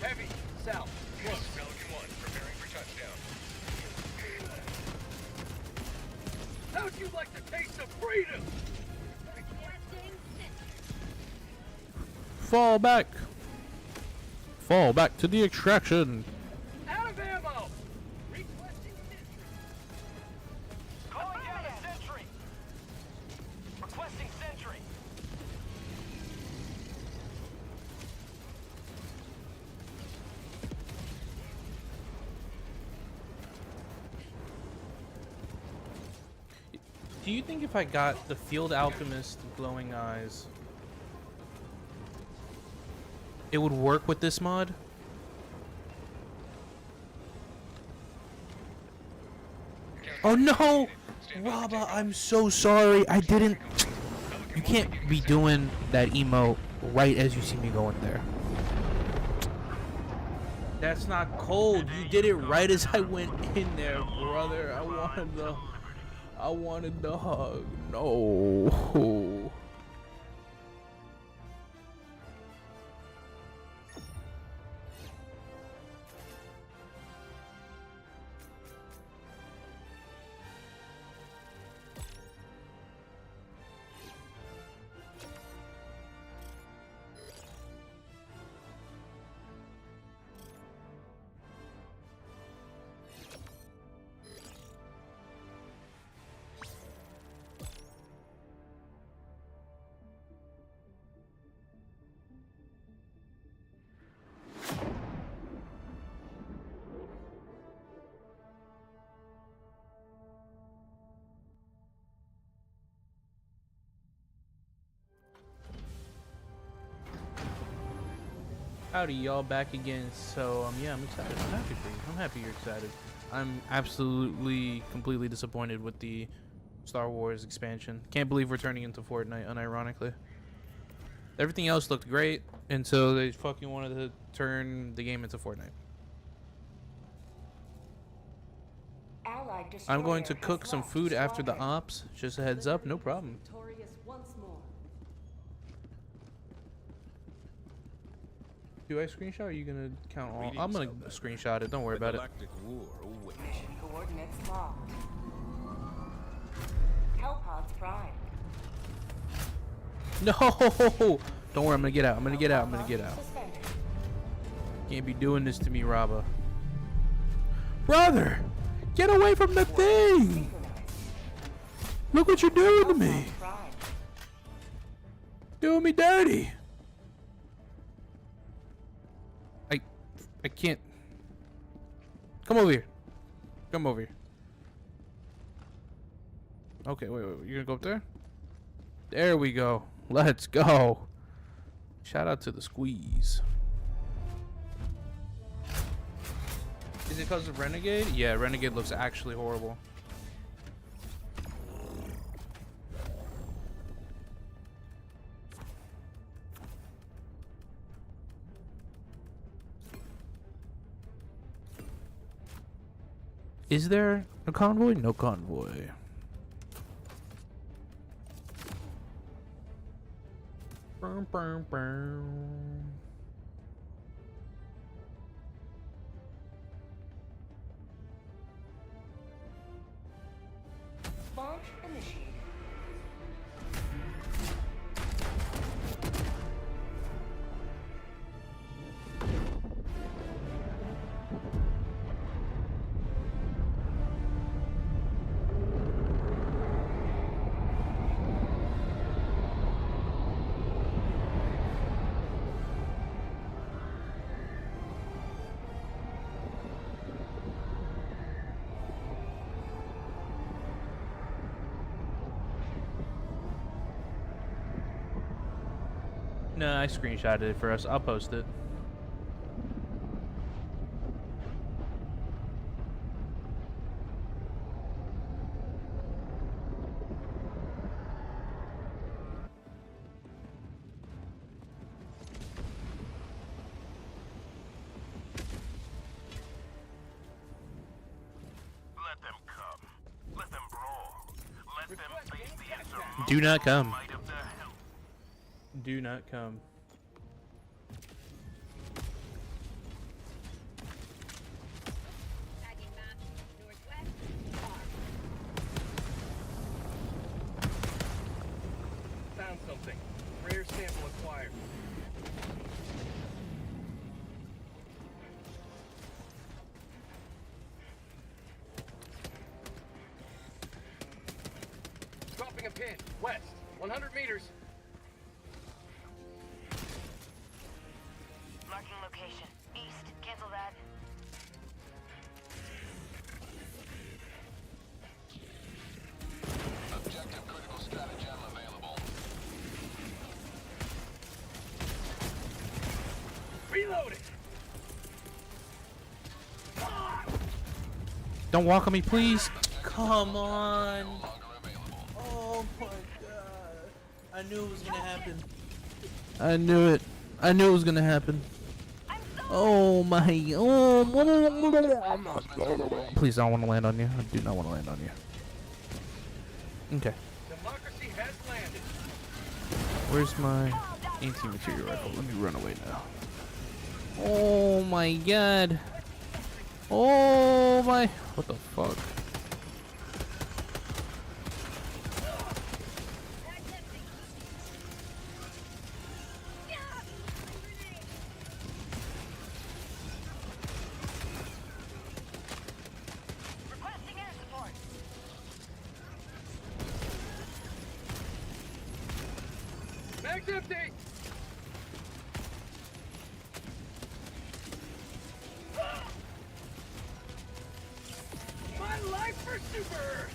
D: Heavy, south.
F: This is Pelican 1, preparing for touchdown.
D: How'd you like the taste of freedom?
B: Requesting sentry.
A: Fall back. Fall back to the extraction.
D: Out of ammo! Requesting sentry! Calling down a sentry! Requesting sentry!
A: Do you think if I got the Field Alchemist glowing eyes, it would work with this mod? Oh no! Raba, I'm so sorry. I didn't... You can't be doing that emote right as you see me going there. That's not cold. You did it right as I went in there, brother. I wanted the hug. No. Howdy, y'all, back again. So, yeah, I'm excited. I'm happy for you. I'm happy you're excited. I'm absolutely, completely disappointed with the Star Wars expansion. Can't believe we're turning into Fortnite, unironically. Everything else looked great, and so they fucking wanted to turn the game into Fortnite. I'm going to cook some food after the ops. Just a heads up, no problem.
K: Victorious once more.
A: Do I screenshot or are you gonna count all? I'm gonna screenshot it, don't worry about it.
Q: Mission coordinates locked. Hellpods prime.
A: No! Don't worry, I'm gonna get out. I'm gonna get out. I'm gonna get out. Can't be doing this to me, Raba. Brother! Get away from the thing! Look what you're doing to me! Doing me dirty! I can't. Come over here. Come over here. Okay, wait. You're gonna go up there? There we go. Let's go. Shout out to the squeeze. Is it because of Renegade? Yeah, Renegade looks actually horrible. Is there a convoy? No convoy. Boom, boom, boom.
Q: Launch initiated.
A: No, I screenshotted it for us. I'll post it.
F: Let them come. Let them brawl. Let them face the insurmountable
A: Do not come.
F: might of the hell.
A: Do not come.
D: Found something. Rare sample acquired. Dropping a pin. West. 100 meters.
B: Marking location. East. Cancel that.
F: Objective critical stratagem available.
D: Reloading.
A: Don't walk on me, please. Come on. Oh my god. I knew it was gonna happen. I knew it. I knew it was gonna happen. Oh my. Oh. Please, I don't want to land on you. I do not want to land on you. Okay.
D: Democracy has landed.
A: Where's my anti-material rifle? Let me run away now. Oh my god. Oh my. What the fuck?
B: Requesting air support.
D: Mag's empty. My life for super.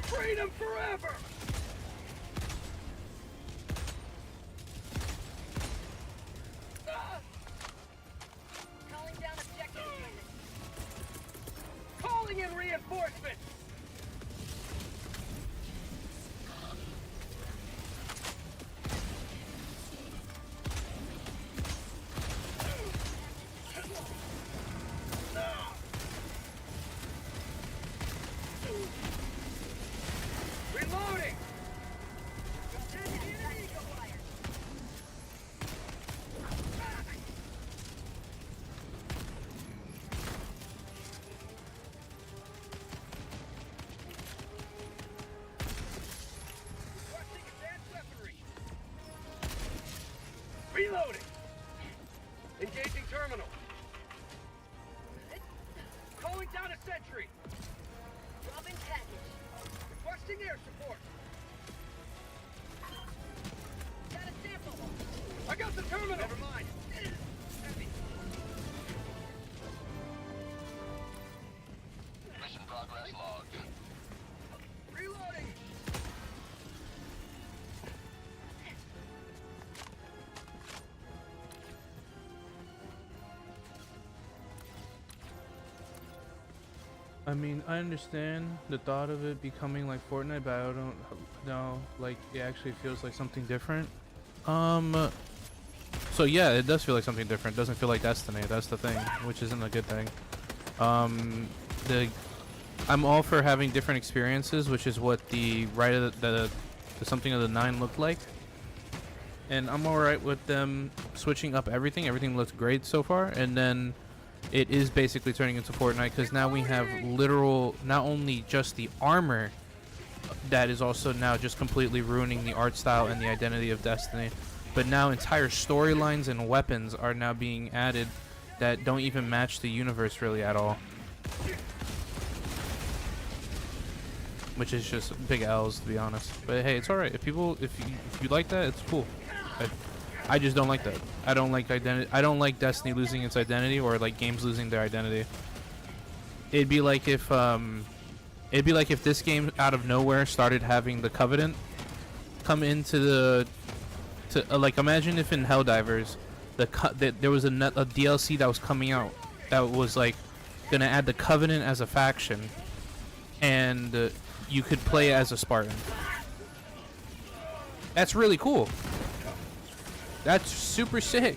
D: Freedom forever.
B: Calling down objective.
D: Calling in reinforcements. Reloading. Requesting advanced weaponry. Reloading. Engaging terminal. Calling down a sentry. Requesting air support. Got a sample. I got the terminal. Never mind. Heavy.
F: Mission progress logged.
D: Reloading.
A: I mean, I understand the thought of it becoming like Fortnite, but I don't know, like, it actually feels like something different. So yeah, it does feel like something different. It doesn't feel like Destiny, that's the thing, which isn't a good thing. I'm all for having different experiences, which is what the something of the 9 looked like. And I'm alright with them switching up everything. Everything looks great so far, and then it is basically turning into Fortnite because now we have literal, not only just the armor that is also now just completely ruining the art style and the identity of Destiny, but now entire storylines and weapons are now being added that don't even match the universe really at all, which is just big L's, to be honest. But hey, it's alright. If you like that, it's cool. I just don't like that. I don't like identity. I don't like Destiny losing its identity, or like games losing their identity. It'd be like if this game out of nowhere started having the Covenant come into like, imagine if in Helldivers there was a DLC that was coming out that was like gonna add the Covenant as a faction, and you could play as a Spartan. That's really cool. That's super sick.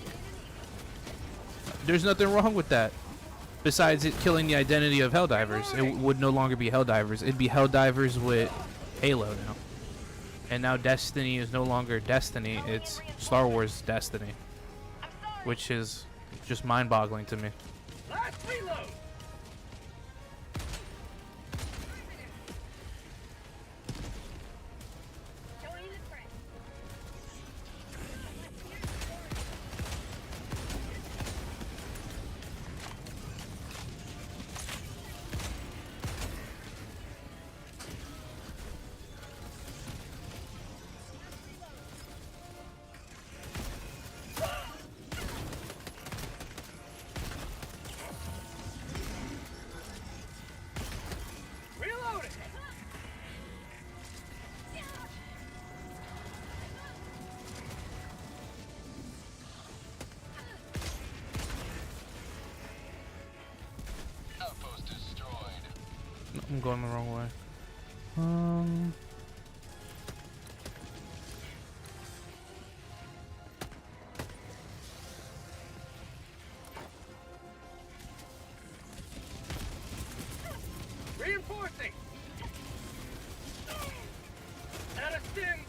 A: There's nothing wrong with that. Besides it killing the identity of Helldivers, it would no longer be Helldivers. It'd be Helldivers with Halo now. And now Destiny is no longer Destiny, it's Star Wars Destiny. Which is just mind-boggling to me.
D: Last reload.
A: I'm going the wrong way.
D: Reinforcing. Out of stim.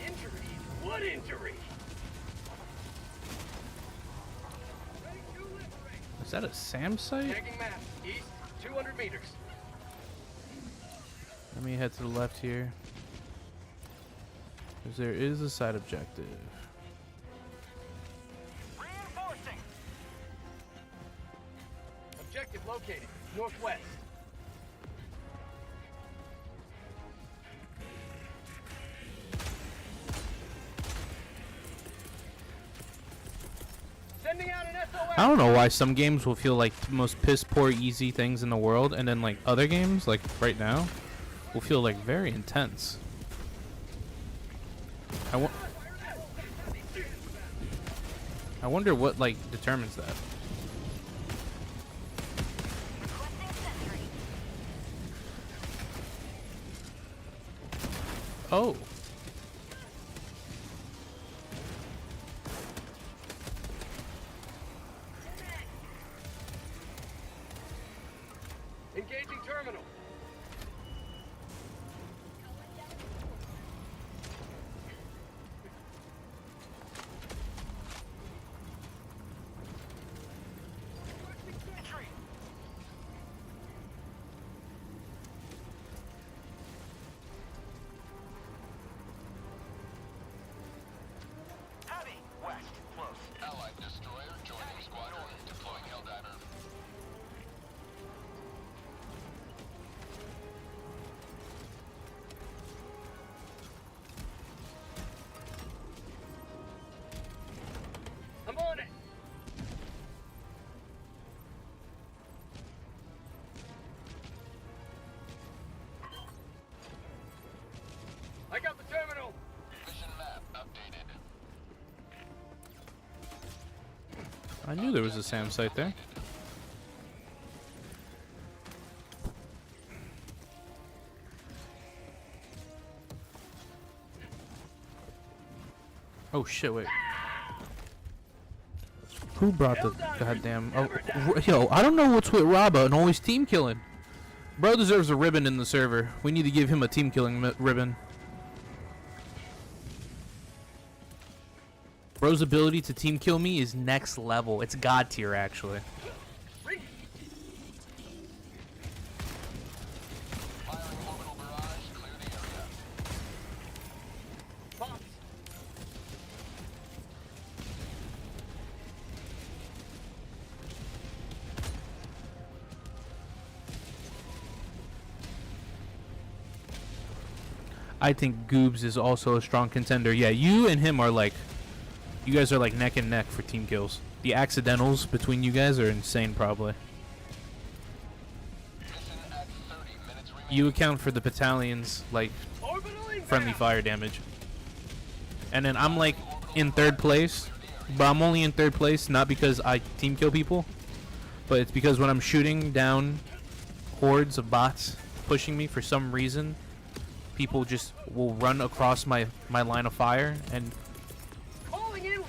D: Injury. What injury?
A: Is that a SAM site?
D: Tagging map. East, 200 meters.
A: Let me head to the left here. Because there is a side objective.
D: Reinforcing. Objective located. Northwest. Sending out an SOS.
A: I don't know why some games will feel like the most piss poor easy things in the world, and then like other games, like right now, will feel like very intense. I wonder what like determines that. Oh.
D: Engaging terminal.
A: I knew there was a SAM site there. Oh shit, wait. Who brought the goddamn... Oh, yo, I don't know what's with Rabba and always team killing. Bro deserves a ribbon in the server. We need to give him a team killing ribbon. Bro's ability to team kill me is next level. It's god tier, actually. I think Goobs is also a strong contender. Yeah, you and him are like... You guys are like neck and neck for team kills. The accidentals between you guys are insane, probably. You account for the battalion's, like, friendly fire damage. And then I'm like in 3rd place. But I'm only in 3rd place not because I team kill people. But it's because when I'm shooting down hordes of bots pushing me for some reason... People just will run across my line of fire, and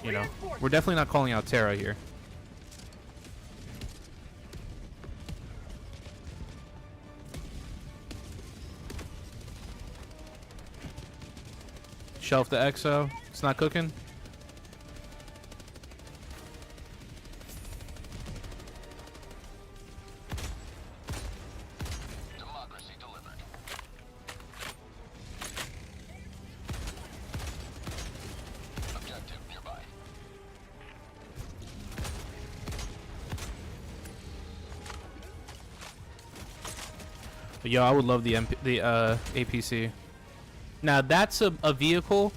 A: you know, we're definitely not calling out Terra here. Shelf the EXO. It's not cooking. Yo, I would love the APC. Now that's a vehicle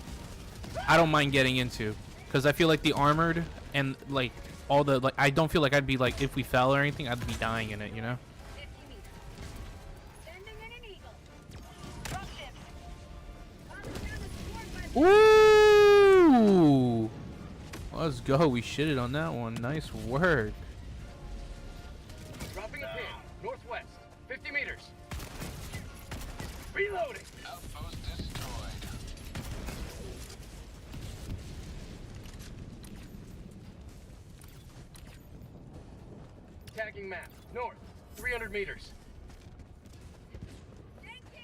A: I don't mind getting into, because I feel like the armored and like all the I don't feel like I'd be like, if we fell or anything, I'd be dying in it, you know. Ooh, let's go. We shitted on that one. Nice work.
D: Dropping a pin, northwest, 50 meters. Reloading. Outpost destroyed. Tagging map, north, 300 meters.
B: Thank you.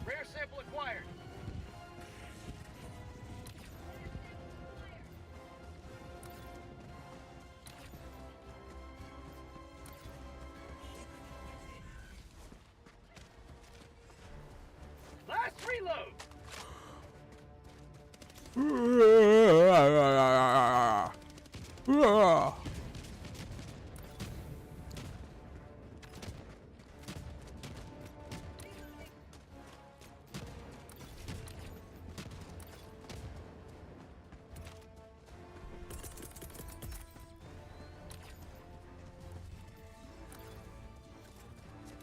D: Rare sample acquired. Last reload.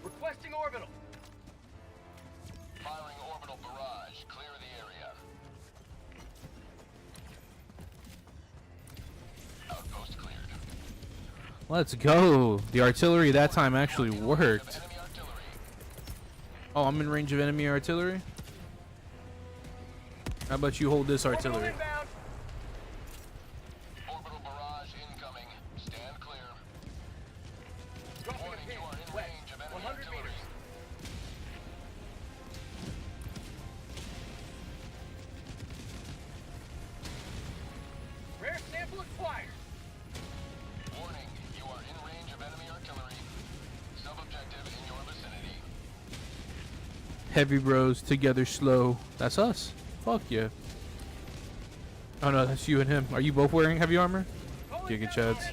D: Requesting orbital.
F: Firing orbital barrage. Clear the area. Outpost cleared.
A: Let's go. The artillery that time actually worked. Oh, I'm in range of enemy artillery. How about you hold this artillery?
F: Orbital barrage incoming. Stand clear.
D: Dropping a pin, west, 100 meters. Rare sample acquired.
F: Warning, you are in range of enemy artillery. Sub-objective in your vicinity.
A: Heavy bros together slow. That's us. Fuck yeah. Oh no, that's you and him. Are you both wearing heavy armor? Giga Chads.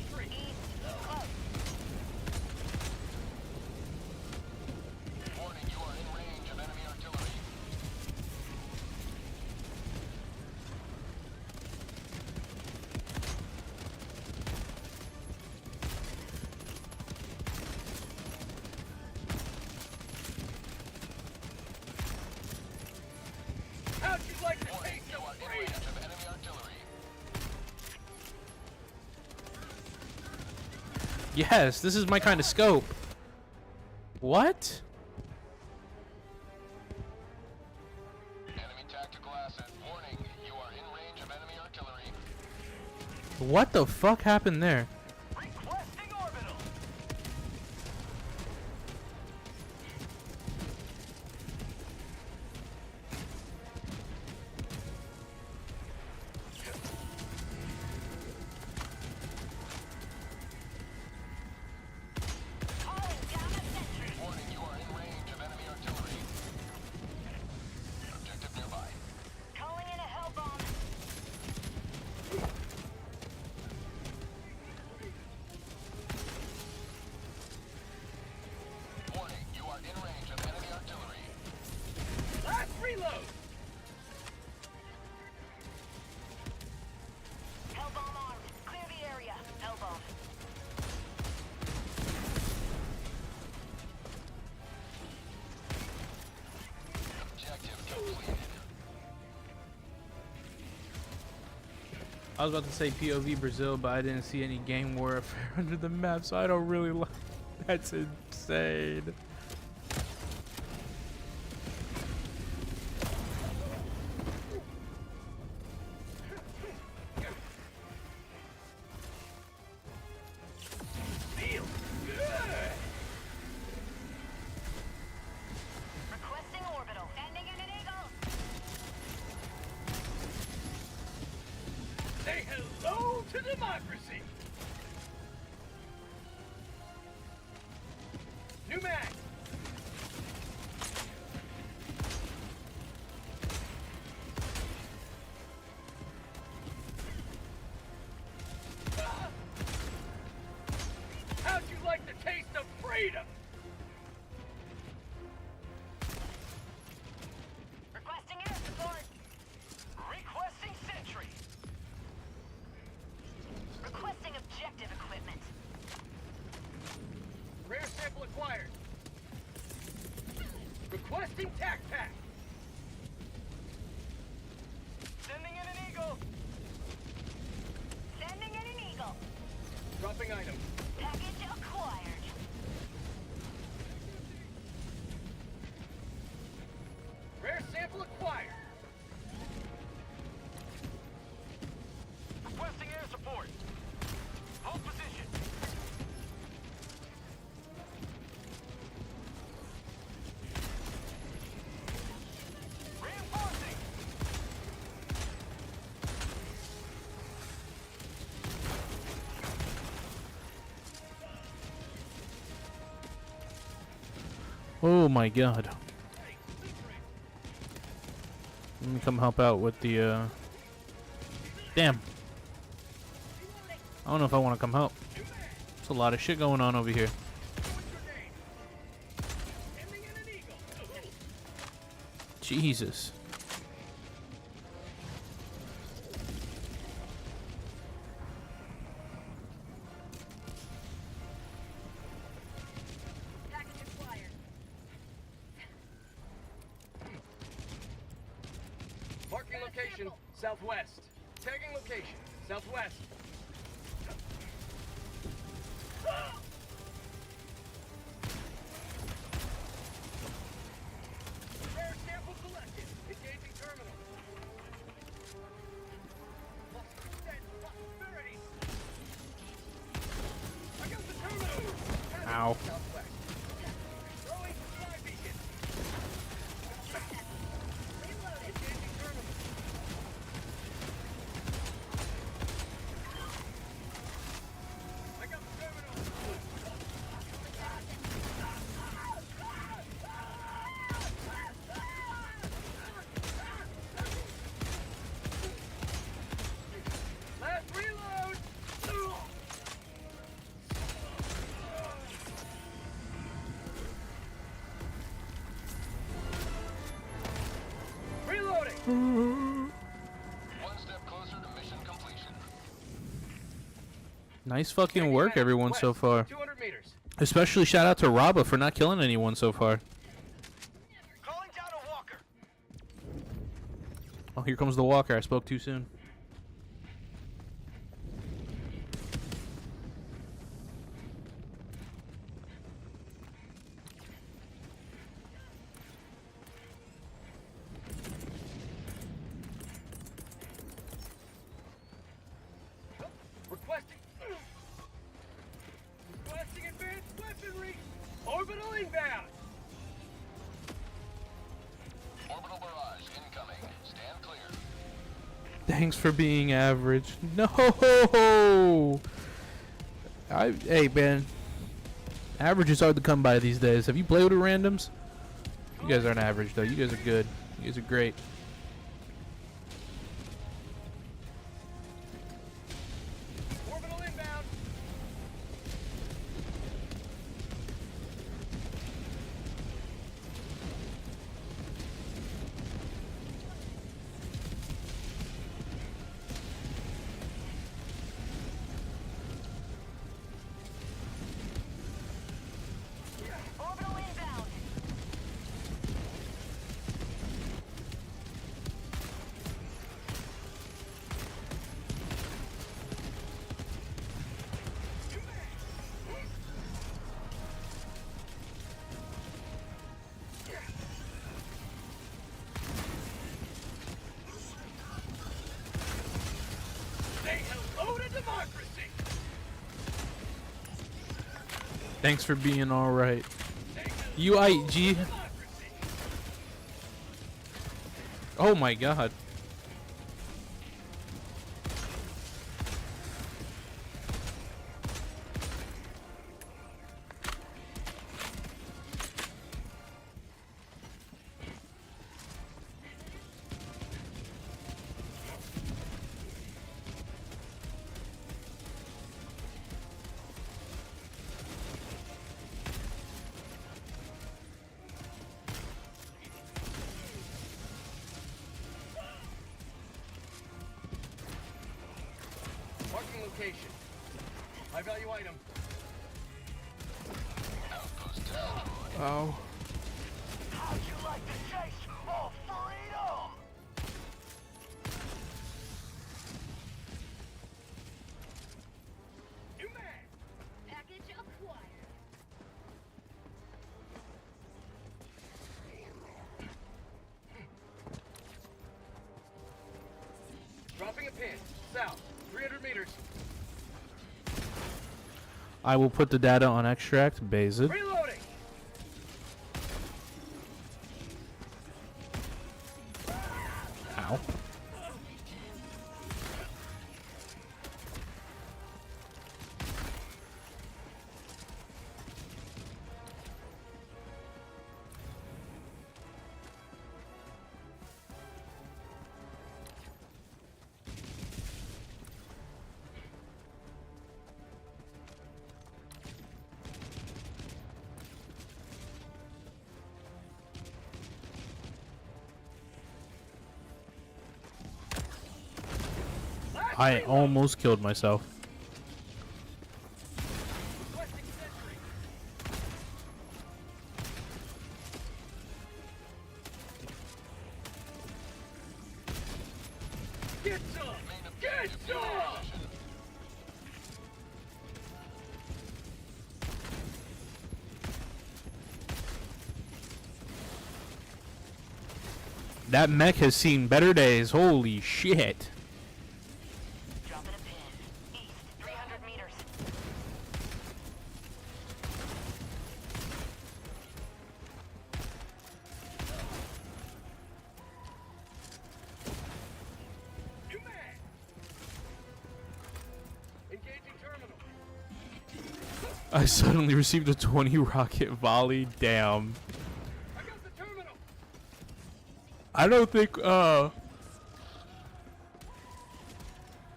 A: Yes, this is my kind of scope. What?
R: Enemy tactical asset. Warning, you are in range of enemy artillery.
A: What the fuck happened there?
D: Requesting orbital.
R: Warning, you are in range of enemy artillery. Objective nearby.
B: Calling in a hell bomb.
R: Warning, you are in range of enemy artillery.
D: Last reload.
B: Hell bomb armed. Clear the area. Hell bomb.
R: Objective completed.
A: I was about to say POV Brazil, but I didn't see any gang warfare under the map, so I don't really like. That's insane.
D: Feels good.
B: Requesting orbital. Sending in an eagle.
D: Say hello to democracy. New mag. How'd you like the taste of freedom?
B: Requesting air support.
D: Requesting sentry.
B: Requesting objective equipment.
D: Rare sample acquired. Requesting tac pack. Sending in an eagle.
B: Sending in an eagle.
D: Dropping item.
B: Package acquired.
D: Rare sample acquired. Requesting air support. Hold position. Reinforcing.
A: Oh my god. Let me come help out with the damn. I don't know if I want to come help. There's a lot of shit going on over here. Jesus.
B: Package acquired.
D: Marking location, southwest. Tagging location, southwest. Rare sample collected. Engaging terminal. Prosperity. I got the terminal.
A: Ow.
D: Southwest. Throwing supply beacon. Engaging terminal. I got the terminal. Last reload. Reloading.
R: One step closer to mission completion.
A: Nice fucking work, everyone, so far.
D: 200 meters.
A: Especially shout out to Raba for not killing anyone so far.
D: Calling down a walker.
A: Oh, here comes the walker. I spoke too soon. Thanks for being average. No. Hey man, average is hard to come by these days. Have you played with randoms? You guys aren't average though. You guys are good. You guys are great.
D: Orbital inbound.
B: Orbital inbound.
D: Say hello to democracy.
A: Thanks for being alright. UIG. Oh my god.
D: Marking location. High value item.
A: Oh.
D: How'd you like to chase for freedom? New man.
B: Package acquired.
D: Dropping a pin. South. 300 meters.
A: I will put the data on extract. Basic.
D: Reloading.
A: Ow. I almost killed myself.
D: Get some! Get some!
A: That mech has seen better days. Holy shit.
B: Dropping a pin. East, 300 meters.
D: New man. Engaging terminal.
A: I suddenly received a 20 rocket volley. Damn.
D: I got the terminal.
A: I don't think I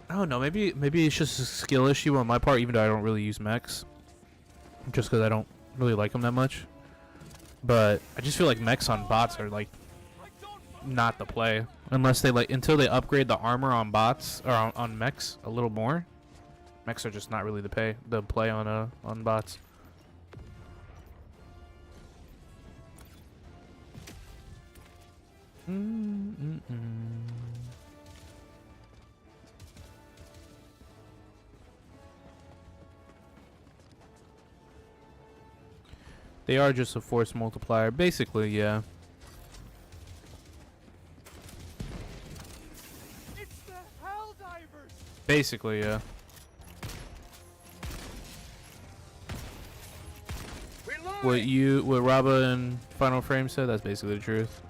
A: don't know, maybe it's just a skill issue on my part, even though I don't really use mechs. Just because I don't really like them that much. But I just feel like mechs on bots are like not the play. Unless they until they upgrade the armor on bots or on mechs a little more. Mechs are just not really the play on bots. They are just a force multiplier, basically, yeah.
D: It's the Helldivers.
A: Basically, yeah. What Rabba and Final Frame said, that's basically the truth.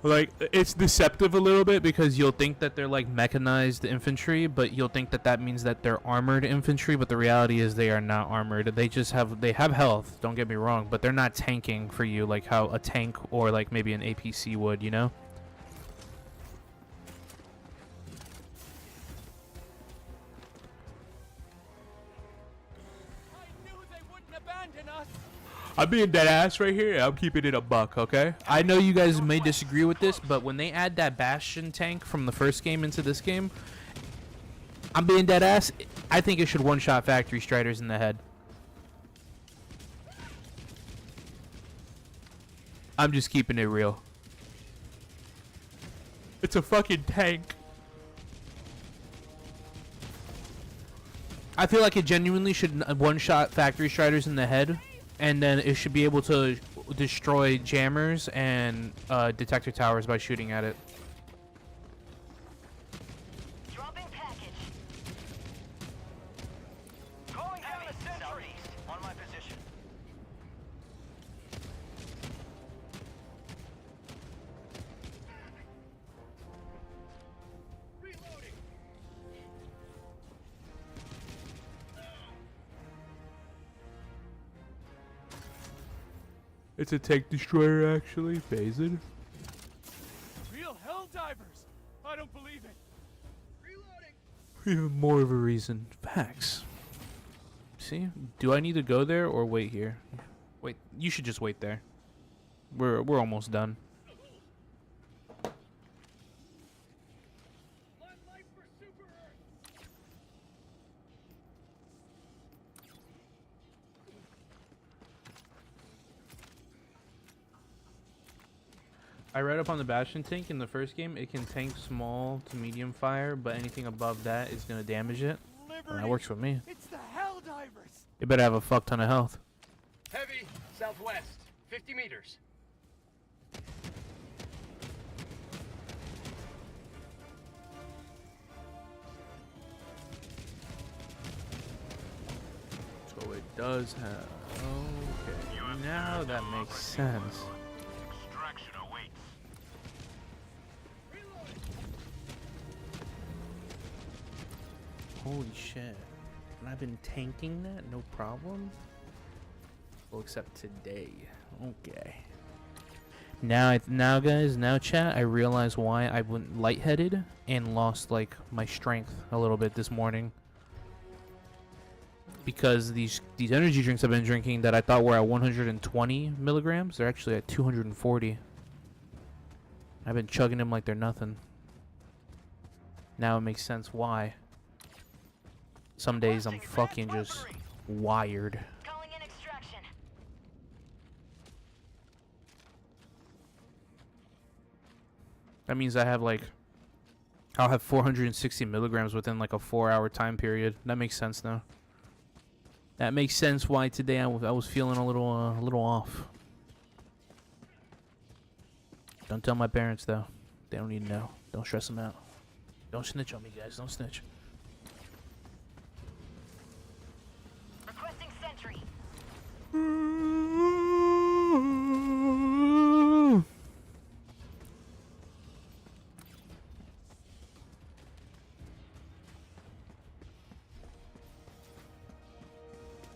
A: Like, it's deceptive a little bit because you'll think that they're like mechanized infantry, but you'll think that that means that they're armored infantry, but the reality is they are not armored. They just have health, don't get me wrong, but they're not tanking for you like how a tank or like maybe an APC would, you know? I'm being dead ass right here. I'm keeping it a buck, okay? I know you guys may disagree with this, but when they add that Bastion tank from the first game into this game, I'm being dead ass. I think it should one-shot Factory Striders in the head. I'm just keeping it real. It's a fucking tank. I feel like it genuinely should one-shot Factory Striders in the head. And then it should be able to destroy jammers and detector towers by shooting at it.
B: Dropping package. Calling down the sentry. On my position.
D: Reloading.
A: It's a tank destroyer, actually. Phased.
D: Real Helldivers. I don't believe it. Reloading.
A: Even more of a reason. Facts. See? Do I need to go there or wait here? Wait. You should just wait there. We're almost done. I read up on the Bastion tank in the first game. It can tank small to medium fire, but anything above that is going to damage it. Well, that works for me.
D: It's the Helldivers.
A: It better have a fuck ton of health.
D: Heavy, southwest, 50 meters.
A: So it does have... Okay, now that makes sense.
R: Extraction awaits.
A: Holy shit. And I've been tanking that, no problem? Well, except today. Okay. Now guys, chat, I realize why I went lightheaded and lost, like, my strength a little bit this morning. Because these energy drinks I've been drinking that I thought were at 120 milligrams, they're actually at 240. I've been chugging them like they're nothing. Now it makes sense why. Some days I'm fucking just wired.
B: Calling in extraction.
A: That means I have like, I'll have 460 milligrams within like a 4-hour time period. That makes sense now. That makes sense why today I was feeling a little off. Don't tell my parents though. They don't need to know. Don't stress them out. Don't snitch on me, guys. Don't snitch.
B: Requesting sentry.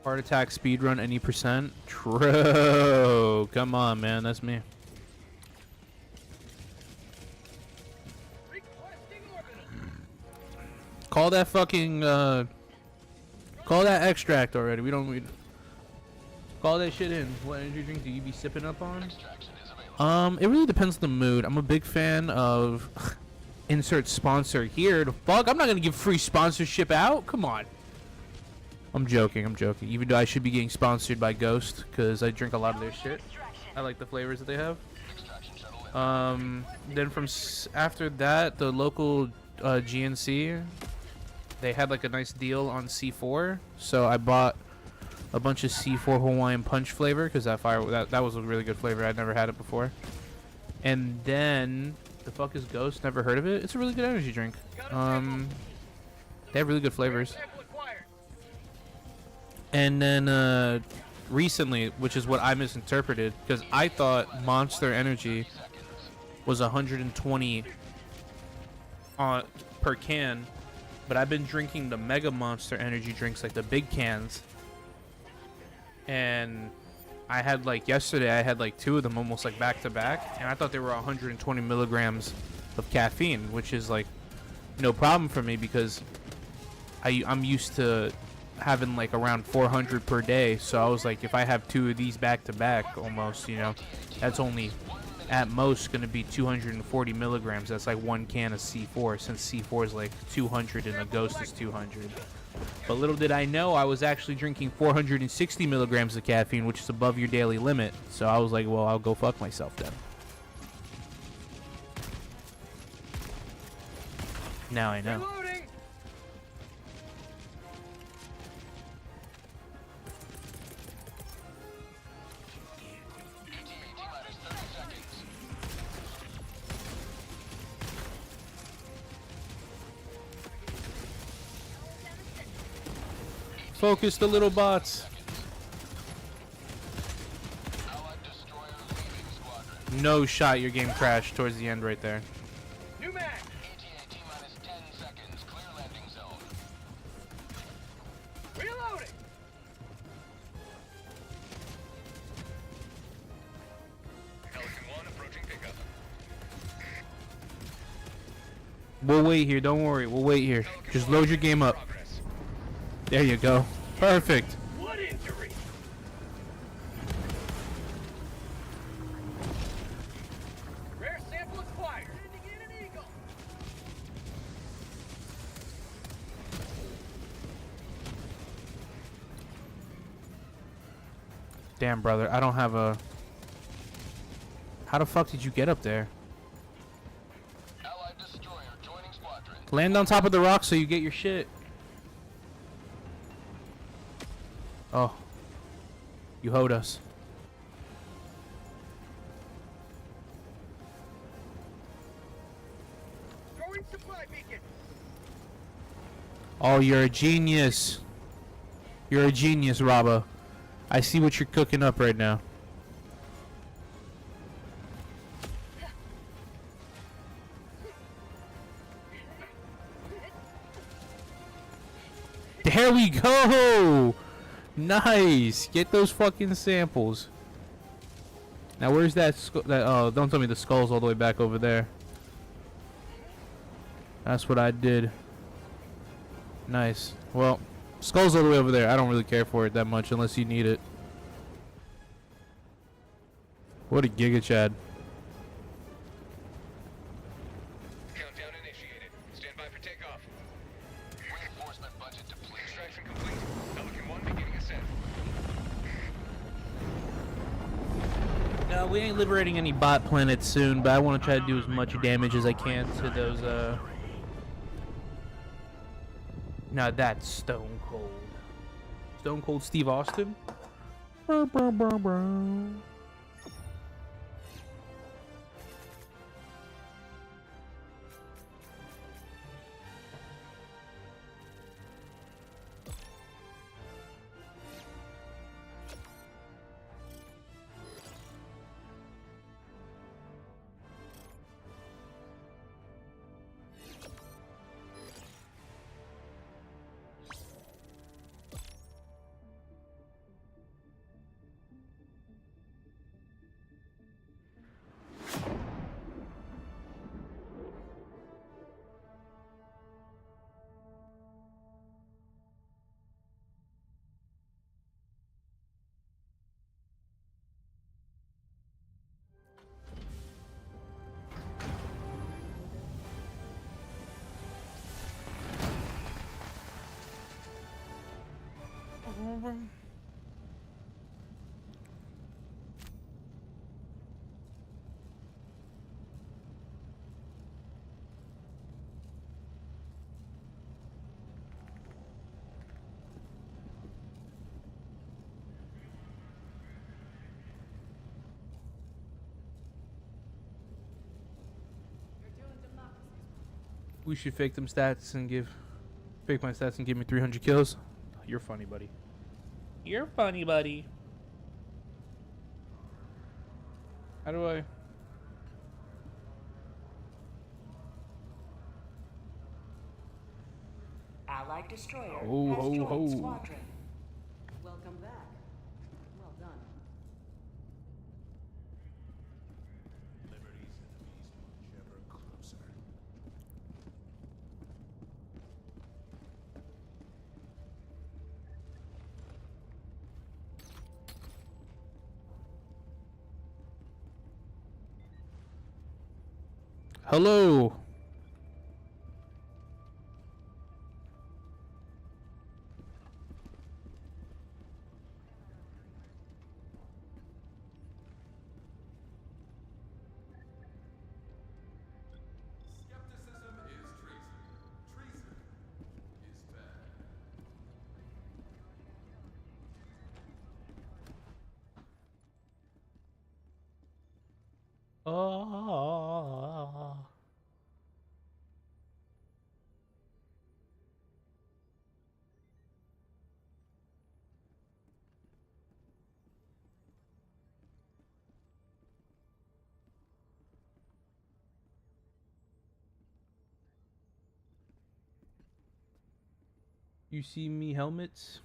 A: Heart attack, speed run, any percent? True. Come on, man. That's me. Call that fucking, call that extract already. We don't need... Call that shit in. What energy drink do you be sipping up on? It really depends on the mood. I'm a big fan of... Insert sponsor here. The fuck? I'm not gonna give free sponsorship out. Come on. I'm joking. I'm joking. Even though I should be getting sponsored by Ghost, because I drink a lot of their shit. I like the flavors that they have. Then from after that, the local GNC, they had like a nice deal on C4, so I bought a bunch of C4 Hawaiian Punch flavor because that was a really good flavor. I'd never had it before. And then the fuck is Ghost? Never heard of it. It's a really good energy drink. They have really good flavors. And then recently, which is what I misinterpreted, because I thought Monster Energy was 120 per can, but I've been drinking the Mega Monster energy drinks, like the big cans, and I had like yesterday I had like 2 of them almost like back to back, and I thought they were 120 milligrams of caffeine, which is like no problem for me because I'm used to having like around 400 per day. So I was like, if I have 2 of these back to back, almost, you know, that's only at most going to be 240 milligrams. That's like 1 can of C4, since C4 is like 200 and a Ghost is 200. But little did I know, I was actually drinking 460 milligrams of caffeine, which is above your daily limit. So I was like, well, I'll go fuck myself then. Now I know.
D: Reloading.
A: Focus the little bots. No shot, your game crashed towards the end right there.
D: New mag. Reloading. Pelican 1 approaching pickup.
A: We'll wait here, don't worry, we'll wait here. Just load your game up. There you go. Perfect.
D: Blood injury. Rare sample acquired. Sending in an eagle.
A: Damn, brother, I don't have a... How the fuck did you get up there?
R: Allied destroyer joining squadron.
A: Land on top of the rock so you get your shit. Oh. You hoed us.
D: Throwing supply beacon.
A: Oh, you're a genius. You're a genius, Rabba. I see what you're cooking up right now. There we go! Nice! Get those fucking samples. Now where's that oh, don't tell me the skull's all the way back over there. That's what I did. Nice. Well, skull's all the way over there. I don't really care for it that much unless you need it. What a Giga Chad.
D: Countdown initiated. Stand by for takeoff.
R: Reinforcement budget depleted.
D: Extraction complete. Pelican 1 beginning ascent.
A: No, we ain't liberating any bot planets soon, but I want to try to do as much damage as I can to those, Now that's Stone Cold. Stone Cold Steve Austin? Brr, brr, brr, brr. We should fake them stats and fake my stats and give me 300 kills. You're funny, buddy. You're funny, buddy. How do I?
Q: Allied destroyer
A: Ho,
Q: has
A: ho,
Q: joined
A: ho.
Q: squadron.
K: Welcome back. Well done.
J: Liberty's enemies march ever closer.
A: Hello.
R: Skepticism is treason. Treason is bad.
A: Oh. You see me helmets?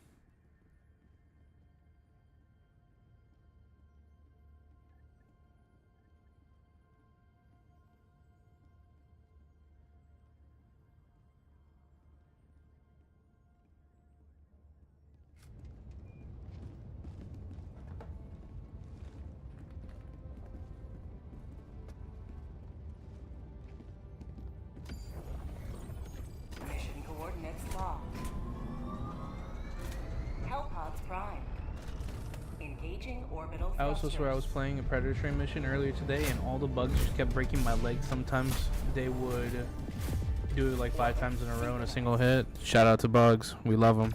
Q: Mission coordinates locked. Hellpods primed. Engaging orbital
A: I also swear I was playing a Predator Train mission earlier today and all the bugs just kept breaking my legs. Sometimes they would do it like 5 times in a row in a single hit. Shout out to bugs. We love them.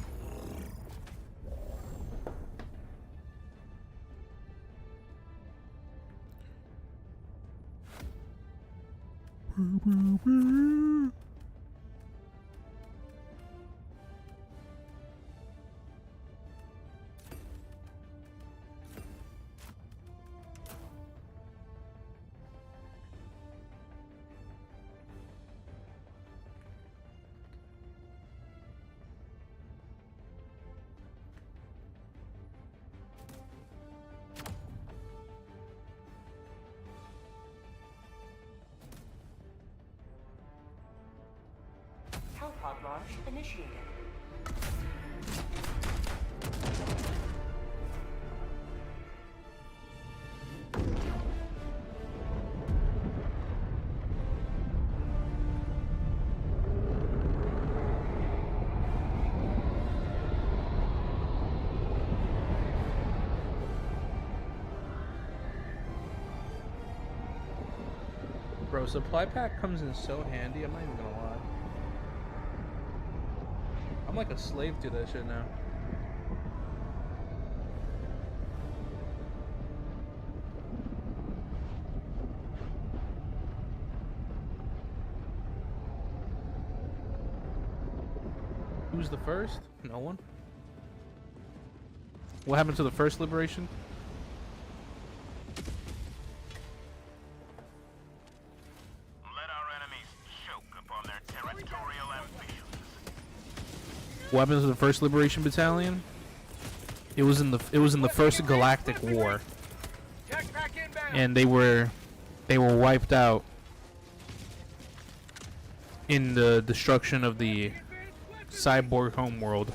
Q: Hellpod launch initiated.
A: Bro, supply pack comes in so handy, I'm not even gonna lie. I'm like a slave to that shit now. Who's the first? No one. What happened to the first liberation?
R: Let our enemies choke upon their territorial ambitions.
A: What happened to the first liberation battalion? It was in the first Galactic War, and they were wiped out in the destruction of the cyborg homeworld.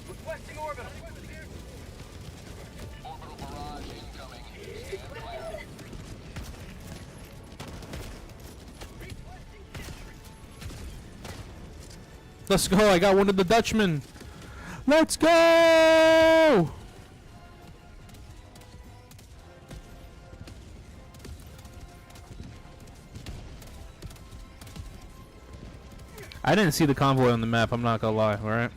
D: Requesting orbital.
R: Orbital barrage incoming. Stand clear.
A: Let's go! I got one of the Dutchmen. Let's go! I didn't see the convoy on the map, I'm not gonna lie, alright?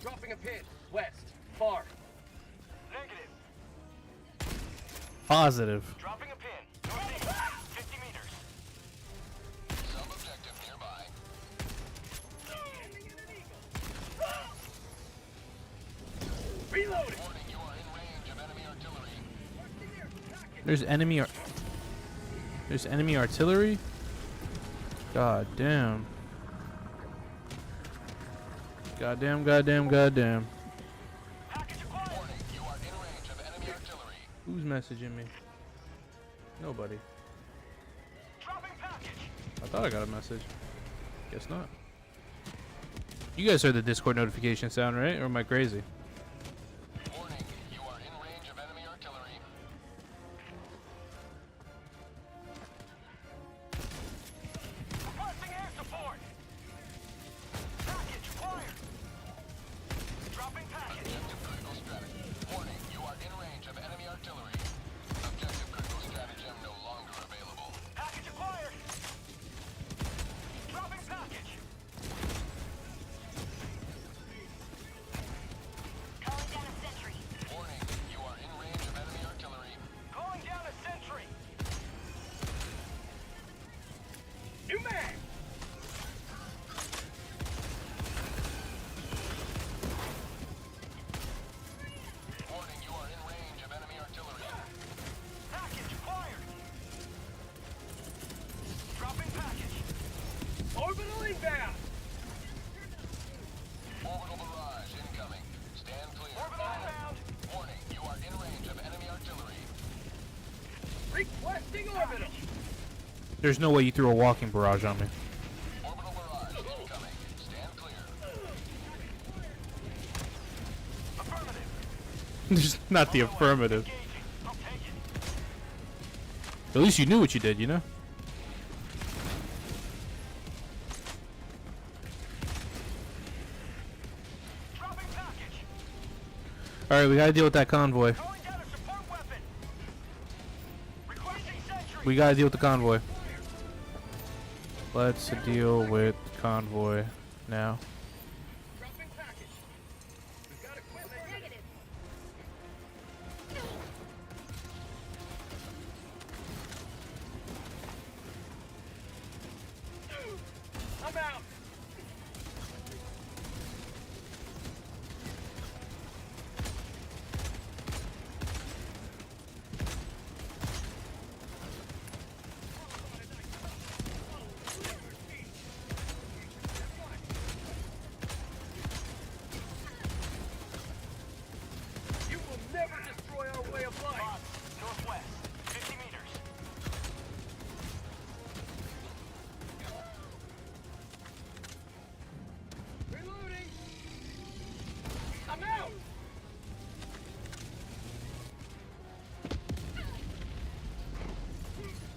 D: Dropping a pin. West. Far. Negative.
A: Positive.
R: Dropping a pin. Northeast. 50 meters. Sub-objective nearby.
D: Reloading.
R: Warning, you are in range of enemy artillery.
A: There's enemy artillery? God damn. Goddamn.
R: Warning, you are in range of enemy artillery.
A: Who's messaging me? Nobody.
R: Dropping package.
A: I thought I got a message. Guess not. You guys heard the Discord notification sound, right? Or am I crazy?
R: Warning, you are in range of enemy artillery. Requesting air support. Package acquired. Dropping package. Objective critical strategy. Warning, you are in range of enemy artillery. Objective critical stratagem no longer available. Package acquired. Dropping package.
B: Calling down a sentry.
R: Warning, you are in range of enemy artillery.
D: Calling down a sentry. New mag.
R: Warning, you are in range of enemy artillery.
D: Package acquired. Dropping package. Orbital inbound.
R: Orbital barrage incoming. Stand clear.
D: Orbital inbound.
R: Warning, you are in range of enemy artillery.
D: Requesting orbital.
A: There's no way you threw a walking barrage on me.
R: Orbital barrage incoming. Stand clear.
D: Affirmative.
A: Just not the affirmative.
D: I'll take it.
A: At least you knew what you did, you know?
D: Dropping package.
A: Alright, we gotta deal with that convoy.
D: Calling down a support weapon. Requesting sentry.
A: We gotta deal with the convoy. Let's deal with convoy now.
D: Dropping package. We've got equipment. Negative. I'm out. You will never destroy our way of life.
R: Northwest. 50 meters.
D: Reloading. I'm out.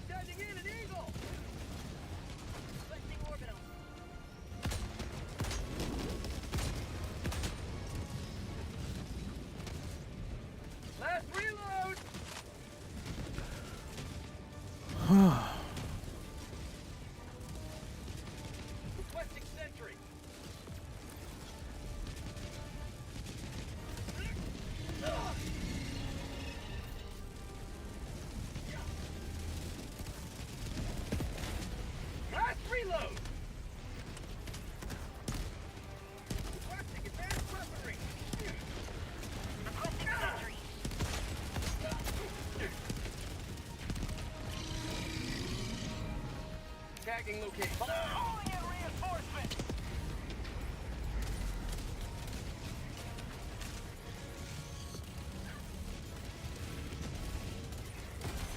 D: Standing in an eagle.
B: Requesting orbital.
D: Last reload. Requesting sentry. Last reload. Requesting advanced weaponry.
B: Requesting sentry.
D: Tagging location.
R: Calling in reinforcements.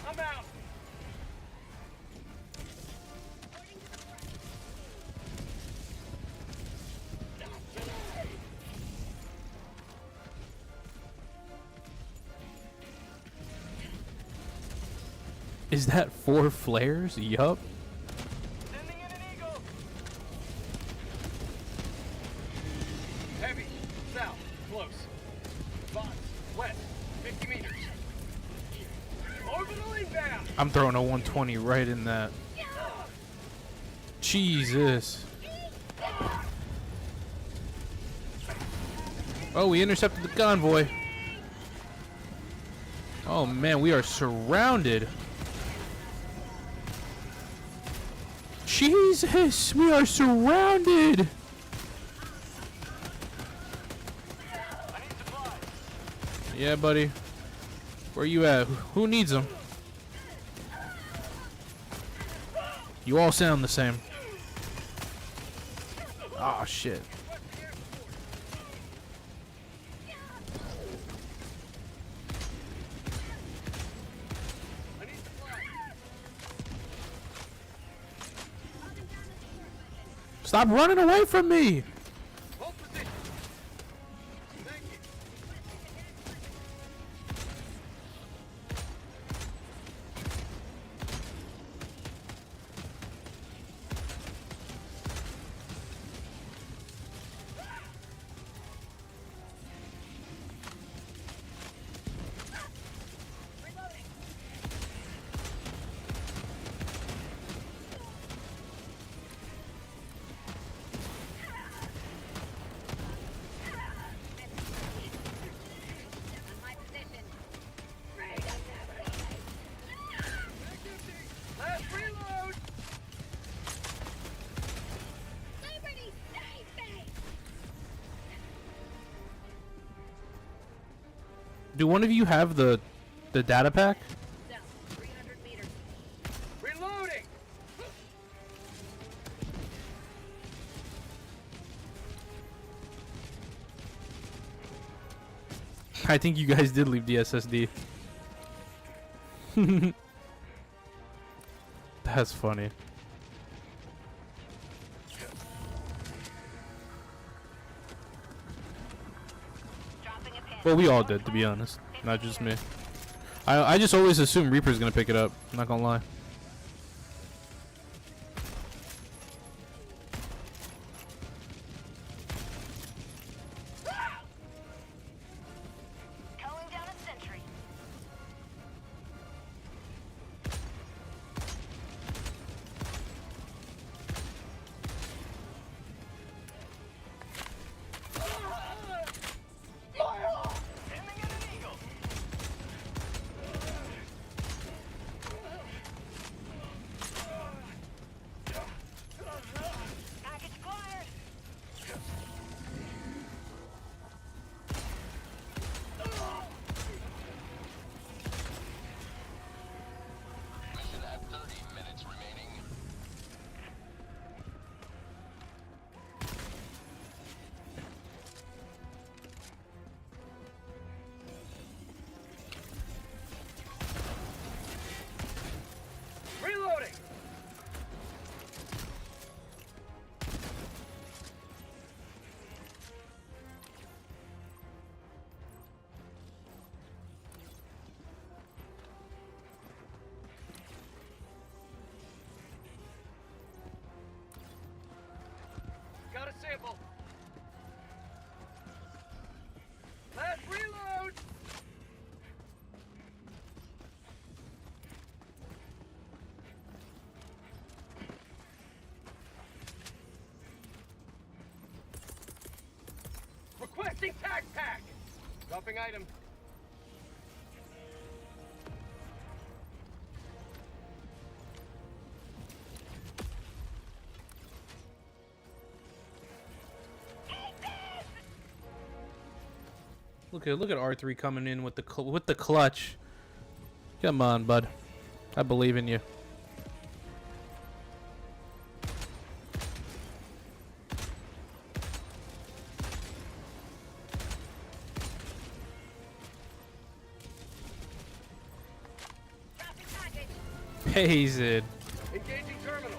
D: I'm out.
A: Is that 4 flares? Yup.
D: Sending in an eagle. Heavy. South. Close. Box. West. 50 meters. Orbital inbound.
A: I'm throwing a 120 right in that. Jesus. Oh, we intercepted the convoy. Oh man, we are surrounded. Jesus, we are surrounded. Yeah, buddy. Where you at? Who needs them? You all sound the same. Oh shit. Stop running away from me! Do one of you have the data pack?
D: Reloading.
A: I think you guys did leave the SSD. That's funny. Well, we all did, to be honest. Not just me. I just always assume Reaper's gonna pick it up. I'm not gonna lie.
B: Calling down a sentry. Package acquired.
R: Mission at 30 minutes remaining.
D: Reloading. Got a sample. Last reload. Requesting tac pack. Dropping item.
A: Look at R3 coming in with the clutch. Come on, bud. I believe in you. Pays it.
D: Engaging terminal.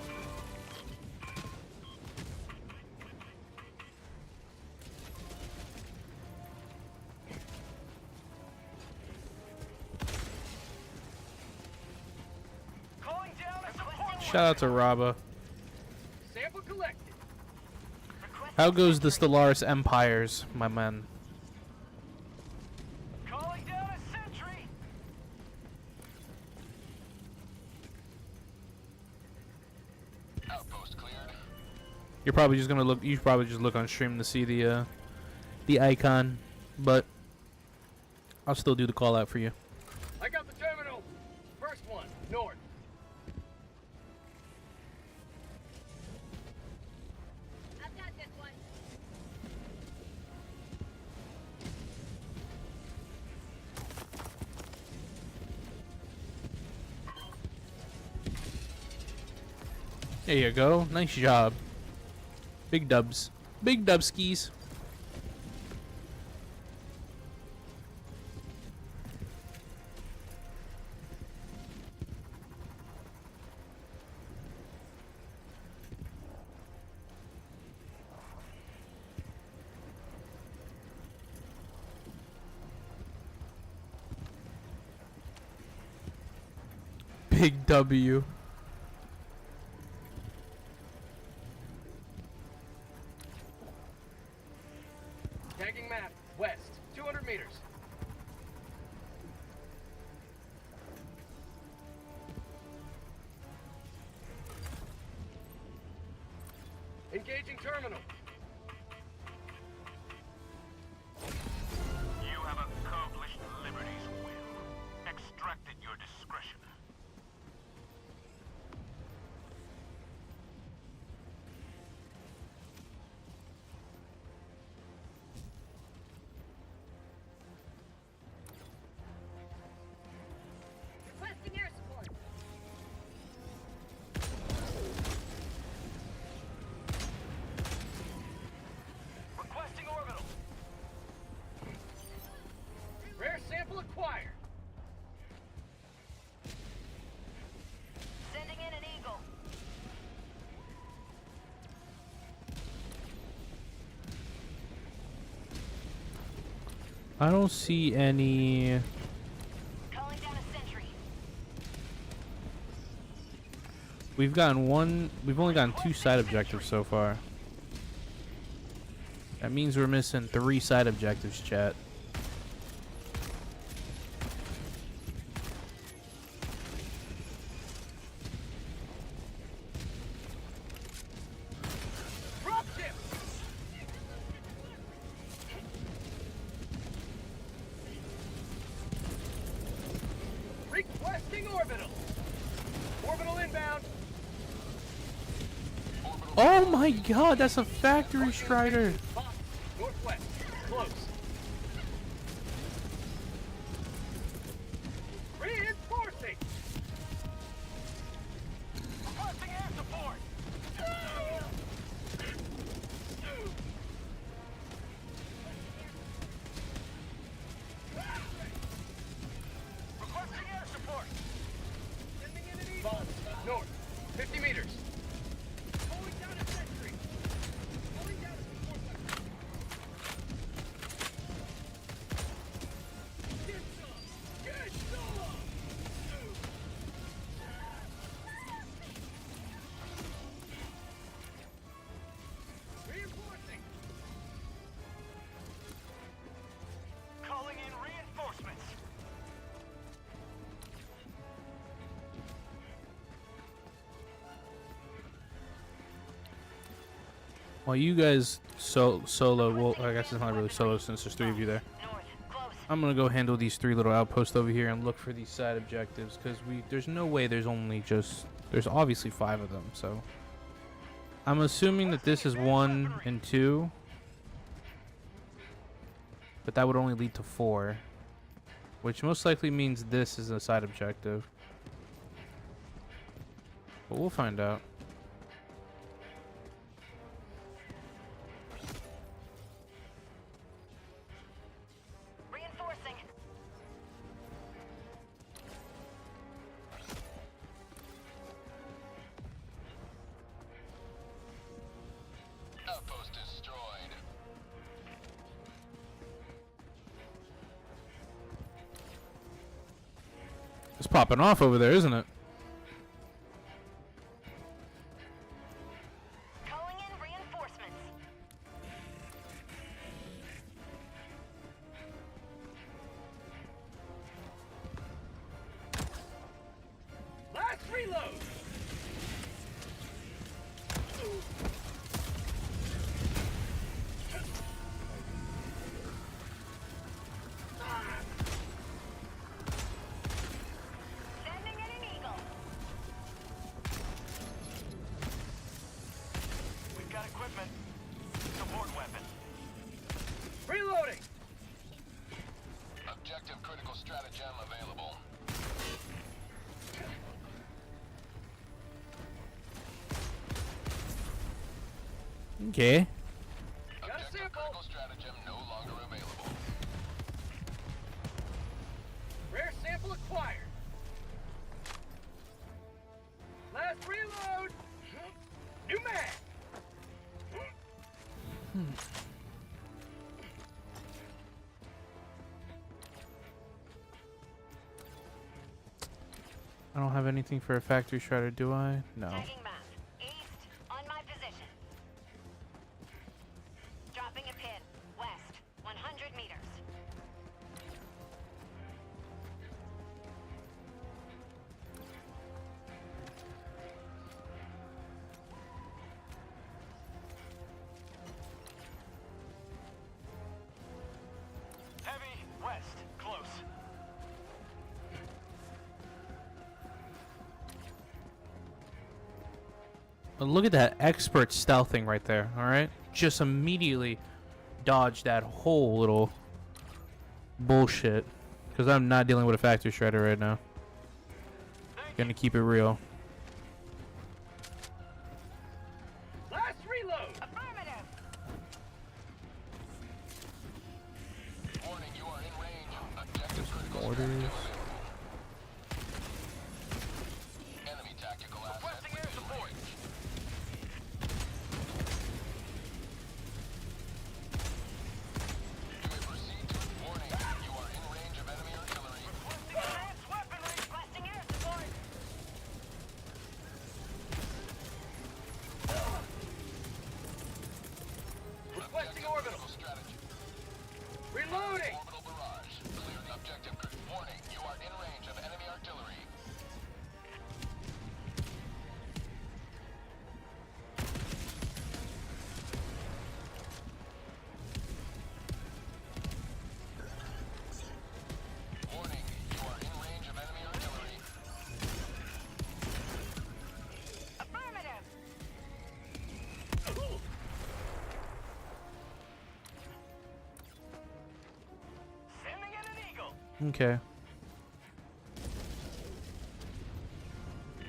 D: Calling down a support.
A: Shout out to Raba.
D: Sample collected.
A: How goes the Stellaris Empires, my man?
D: Calling down a sentry.
R: Outpost cleared.
A: You're probably just gonna look. You should probably just look on stream to see the the icon, but I'll still do the call out for you.
D: I got the terminal. First one, north.
B: I've got this one.
A: There you go. Nice job. Big dubs. Big dubskis. Big W.
D: Tagging map, west, 200 meters. Engaging terminal.
R: You have accomplished Liberty's will. Extract at your discretion.
B: Requesting air support.
D: Requesting orbital. Rare sample acquired.
B: Sending in an eagle.
A: I don't see any.
B: Calling down a sentry.
A: We've gotten one. We've only gotten 2 side objectives so far. That means we're missing 3 side objectives, chat.
D: Dropship. Requesting orbital. Orbital inbound.
A: Oh my god, that's a factory strider.
D: Box, northwest. Close. Reinforcing. Requesting air support. Requesting air support. Sending in an eagle. North, 50 meters. Pulling down a sentry. Pulling down a support weapon. Get some. Get some. Reinforcing. Calling in reinforcements.
A: While you guys solo, well, I guess it's not really solo since there's 3 of you there. I'm gonna go handle these 3 little outposts over here and look for these side objectives, because there's no way there's obviously 5 of them, so I'm assuming that this is 1 and 2, but that would only lead to 4, which most likely means this is a side objective, but we'll find out.
B: Reinforcing.
R: Outpost destroyed.
A: It's popping off over there, isn't it?
B: Calling in reinforcements.
D: Last reload.
A: Okay.
D: Got a sample.
R: Stratagem no longer available.
D: Rare sample acquired. Last reload. New mag.
A: I don't have anything for a factory shredder, do I? No.
B: Tagging map. East, on my position. Dropping a pin. West, 100 meters.
R: Heavy west, close.
A: But look at that expert stealthing right there, alright? Just immediately dodge that whole little bullshit. Because I'm not dealing with a factory shredder right now. Gonna keep it real.
D: Last reload.
B: Affirmative.
R: Warning, you are in range. Objective critical
A: Orders.
R: enemy tactical asset. Requesting air support. You may proceed to warning. You are in range of enemy artillery.
B: Advanced weaponry. Requesting air support.
D: Requesting orbital.
R: Strategy.
D: Reloading.
R: Orbital barrage. Cleared objective. Warning, you are in range of enemy artillery. Warning, you are in range of enemy artillery.
B: Affirmative.
R: Sending in an eagle.
A: Okay.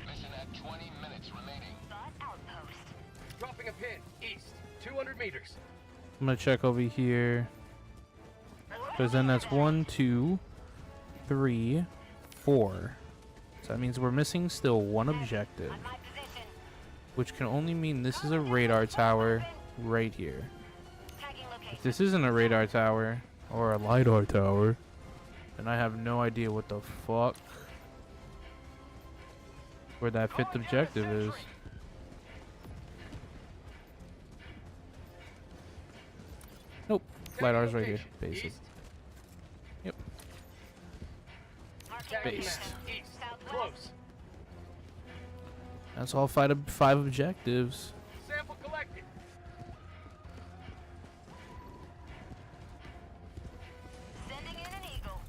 R: Mission at 20 minutes remaining.
B: Thought outpost.
D: Dropping a pin. East, 200 meters.
A: I'm gonna check over here. Because then that's 1, 2, 3, 4. So that means we're missing still one objective.
B: On my position.
A: Which can only mean this is a radar tower right here.
B: Tagging location.
A: If this isn't a radar tower or a LiDAR tower, then I have no idea what the fuck where that fifth objective is. Nope. LiDAR's right here. Basic.
D: East.
A: Yep.
B: Marking
A: Based.
B: location.
D: East.
B: Southwest.
D: Close.
A: That's all five objectives.
D: Sample collected.
B: Sending in an eagle.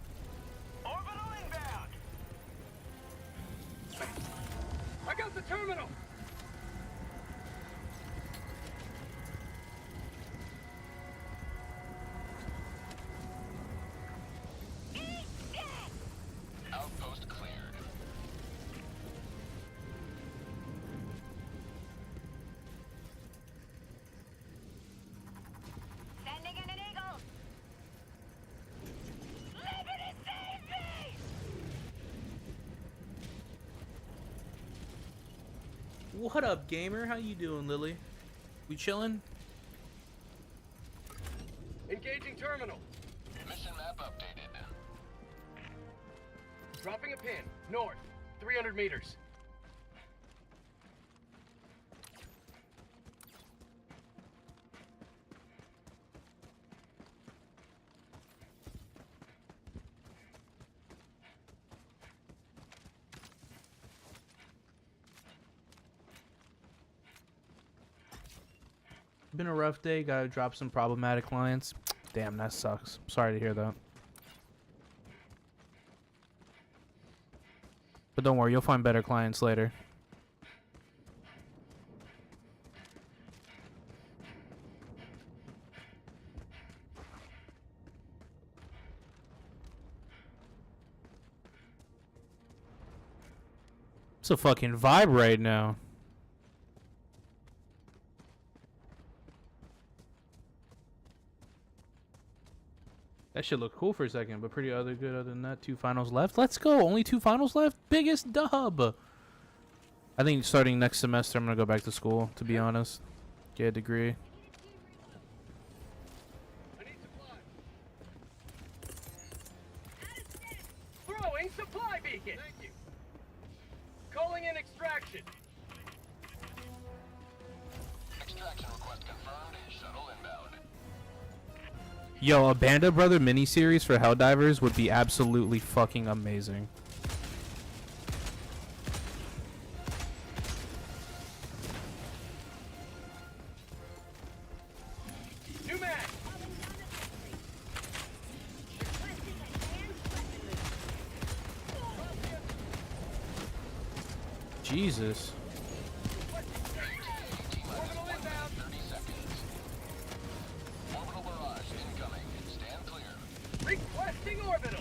R: Orbital inbound.
D: I got the terminal.
R: Outpost cleared.
B: Sending in an eagle. Liberty save me!
A: What up, gamer? How you doing, Lily? We chilling?
D: Engaging terminal.
R: Mission map updated.
D: Dropping a pin. North, 300 meters.
A: Been a rough day. Gotta drop some problematic clients. Damn, that sucks. Sorry to hear that. But don't worry, you'll find better clients later. It's a fucking vibe right now. That shit looked cool for a second, but pretty other good other than that. 2 finals left. Let's go. Only 2 finals left. Biggest dub. I think starting next semester, I'm going to go back to school, to be honest. Get a degree.
D: Throwing supply beacon. Thank you. Calling in extraction.
R: Extraction request confirmed. Shuttle inbound.
A: Yo, a Band of Brother miniseries for Helldivers would be absolutely fucking amazing.
D: New mag.
A: Jesus.
D: Orbital inbound.
R: 30 seconds. Orbital barrage incoming. Stand clear.
D: Requesting orbital.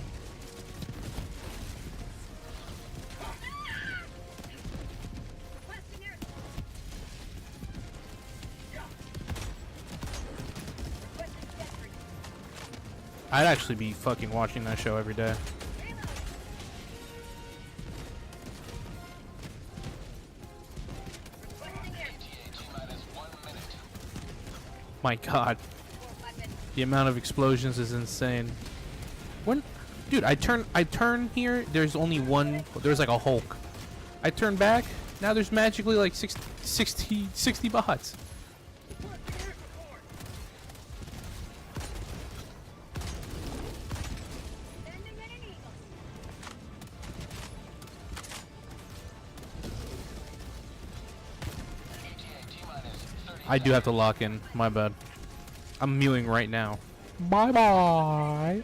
A: I'd actually be fucking watching that show every day. My god. The amount of explosions is insane. When, dude, I turn here, there's only one, there's like a Hulk. I turn back, now there's magically like 60 bots. I do have to lock in. My bad. I'm mewing right now. Bye bye.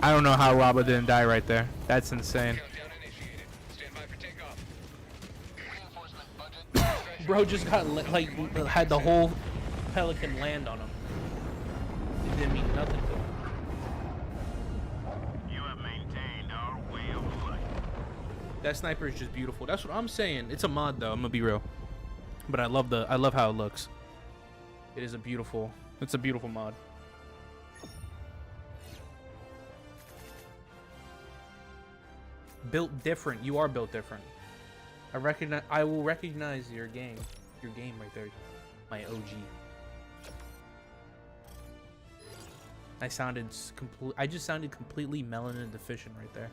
A: I don't know how Robba didn't die right there. That's insane. Bro just got like had the whole pelican land on him. It didn't mean nothing to him.
R: You have maintained our way of life.
A: That sniper is just beautiful. That's what I'm saying. It's a mod though. I'm gonna be real, but I love how it looks. It is a beautiful. It's a beautiful mod. Built different. You are built different. I will recognize your game. Your game right there. My OG. I just sounded completely melanin deficient right there.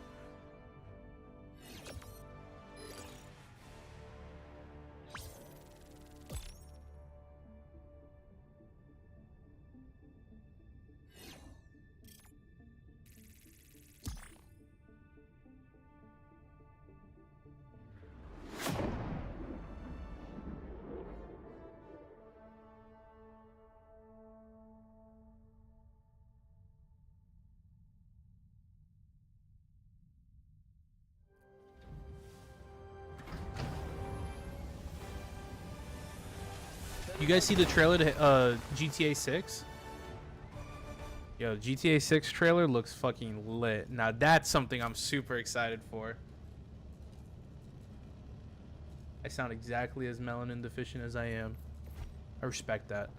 A: You guys see the trailer to GTA 6? Yo, GTA 6 trailer looks fucking lit. Now that's something I'm super excited for. I sound exactly as melanin deficient as I am. I respect that.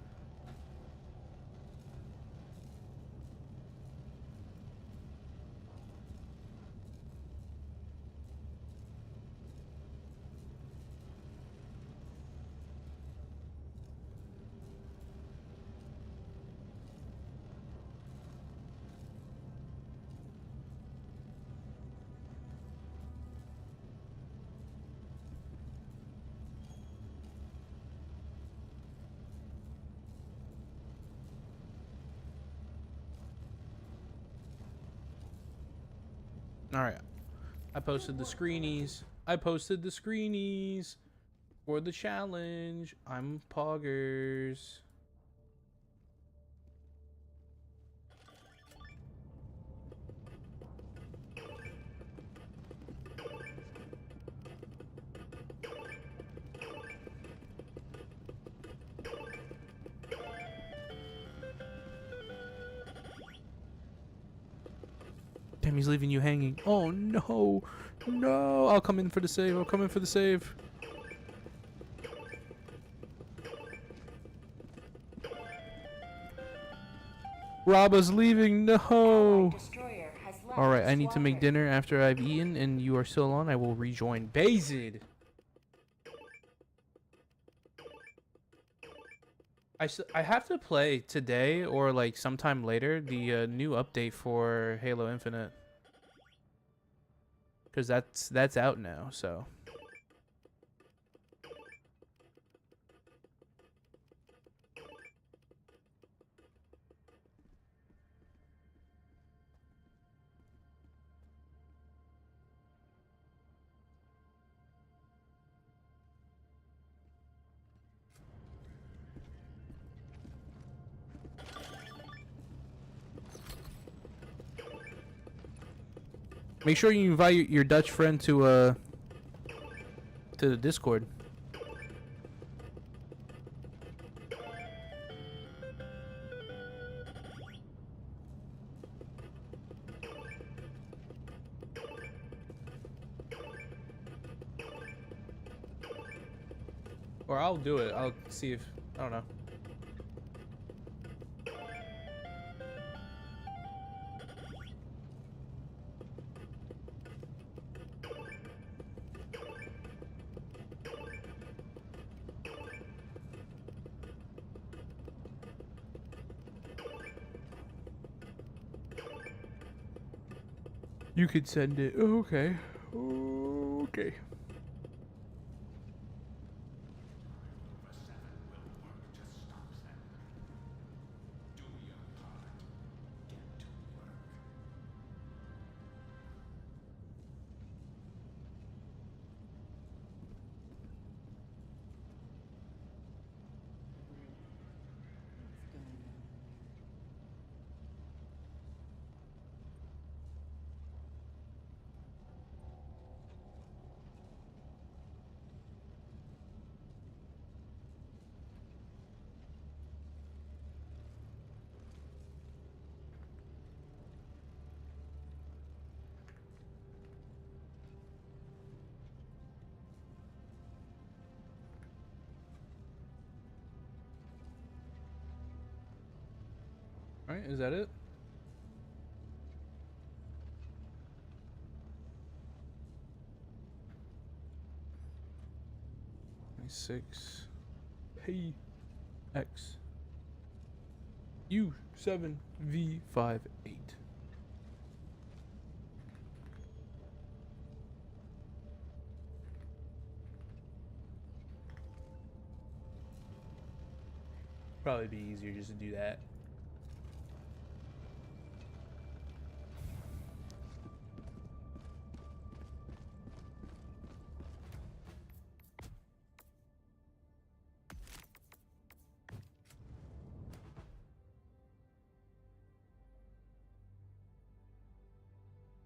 A: Alright. I posted the screenies. I posted the screenies for the challenge. I'm poggers. Damn, he's leaving you hanging. Oh no. No. I'll come in for the save. I'll come in for the save. Raba's leaving. No. Alright, I need to make dinner after I've eaten and you are still on. I will rejoin Bazid. I have to play today or like sometime later the new update for Halo Infinite. Because that's out now, so. Make sure you invite your Dutch friend to the Discord. Or I'll do it. I'll see if I don't know. You could send it. Okay. Okay. Alright, is that it? Six P X U7V58. Probably be easier just to do that.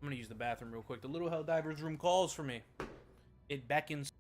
A: I'm gonna use the bathroom real quick. The little Helldivers room calls for me. It beckons.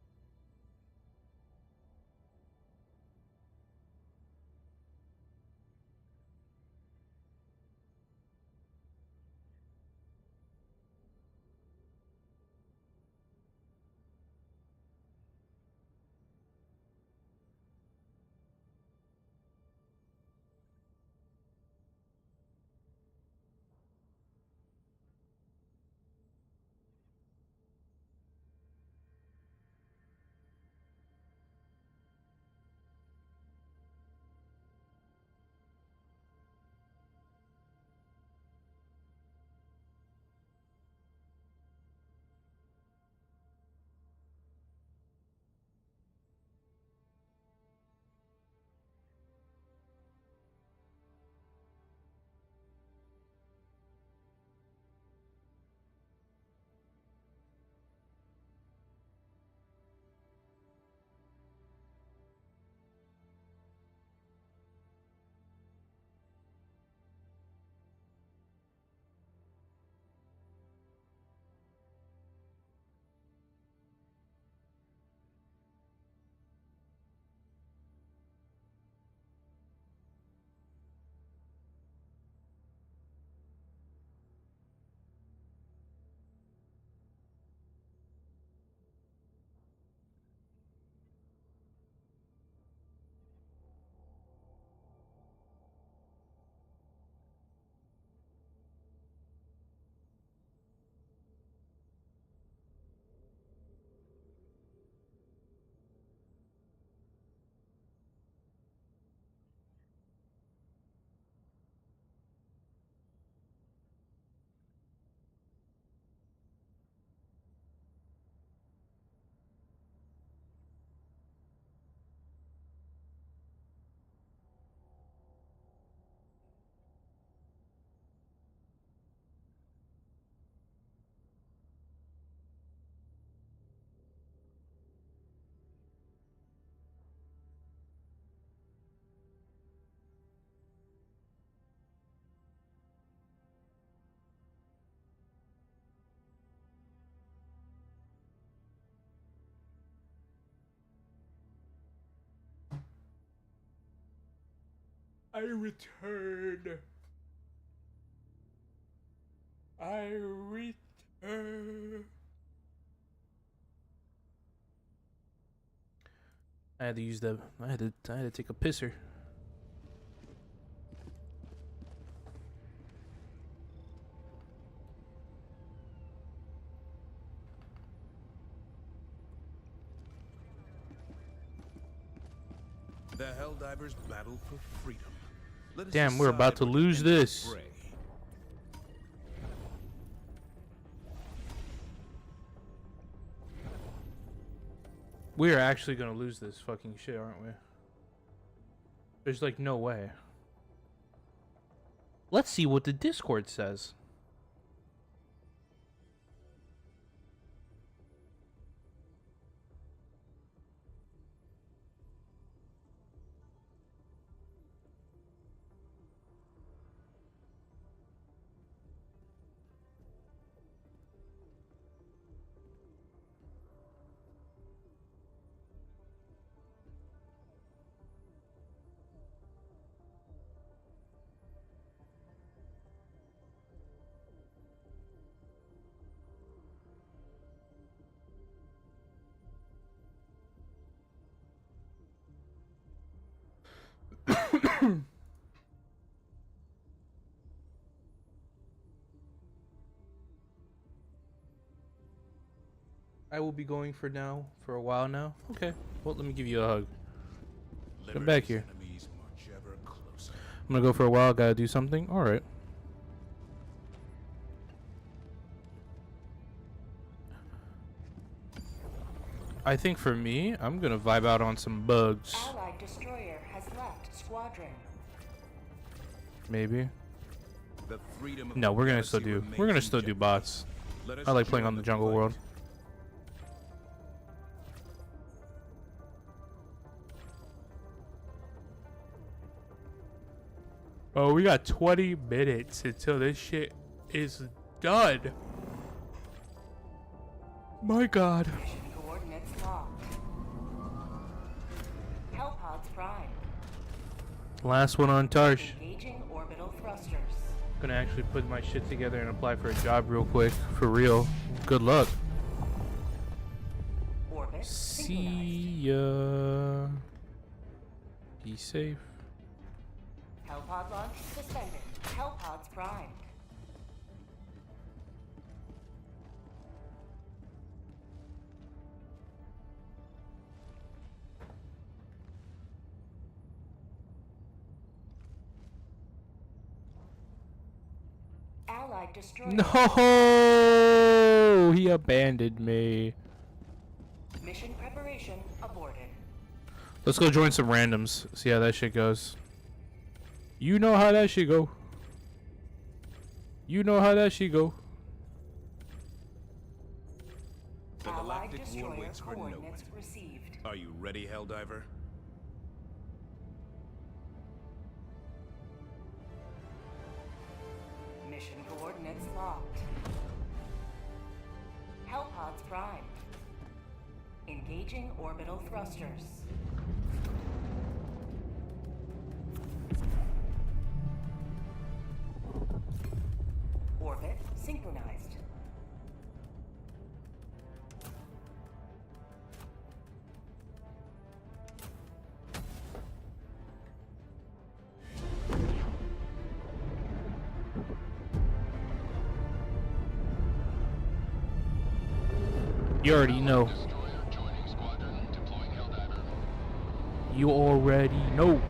A: I return. I return. I had to use the. I had to take a pisser.
J: The Helldivers battle for freedom. Let us
A: Damn, we're about to
J: decide
A: lose
J: which ends
A: this.
J: the fray.
A: We are actually gonna lose this fucking shit, aren't we? There's like no way. Let's see what the Discord says. I will be going for a while now. Okay. Well, let me give you a hug. Come back here.
J: Enemies march ever closer.
A: I'm gonna go for a while. Gotta do something. All right. I think for me, I'm gonna vibe out on some bugs.
Q: Allied destroyer has left squadron.
A: Maybe.
J: The freedom of
A: No, we're gonna
J: galaxy
A: still do.
J: remains
A: We're gonna still do
J: injected.
A: bots.
J: Let us
A: I like playing
J: join
A: on the
J: the
A: jungle
J: fight.
A: world. Oh, we got 20 minutes until this shit is done. My God.
Q: Mission coordinates locked. Hellpods prime.
A: Last one on Tarsh.
Q: Engaging orbital thrusters.
A: Gonna actually put my shit together and apply for a job real quick. For real. Good luck.
Q: Orbit
A: See ya. Be safe.
Q: Hellpod launch suspended. Hellpods primed. Allied destroyer.
A: No, he abandoned me.
Q: Mission preparation aborted.
A: Let's go join some randoms. See how that shit goes. You know how that shit go. You know how that shit go.
J: The
Q: Allied
J: galactic war
Q: destroyer
J: waits for no one.
Q: coordinates received.
J: Are you ready, Helldiver?
Q: Mission coordinates locked. Hellpods primed. Engaging orbital thrusters. Orbit synchronized.
A: You already know. You already know.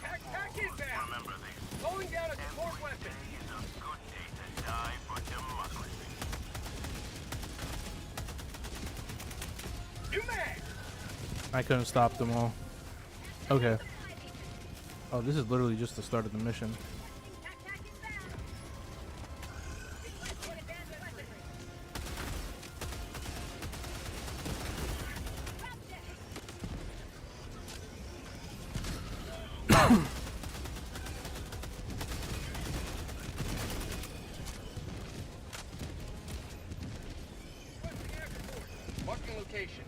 D: Attack inbound! Remember this. Pulling down a support weapon. New mag!
A: I couldn't stop them all. Okay. Oh, this is literally just the start of the mission.
D: Marking location.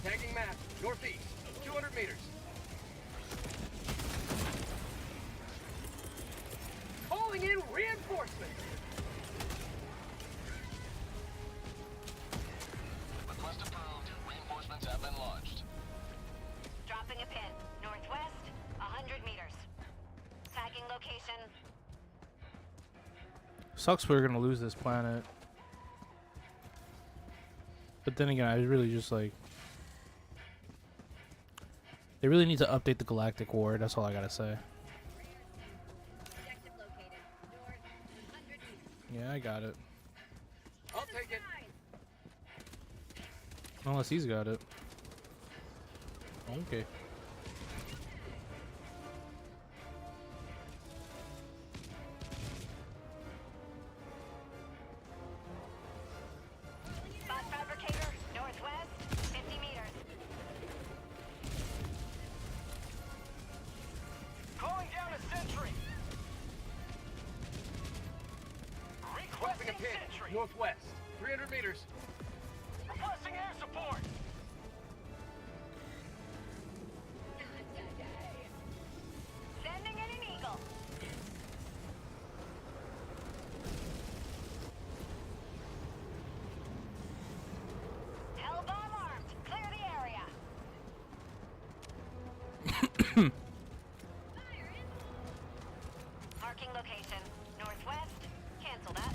D: Tagging map, northeast, 200 meters. Calling in reinforcements.
R: Request approved. Reinforcements have been launched.
B: Dropping a pin. Northwest, 100 meters. Tagging location.
A: Sucks we're gonna lose this planet. But then again, I really just like... They really need to update the Galactic War, that's all I gotta say. Yeah, I got it.
D: I'll take it.
A: Unless he's got it. Okay.
B: Spot fabricator, northwest, 50 meters.
D: Calling down a sentry. Requesting a pin. Northwest, 300 meters. Requesting air support.
B: Sending in an eagle. Hell bomb armed. Clear the area. Marking location. Northwest. Cancel that.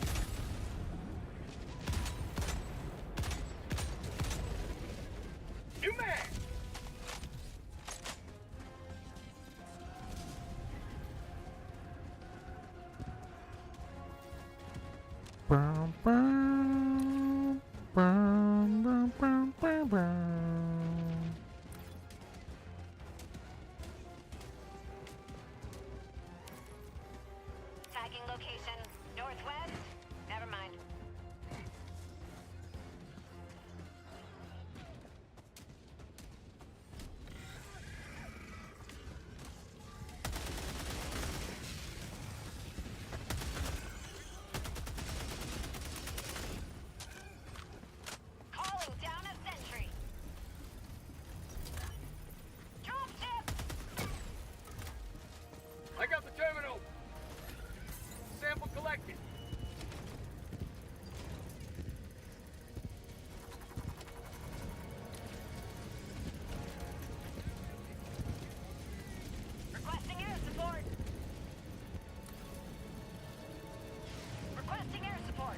D: New man.
A: Brum, brum, brum, brum, brum, brum, brum.
B: Tagging location. Northwest. Never mind. Calling down a sentry. Drop ship.
D: I got the terminal. Sample collected.
B: Requesting air support. Requesting air support.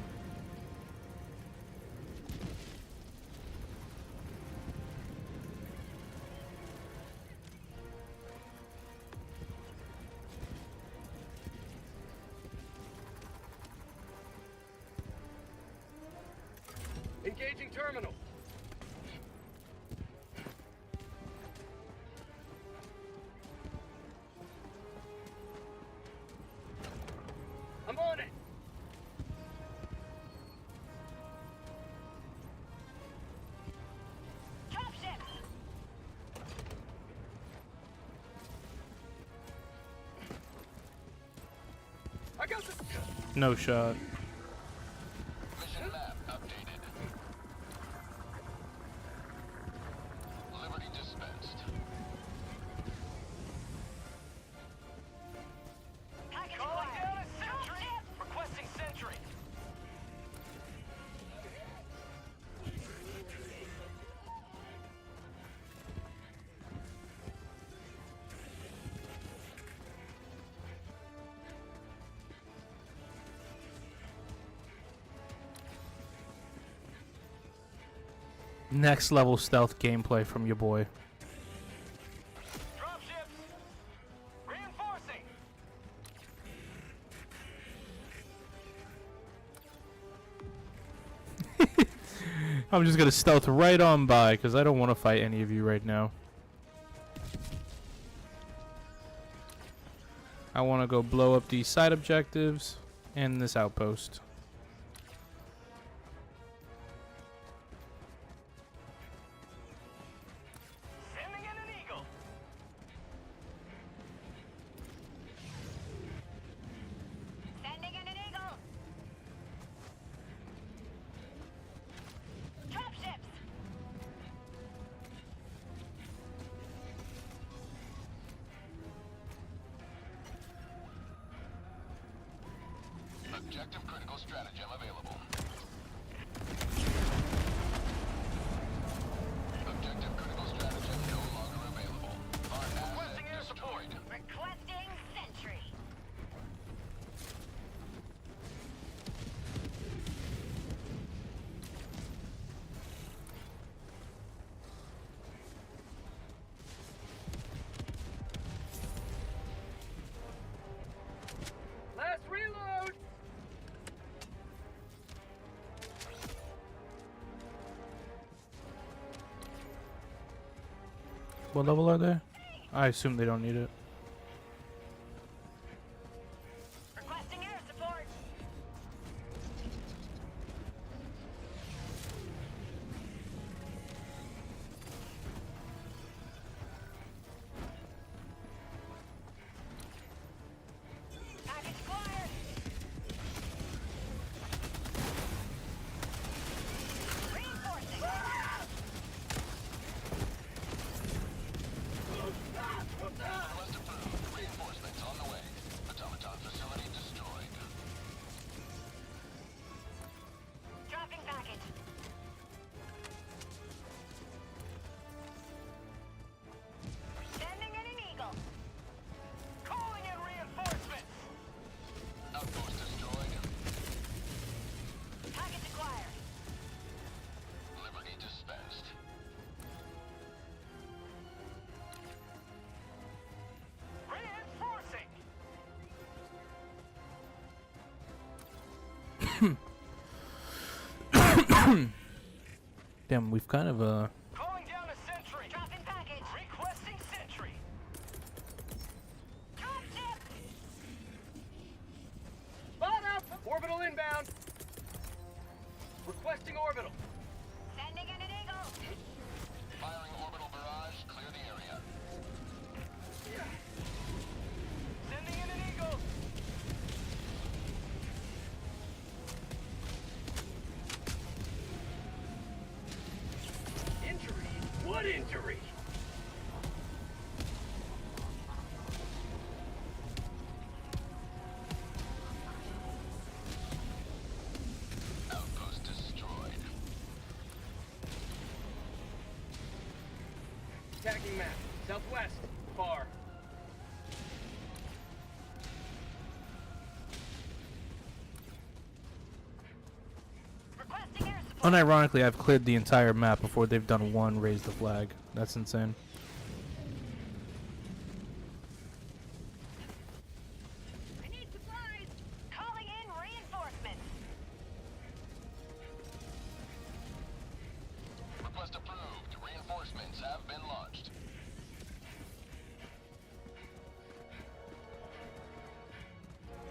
D: Engaging terminal. I'm on it.
B: Drop ship.
D: I got the...
A: No shot.
R: Mission map updated. Liberty dispensed.
B: Package
D: Calling
B: acquired.
D: down a sentry. Requesting sentry.
A: Next level stealth gameplay from your boy.
D: Dropships. Reinforcing.
A: I'm just gonna stealth right on by because I don't want to fight any of you right now. I want to go blow up these side objectives and this outpost.
D: Sending in an eagle.
B: Sending in an eagle. Drop ships.
R: Objective critical stratagem available. Objective critical stratagem no longer available. Our asset destroyed.
B: Requesting sentry.
D: Last reload!
A: What level are they? I assume they don't need it.
B: Requesting air support. Package acquired. Reinforcing.
R: Request approved. Reinforcements on the way. Automaton facility destroyed.
B: Dropping package. Sending in an eagle.
D: Calling in reinforcements!
R: Outpost destroyed.
B: Package acquired.
R: Liberty dispensed.
D: Reinforcing!
A: Damn, we've kind of
D: Calling down a sentry!
B: Dropping package.
D: Requesting sentry!
B: Drop ship.
D: Spot up! Orbital inbound! Requesting orbital!
B: Sending in an eagle.
R: Firing orbital barrage. Clear the area.
D: Sending in an eagle! Injury? What injury?
R: Outpost destroyed.
D: Tagging map. Southwest. Far.
B: Requesting air support.
A: unironically I've cleared the entire map before they've done one raise the flag. That's insane.
B: I need supplies. Calling in reinforcements.
R: Request approved. Reinforcements have been launched.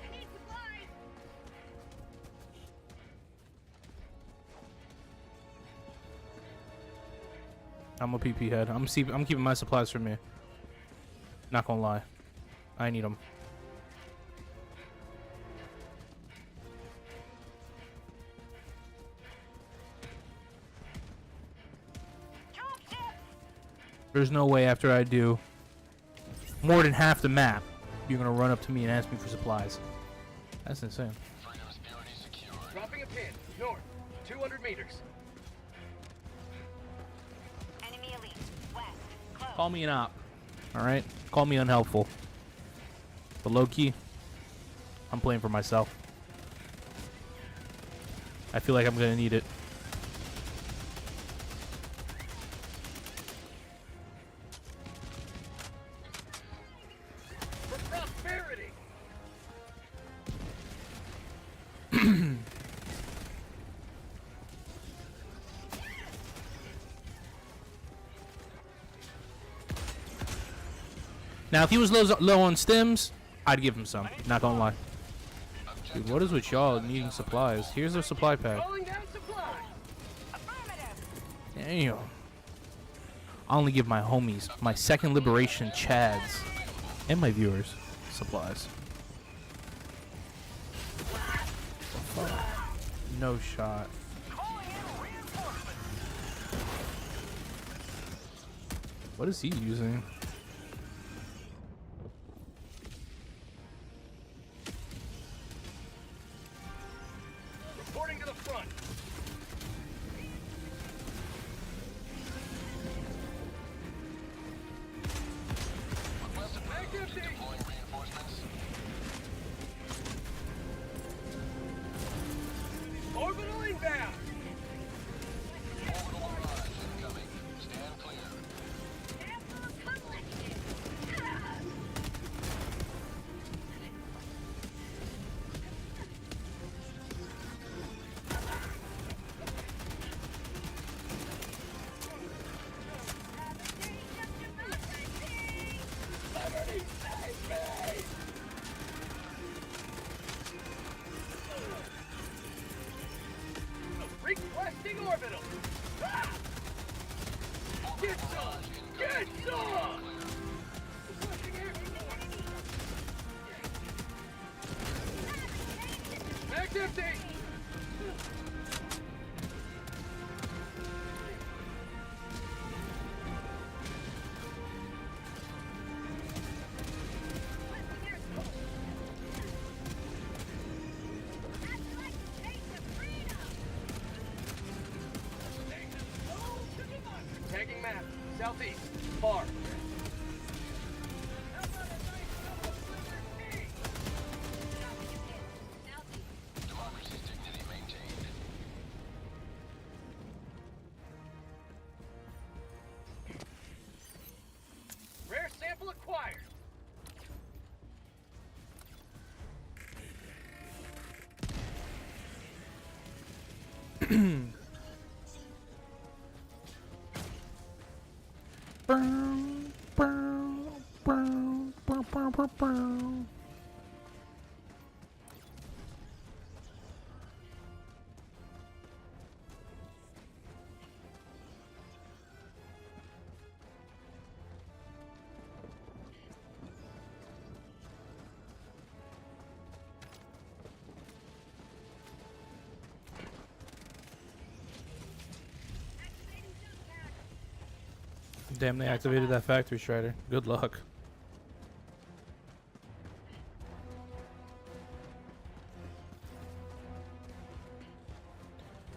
B: I need supplies.
A: I'm a PP head. I'm keeping my supplies for me. Not gonna lie, I need them.
B: Drop ship.
A: There's no way after I do more than half the map, you're gonna run up to me and ask me for supplies. That's insane.
R: Freedom's purity secured.
D: Dropping a pin. North. 200 meters.
B: Enemy elite. West. Close.
A: Call me an op. Alright? Call me unhelpful. But low key, I'm playing for myself. I feel like I'm gonna need it.
D: For prosperity!
A: Now, if he was low on stims, I'd give him some. Not gonna lie. Dude, what is with y'all needing supplies? Here's a supply pack.
D: Calling down supply!
A: Damn. I only give my homies, my second liberation Chads, and my viewers, supplies. No shot. What is he using?
D: Get some! Get some! Requesting air support! Mag's empty! Tagging map. Southeast. Far.
R: Democracy's dignity maintained.
D: Rare sample acquired.
A: Damn, they activated that factory shredder. Good luck.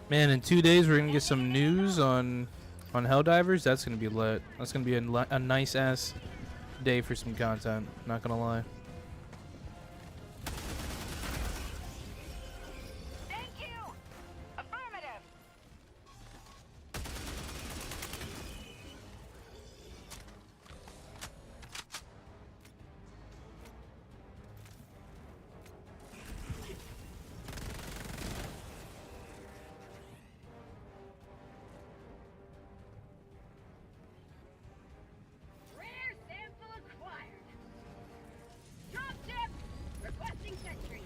A: Man, in 2 days we're gonna get some news on Helldivers. That's gonna be lit. That's gonna be a nice ass day for some content. Not gonna lie.
B: Thank you. Affirmative. Rare sample acquired. Drop ship. Requesting sentry.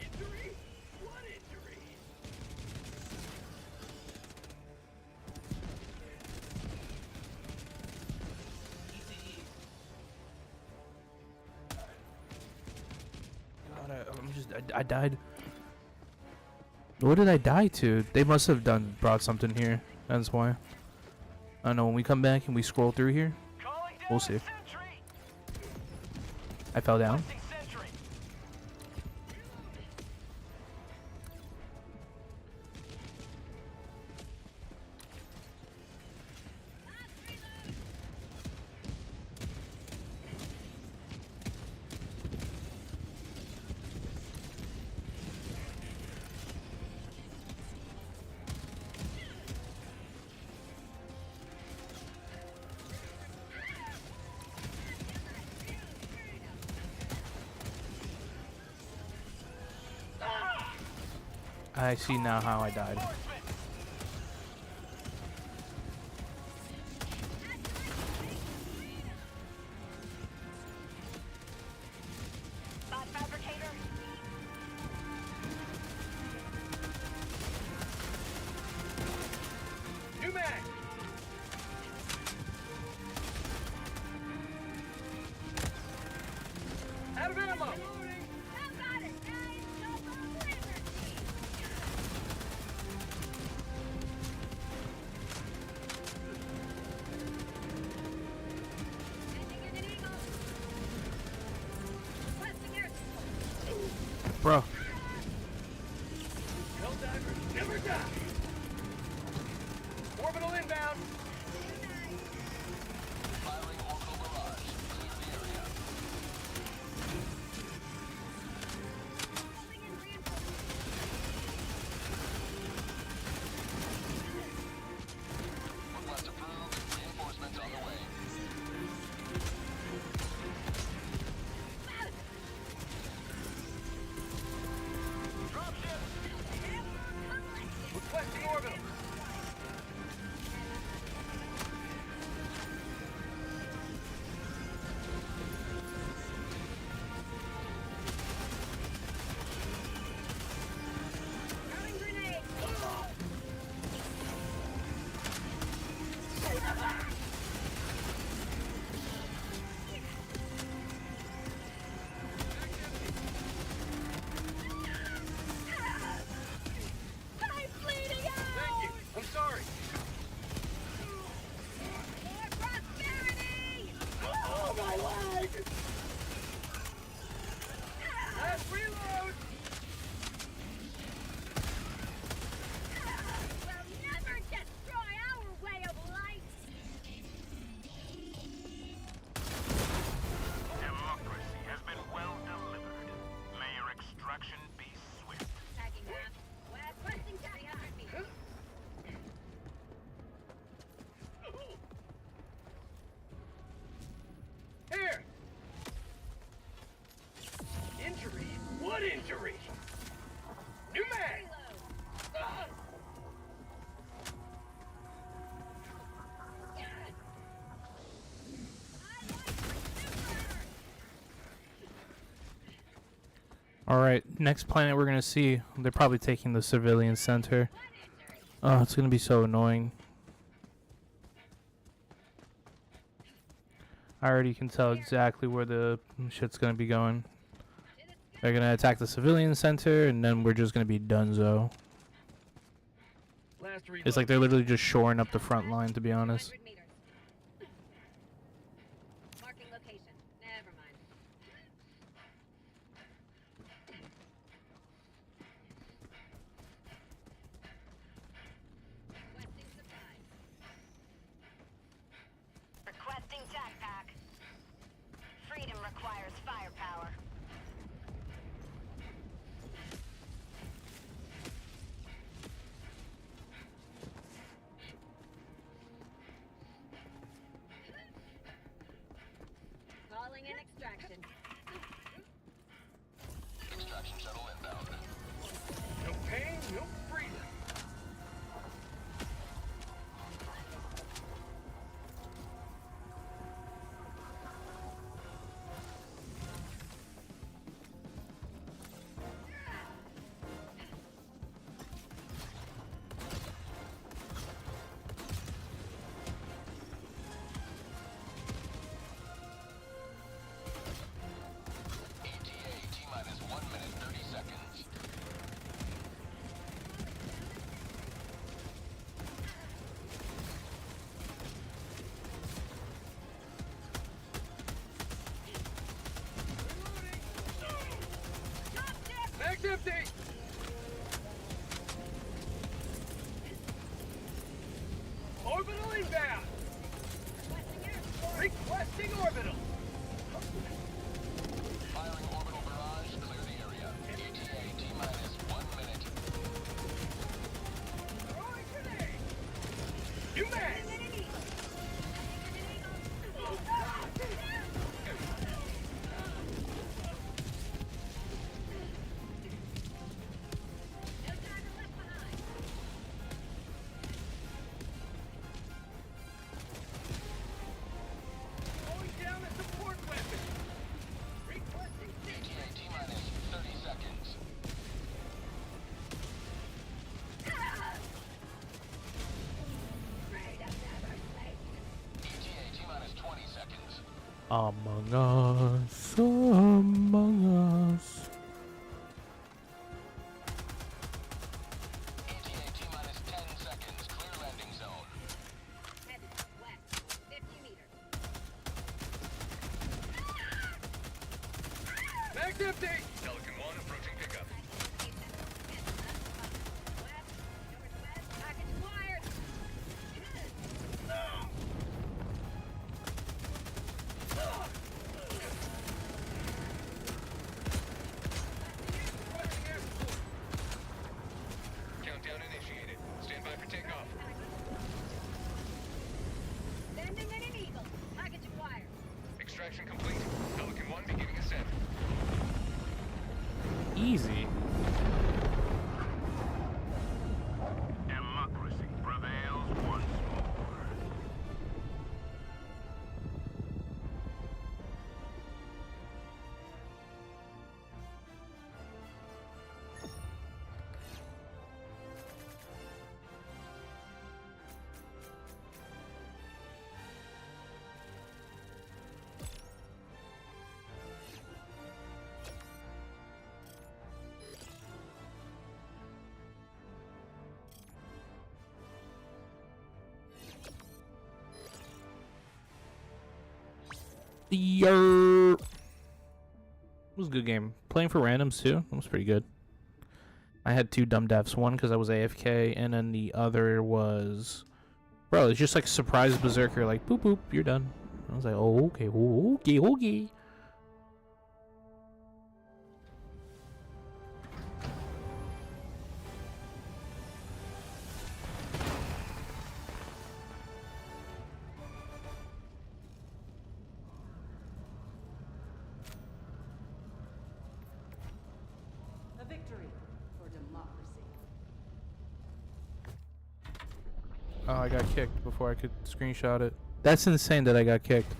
D: Injury? What injury?
A: God, I died. What did I die to? They must have brought something here. That's why. I don't know, when we come back and we scroll through here, we'll see. I fell down. I see now how I died.
B: Bot fabricator.
D: New mag. Out of ammo.
A: Bro.
D: Helldivers never die. Orbital inbound.
R: Firing orbital barrage. Clear the area.
A: Alright, next planet we're gonna see. They're probably taking the civilian center. Oh, it's gonna be so annoying. I already can tell exactly where the shit's gonna be going. They're gonna attack the civilian center, and then we're just gonna be donezo. It's like they're literally just shoring up the front line, to be honest.
B: Marking location. Never mind. Requesting supplies. Requesting tac pack. Freedom requires firepower. Calling in extraction.
R: Extraction shuttle inbound.
D: No pain, no freedom.
R: ETA T-minus 1 minute 30 seconds.
D: Mag's empty! Orbital inbound! Requesting orbital!
R: Firing orbital barrage. Clear the area. ETA T-minus 1 minute.
D: Throwing grenade! New mag! Going down a support weapon! Requesting
R: ETA T-minus 30 seconds. ETA T-minus 20 seconds.
A: Among Us, Among Us.
R: ETA T-minus 10 seconds. Clear landing zone.
B: Headed west. 50 meters.
D: Mag's empty!
J: Pelican 1 approaching pickup.
B: West. Northwest. Package acquired.
J: Countdown initiated. Stand by for takeoff.
B: Sending in an eagle. Package acquired.
J: Extraction complete. Pelican 1 beginning ascent.
A: Easy.
J: Democracy prevails once more.
A: It was a good game. Playing for randoms too. That was pretty good. I had two dumb deaths. One because I was AFK, and then the other was, bro, it's just like surprise berserker. Like boop boop, you're done. I was like, oh okay, okay, okay.
K: A victory for democracy.
A: Oh, I got kicked before I could screenshot it. That's insane that I got kicked.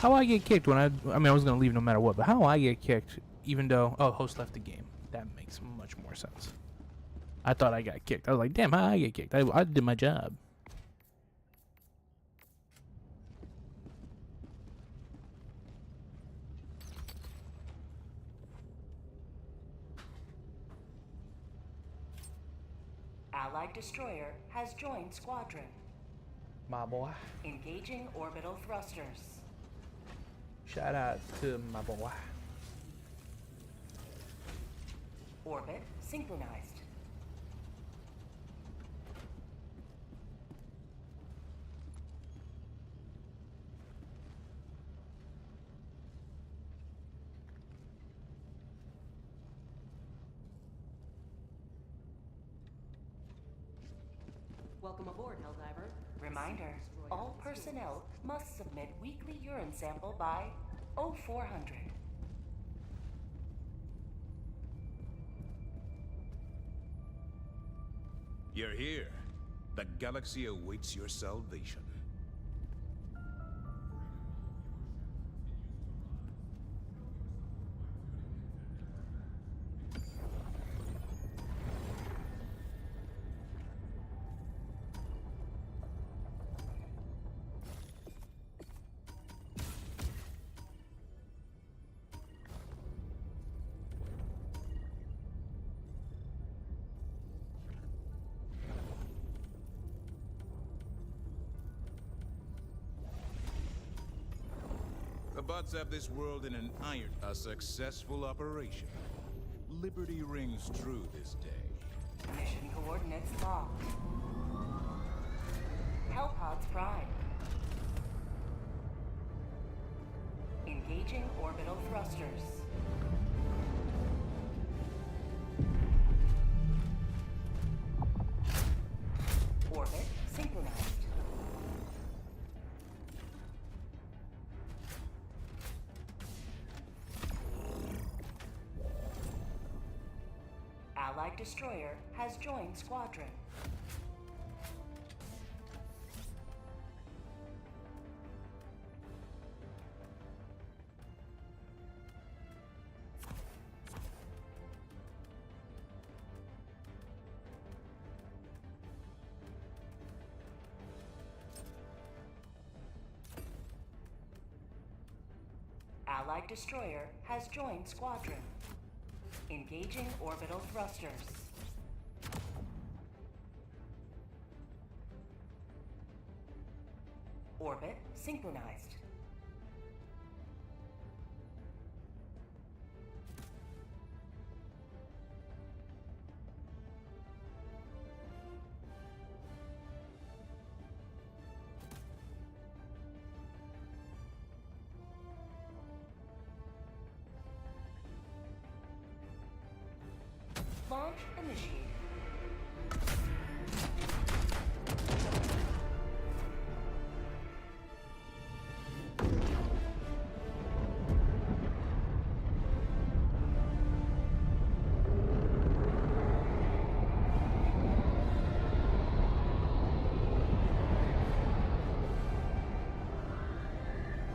A: How I get kicked when I mean I was gonna leave no matter what, but how I get kicked even though host left the game. That makes much more sense. I thought I got kicked. I was like, damn, how I get kicked? I did my job.
Q: Allied destroyer has joined squadron.
A: My boy.
Q: Engaging orbital thrusters.
A: Shout out to my boy.
Q: Orbit synchronized. Welcome aboard, Helldiver. Reminder, all personnel must submit weekly urine sample by 0400.
J: You're here. The galaxy awaits your salvation. The bots have this world in an iron. A successful operation. Liberty rings true this day.
Q: Mission coordinates locked. Hellpods prime. Engaging orbital thrusters. Orbit synchronized. Allied destroyer has joined squadron. Allied destroyer has joined squadron. Engaging orbital thrusters. Orbit synchronized. Launch initiated.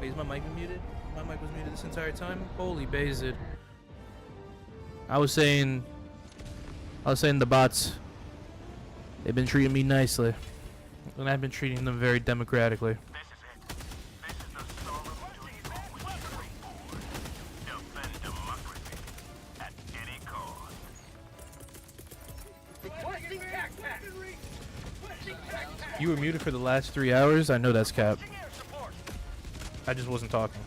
A: Wait, is my mic muted? My mic was muted this entire time? Holy Bazid. I was saying the bots, they've been treating me nicely. And I've been treating them very democratically. You were muted for the last 3 hours? I know that's cap. I just wasn't talking.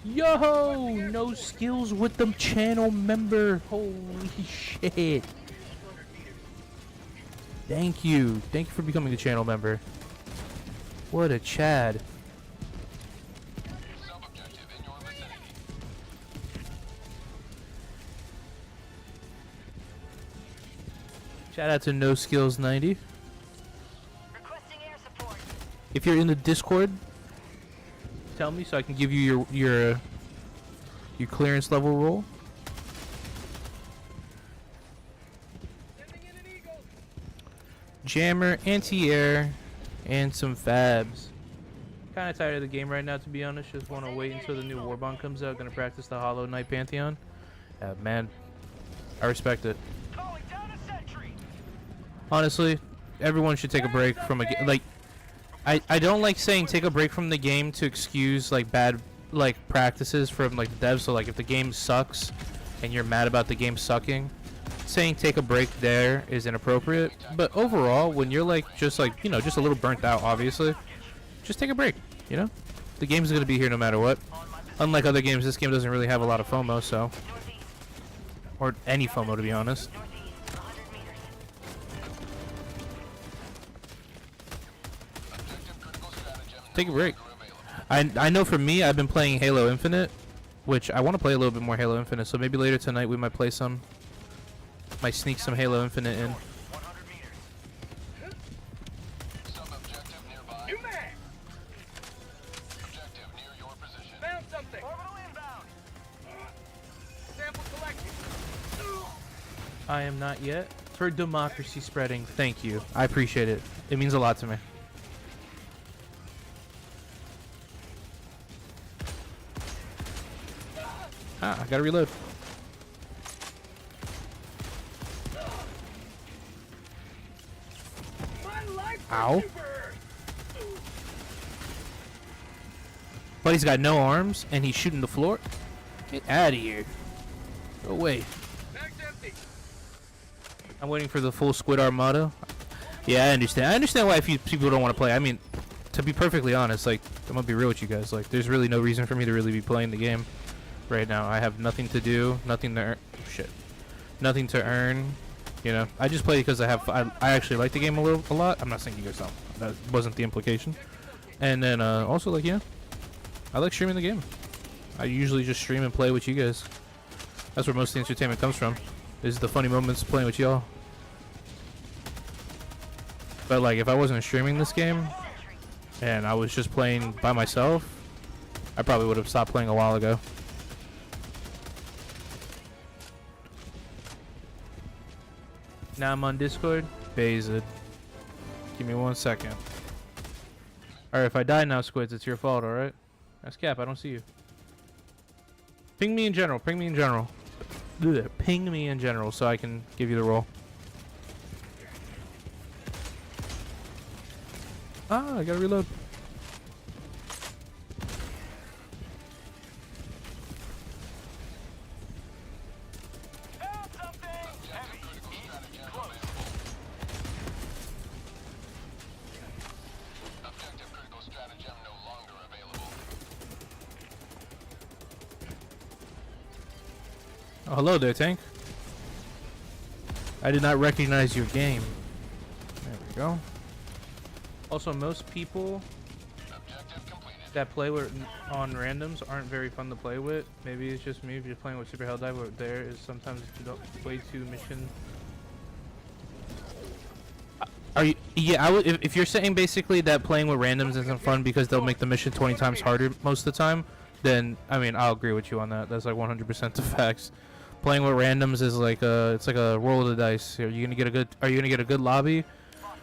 A: Yo, no skills with them channel member. Holy shit. Thank you. Thank you for becoming a channel member. What a Chad. Shout out to No Skills 90. If you're in the Discord, tell me so I can give you your clearance level roll. Jammer, anti-air, and some fabs. Kind of tired of the game right now, to be honest. Just want to wait until the new warbond comes out. Gonna practice the Hollow Knight Pantheon. Man, I respect it. Honestly, everyone should take a break from a game. Like, I don't like saying take a break from the game to excuse like bad like practices from like the devs. So like if the game sucks and you're mad about the game sucking, saying take a break there is inappropriate. But overall, when you're like just like, you know, just a little burnt out, obviously, just take a break. You know, the game's gonna be here no matter what. Unlike other games, this game doesn't really have a lot of FOMO, so, or any FOMO, to be honest. Take a break. I know for me, I've been playing Halo Infinite, which I want to play a little bit more Halo Infinite, so maybe later tonight we might play some. Might sneak some Halo Infinite in.
D: Found something. Sample collected.
A: I am not yet. For democracy spreading, thank you. I appreciate it. It means a lot to me. Ah, I gotta reload. Ow. But he's got no arms and he's shooting the floor. Get out of here. Go away. I'm waiting for the full Squid Armada. Yeah, I understand. I understand why people don't want to play. I mean, to be perfectly honest, like, I'm gonna be real with you guys. Like, there's really no reason for me to really be playing the game right now. I have nothing to do, nothing to earn. Shit, nothing to earn. You know, I just play because I actually like the game a lot. I'm not saying you guys don't. That wasn't the implication. And then also, like, yeah, I like streaming the game. I usually just stream and play with you guys. That's where most of the entertainment comes from. Is the funny moments playing with y'all. But like, if I wasn't streaming this game and I was just playing by myself, I probably would have stopped playing a while ago. Now I'm on Discord. Bazed. Give me 1 second. Alright, if I die now, Squids, it's your fault, alright? That's Cap, I don't see you. Ping me in general, ping me in general. Do that. Ping me in general so I can give you the roll. Ah, I gotta reload. Oh, hello there, Tank. I did not recognize your game. There we go. Also, most people that play with on randoms aren't very fun to play with. Maybe it's just me. If you're playing with Super Helldiver, there is sometimes way too mission. Are you? Yeah, if you're saying basically that playing with randoms isn't fun because they'll make the mission 20 times harder most of the time, then I mean I'll agree with you on that. That's like 100% the facts. Playing with randoms is like it's like a roll of the dice. Are you gonna get a good lobby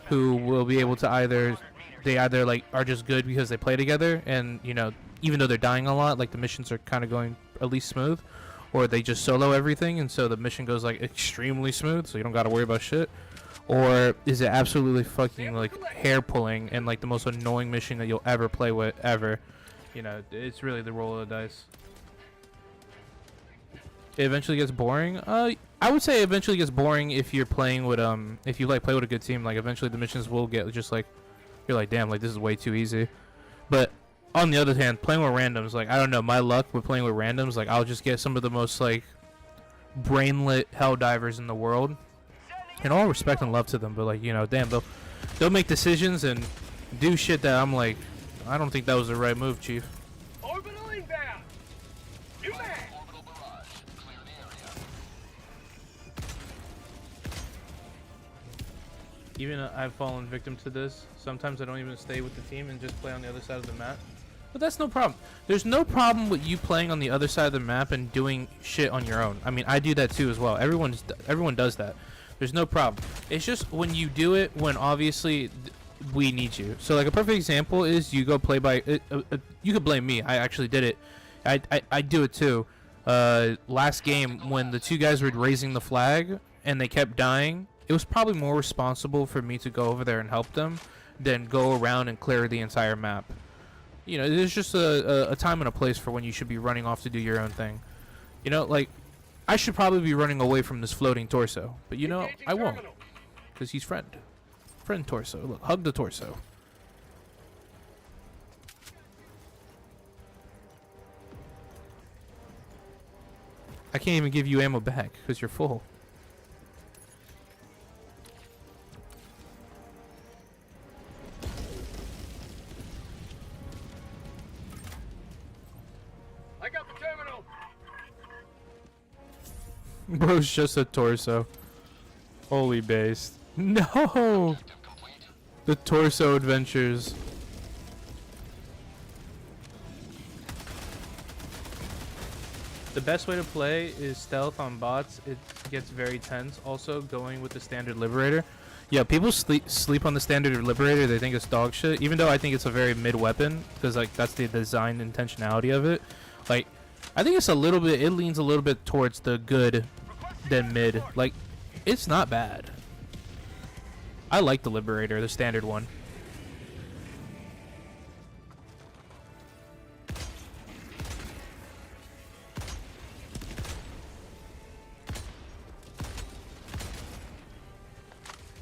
A: who will be able to either like are just good because they play together and, you know, even though they're dying a lot, like the missions are kind of going at least smooth, or they just solo everything and so the mission goes like extremely smooth so you don't got to worry about shit, or is it absolutely fucking like hair pulling and like the most annoying mission that you'll ever play with ever? You know, it's really the roll of the dice. It eventually gets boring. I would say it eventually gets boring if you're playing with if you like play with a good team. Like eventually the missions will get just like you're like, damn, like this is way too easy. But on the other hand, playing with randoms, like I don't know, my luck with playing with randoms, like I'll just get some of the most like brainlit Helldivers in the world, and all respect and love to them. But like, you know, damn, they'll make decisions and do shit that I'm like, I don't think that was the right move, Chief.
D: Orbital inbound. You back.
A: Even I've fallen victim to this. Sometimes I don't even stay with the team and just play on the other side of the map. But that's no problem. There's no problem with you playing on the other side of the map and doing shit on your own. I mean, I do that too as well. Everyone does that. There's no problem. It's just when you do it, when obviously we need you. So like a perfect example is you go play by. You could blame me. I actually did it. I do it too. Last game when the two guys were raising the flag and they kept dying, it was probably more responsible for me to go over there and help them than go around and clear the entire map. You know, there's just a time and a place for when you should be running off to do your own thing. You know, like, I should probably be running away from this floating torso, but you know, I won't, because he's friend torso. Look, hug the torso. I can't even give you ammo back because you're full.
D: I got the terminal.
A: Bro's just a torso. Holy based. No! The torso adventures. The best way to play is stealth on bots. It gets very tense. Also, going with the standard liberator. Yeah, people sleep on the standard liberator. They think it's dog shit. Even though I think it's a very mid weapon, because like that's the design intentionality of it. Like, I think it's a little bit. It leans a little bit towards the good than mid. Like, it's not bad. I like the liberator, the standard one.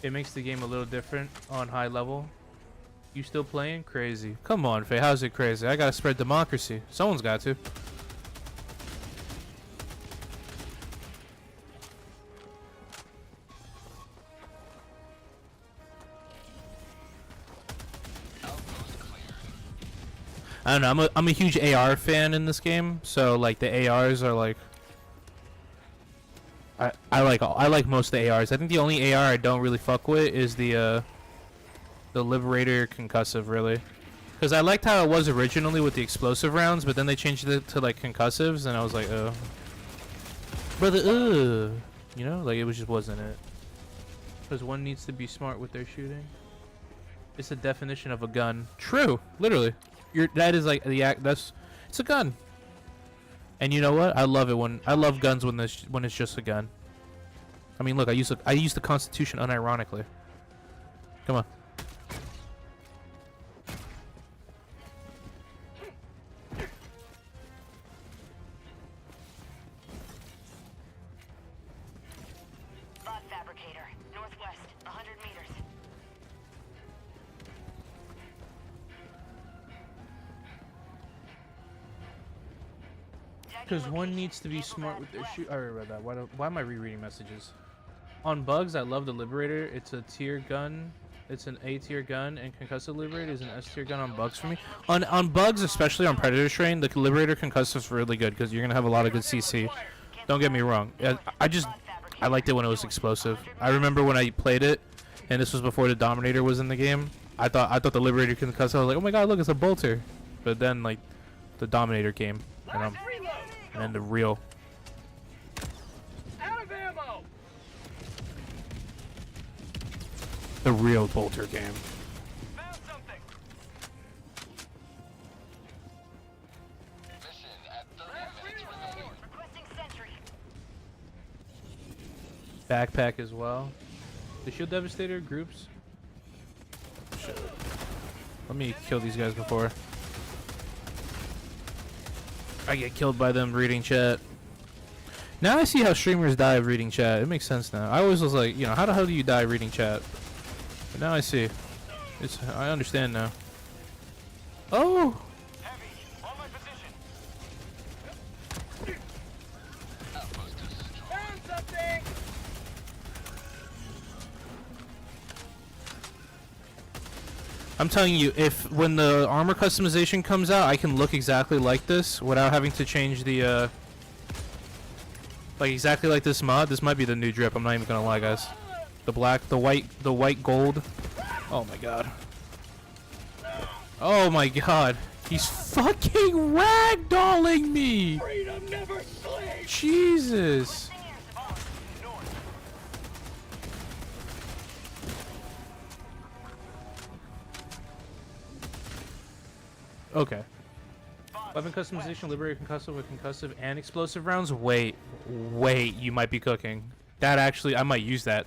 A: It makes the game a little different on high level. You still playing? Crazy. Come on, Faye. How's it crazy? I gotta spread democracy. Someone's got to. I don't know. I'm a huge AR fan in this game, so like the ARs are like. I like most of the ARs. I think the only AR I don't really fuck with is the Liberator concussive, really, because I liked how it was originally with the explosive rounds, but then they changed it to like concussives, and I was like, brother, you know, like it just wasn't it. Because one needs to be smart with their shooting. It's the definition of a gun. True, literally. That is like it's a gun. And you know what? I love guns when it's just a gun. I mean, look, I use the Constitution unironically. Come on.
B: Bot fabricator, northwest, 100 meters.
A: Because one needs to be smart with their shoot. I already read that. Why am I rereading messages? On bugs, I love the Liberator. It's a tier gun. It's an A tier gun, and Concussive Liberator is an S tier gun on bugs for me. On bugs, especially on Predator Train, the Liberator Concussive is really good because you're gonna have a lot of good CC. Don't get me wrong. I liked it when it was explosive. I remember when I played it, and this was before the Dominator was in the game. I thought the Liberator Concussive. I was like, oh my god, look, it's a bolter. But then like, the Dominator came, and then the real.
D: Out of ammo.
A: The real bolter game.
D: Found something.
R: Mission at 30 minutes remaining.
B: Requesting sentry.
A: Backpack as well. The Shield Devastator groups. Shit. Let me kill these guys before I get killed by them reading chat. Now I see how streamers die of reading chat. It makes sense now. I always was like, you know, how the hell do you die reading chat? But now I see. I understand now. Oh!
D: Heavy, on my position. Found something.
A: I'm telling you, when the armor customization comes out, I can look exactly like this without having to change the like exactly like this mod. This might be the new drip. I'm not even gonna lie, guys. The black, the white gold. Oh my god. Oh my god. He's fucking ragdolling me.
D: Freedom never sleeps.
A: Jesus. Okay. Weapon customization, liberate concussive with concussive and explosive rounds. Wait, you might be cooking. That actually, I might use that.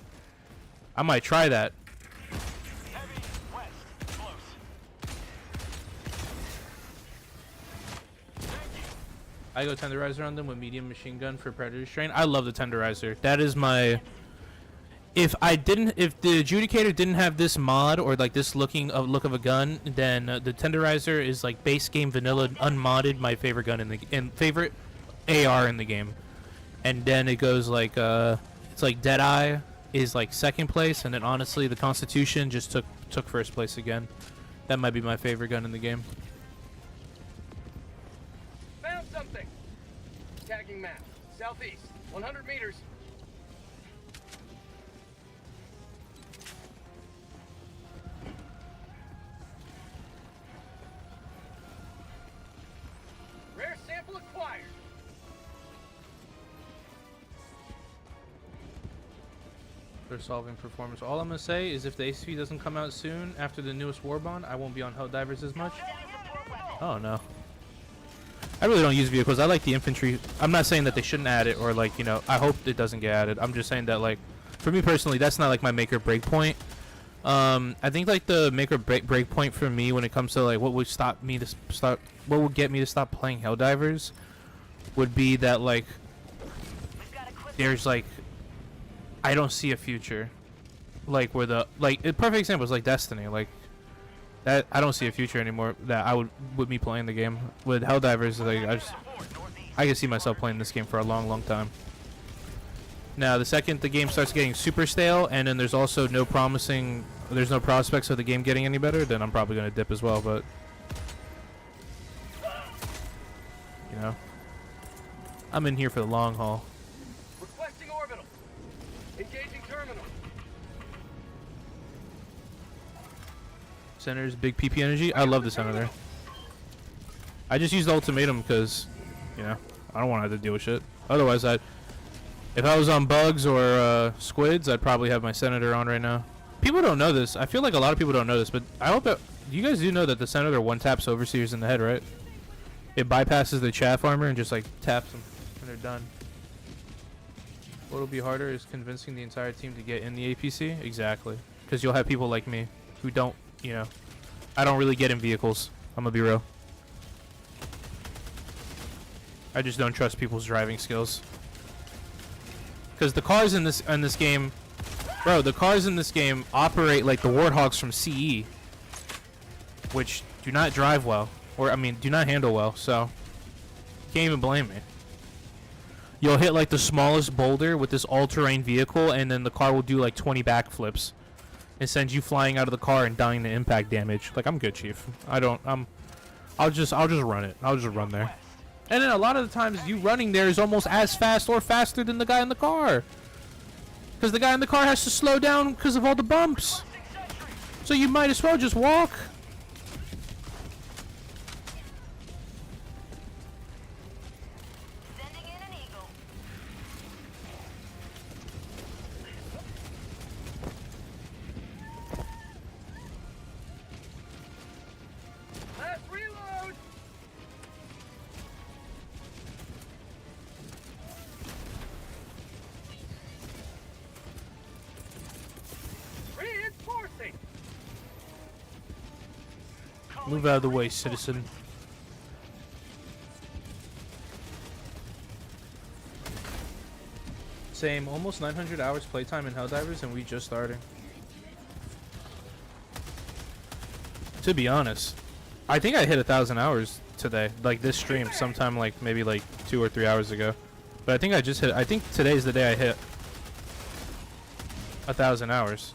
A: I might try that. I go tenderizer on them with medium machine gun for predator strain. I love the tenderizer. That is my. If the adjudicator didn't have this mod or like this look of a gun, then the tenderizer is like base game vanilla unmodded my favorite gun in the favorite AR in the game. And then it goes like it's like Deadeye is like second place, and then honestly the Constitution just took first place again. That might be my favorite gun in the game.
D: Found something. Tagging map. Southeast. 100 meters. Rare sample acquired.
A: They're solving performance. All I'm gonna say is if the ACP doesn't come out soon after the newest warbond, I won't be on Helldivers as much. Oh no. I really don't use vehicles. I like the infantry. I'm not saying that they shouldn't add it or like, you know, I hope it doesn't get added. I'm just saying that like, for me personally, that's not like my make or break point. I think like the make or break point for me when it comes to like what would get me to stop playing Helldivers would be that like there's like I don't see a future like where the like a perfect example is like Destiny, like that I don't see a future anymore that I would with me playing the game. With Helldivers, like I can see myself playing this game for a long time. Now the second the game starts getting super stale and then there's also no prospects of the game getting any better, then I'm probably gonna dip as well, but you know, I'm in here for the long haul.
D: Requesting orbital. Engaging terminal.
A: Senator's big PP energy. I love the Senator. I just used the ultimatum because, you know, I don't want to have to deal with shit. Otherwise, if I was on bugs or squids, I'd probably have my Senator on right now. People don't know this. I feel like a lot of people don't know this, but I hope that you guys do know that the Senator one-taps Overseers in the head, right? It bypasses the chaff armor and just like taps them and they're done. What'll be harder is convincing the entire team to get in the APC. Exactly. Because you'll have people like me who don't, you know, I don't really get in vehicles. I'm gonna be real. I just don't trust people's driving skills. Because the cars in this game, bro, the cars in this game operate like the Warthogs from CE, which do not drive well, or I mean, do not handle well. So, can't even blame me. You'll hit like the smallest boulder with this all-terrain vehicle, and then the car will do like 20 backflips, and send you flying out of the car and dying to impact damage. Like, I'm good, Chief. I'll just run it. I'll just run there. And then a lot of the times you running there is almost as fast or faster than the guy in the car. Because the guy in the car has to slow down because of all the bumps. So you might as well just walk.
D: Last reload. Reinforcing.
A: Move out of the way, citizen. Same, almost 900 hours playtime in Helldivers, and we just starting. To be honest, I think I hit 1,000 hours today, like this stream, sometime like maybe like 2 or 3 hours ago. But I think I just hit. I think today's the day I hit 1,000 hours.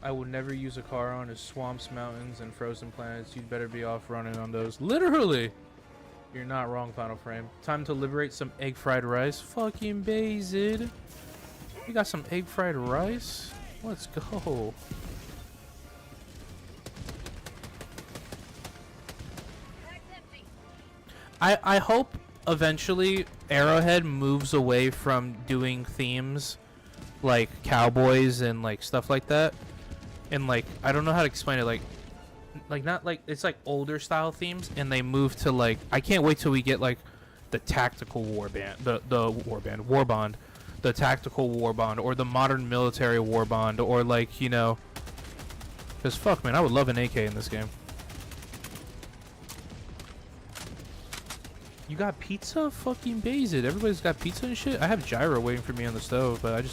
A: I would never use a car on is swamps, mountains, and frozen planets. You'd better be off running on those. Literally! You're not wrong, Final Frame. Time to liberate some egg fried rice. Fucking Bazid. We got some egg fried rice? Let's go. I hope eventually Arrowhead moves away from doing themes like cowboys and like stuff like that, and like I don't know how to explain it, like not like it's like older style themes, and they move to like I can't wait till we get like the tactical warband, the warbond, the tactical warbond, or the modern military warbond, or like, you know, because fuck man, I would love an AK in this game. You got pizza? Fucking base it. Everybody's got pizza and shit. I have gyro waiting for me on the stove, but I'm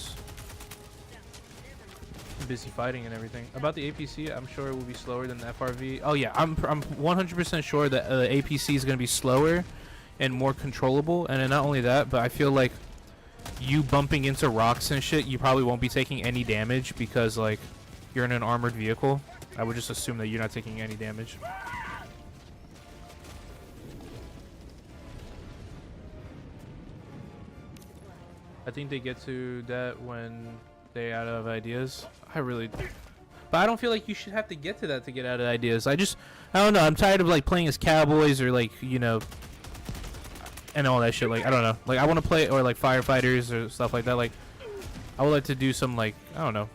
A: busy fighting and everything. About the APC, I'm sure it will be slower than the FRV. Oh yeah, I'm 100% sure that the APC is going to be slower and more controllable. And then not only that, but I feel like you bumping into rocks and shit, you probably won't be taking any damage because like you're in an armored vehicle. I would just assume that you're not taking any damage. I think they get to that when they out of ideas. I really, but I don't feel like you should have to get to that to get out of ideas. I don't know. I'm tired of like playing as cowboys or like, you know, and all that shit. Like I don't know. Like I want to play or like firefighters or stuff like that. Like I would like to do some like I don't know.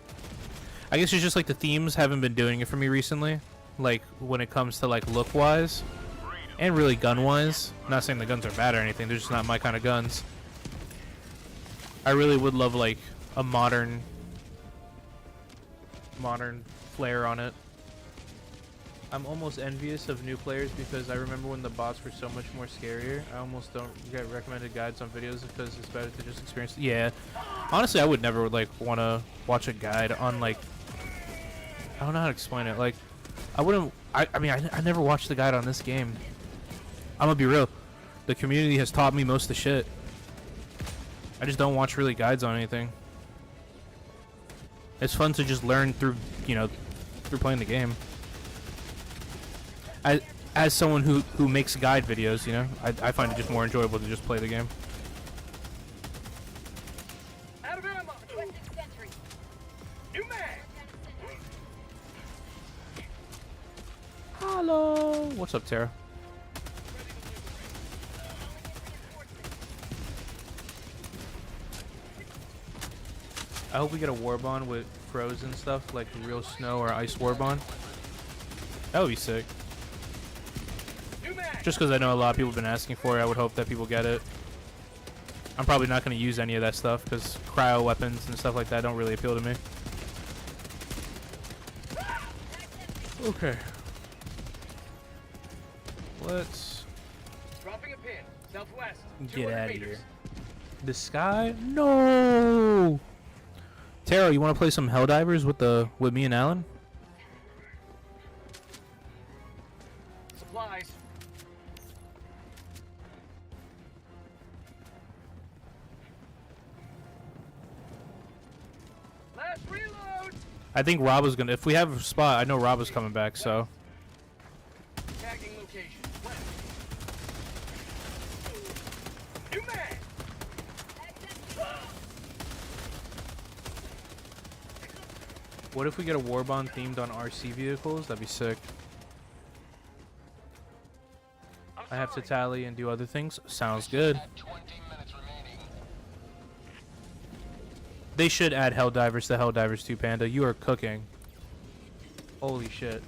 A: I guess it's just like the themes haven't been doing it for me recently. Like when it comes to like look wise and really gun wise. I'm not saying the guns are bad or anything. They're just not my kind of guns. I really would love like a modern flair on it. I'm almost envious of new players because I remember when the bots were so much more scarier. I almost don't get recommended guides on videos because it's better to just experience. Yeah, honestly, I would never like want to watch a guide on like I don't know how to explain it. Like I wouldn't. I mean I never watched the guide on this game. I'm gonna be real. The community has taught me most of the shit. I just don't watch really guides on anything. It's fun to just learn through, you know, through playing the game. As someone who makes guide videos, you know, I find it just more enjoyable to just play the game.
D: Out of ammo. New mag.
A: Hello. What's up, Tara? I hope we get a warbond with frozen stuff, like real snow or ice warbond. That would be sick. Just because I know a lot of people have been asking for it, I would hope that people get it. I'm probably not going to use any of that stuff because cryo weapons and stuff like that don't really appeal to me. Okay. Let's
D: Dropping a pin. Southwest.
A: get out of here. The sky? No! Taro, you want to play some Helldivers with me and Alan?
D: Supplies. Last reload.
A: I think Rob was gonna. If we have a spot, I know Rob is coming back. So.
D: Tagging location. West. New mag.
A: What if we get a warbond themed on RC vehicles? That'd be sick. I have to tally and do other things. Sounds good. They should add Helldivers to Helldivers 2, Panda. You are cooking. Holy shit.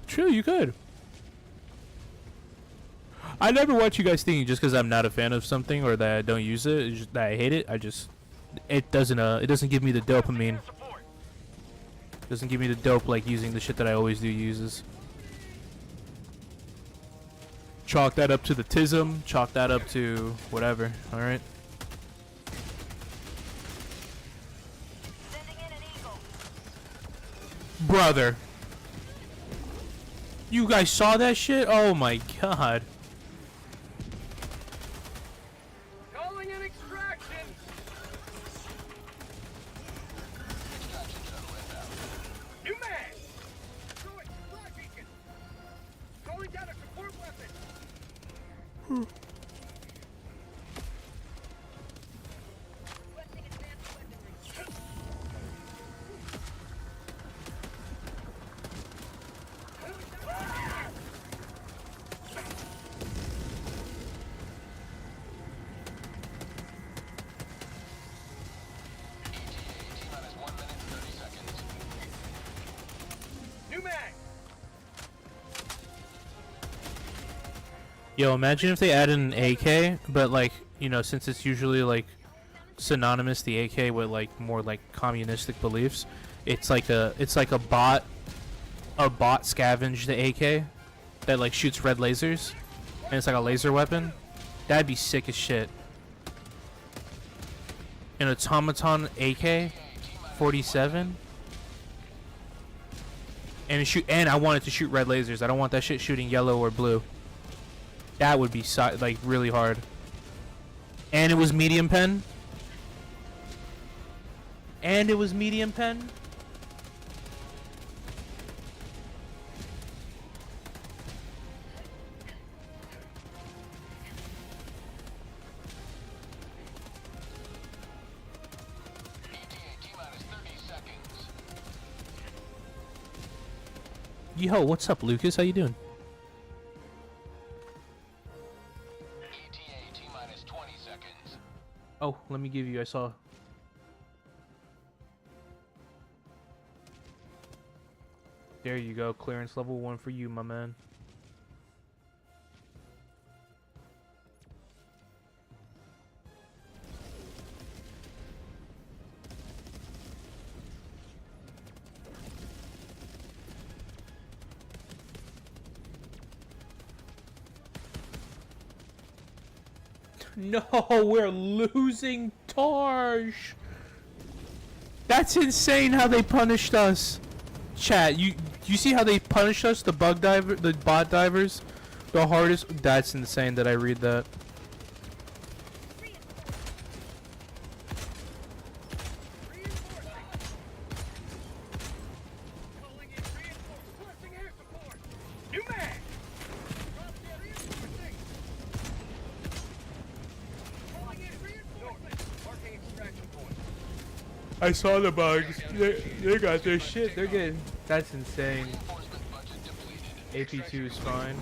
A: True, you could. I never watch you guys thinking just because I'm not a fan of something or that I don't use it, it's just that I hate it. It doesn't give me the dopamine. It doesn't give me the dope like using the shit that I always do uses. Chalk that up to the tism. Chalk that up to whatever. All right. Brother. You guys saw that shit? Oh my god.
D: Calling in extraction. New mag. Destroy supply beacon. Calling down a support weapon.
A: Yo, imagine if they added an AK, but like, you know, since it's usually like synonymous, the AK with like more like communistic beliefs, it's like a bot scavenged the AK that like shoots red lasers, and it's like a laser weapon. That'd be sick as shit. An automaton AK 47, and I want it to shoot red lasers. I don't want that shit shooting yellow or blue. That would be like really hard. And it was medium pen. And it was medium pen. Yo, what's up, Lucas? How you doing? Oh, let me give you, I saw. There you go, clearance level 1 for you, my man. No, we're losing Tarj. That's insane how they punished us. Chat, you see how they punished us? The bot divers, the hardest. That's insane that I read that. I saw the bugs. They got their shit. They're getting. That's insane. AP2 is fine.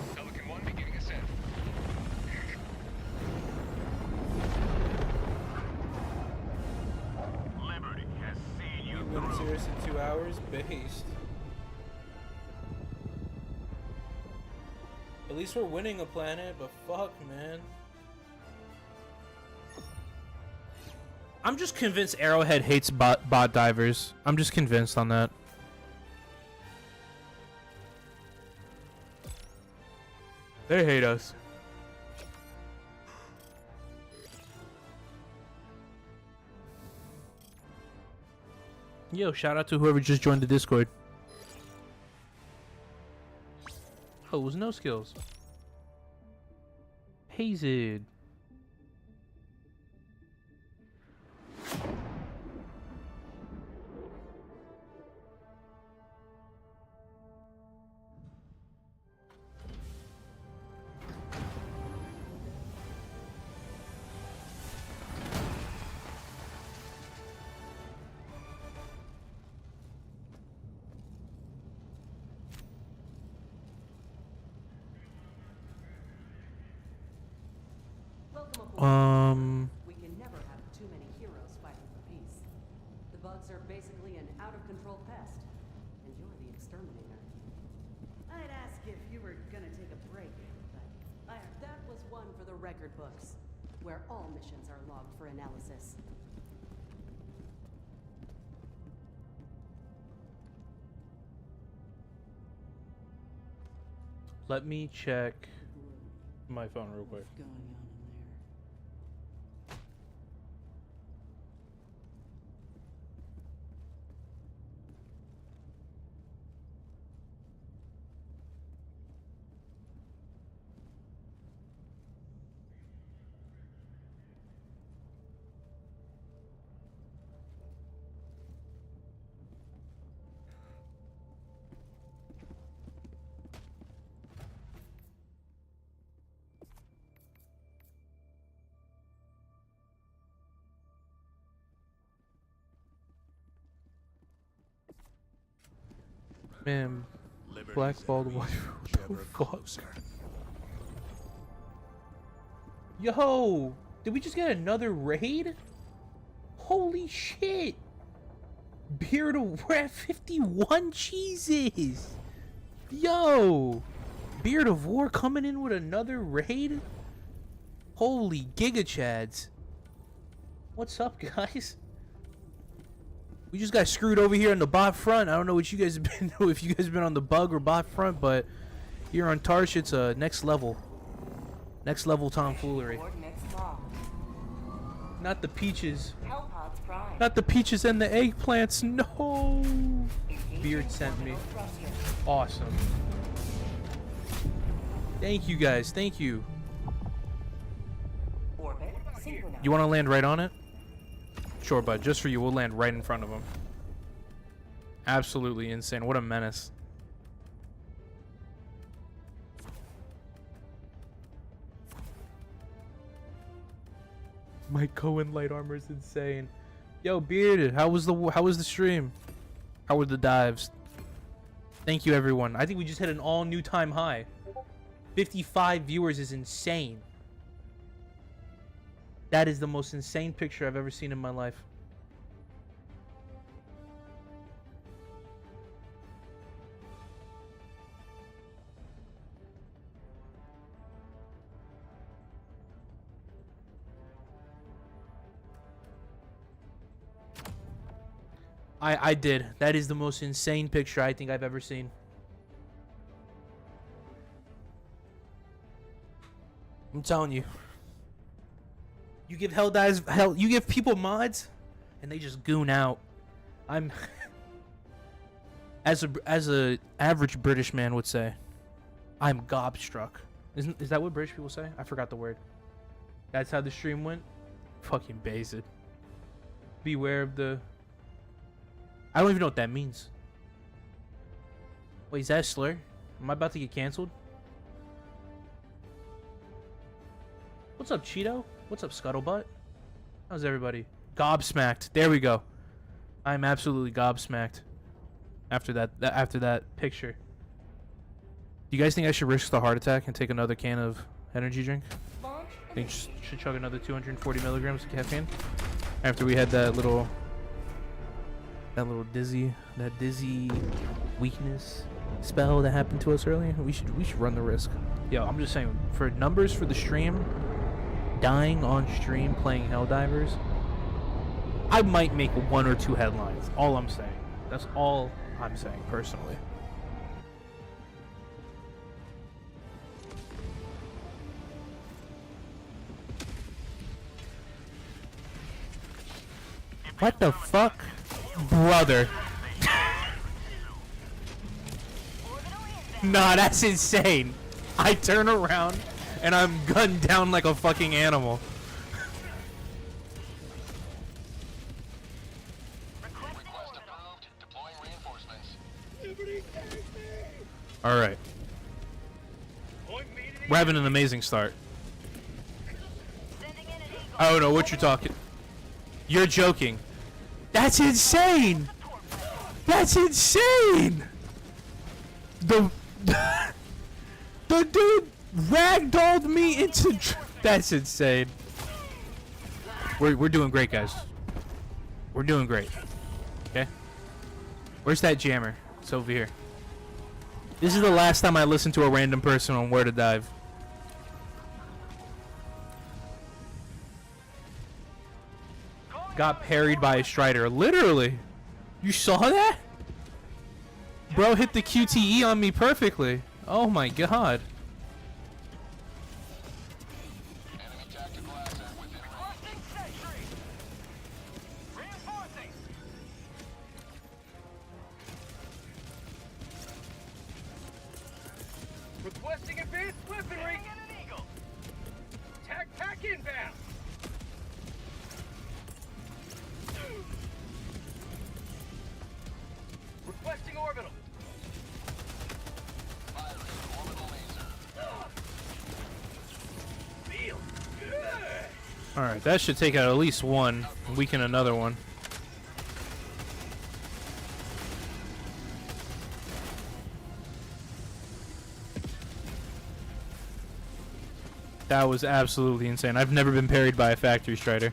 R: Liberty has seen you
A: win serious in 2 hours? Based. At least we're winning a planet, but fuck, man. I'm just convinced Arrowhead hates bot divers. I'm just convinced on that. They hate us. Yo, shout out to whoever just joined the Discord. Oh, it was no skills. Hazed.
K: We can never have too many heroes fighting for peace. The bugs are basically an out-of-control pest, and you're the exterminator. I'd ask if you were gonna take a break, but that was one for the record books, where all missions are logged for analysis.
A: Let me check my phone real quick. Man, blackballed wife. What the fuck? Yo, did we just get another raid? Holy shit! Beard, we're at 51. Jesus. Yo, Beard of War coming in with another raid? Holy Giga Chads. What's up, guys? We just got screwed over here on the bot front. I don't know what you guys have been, if you guys have been on the bug or bot front, but here on Tarsh, it's a next level. Next level tomfoolery. Not the peaches. Not the peaches and the eggplants. No. Beard sent me. Awesome. Thank you guys. Thank you. You want to land right on it? Sure, bud. Just for you, we'll land right in front of him. Absolutely insane. What a menace. Mike Cohen light armor is insane. Yo, Bearded, how was the stream? How were the dives? Thank you, everyone. I think we just hit an all new time high. 55 viewers is insane. That is the most insane picture I've ever seen in my life. I did. That is the most insane picture I think I've ever seen. I'm telling you. You give you give people mods and they just goon out. I'm as a average British man would say, I'm gobstruck. Is that what British people say? I forgot the word. That's how the stream went? Fucking basic. Beware of the... I don't even know what that means. Wait, is that a slur? Am I about to get canceled? What's up, Cheeto? What's up, Scuttlebutt? How's everybody? Gobsmacked. There we go. I'm absolutely gobsmacked. After that picture. Do you guys think I should risk the heart attack and take another can of energy drink? Think should chug another 240 milligrams of caffeine? After we had that little dizzy weakness spell that happened to us earlier, we should run the risk. Yo, I'm just saying, for numbers for the stream, dying on stream playing Helldivers, I might make 1 or 2 headlines. All I'm saying. That's all I'm saying personally. What the fuck? Brother. Nah, that's insane. I turn around and I'm gunned down like a fucking animal. Alright. We're having an amazing start. I don't know what you're talking. You're joking. That's insane! That's insane! The dude ragdolled me into... That's insane. We're doing great, guys. We're doing great. Okay? Where's that jammer? It's over here. This is the last time I listen to a random person on where to dive. Got parried by a Strider. Literally. You saw that? Bro hit the QTE on me perfectly. Oh my god.
D: Requesting advanced weaponry. Attack pack inbound. Requesting orbital. Feel good.
A: Alright, that should take out at least one. Weaken another one. That was absolutely insane. I've never been parried by a factory Strider.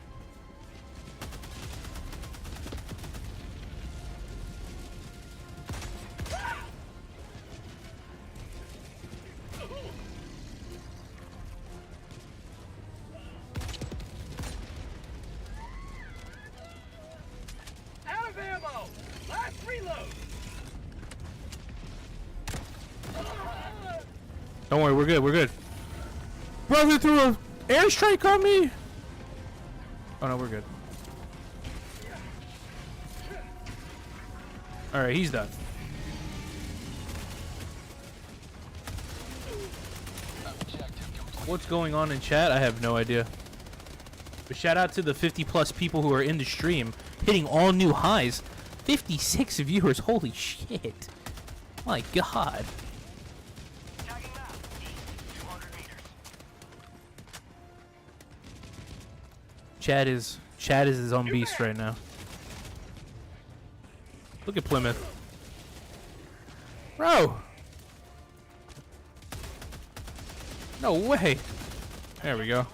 A: Don't worry, we're good. We're good. Brother threw a airstrike on me. Oh no, we're good. All right, he's done. What's going on in chat? I have no idea. But shout out to the 50+ people who are in the stream, hitting all new highs. 56 viewers. Holy shit! My God. Chad is his own beast right now. Look at Plymouth. Bro! No way! There we go.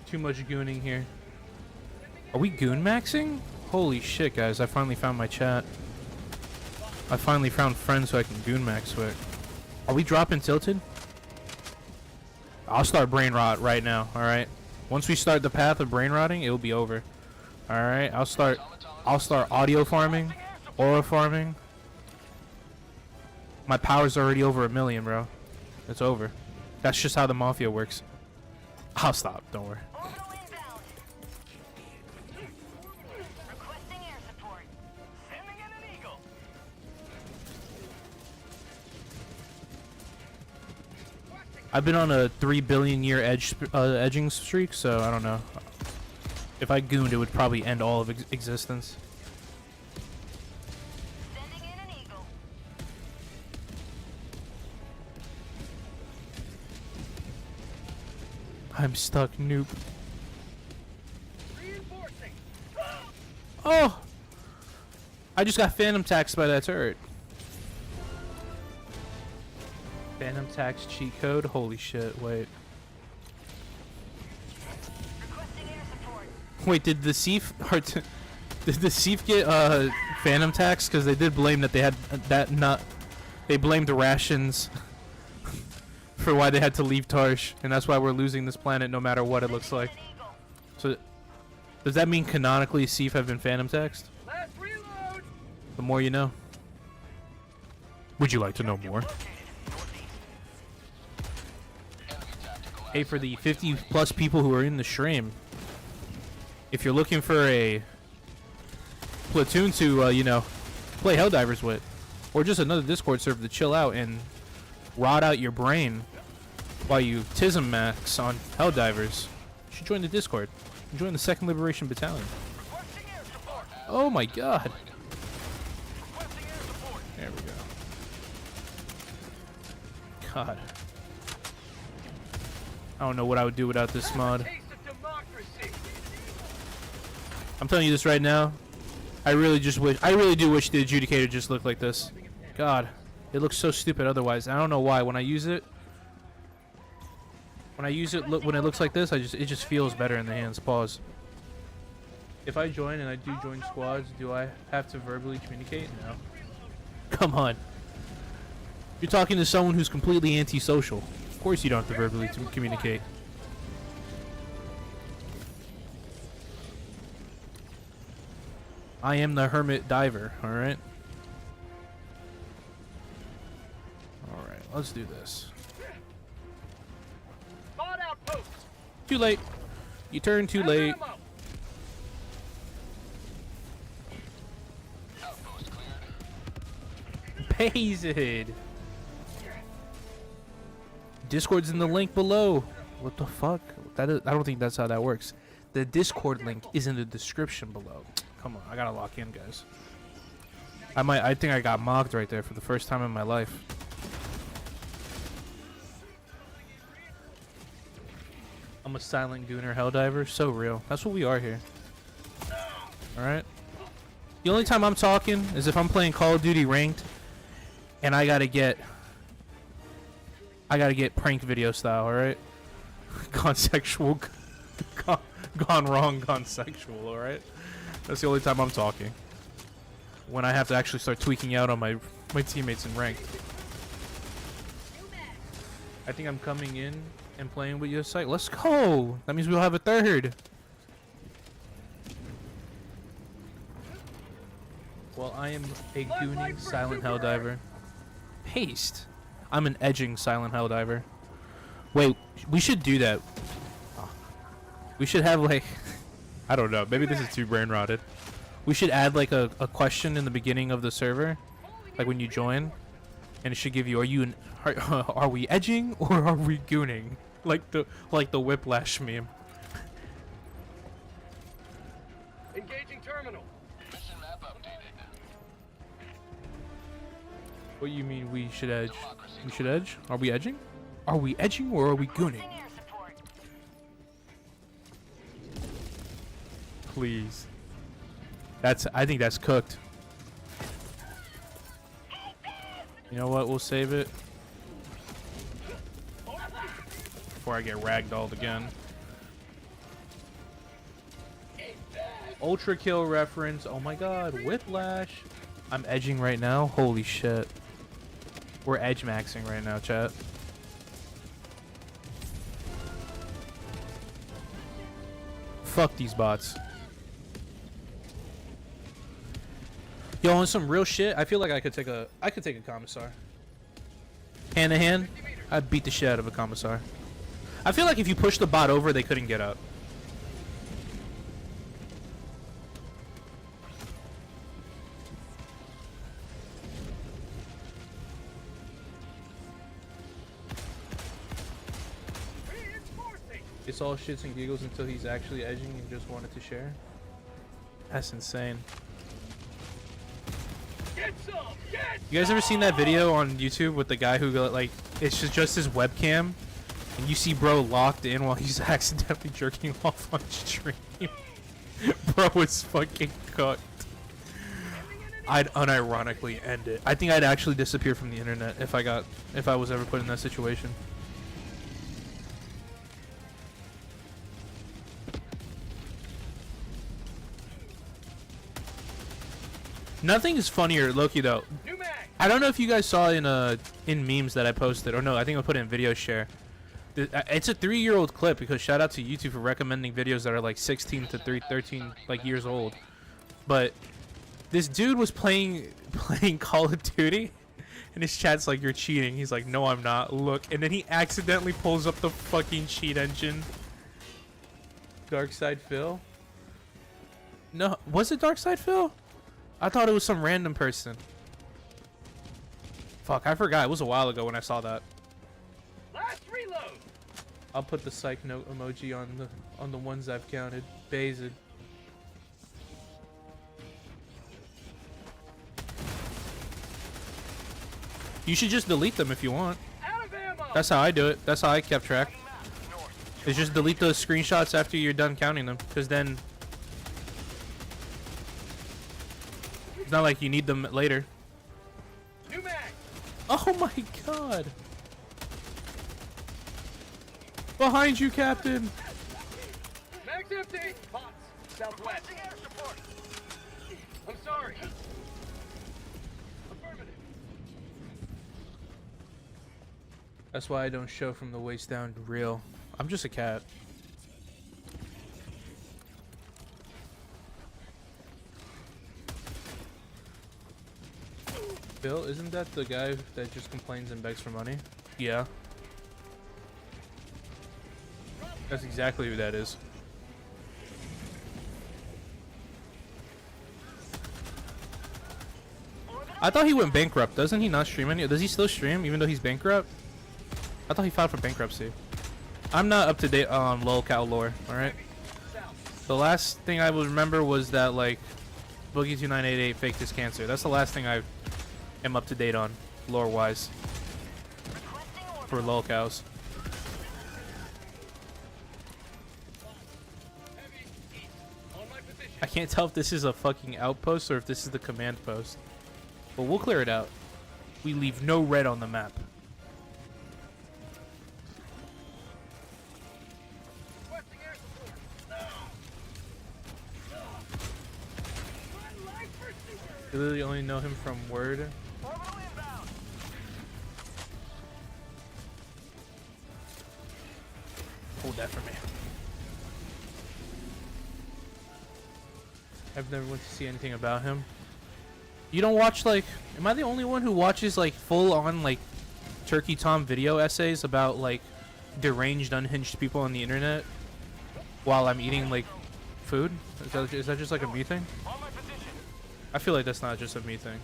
A: Too much gooning here. Are we goon maxing? Holy shit, guys. I finally found my chat. I finally found friends who I can goon max with. Are we dropping tilted? I'll start brain rot right now, alright? Once we start the path of brain rotting, it'll be over. Alright, I'll start audio farming, aura farming. My power's already over 1 million, bro. It's over. That's just how the mafia works. I'll stop, don't worry. I've been on a 3 billion year edging streak, so I don't know. If I gooned, it would probably end all of existence. I'm stuck, noob. Oh! I just got phantom taxed by that turret. Phantom tax cheat code? Holy shit, wait. Wait, did the Seif get phantom tax? Because they did blame that they had they blamed the rations for why they had to leave Tarsh, and that's why we're losing this planet no matter what it looks like. So does that mean canonically Seif have been phantom taxed? The more you know. Would you like to know more? Hey, for the 50+ people who are in the stream, if you're looking for a platoon to, you know, play Helldivers with, or just another Discord server to chill out and rot out your brain while you tism max on Helldivers, you should join the Discord. Join the 2nd Liberation Battalion. Oh my God. There we go. God. I don't know what I would do without this mod. I'm telling you this right now. I really do wish the adjudicator just looked like this. God, it looks so stupid otherwise. I don't know why. When I use it, when it looks like this, it just feels better in the hands. Pause. If I join and I do join squads, do I have to verbally communicate? No. Come on. You're talking to someone who's completely antisocial. Of course you don't have to verbally communicate. I am the hermit diver, alright? Alright, let's do this. Too late. You turn too late. Pazed. Discord's in the link below. What the fuck? I don't think that's how that works. The Discord link is in the description below. Come on, I gotta lock in, guys. I think I got mocked right there for the first time in my life. I'm a silent gooner Helldiver. So real. That's what we are here. Alright? The only time I'm talking is if I'm playing Call of Duty ranked and I gotta get prank video style, alright? Gone sexual. Gone wrong, gone sexual, alright? That's the only time I'm talking. When I have to actually start tweaking out on my teammates in ranked. I think I'm coming in and playing with your site. Let's go. That means we'll have a third. Well, I am a gooning silent helldiver. Paste. I'm an edging silent helldiver. Wait, we should do that. We should have like, I don't know. Maybe this is too brain rotted. We should add like a question in the beginning of the server, like when you join, and it should give you, are we edging or are we gooning? Like the whiplash meme.
D: Engaging terminal.
R: Mission map updated.
A: What do you mean we should edge? We should edge? Are we edging? Are we edging or are we gooning? Please. I think that's cooked. You know what? We'll save it before I get ragdolled again. Ultra kill reference. Oh my god. Whiplash. I'm edging right now. Holy shit. We're edge maxing right now, chat. Fuck these bots. Yo, on some real shit, I feel like I could take a commissar. Hand to hand, I'd beat the shit out of a commissar. I feel like if you push the bot over, they couldn't get up. It's all shits and giggles until he's actually edging and just wanted to share. That's insane. You guys ever seen that video on YouTube with the guy who like it's just his webcam and you see bro locked in while he's accidentally jerking off on stream? Bro is fucking cooked. I'd unironically end it. I think I'd actually disappear from the internet if I was ever put in that situation. Nothing is funnier, Loki, though. I don't know if you guys saw in memes that I posted, or no, I think I put it in video share. It's a 3-year-old clip because shout out to YouTube for recommending videos that are like 16 to 13 like years old. But this dude was playing Call of Duty, and his chat's like, "You're cheating." He's like, "No, I'm not. Look," and then he accidentally pulls up the fucking cheat engine. Darkside Phil? No, was it Darkside Phil? I thought it was some random person. Fuck, I forgot. It was a while ago when I saw that.
D: Last reload.
A: I'll put the psych note emoji on the ones I've counted. Bazed. You should just delete them if you want. That's how I do it. That's how I kept track. Is just delete those screenshots after you're done counting them, because then it's not like you need them later. Oh my god! Behind you, Captain!
D: Max empty! Bots, southwest. I'm sorry. Affirmative.
A: That's why I don't show from the waist down real. I'm just a cat. Bill, isn't that the guy that just complains and begs for money? Yeah. That's exactly who that is. I thought he went bankrupt. Doesn't he not stream any? Does he still stream even though he's bankrupt? I thought he filed for bankruptcy. I'm not up to date on lolcow lore, alright? The last thing I would remember was that, like, Boogie2988 faked his cancer. That's the last thing I am up to date on, lore-wise. For lolcows. I can't tell if this is a fucking outpost or if this is the command post. But we'll clear it out. We leave no red on the map. You literally only know him from word. Hold that for me. I've never went to see anything about him. You don't watch, like... Am I the only one who watches, like, full-on, like, Turkey Tom video essays about, like, deranged, unhinged people on the internet while I'm eating, like, food? Is that just, like, a me thing? I feel like that's not just a me thing.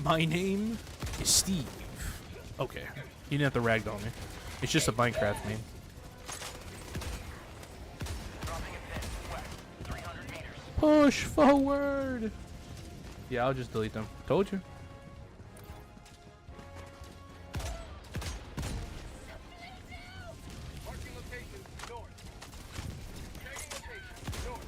A: My name is Steve. Okay. You didn't have to ragdoll me. It's just a Minecraft name. Push forward! Yeah, I'll just delete them. Told you.
D: Marking location north. Tagging location north.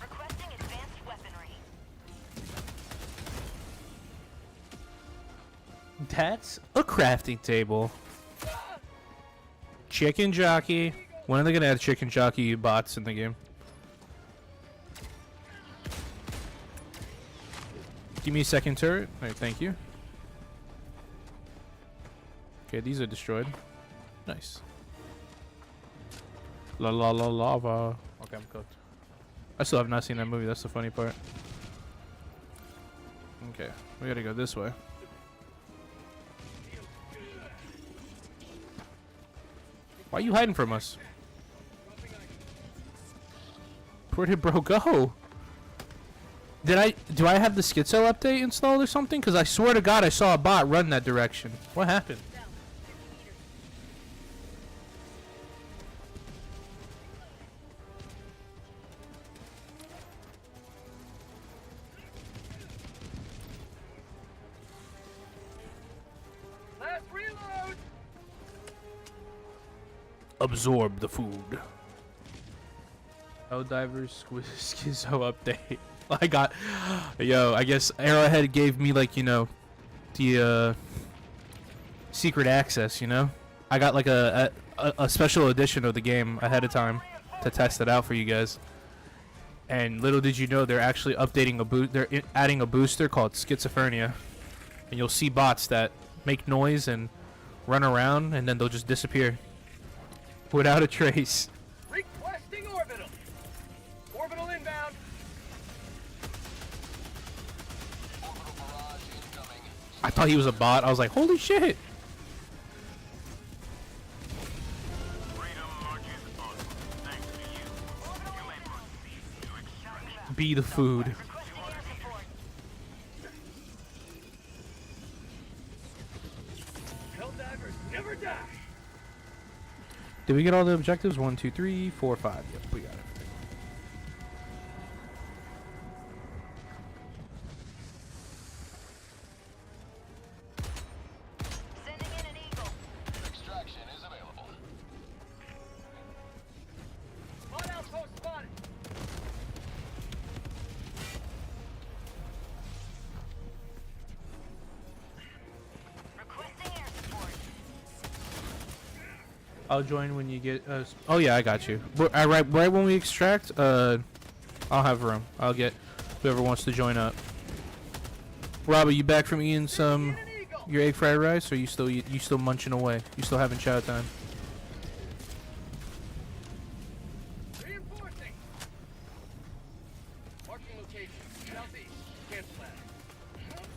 B: Requesting advanced weaponry.
A: That's a crafting table. Chicken jockey. When are they gonna add chicken jockey bots in the game? Give me a second turret. Alright, thank you. Okay, these are destroyed. Nice. La la la lava. Okay, I'm cooked. I still have not seen that movie. That's the funny part. Okay, we gotta go this way. Why are you hiding from us? Where did bro go? Do I have the schizo update installed or something? Because I swear to God I saw a bot run that direction. What happened?
D: Last reload.
A: Absorb the food. Helldivers schizo update. I got, yo, I guess Arrowhead gave me, like, you know, the secret access, you know? I got like a special edition of the game ahead of time to test it out for you guys. And little did you know, they're actually updating they're adding a booster called Schizophrenia. And you'll see bots that make noise and run around, and then they'll just disappear without a trace.
D: Requesting orbital. Orbital inbound.
A: I thought he was a bot. I was like, holy shit. Be the food.
D: Helldivers never die.
A: Did we get all the objectives? 1, 2, 3, 4, 5. Yep, we got it.
B: Sending in an eagle.
R: Extraction is available.
D: Spot outpost spotted.
B: Requesting air support.
A: I'll join when you get. Oh yeah, I got you. Right when we extract, I'll have room. I'll get whoever wants to join up. Rob, are you back from eating your egg fried rice, or you still munching away? You still having chow time?
D: Reinforcing. Marking location. Southeast. Cancel that.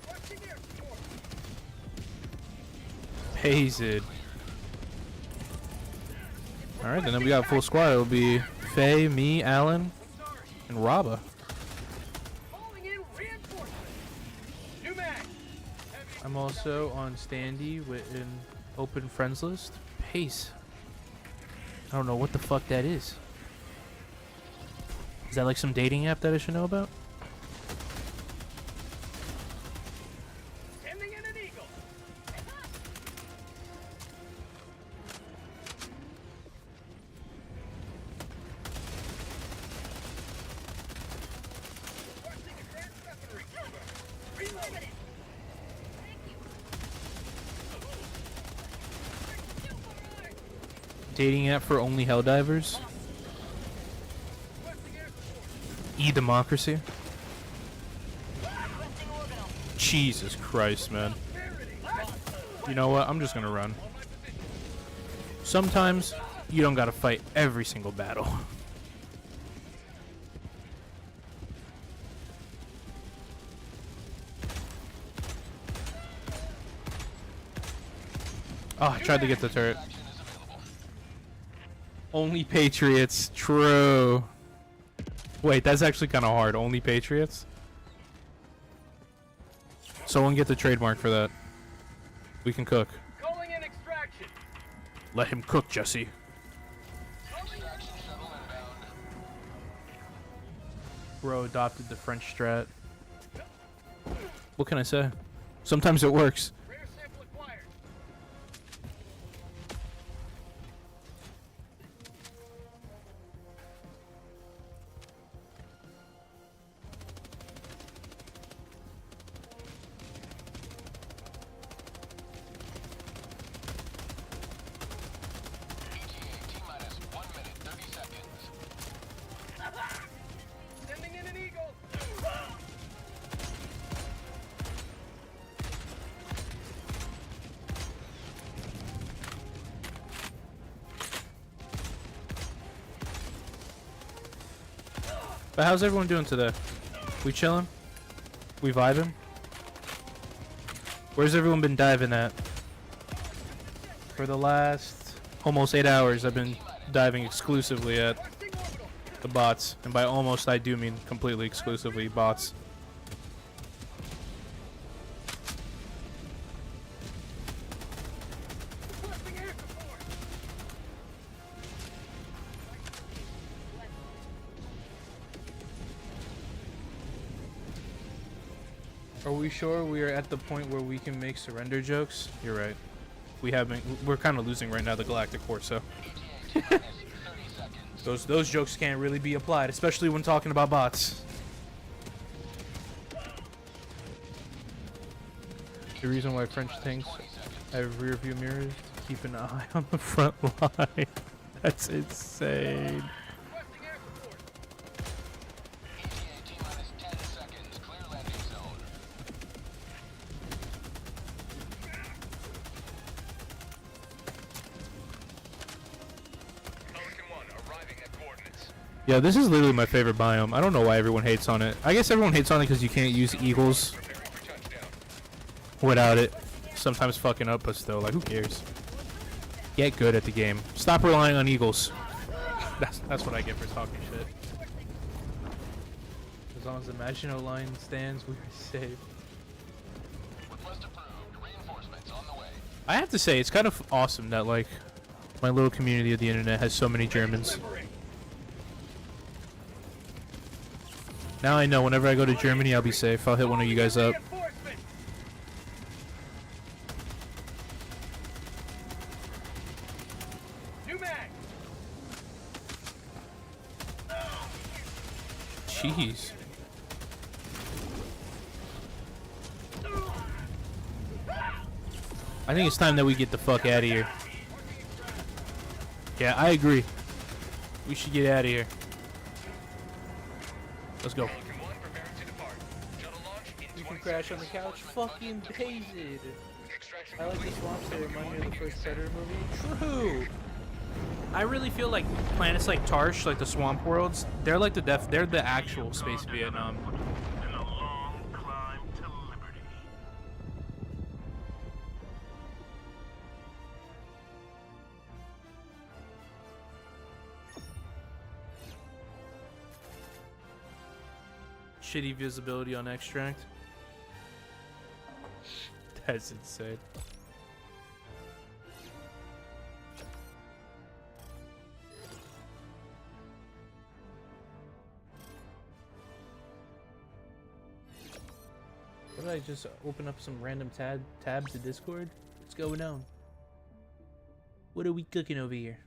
D: Requesting air support.
A: Hazed. Alright, then we got full squad. It'll be Faye, me, Alan, and Rabba.
D: Calling in reinforcements. New mag.
A: I'm also on Standy with an open friends list. Pace. I don't know what the fuck that is. Is that like some dating app that I should know about?
D: Sending in an eagle. Requesting advanced weaponry. Reloading.
A: dating app for only Helldivers. E-democracy. Jesus Christ, man. You know what? I'm just gonna run. Sometimes you don't gotta fight every single battle. Oh, I tried to get the turret. Only Patriots. True. Wait, that's actually kind of hard. Only Patriots? Someone get the trademark for that. We can cook.
D: Calling in extraction.
A: Let him cook, Jesse. Bro adopted the French strat. What can I say? Sometimes it works.
D: Sending in an eagle.
A: But how's everyone doing today? We chilling? We vibing? Where's everyone been diving at? For the last almost 8 hours, I've been diving exclusively at the bots. And by almost, I do mean completely exclusively bots. Are we sure we are at the point where we can make surrender jokes? You're right. We haven't. We're kind of losing right now, the Galactic Force, so. Those jokes can't really be applied, especially when talking about bots. The reason why French tanks have rear view mirrors to keep an eye on the front line. That's insane. Yeah, this is literally my favorite biome. I don't know why everyone hates on it. I guess everyone hates on it because you can't use eagles without it sometimes fucking up, but still, like, who cares? Get good at the game. Stop relying on eagles. That's what I get for talking shit. As long as the Maginot line stands, we are safe. I have to say, it's kind of awesome that, like, my little community of the internet has so many Germans. Now I know whenever I go to Germany, I'll be safe. I'll hit one of you guys up. Jeez. I think it's time that we get the fuck out of here. Yeah, I agree. We should get out of here. Let's go. You can crash on the couch. Fucking painted. I like the swamps. They remind me of the first Predator movie. True. I really feel like planets like Tarsh, like the swamp worlds, they're like they're the actual space Vietnam. Shitty visibility on extract. That's insane. What did I just open up some random tab to Discord? What's going on? What are we cooking over here?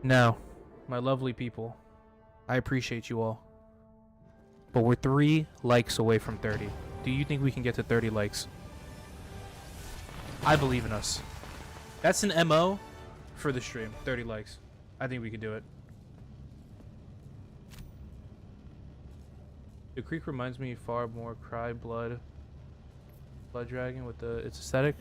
A: Now, my lovely people, I appreciate you all. But we're 3 likes away from 30. Do you think we can get to 30 likes? I believe in us. That's an MO for the stream. 30 likes. I think we can do it. The creek reminds me far more Cry Blood Dragon with its aesthetic.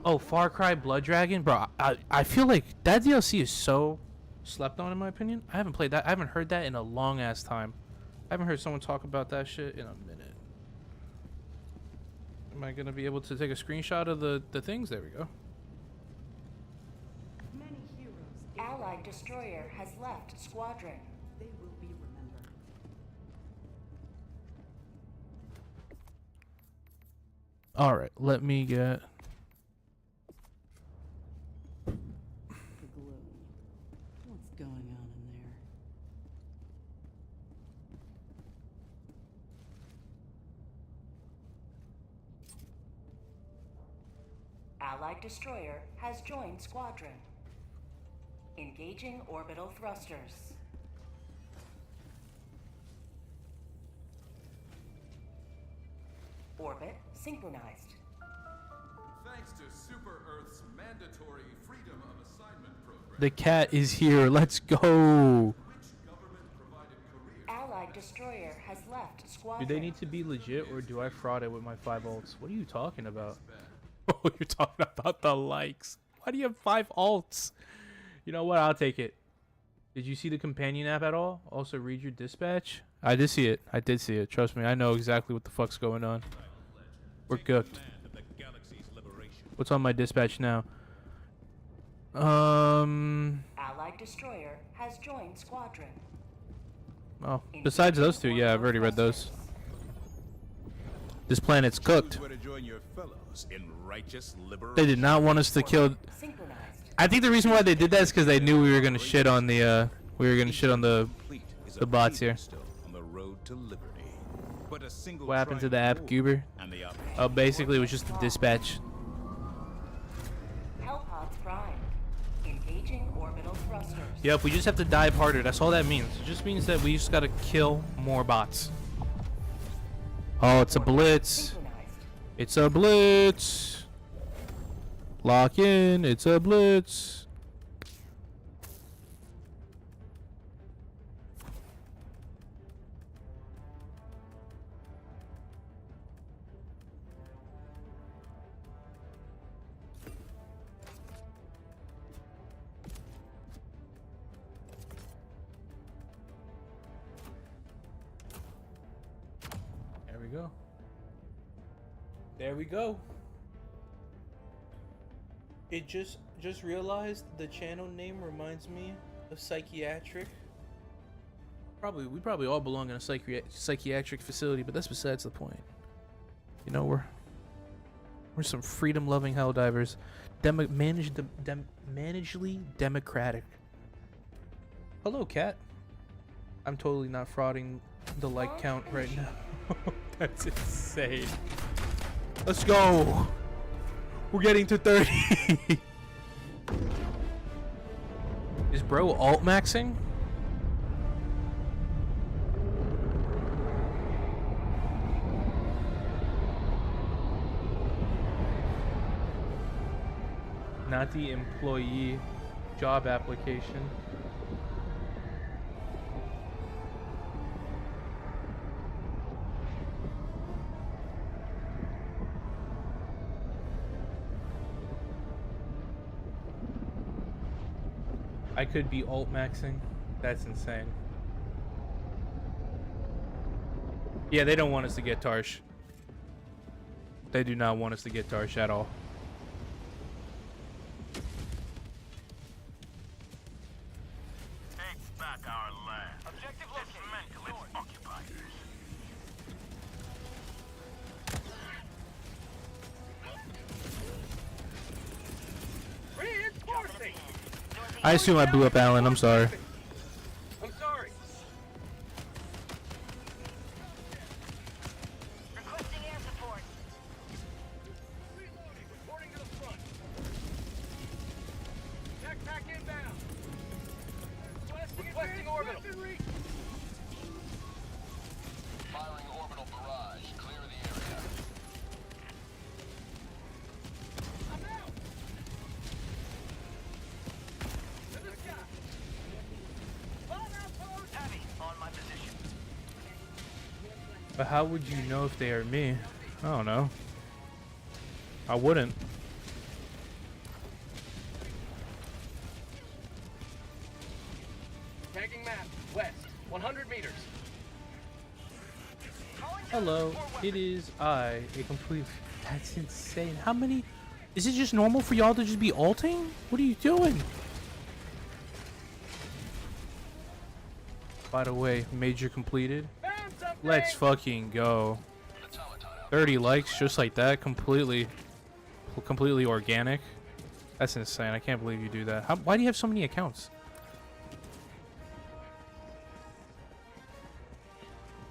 A: Oh, Far Cry Blood Dragon, bro. I feel like that DLC is so slept on in my opinion. I haven't played that. I haven't heard that in a long ass time. I haven't heard someone talk about that shit in a minute. Am I gonna be able to take a screenshot of the things? There we go.
Q: Many heroes. Allied destroyer has left squadron. They will be remembered.
A: All right, let me get.
K: The gloom. What's going on in there?
Q: Allied destroyer has joined squadron. Engaging orbital thrusters. Orbit synchronized.
J: Thanks to Super Earth's mandatory freedom of assignment program.
A: The cat is here. Let's go.
Q: Allied destroyer has left squadron.
A: Do they need to be legit or do I fraud it with my 5 ults? What are you talking about? Oh, you're talking about the likes. Why do you have 5 alts? You know what? I'll take it. Did you see the companion app at all? Also read your dispatch? I did see it. I did see it. Trust me. I know exactly what the fuck's going on. We're cooked. What's on my dispatch now?
Q: Allied destroyer has joined squadron.
A: Oh, besides those two, yeah, I've already read those. This planet's cooked. They did not want us to kill. I think the reason why they did that is because they knew we were gonna shit on the the bots here. What happened to the app, Goober? Oh, basically it was just a dispatch.
Q: Hellpods prime. Engaging orbital thrusters.
A: Yep, we just have to dive harder. That's all that means. It just means that we just gotta kill more bots. Oh, it's a blitz. It's a blitz. Lock in. It's a blitz. There we go. There we go. It just realized the channel name reminds me of psychiatric. We probably all belong in a psychiatric facility, but that's besides the point. You know, we're some freedom-loving Helldivers, managedly democratic. Hello, cat. I'm totally not frauding the like count right now. That's insane. Let's go. We're getting to 30. Is bro alt maxing? Not the employee job application. I could be alt maxing. That's insane. Yeah, they don't want us to get Tarsh. They do not want us to get Tarsh at all.
R: Take back our land. Objective dismantle its occupiers.
D: Reinforcing!
A: I assume I blew up Alan. I'm sorry.
D: I'm sorry.
B: Requesting air support.
D: Reloading. Reporting to the front. Backpack inbound. Requesting orbital.
R: Firing orbital barrage. Clear the area.
A: But how would you know if they are me? I don't know. I wouldn't.
D: Tagging map, west, 100 meters.
A: Hello, it is I, a complete... That's insane. How many... Is it just normal for y'all to just be ulting? What are you doing? By the way, major completed. Let's fucking go. 30 likes just like that, completely organic. That's insane. I can't believe you do that. Why do you have so many accounts?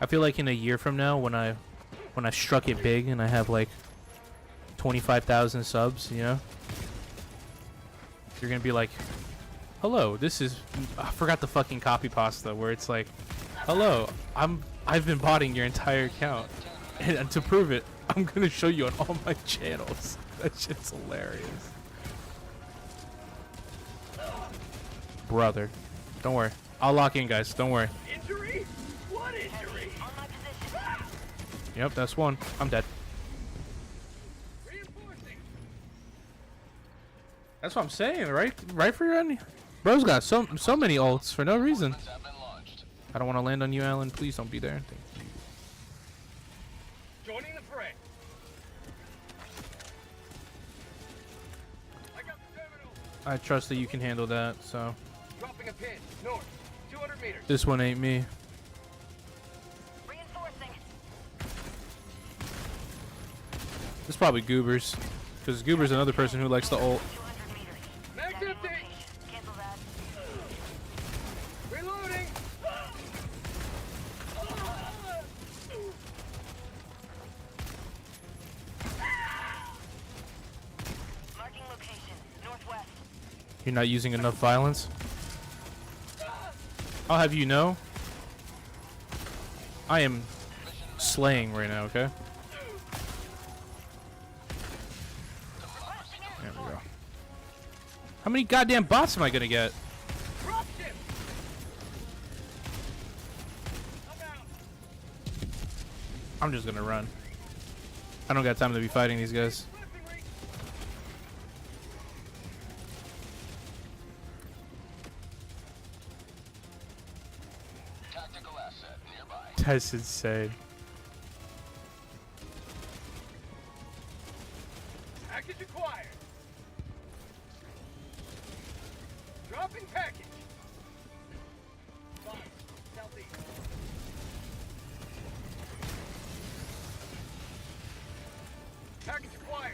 A: I feel like in a year from now, when I struck it big and I have like 25,000 subs, you know, you're gonna be like, hello, this is, I forgot the fucking copy pasta where it's like, hello, I've been botting your entire account, and to prove it, I'm gonna show you on all my channels. That shit's hilarious. Brother, don't worry, I'll lock in, guys, don't worry.
D: Injury? What injury?
A: Yep, that's one. I'm dead. That's what I'm saying, right? Right for your end. Bro's got so many ults for no reason. I don't want to land on you, Alan. Please don't be there. Thank you.
D: Joining the fray. I got the terminal.
A: I trust that you can handle that, so.
D: Dropping a pin, north, 200 meters.
A: This one ain't me. This is probably Goobers, because Goober's another person who likes to ult.
D: Max empty. Reloading.
B: Marking location, northwest.
A: You're not using enough violence. I'll have you know, I am slaying right now, okay? There we go. How many goddamn bots am I gonna get? I'm just gonna run. I don't got time to be fighting these guys.
R: Tactical asset nearby.
A: That's insane.
D: Package acquired. Dropping package. Five, southeast. Package acquired.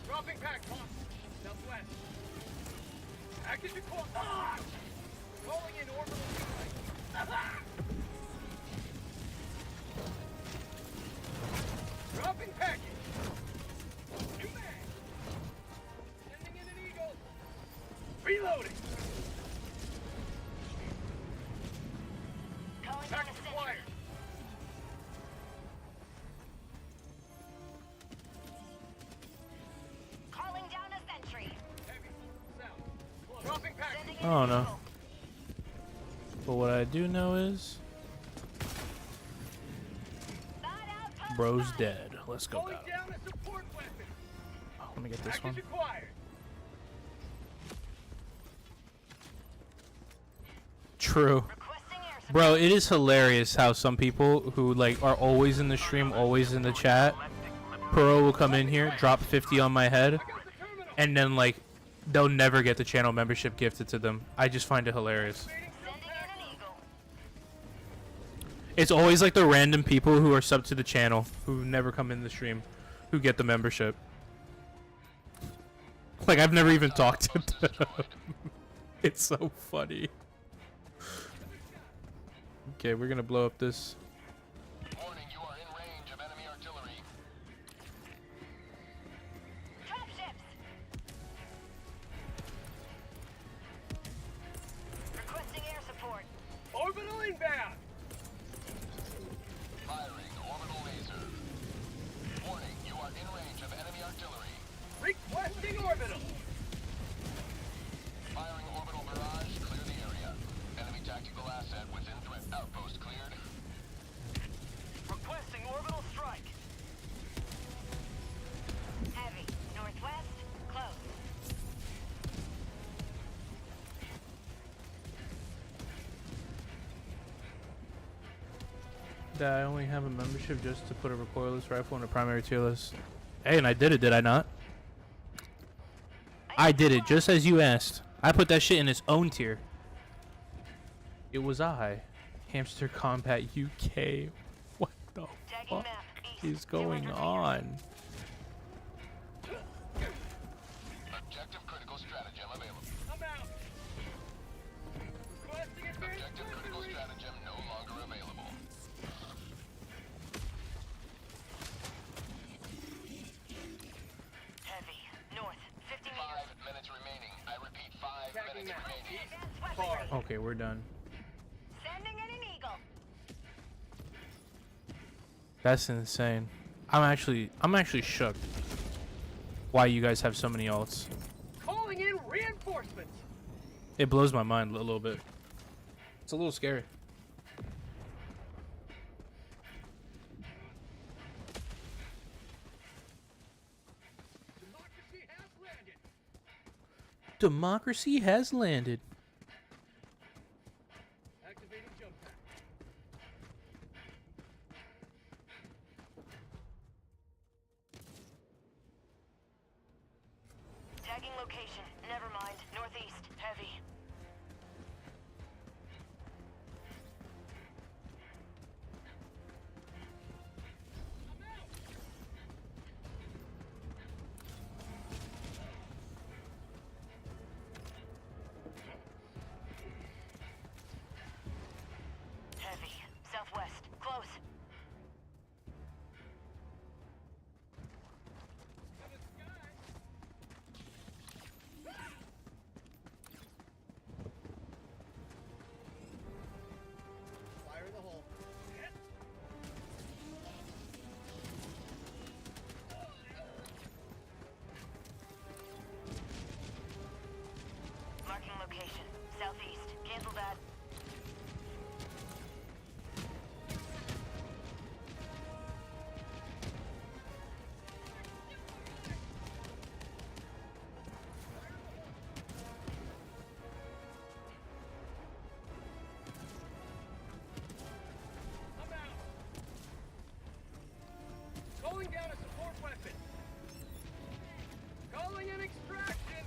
D: Dropping pack, southwest. Package acquired. Ah! Calling in orbital strike. Dropping package. New mag. Sending in an eagle. Reloading. Package acquired.
B: Calling down a sentry.
D: Heavy. South. Dropping package.
A: I don't know. But what I do know is bro's dead. Let's go.
D: Calling down a support weapon.
A: Oh, let me get this one.
D: Package acquired.
A: True. Bro, it is hilarious how some people who like are always in the stream, always in the chat, Pro will come in here, drop 50 on my head, and then like they'll never get the channel membership gifted to them. I just find it hilarious. It's always like the random people who are subbed to the channel who never come in the stream who get the membership. Like I've never even talked to them. It's so funny. Okay, we're gonna blow up this.
R: Warning, you are in range of enemy artillery.
B: Dropships. Requesting air support.
D: Orbital inbound.
R: Firing orbital laser. Warning, you are in range of enemy artillery.
D: Requesting orbital.
A: that I only have a membership just to put a recoilless rifle in a primary tier list. Hey, and I did it, did I not? I did it, just as you asked. I put that shit in its own tier. It was I. Hamster Combat UK. What the fuck is going on?
R: Objective critical stratagem available.
D: I'm out. Requesting advanced
R: Objective critical stratagem no longer available.
B: Heavy. North. 50 meters.
R: 5 minutes remaining. I repeat, 5 minutes remaining.
B: Far.
A: Okay, we're done.
B: Sending in an eagle.
A: That's insane. I'm actually shook. Why you guys have so many alts?
D: calling in reinforcements.
A: It blows my mind a little bit. It's a little scary. Democracy has landed.
D: Activating jump pack.
B: Tagging location. Never mind. Northeast. Heavy. Heavy. Southwest. Close.
D: Fire in the hole.
B: Marking location. Southeast. Cancel that.
D: I'm out. Calling down a support weapon. Calling in extraction.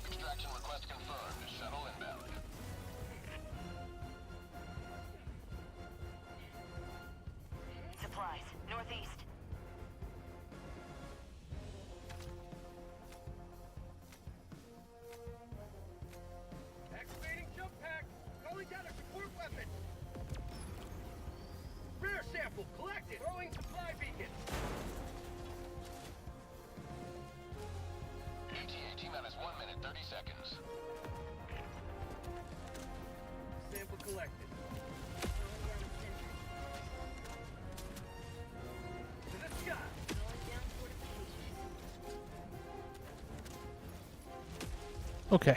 R: Extraction request confirmed. Shuttle inbound.
B: Supplies. Northeast.
D: Activating jump pack. Calling down a support weapon. Rare sample collected. Throwing supply beacon.
R: ETA T-minus 1 minute, 30 seconds.
D: Sample collected. To the sky.
A: Okay.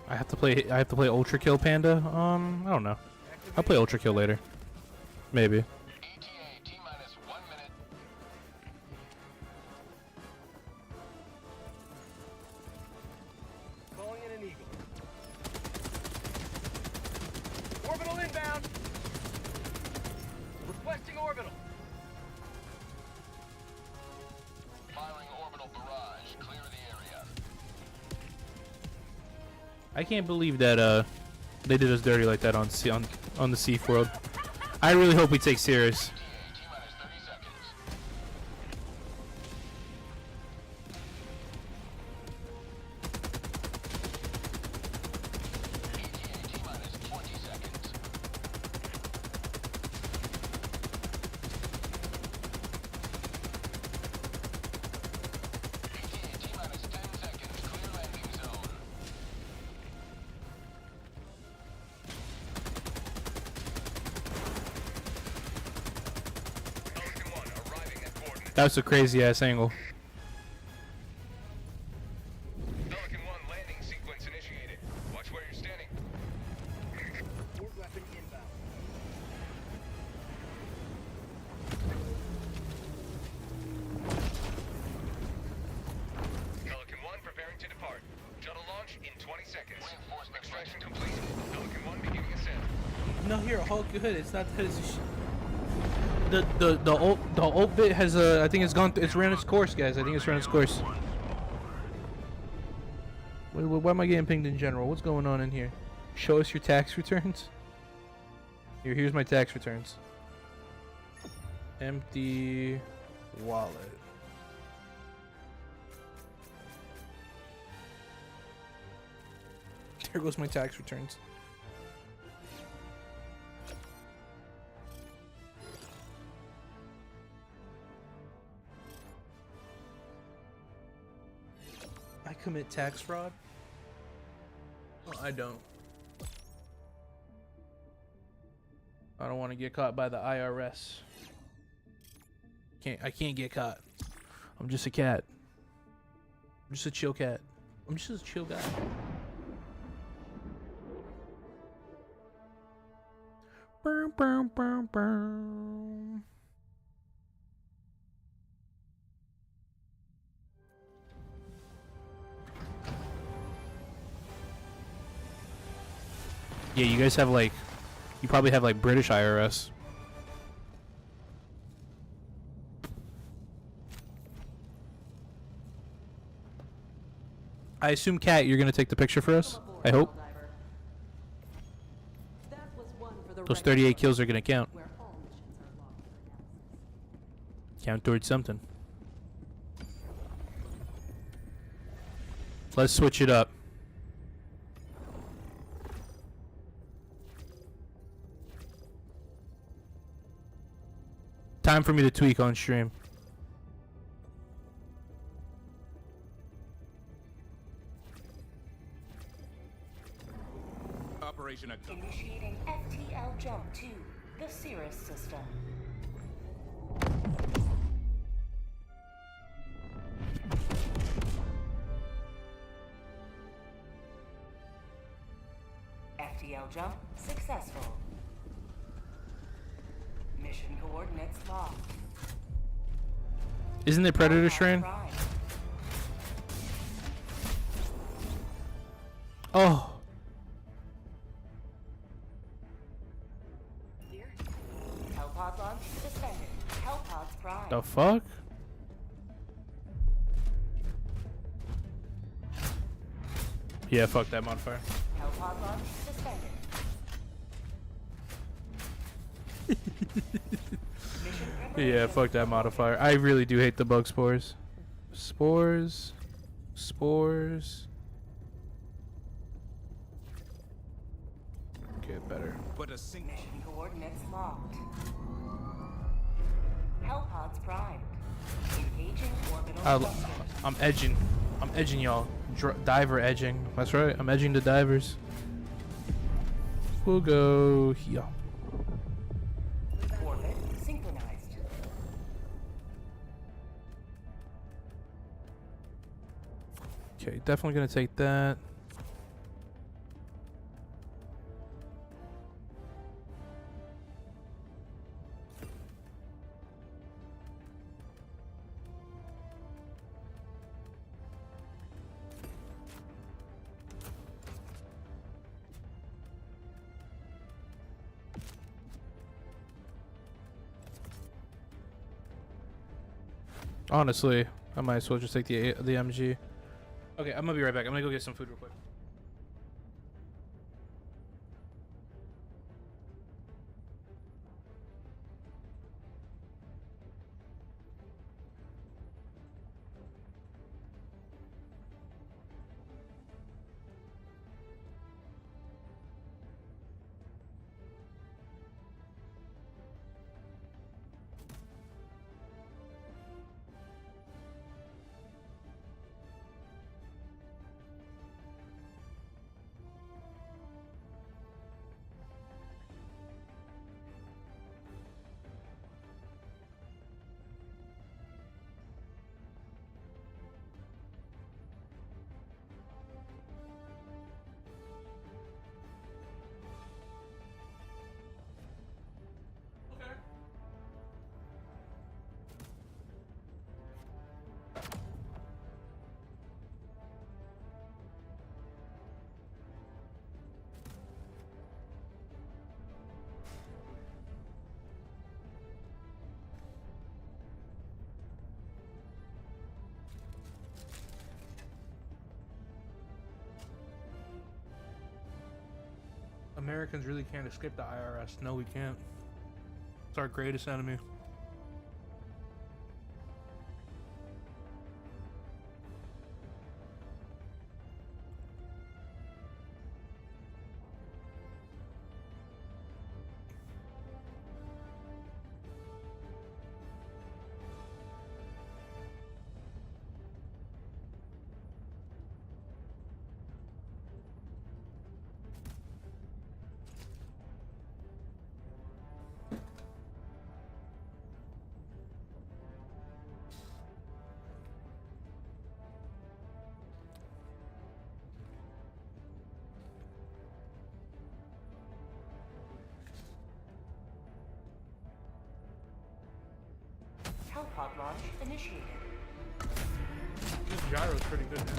A: I have to play Ultra Kill Panda. I don't know. I'll play Ultra Kill later. Maybe.
R: ETA T-minus 1 minute.
D: Calling in an eagle. Orbital inbound. Requesting orbital.
R: Firing orbital barrage. Clear the area.
A: I can't believe that they did us dirty like that on the Seaf World. I really hope we take serious.
R: T-minus 30 seconds. ETA T-minus 20 seconds. ETA T-minus 10 seconds. Clear landing zone. Pelican 1 arriving at coordinates.
A: That's a crazy ass angle.
R: Pelican 1 landing sequence initiated. Watch where you're standing.
D: Support weapon inbound.
R: Pelican 1 preparing
A: No, here, Hulk, good. It's not that. It's the ult bit has I think it's gone. It's ran its course, guys. I think it's ran its course. Why am I getting pinged in general? What's going on in here? Show us your tax returns. Here's my tax returns. Empty wallet. There goes my tax returns. I commit tax fraud? Well, I don't. I don't want to get caught by the IRS. I can't get caught. I'm just a cat. I'm just a chill cat. I'm just a chill guy. Boom, boom, boom, boom. Yeah, you guys have like, you probably have like British IRS. I assume, Kat, you're gonna take the picture for us. I hope. Those 38 kills are gonna count. Count towards something. Let's switch it up. Time for me to tweak on stream.
J: Operation
Q: Initiating FTL jump to the Cirrus system. FTL jump successful. Mission coordinates locked.
A: Isn't it Predator Strain? Oh.
Q: Hellpod launch suspended. Hellpods prime.
A: The fuck? Yeah, fuck that modifier.
Q: Hellpod launch suspended.
A: Yeah, fuck that modifier. I really do hate the bug spores. Spores. Spores. Get better.
J: But a mission
Q: coordinates locked. Hellpods primed. Engaging orbital.
A: I'm edging. I'm edging y'all. Diver edging. That's right. I'm edging the divers. We'll go here.
Q: Orbit synchronized.
A: Okay, definitely gonna take that. Honestly, I might as well just take the MG. Okay, I'm gonna be right back. I'm gonna go get some food real quick. Americans really can't escape the IRS. No, we can't. It's our greatest enemy.
Q: Hellpod launch initiated.
A: This gyro's pretty good now.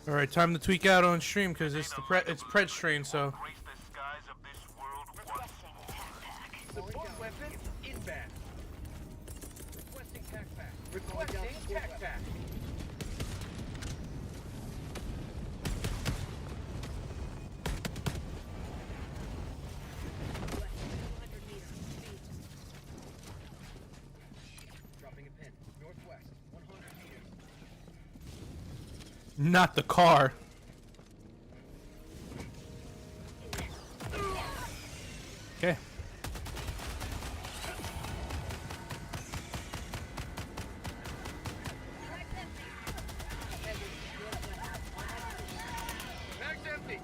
A: All right, time to tweak out on stream because it's the pred strain. So
D: Support weapon inbound. Requesting tac pack. Requesting tac pack. Dropping a pin. Northwest, 100 meters.
A: not the car. Okay.
D: Mag's empty.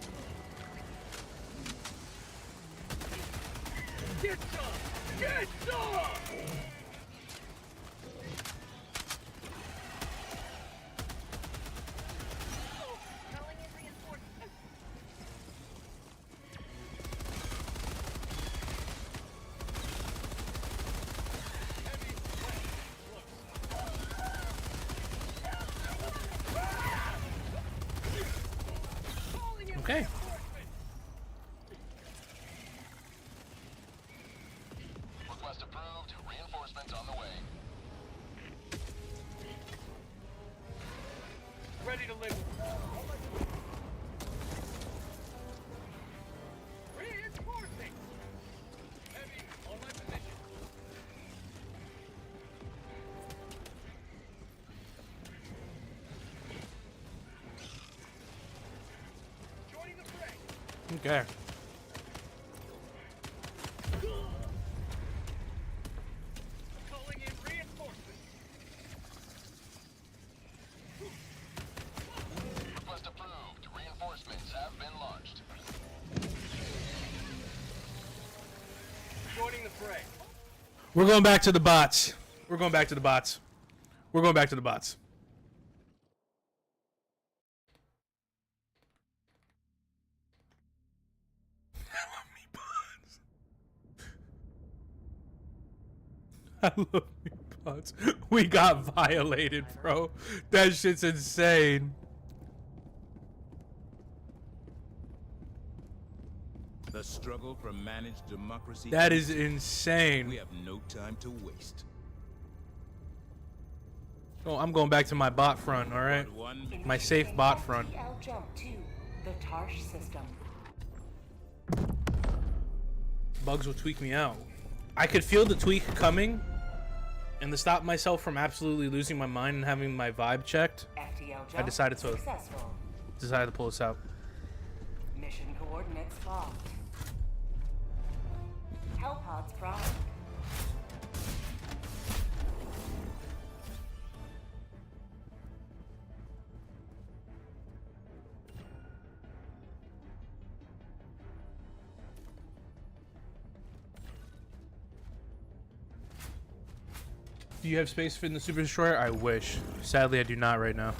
D: Get some! Get some! Calling in reinforcements.
A: Okay.
R: Request approved. Reinforcements on the way.
D: Ready to live. Reinforcing. Heavy on my position. Joining the fray.
A: Okay.
D: Calling in reinforcements.
R: Request approved. Reinforcements have been launched.
D: Joining the fray.
A: We're going back to the bots. We're going back to the bots. We're going back to the bots. I love me bots. We got violated, bro. That shit's insane.
J: The struggle for managed democracy.
A: That is insane.
J: We have no time to waste.
A: Oh, I'm going back to my bot front, all right? My safe bot front.
Q: FTL jump to the Tarsh system.
A: Bugs will tweak me out. I could feel the tweak coming, and to stop myself from absolutely losing my mind and having my vibe checked,
Q: FTL jump
A: I decided to
Q: successful.
A: pull this out.
Q: Mission coordinates locked. Hellpods primed.
A: Do you have space in the Super Destroyer? I wish. Sadly, I do not right now.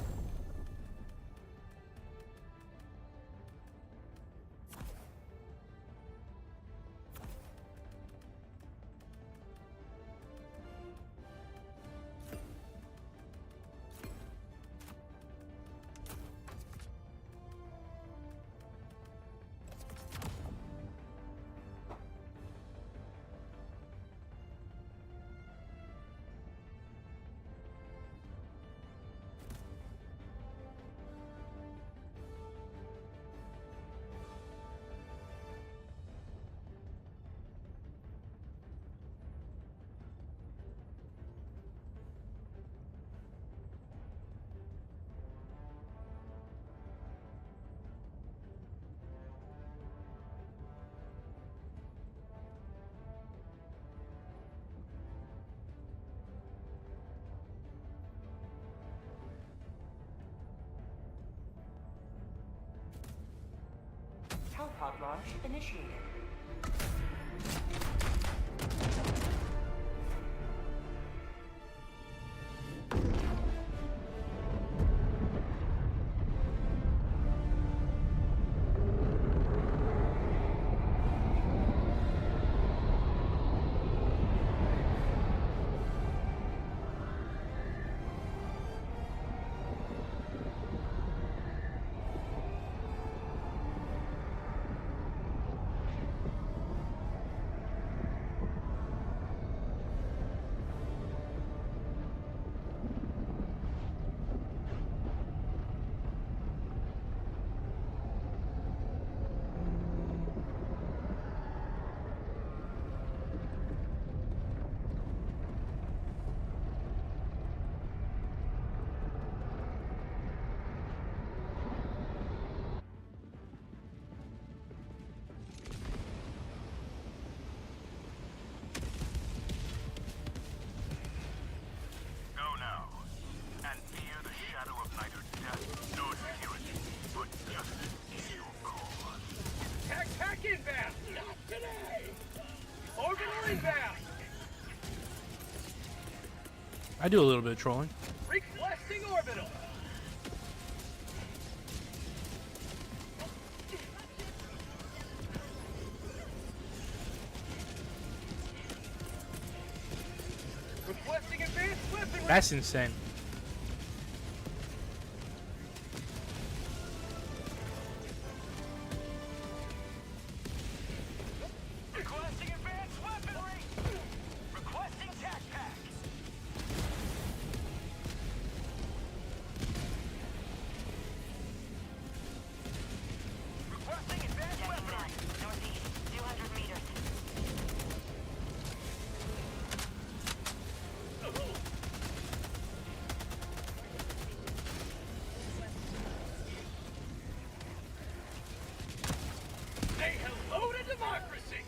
Q: Hellpod launch initiated.
D: Inbound! Not today! Orbital inbound!
A: I do a little bit of trolling.
D: Requesting orbital! Requesting advanced weaponry!
A: That's insane.
D: Requesting advanced weaponry! Requesting tac pack! Requesting advanced weaponry!
B: Northeast, 200 meters.
D: Say hello to democracy!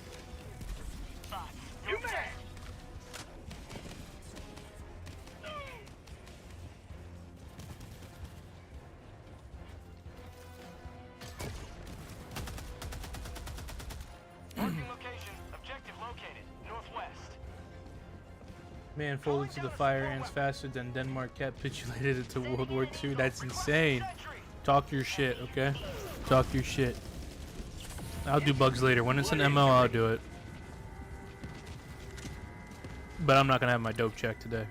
D: You man! Marking location. Objective located. Northwest.
A: Man folded to the fire ants faster than Denmark capitulated it to World War II. That's insane. Talk your shit, okay? Talk your shit. I'll do bugs later. When it's an MO, I'll do it. But I'm not gonna have my dope check today.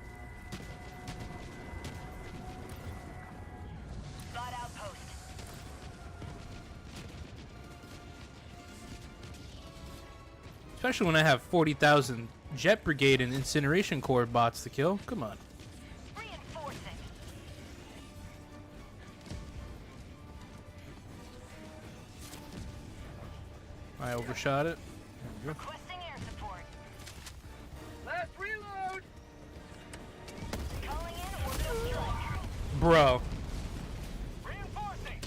B: Spot outpost.
A: Especially when I have 40,000 Jet Brigade and Incineration Corps bots to kill. Come on.
B: Reinforcing.
A: I overshot it. There we go.
B: Requesting air support.
D: Last reload!
B: Calling in orbital strike.
A: Bro.
D: Reinforcing!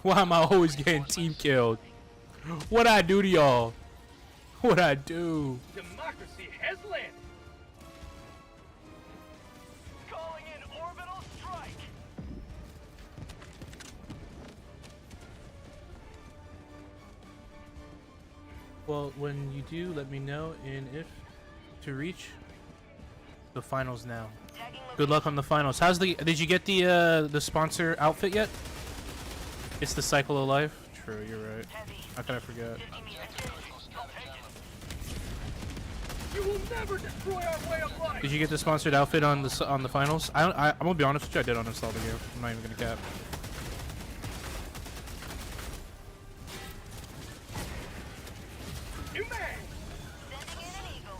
A: Why am I always getting team killed? What'd I do to y'all? What'd I do?
D: Democracy has landed.
R: Calling in orbital strike.
A: Well, when you do, let me know, and if to reach the finals now. Good luck on the finals. How's the? Did you get the sponsor outfit yet? It's the cycle of life. True, you're right. How could I forget?
D: You will never destroy our way of life.
A: Did you get the sponsored outfit on the finals? I'm gonna be honest with you. I did uninstall the game. I'm not even gonna cap.
D: New mag.
B: Sending in an eagle.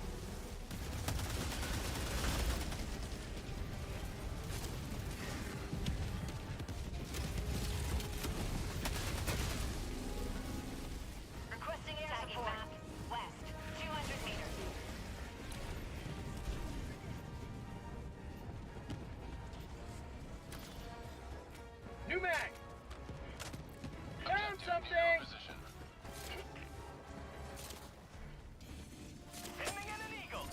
B: Requesting air support. West, 200 meters.
D: New mag. Found something.
R: Sending in an eagle.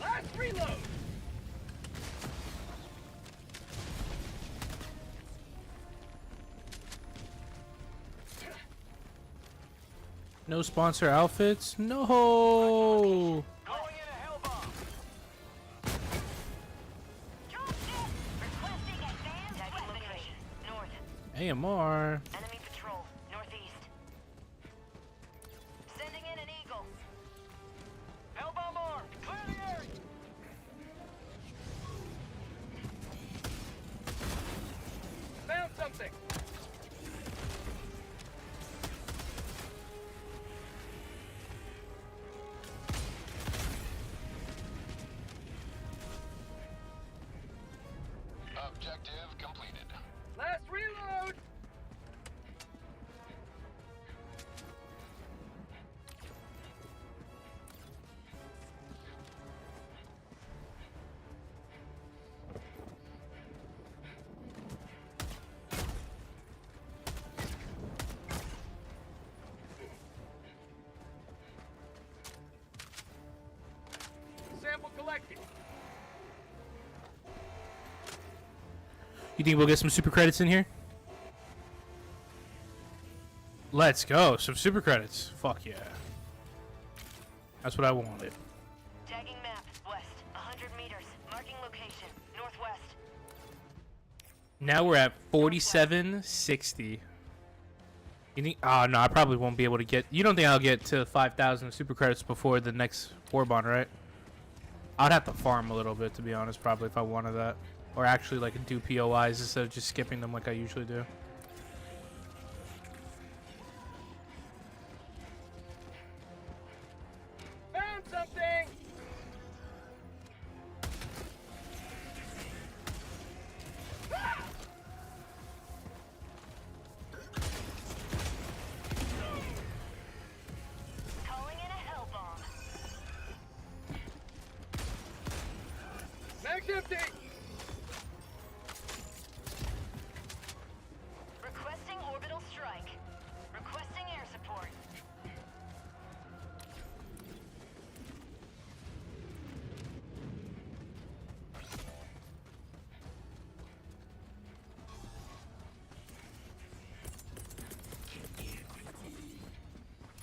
D: Last reload.
A: No sponsor outfits? No.
R: Calling in a hell bomb.
B: Requesting advanced weaponry. North.
A: AMR.
B: Enemy patrol. Northeast. Sending in an eagle.
R: Hell bomb armed. Clear the area.
D: Found something.
R: Objective completed.
D: Last reload. Sample collected.
A: You think we'll get some super credits in here? Let's go. Some super credits. Fuck yeah. That's what I wanted.
B: Tagging map. West, 100 meters. Marking location. Northwest.
A: Now we're at 4760. You think? Oh no, I probably won't be able to get. You don't think I'll get to 5,000 super credits before the next warbond, right? I'd have to farm a little bit, to be honest, probably if I wanted that, or actually like do POIs instead of just skipping them like I usually do.
D: Found something.
B: Calling in a hell bomb.
D: Mag's empty.
B: Requesting orbital strike. Requesting air support.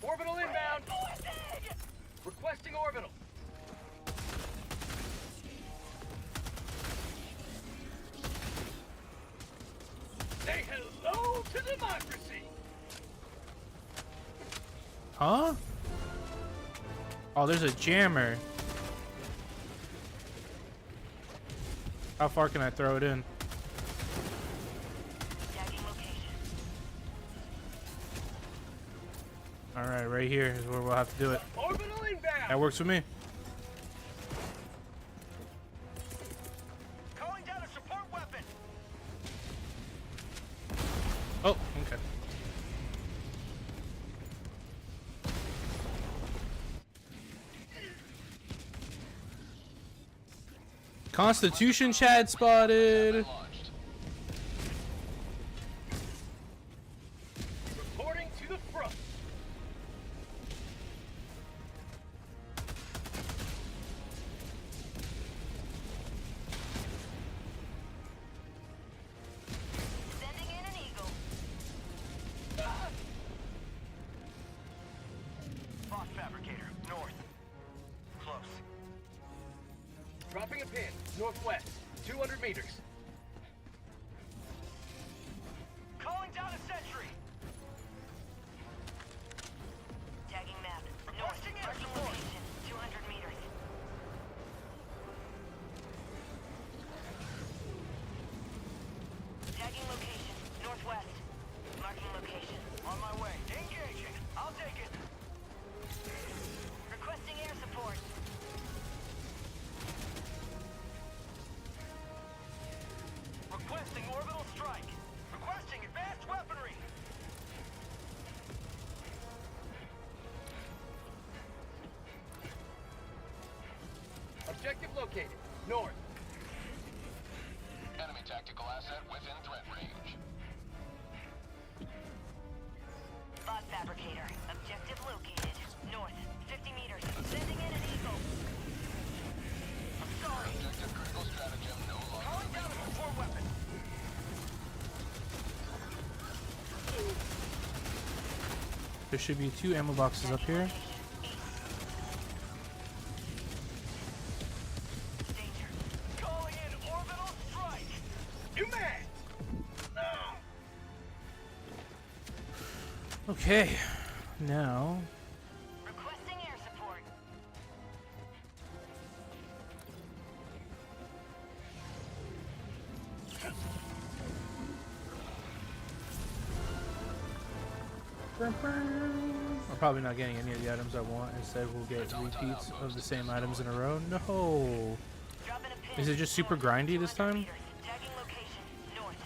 D: Orbital inbound. Requesting orbital. Say hello to democracy.
A: Huh? Oh, there's a jammer. How far can I throw it in?
B: Tagging location.
A: Alright, right here is where we'll have to do it.
D: Orbital inbound.
A: That works for me.
R: Calling down a support weapon.
A: Oh, okay. Constitution Chad spotted.
D: Reporting to the front.
B: Sending in an eagle.
R: Boss fabricator, north. Close.
D: Dropping a pin, northwest, 200 meters.
R: Calling down a sentry.
B: Tagging map. North.
R: Requesting air
B: Marking
R: support.
B: location. 200 meters. Tagging location. Northwest. Marking location.
R: On my way. Engaging. I'll take it.
B: Requesting air support.
R: Requesting orbital strike. Requesting advanced weaponry.
D: Objective located, north.
R: Enemy tactical asset within threat range.
B: Bot fabricator. Objective located. North. 50 meters. Sending in an eagle.
R: I'm sorry. Objective critical stratagem no longer. Calling down a support weapon.
A: There should be 2 ammo boxes up here.
R: Calling in orbital strike.
D: You man!
A: Okay, now
B: Requesting air support.
A: we're probably not getting any of the items I want. Instead, we'll get repeats of the same items in a row. No.
B: Dropping a pin.
A: Is it just super grindy this time?
B: Tagging location. North.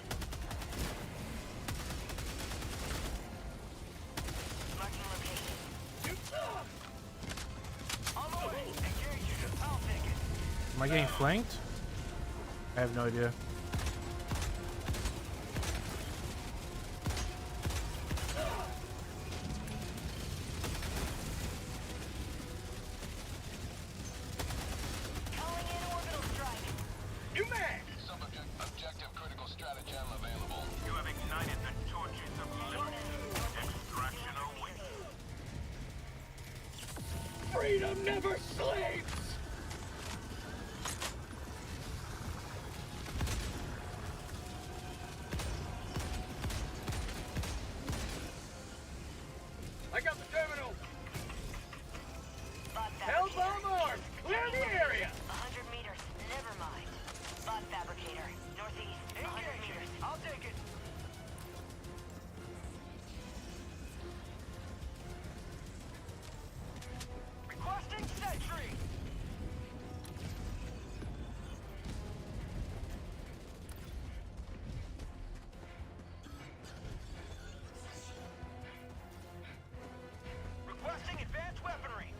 B: Marking location.
R: On the way. Engaging. I'll take it.
A: Am I getting flanked? I have no idea.
B: Calling in orbital strike.
D: You man!
R: Objective critical stratagem available. You have ignited the torches of liberty. Extraction awaits.
D: Freedom never sleeps! I got the terminal!
B: Bot
D: Hell
B: fabricator.
D: bomb armed! Clear the area!
B: 100 meters. Never mind. Bot fabricator. Northeast. 100 meters.
R: I'll take it. Requesting sentry. Requesting advanced weaponry.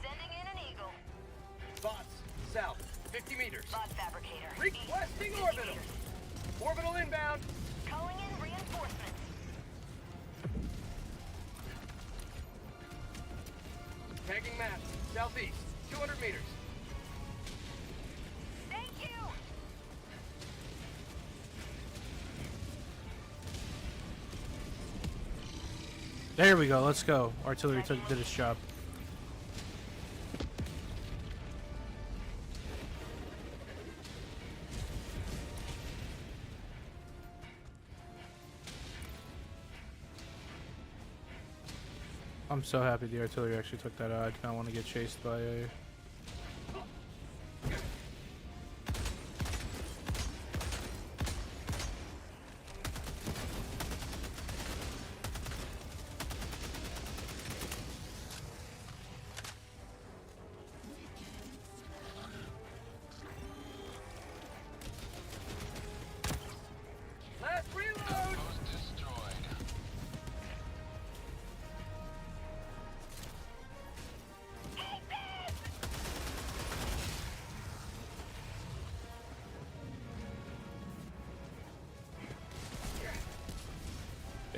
B: Sending in an eagle.
D: Bots, south, 50 meters.
B: Bot fabricator.
D: Requesting
B: East, 50
D: orbital!
B: meters.
D: Orbital inbound!
B: Calling in reinforcements.
D: Tagging map, southeast, 200 meters.
B: Thank you.
A: There we go. Let's go. Artillery did its job. I'm so happy the artillery actually took that out. I do not want to get chased by a...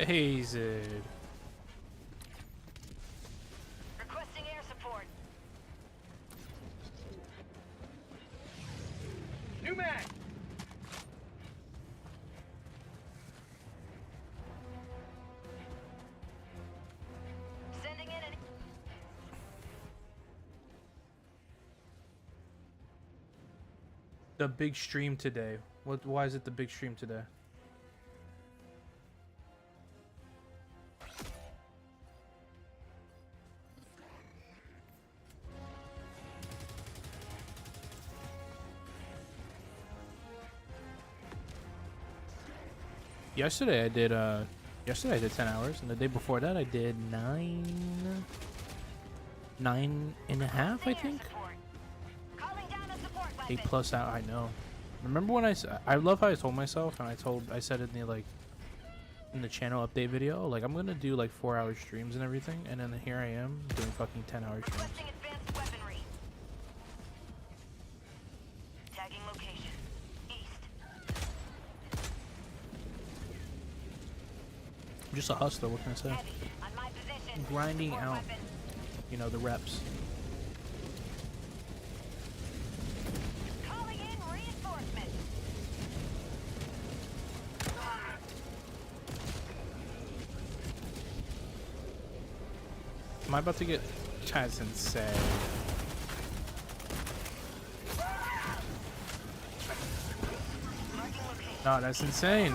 A: Phased.
B: Requesting air support.
D: New mag!
B: Sending in an...
A: The big stream today. What? Why is it the big stream today? Yesterday I did 10 hours, and the day before that I did 9.5, I think. 8+ out. I know. Remember when I love how I told myself, and I said it in the channel update video, like I'm gonna do like 4-hour streams and everything, and then here I am doing fucking 10-hour streams.
B: Requesting advanced weaponry. Tagging location. East.
A: I'm just a hustler. What can I say?
B: Heavy. On my position.
A: I'm grinding
B: Support
A: out,
B: weapon.
A: you know, the reps.
B: Calling in reinforcements.
A: Am I about to get? That's insane. No, that's insane.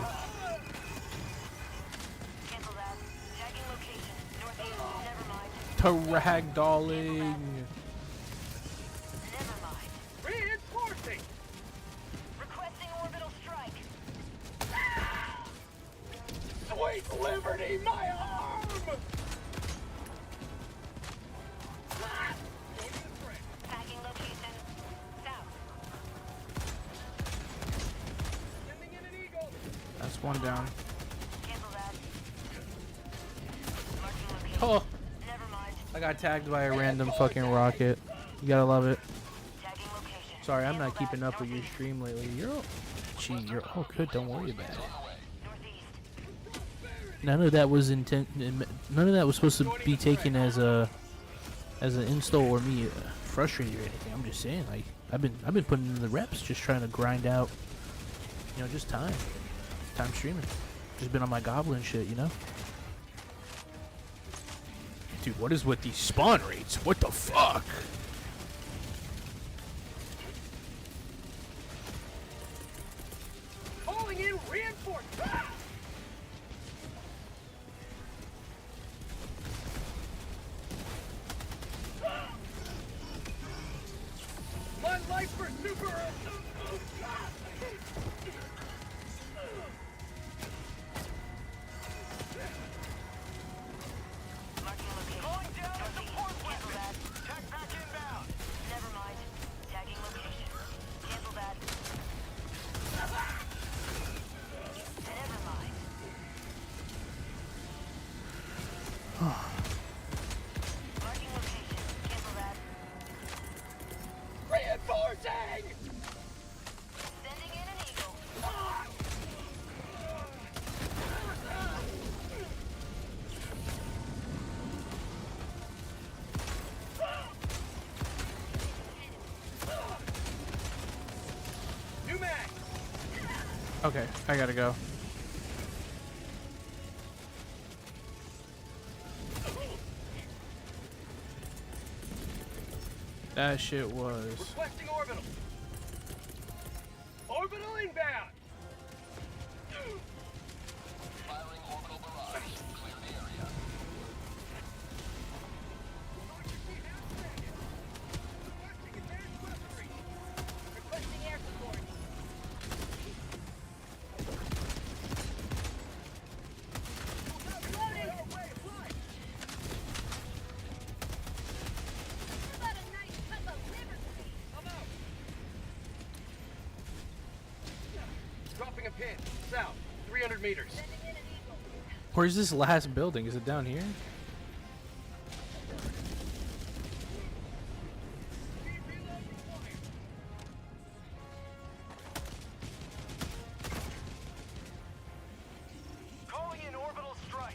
B: Cancel that. Tagging location. Northeast. Never mind.
A: To ragdolling.
B: Never mind.
D: Reinforcing!
B: Requesting orbital strike.
D: Sweet liberty, my arm!
B: Tagging location. South.
D: Sending in an eagle!
A: That's one down.
B: Cancel that. Marking location.
A: Oh,
B: Never mind.
A: I got tagged by a random fucking rocket. You gotta love it.
B: Tagging location.
A: Sorry, I'm not keeping up with your stream lately. You're oh good. Don't worry about it. None of that was None of that was supposed to be taken as an install or me frustrated or anything. I'm just saying, like I've been putting in the reps, just trying to grind out, you know, just time streaming. Just been on my goblin shit, you know. Dude, what is with these spawn rates? What the fuck?
D: Calling in reinforcements! My life for super...
B: Going down at support weapon. Tag back inbound. Never mind. Tagging location. Cancel that. Never mind. Marking location. Cancel that.
D: Reinforcing!
B: Sending in an eagle.
D: New mag!
A: Okay, I gotta go. That shit was.
D: Requesting orbital. Orbital inbound!
R: Firing orbital barrage. Clear the area.
B: Requesting air support.
D: Dropping a pin. South. 300 meters.
A: Where's this last building? Is it down here?
D: Calling in orbital strike.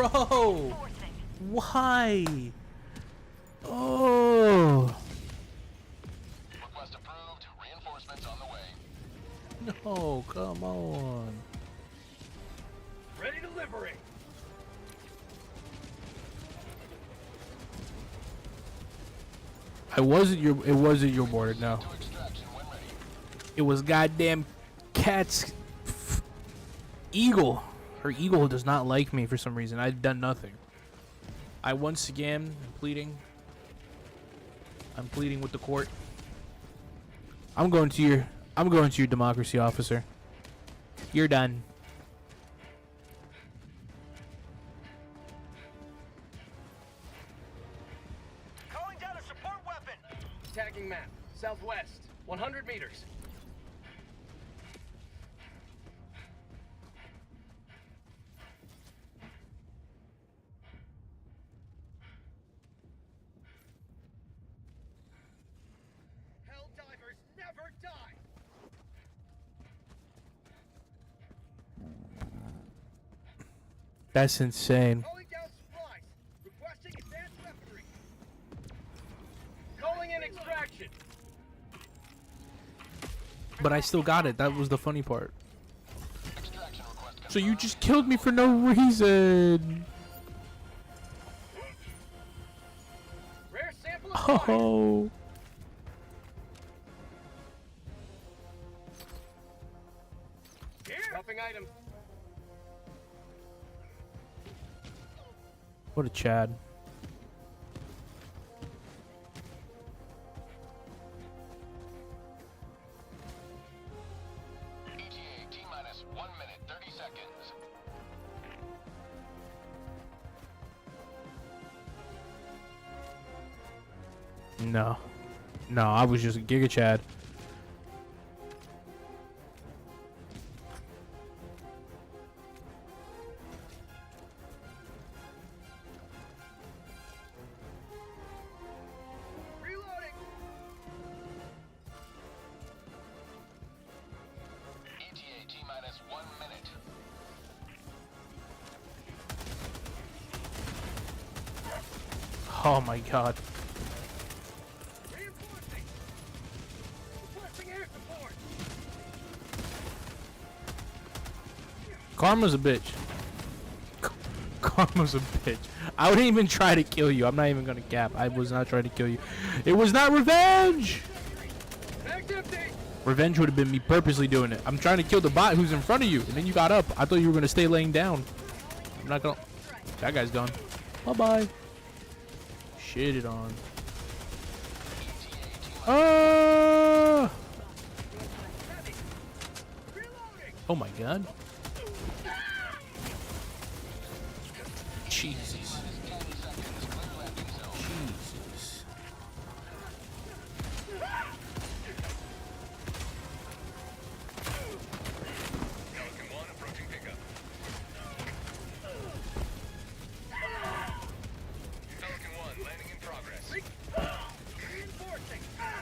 A: Bro! Why? Oh!
R: Request approved. Reinforcements on the way.
A: No, come on.
D: Ready to liberate.
A: It wasn't your border, no. It was goddamn Cat's eagle. Her eagle does not like me for some reason. I've done nothing. I once again am pleading. I'm pleading with the court. I'm going to your democracy officer. You're done.
D: Calling down a support weapon. Tagging map. Southwest. 100 meters. Helldivers never die.
A: That's insane.
D: Calling down supplies. Requesting advanced weaponry. Calling in extraction.
A: But I still got it. That was the funny part. So you just killed me for no reason.
D: Rare sample of
A: Oh.
D: Dropping item.
A: What a Chad.
R: ETA T-minus 1 minute, 30 seconds.
A: No. No, I was just Giga Chad.
D: Reloading.
R: ETA T-minus 1 minute.
A: Oh my god.
D: Reinforcing. Requesting air support.
A: Karma's a bitch. Karma's a bitch. I wouldn't even try to kill you. I'm not even gonna cap. I was not trying to kill you. It was not revenge!
D: Mag's empty.
A: Revenge would have been me purposely doing it. I'm trying to kill the bot who's in front of you, and then you got up. I thought you were gonna stay laying down. I'm not gonna. That guy's gone. Bye bye. Shit it on. Oh my god. Jesus. Jesus.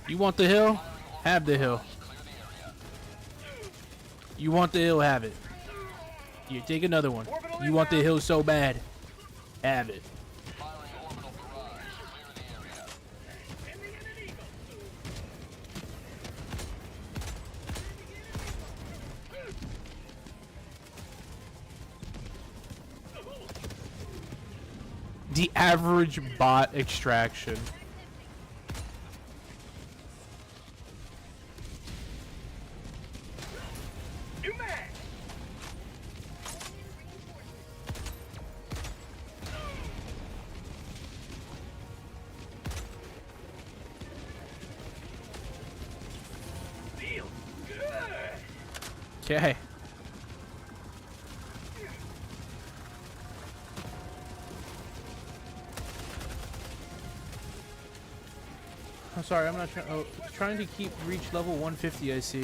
A: You want the hill? Have the hill. You want the hill? Have it. You take another one. You want the hill so bad? Have it. The average bot extraction. Okay. I'm sorry, I'm not trying to keep reach level 150, I see.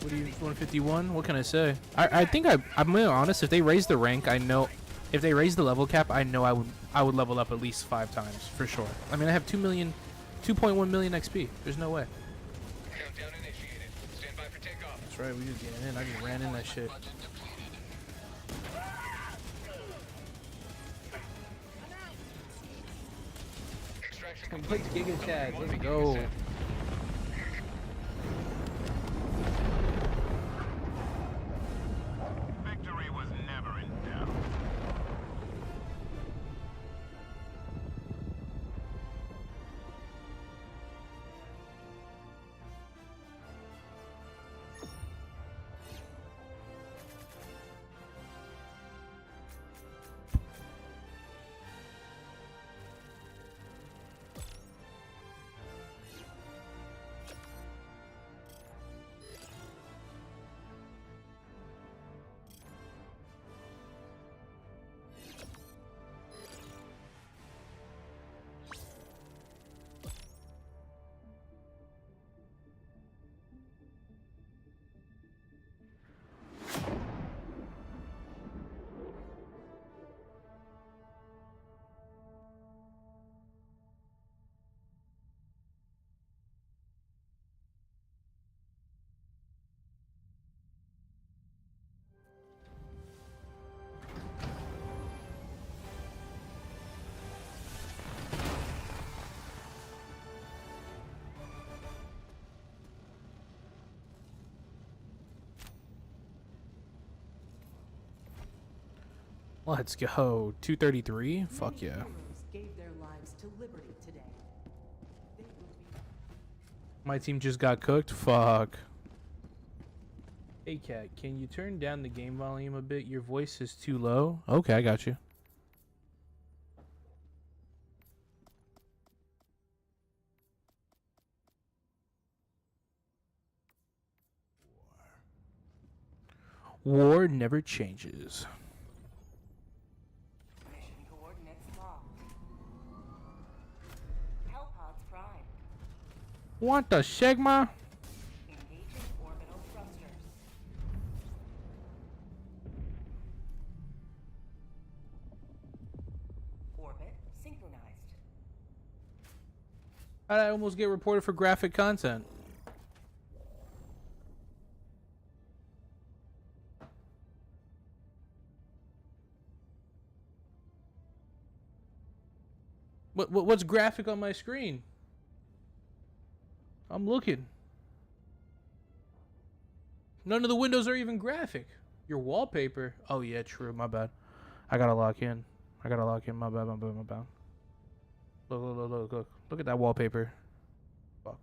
A: What are you, 151? What can I say? I think I'm really honest, if they raise the rank, I know, if they raise the level cap, I know I would level up at least 5 times, for sure. I mean, I have 2.1 million XP. There's no way.
D: Countdown initiated. Stand by for takeoff.
A: That's right, we just getting in. I just ran in that shit. Complete Giga Chads. Let's go.
R: Victory was never in doubt.
A: Let's go. 233? Fuck yeah.
K: Heroes gave their lives to liberty today. They will be
A: My team just got cooked? Fuck. Hey, Cat, can you turn down the game volume a bit? Your voice is too low. Okay, I got you. War never changes.
Q: Mission coordinates locked. Hellpods prime.
A: Want the Shegma?
Q: Engaging orbital thrusters. Orbit synchronized.
A: How'd I almost get reported for graphic content? What's graphic on my screen? I'm looking. None of the windows are even graphic. Your wallpaper. Oh yeah, true. My bad. I gotta lock in. My bad. Look at that wallpaper. Fuck.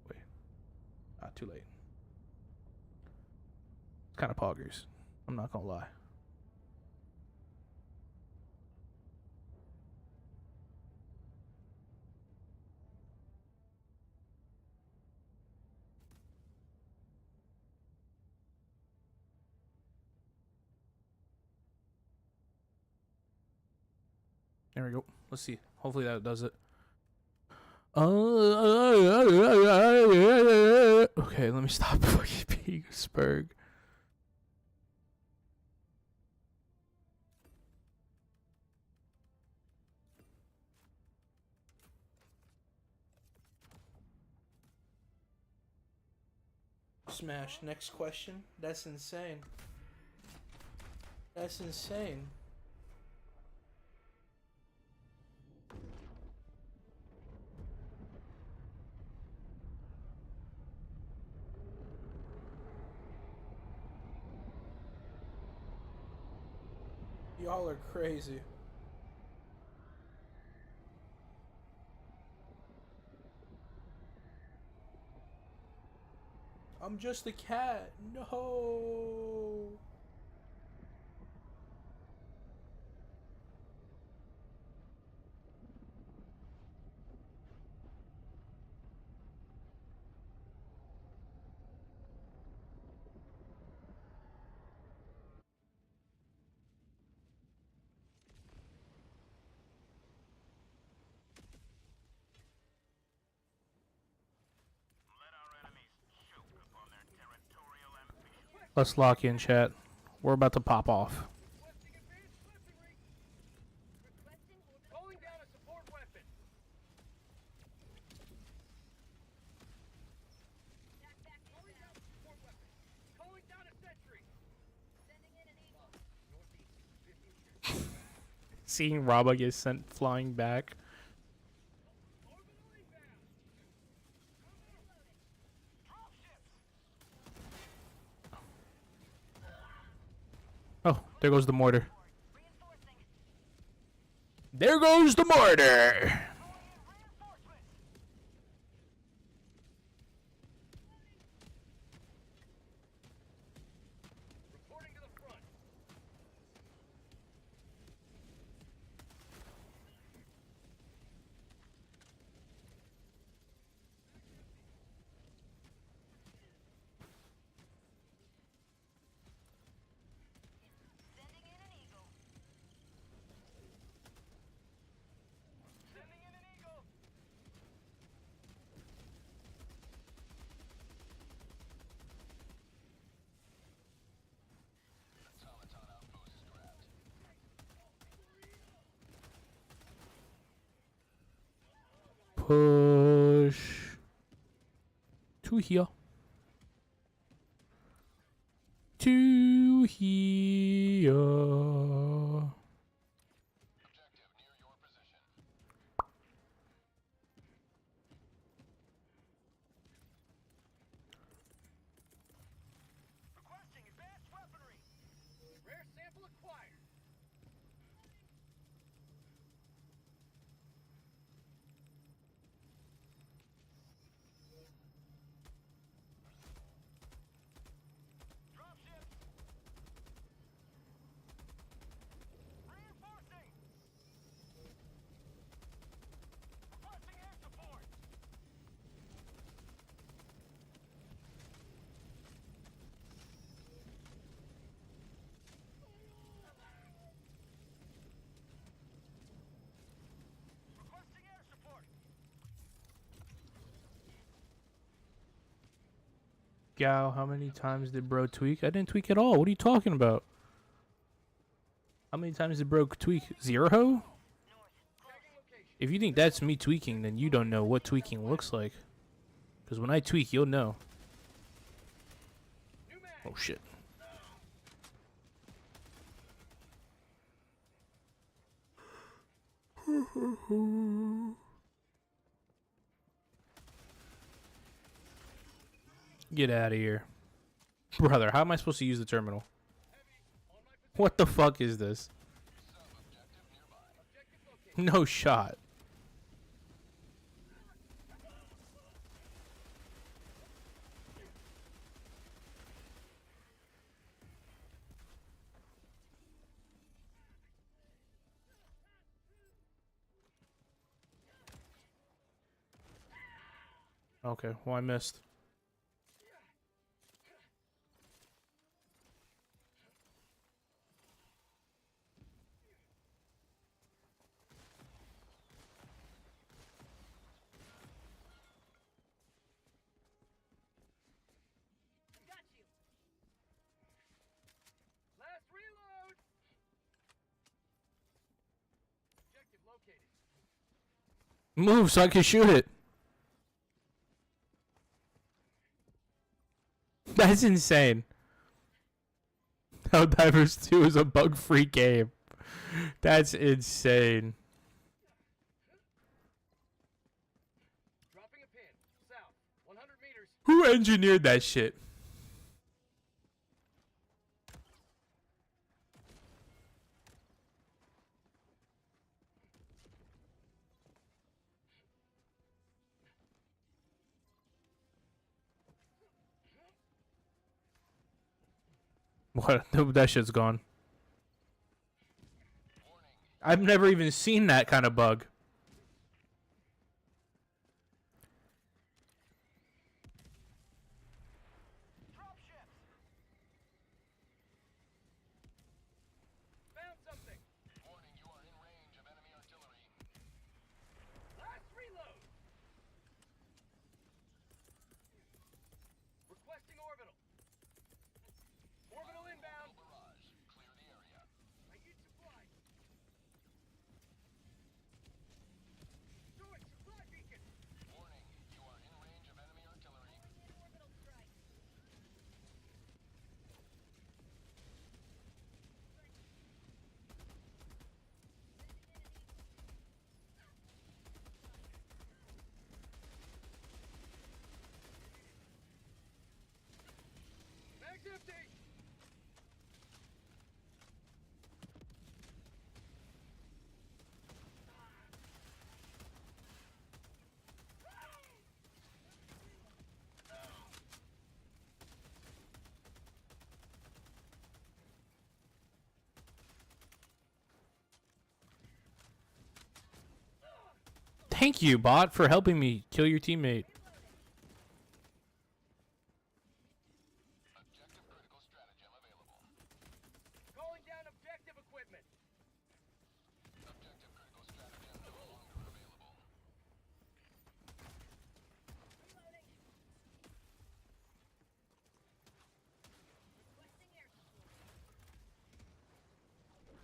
A: Wait. Ah, too late. It's kind of poggers. I'm not gonna lie. There we go. Let's see. Hopefully that does it. Okay, let me stop fucking Petersburg. Smash. Next question. That's insane. That's insane. Y'all are crazy. I'm just a cat. No. Let's lock in, chat. We're about to pop off.
D: Calling down a support weapon. Calling down a sentry.
A: Seeing Raba get sent flying back. There goes the mortar. There goes the mortar.
D: Reporting to the front.
B: Sending in an eagle.
D: Sending in an eagle.
R: Automaton outpost scrapped.
A: Push to here. To here.
R: Objective near your position.
D: Requesting advanced weaponry. Rare sample acquired. Dropship. Reinforcing. Requesting air support. Requesting air support.
A: Gal, how many times did bro tweak? I didn't tweak at all. What are you talking about? How many times did bro tweak? 0? If you think that's me tweaking, then you don't know what tweaking looks like. Because when I tweak, you'll know. Oh, shit. Get out of here. Brother, how am I supposed to use the terminal? What the fuck is this? No shot. Okay, well I missed.
D: Got you. Last reload. Objective located.
A: Move so I can shoot it. That's insane. Helldivers 2 is a bug-free game. That's insane.
D: Dropping a pin. South. 100 meters.
A: Who engineered that shit? What? That shit's gone. I've never even seen that kind of bug.
D: Found something. Warning, you are in range of enemy artillery. Last reload. Requesting orbital. Orbital inbound. Barrage. Clear the area. I need supply. Throwing supply beacon. Warning, you are in range of enemy artillery. Orbital strike. Mag's empty.
A: Thank you, bot, for helping me kill your teammate.
D: Calling down objective equipment.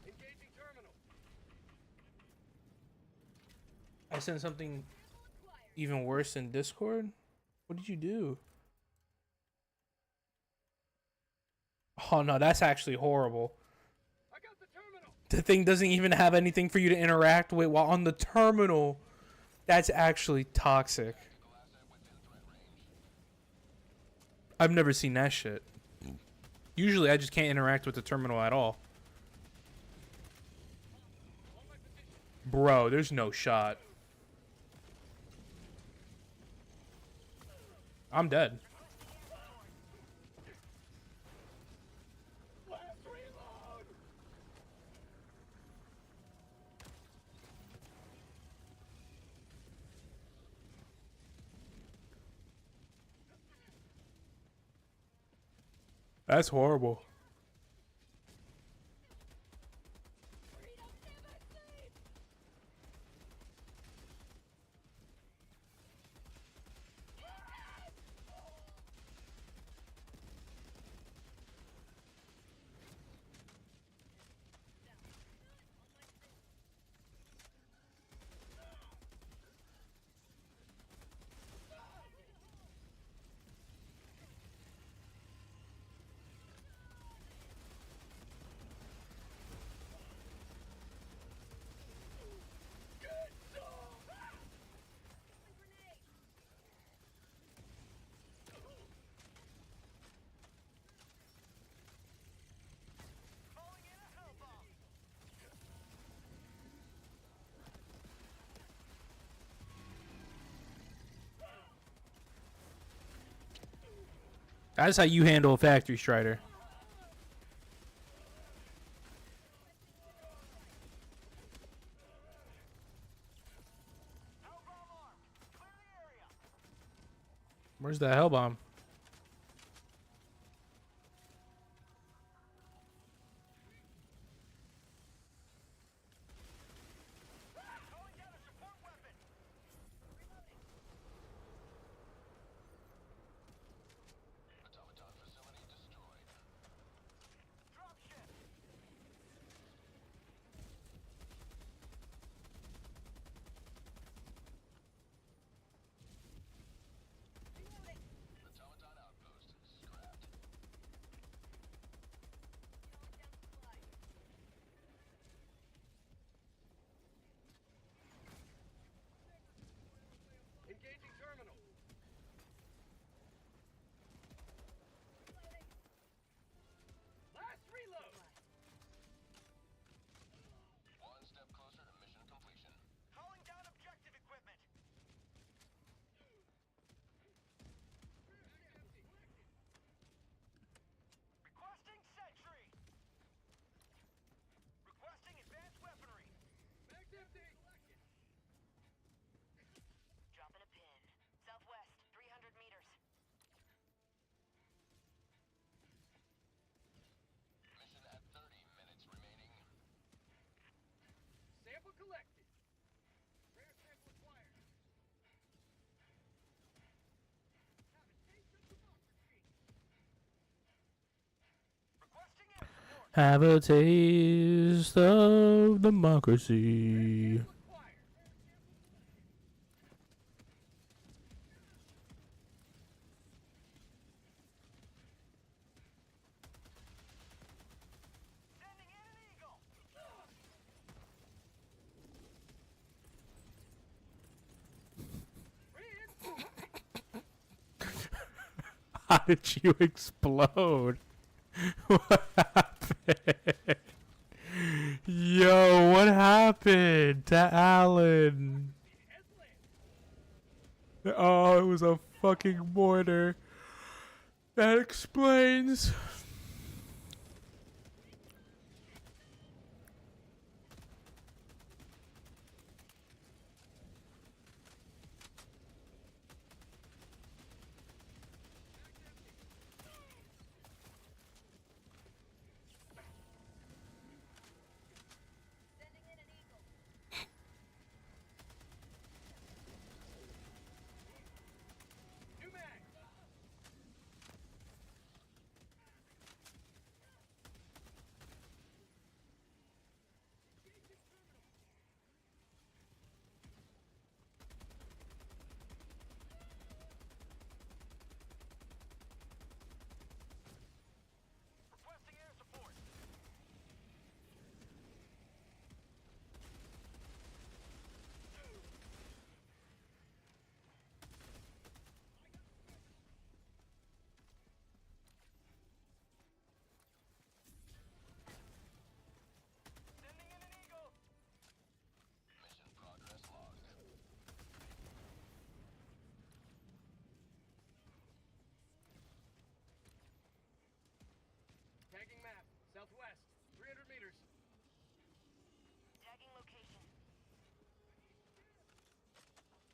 D: Engaging terminal.
A: I sent something even worse in Discord? What did you do? Oh no, that's actually horrible. The thing doesn't even have anything for you to interact with while on the terminal. That's actually toxic. I've never seen that shit. Usually I just can't interact with the terminal at all. Bro, there's no shot. I'm dead. That's horrible. That's how you handle a factory strider. Where's the hell bomb?
D: Engaging terminal. Last reload.
R: One step closer to mission completion.
D: Calling down objective equipment. Requesting sentry. Requesting advanced weaponry. Mag's empty.
B: Dropping a pin. Southwest, 300 meters.
R: Mission at 30 minutes remaining.
D: Sample collected. Rare sample acquired.
A: Have a taste of democracy. How did you explode? What happened? Yo, what happened to Alan? Oh, it was a fucking mortar. That explains.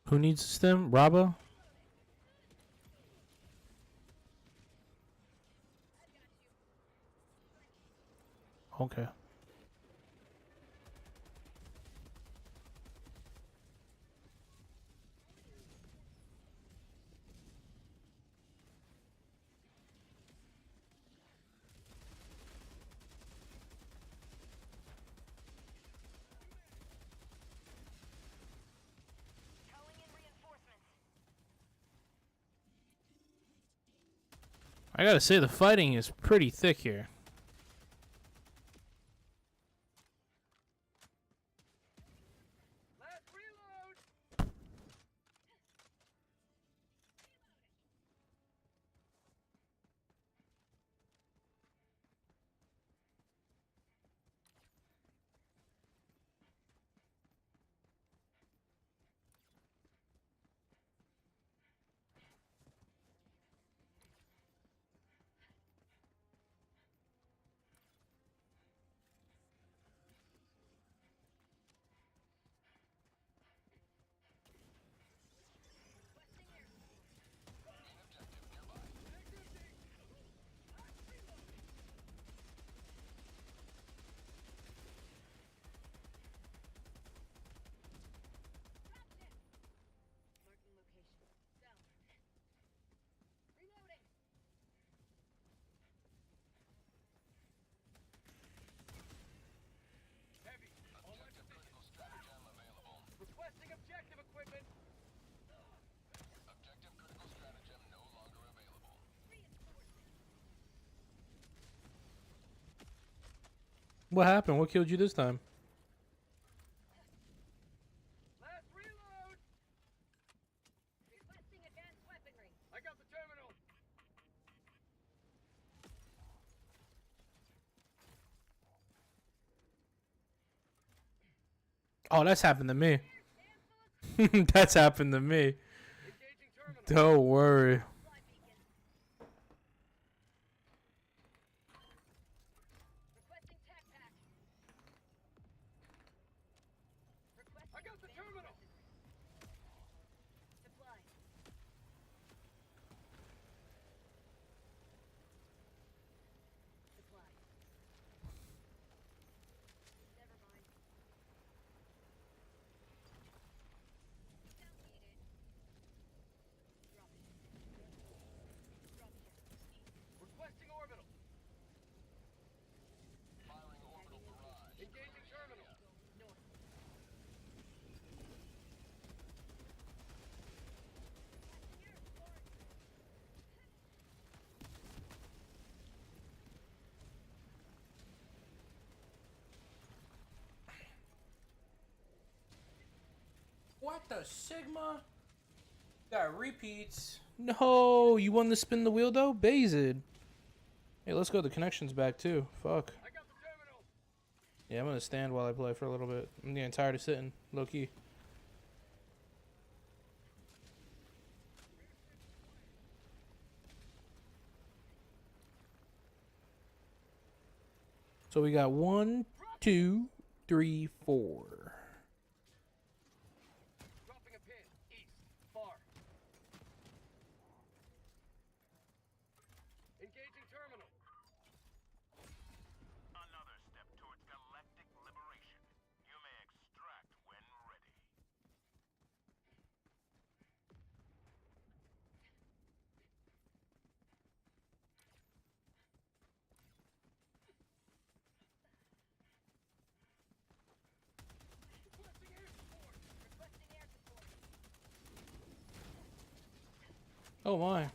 A: Who needs a stem? Raba? Okay. I gotta say, the fighting is pretty thick here.
D: Requesting objective equipment.
R: Objective critical stratagem no longer available.
A: What happened? What killed you this time?
D: Last reload. Requesting advanced weaponry. I got the terminal.
A: Oh, that's happened to me. That's happened to me. Don't worry.
D: I got the terminal.
B: Supply. Supply. Never mind. Don't need it. Drop it. Drop it.
D: Requesting orbital.
R: Firing orbital barrage.
D: Engaging terminal.
B: North.
A: What the Sigma? Got repeats. No, you won the spin the wheel though? Bazed. Hey, let's go. The connection's back too. Fuck. Yeah, I'm gonna stand while I play for a little bit. I'm getting tired of sitting. Low key. So we got 1, 2, 3, 4.
D: Dropping a pin. East. Far. Engaging terminal.
R: Another step towards galactic liberation. You may extract when ready.
D: Requesting air support.
B: Requesting air support.
A: Oh my.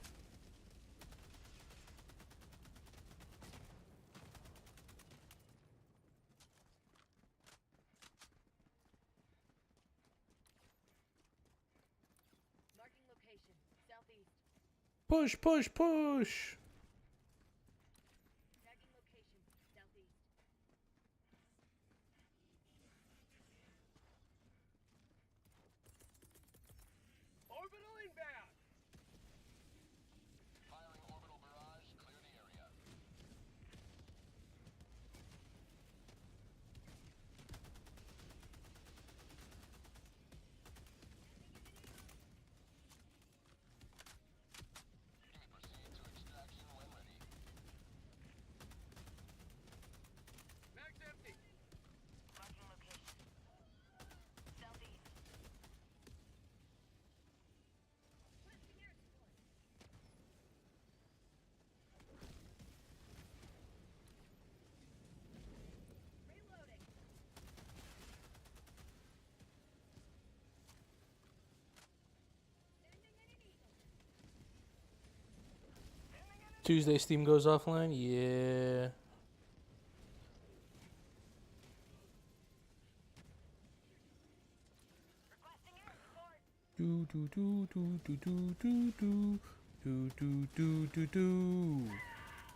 B: Marking location. Southeast.
A: Push, push, push.
B: Tagging location. Southeast.
D: Orbital inbound.
R: Firing orbital barrage. Clear the area.
A: Tuesday Steam goes offline? Yeah. Do do do do do do do do do do do do do.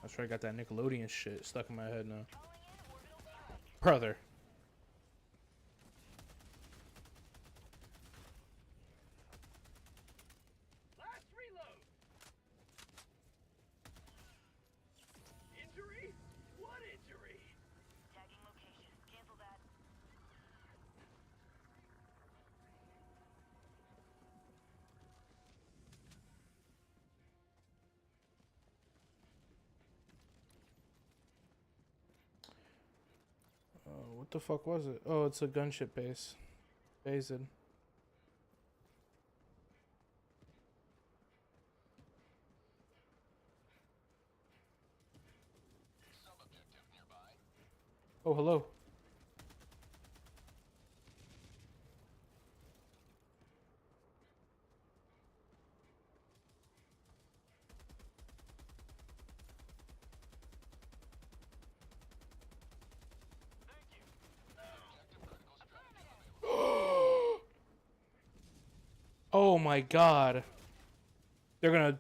A: That's right, I got that Nickelodeon shit stuck in my head now. Brother.
D: Last reload. Injury? What injury?
B: Tagging location. Cancel that.
A: What the fuck was it? Oh, it's a gunship base. Basin. Oh, hello. Oh my god. They're gonna...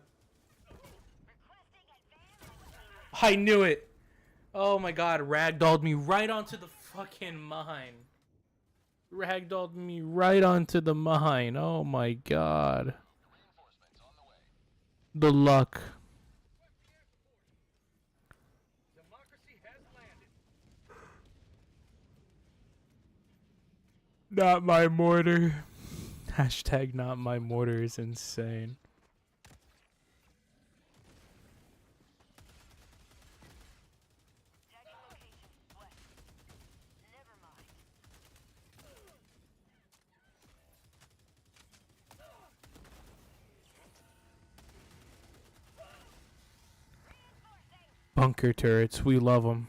A: I knew it. Oh my god, ragdolled me right onto the fucking mine. Ragdolled me right onto the mine. Oh my god. The luck. Not my mortar. Hashtag not my mortar is insane. Bunker turrets, we love them.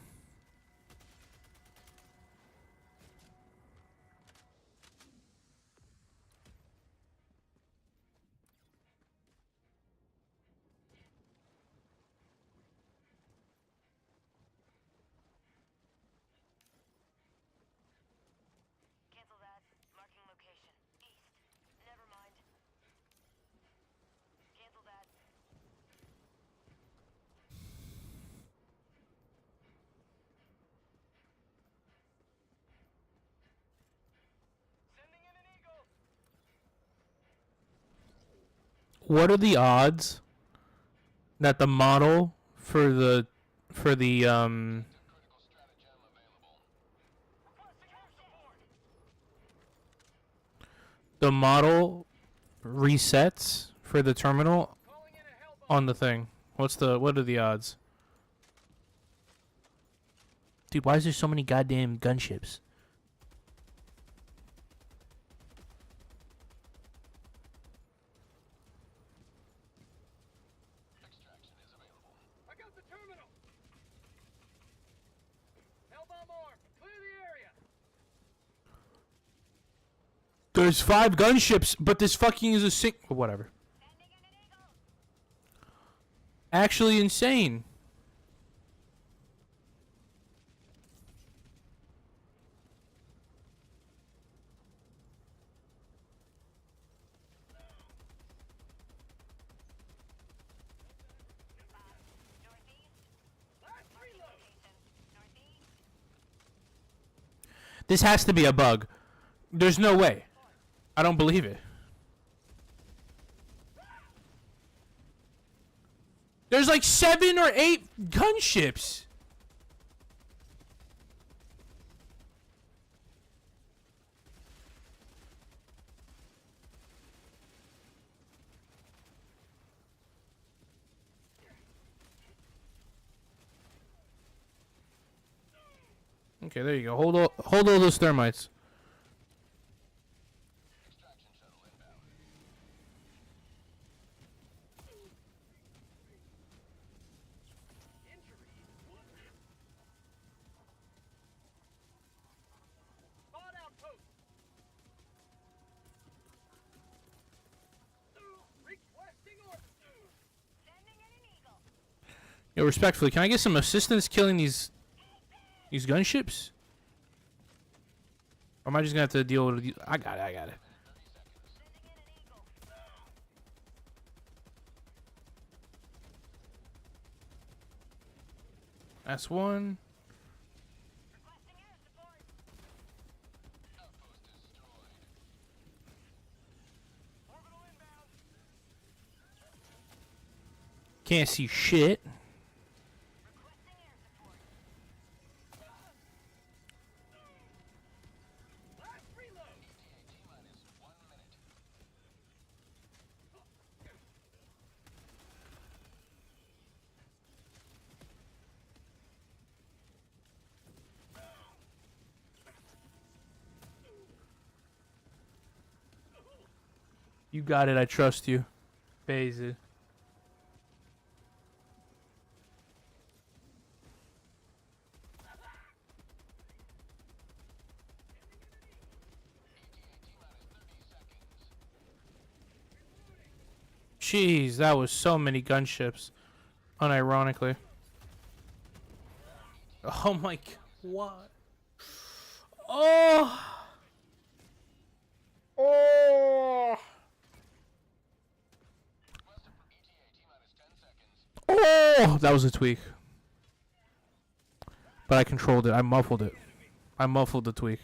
B: Cancel that. Marking location. East. Never mind. Cancel that.
D: Sending in an eagle.
A: What are the odds that the model for the the model resets for the terminal on the thing? What are the odds? Dude, why is there so many goddamn gunships?
D: I got the terminal. Hellbomb armed. Clear the area.
A: There's 5 gunships, but this fucking is a whatever. Actually insane. This has to be a bug. There's no way. I don't believe it. There's like 7 or 8 gunships. Okay, there you go. Hold all those thermites. Yo, respectfully, can I get some assistance killing these gunships? Or am I just gonna have to deal with it? I got it. That's one. Can't see shit. You got it. I trust you. Basic. Jeez, that was so many gunships. Unironically. Oh my god. What? Oh! Oh! Oh! That was a tweak. But I controlled it. I muffled it. I muffled the tweak.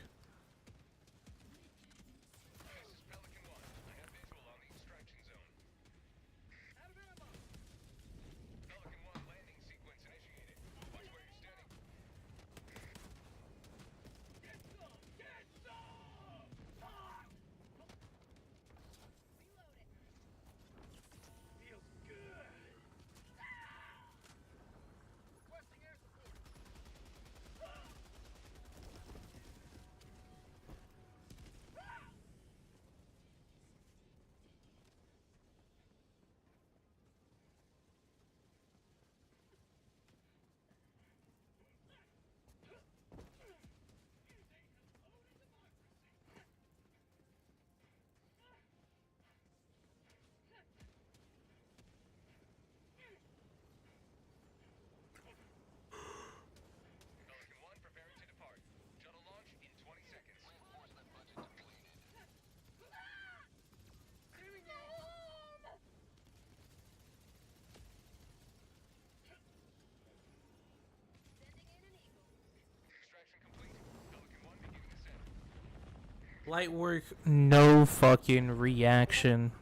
A: Light work, no fucking reaction.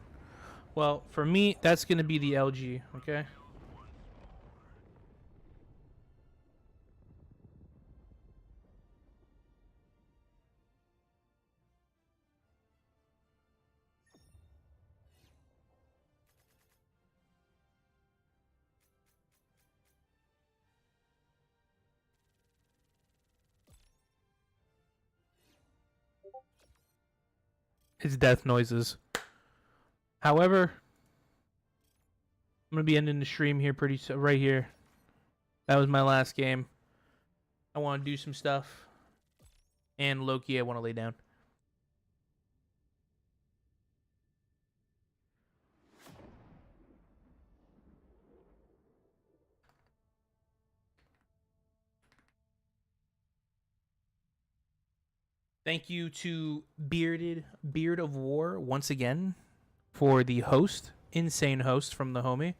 A: Well, for me, that's gonna be the LG, okay? It's death noises. However, I'm gonna be ending the stream here pretty soon, right here. That was my last game. I want to do some stuff, and Loki, I want to lay down. Thank you to Beard of War once again for the host, insane host from the homie.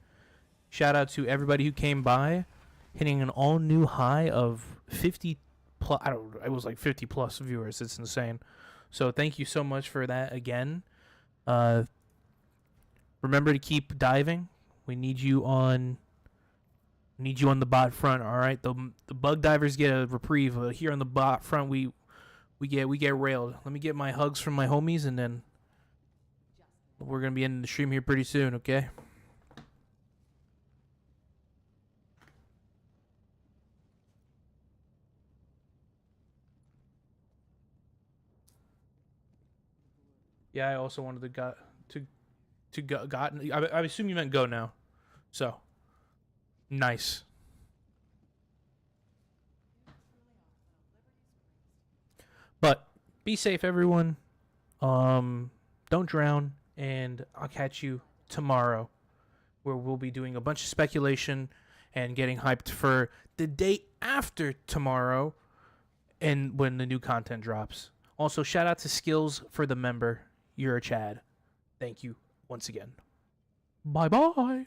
A: Shout out to everybody who came by, hitting an all new high of 50 plus. It was like 50 plus viewers. It's insane. So thank you so much for that again. Remember to keep diving. We need you on. The bot front. All right. The bug divers get a reprieve. Here on the bot front, we get railed. Let me get my hugs from my homies, and then we're gonna be ending the stream here pretty soon. Okay. Yeah, I also wanted to I assume you meant go now. So nice. But be safe, everyone. Don't drown, and I'll catch you tomorrow, where we'll be doing a bunch of speculation and getting hyped for the day after tomorrow and when the new content drops. Also, shout out to Skills for the member. You're a Chad. Thank you once again. Bye-bye.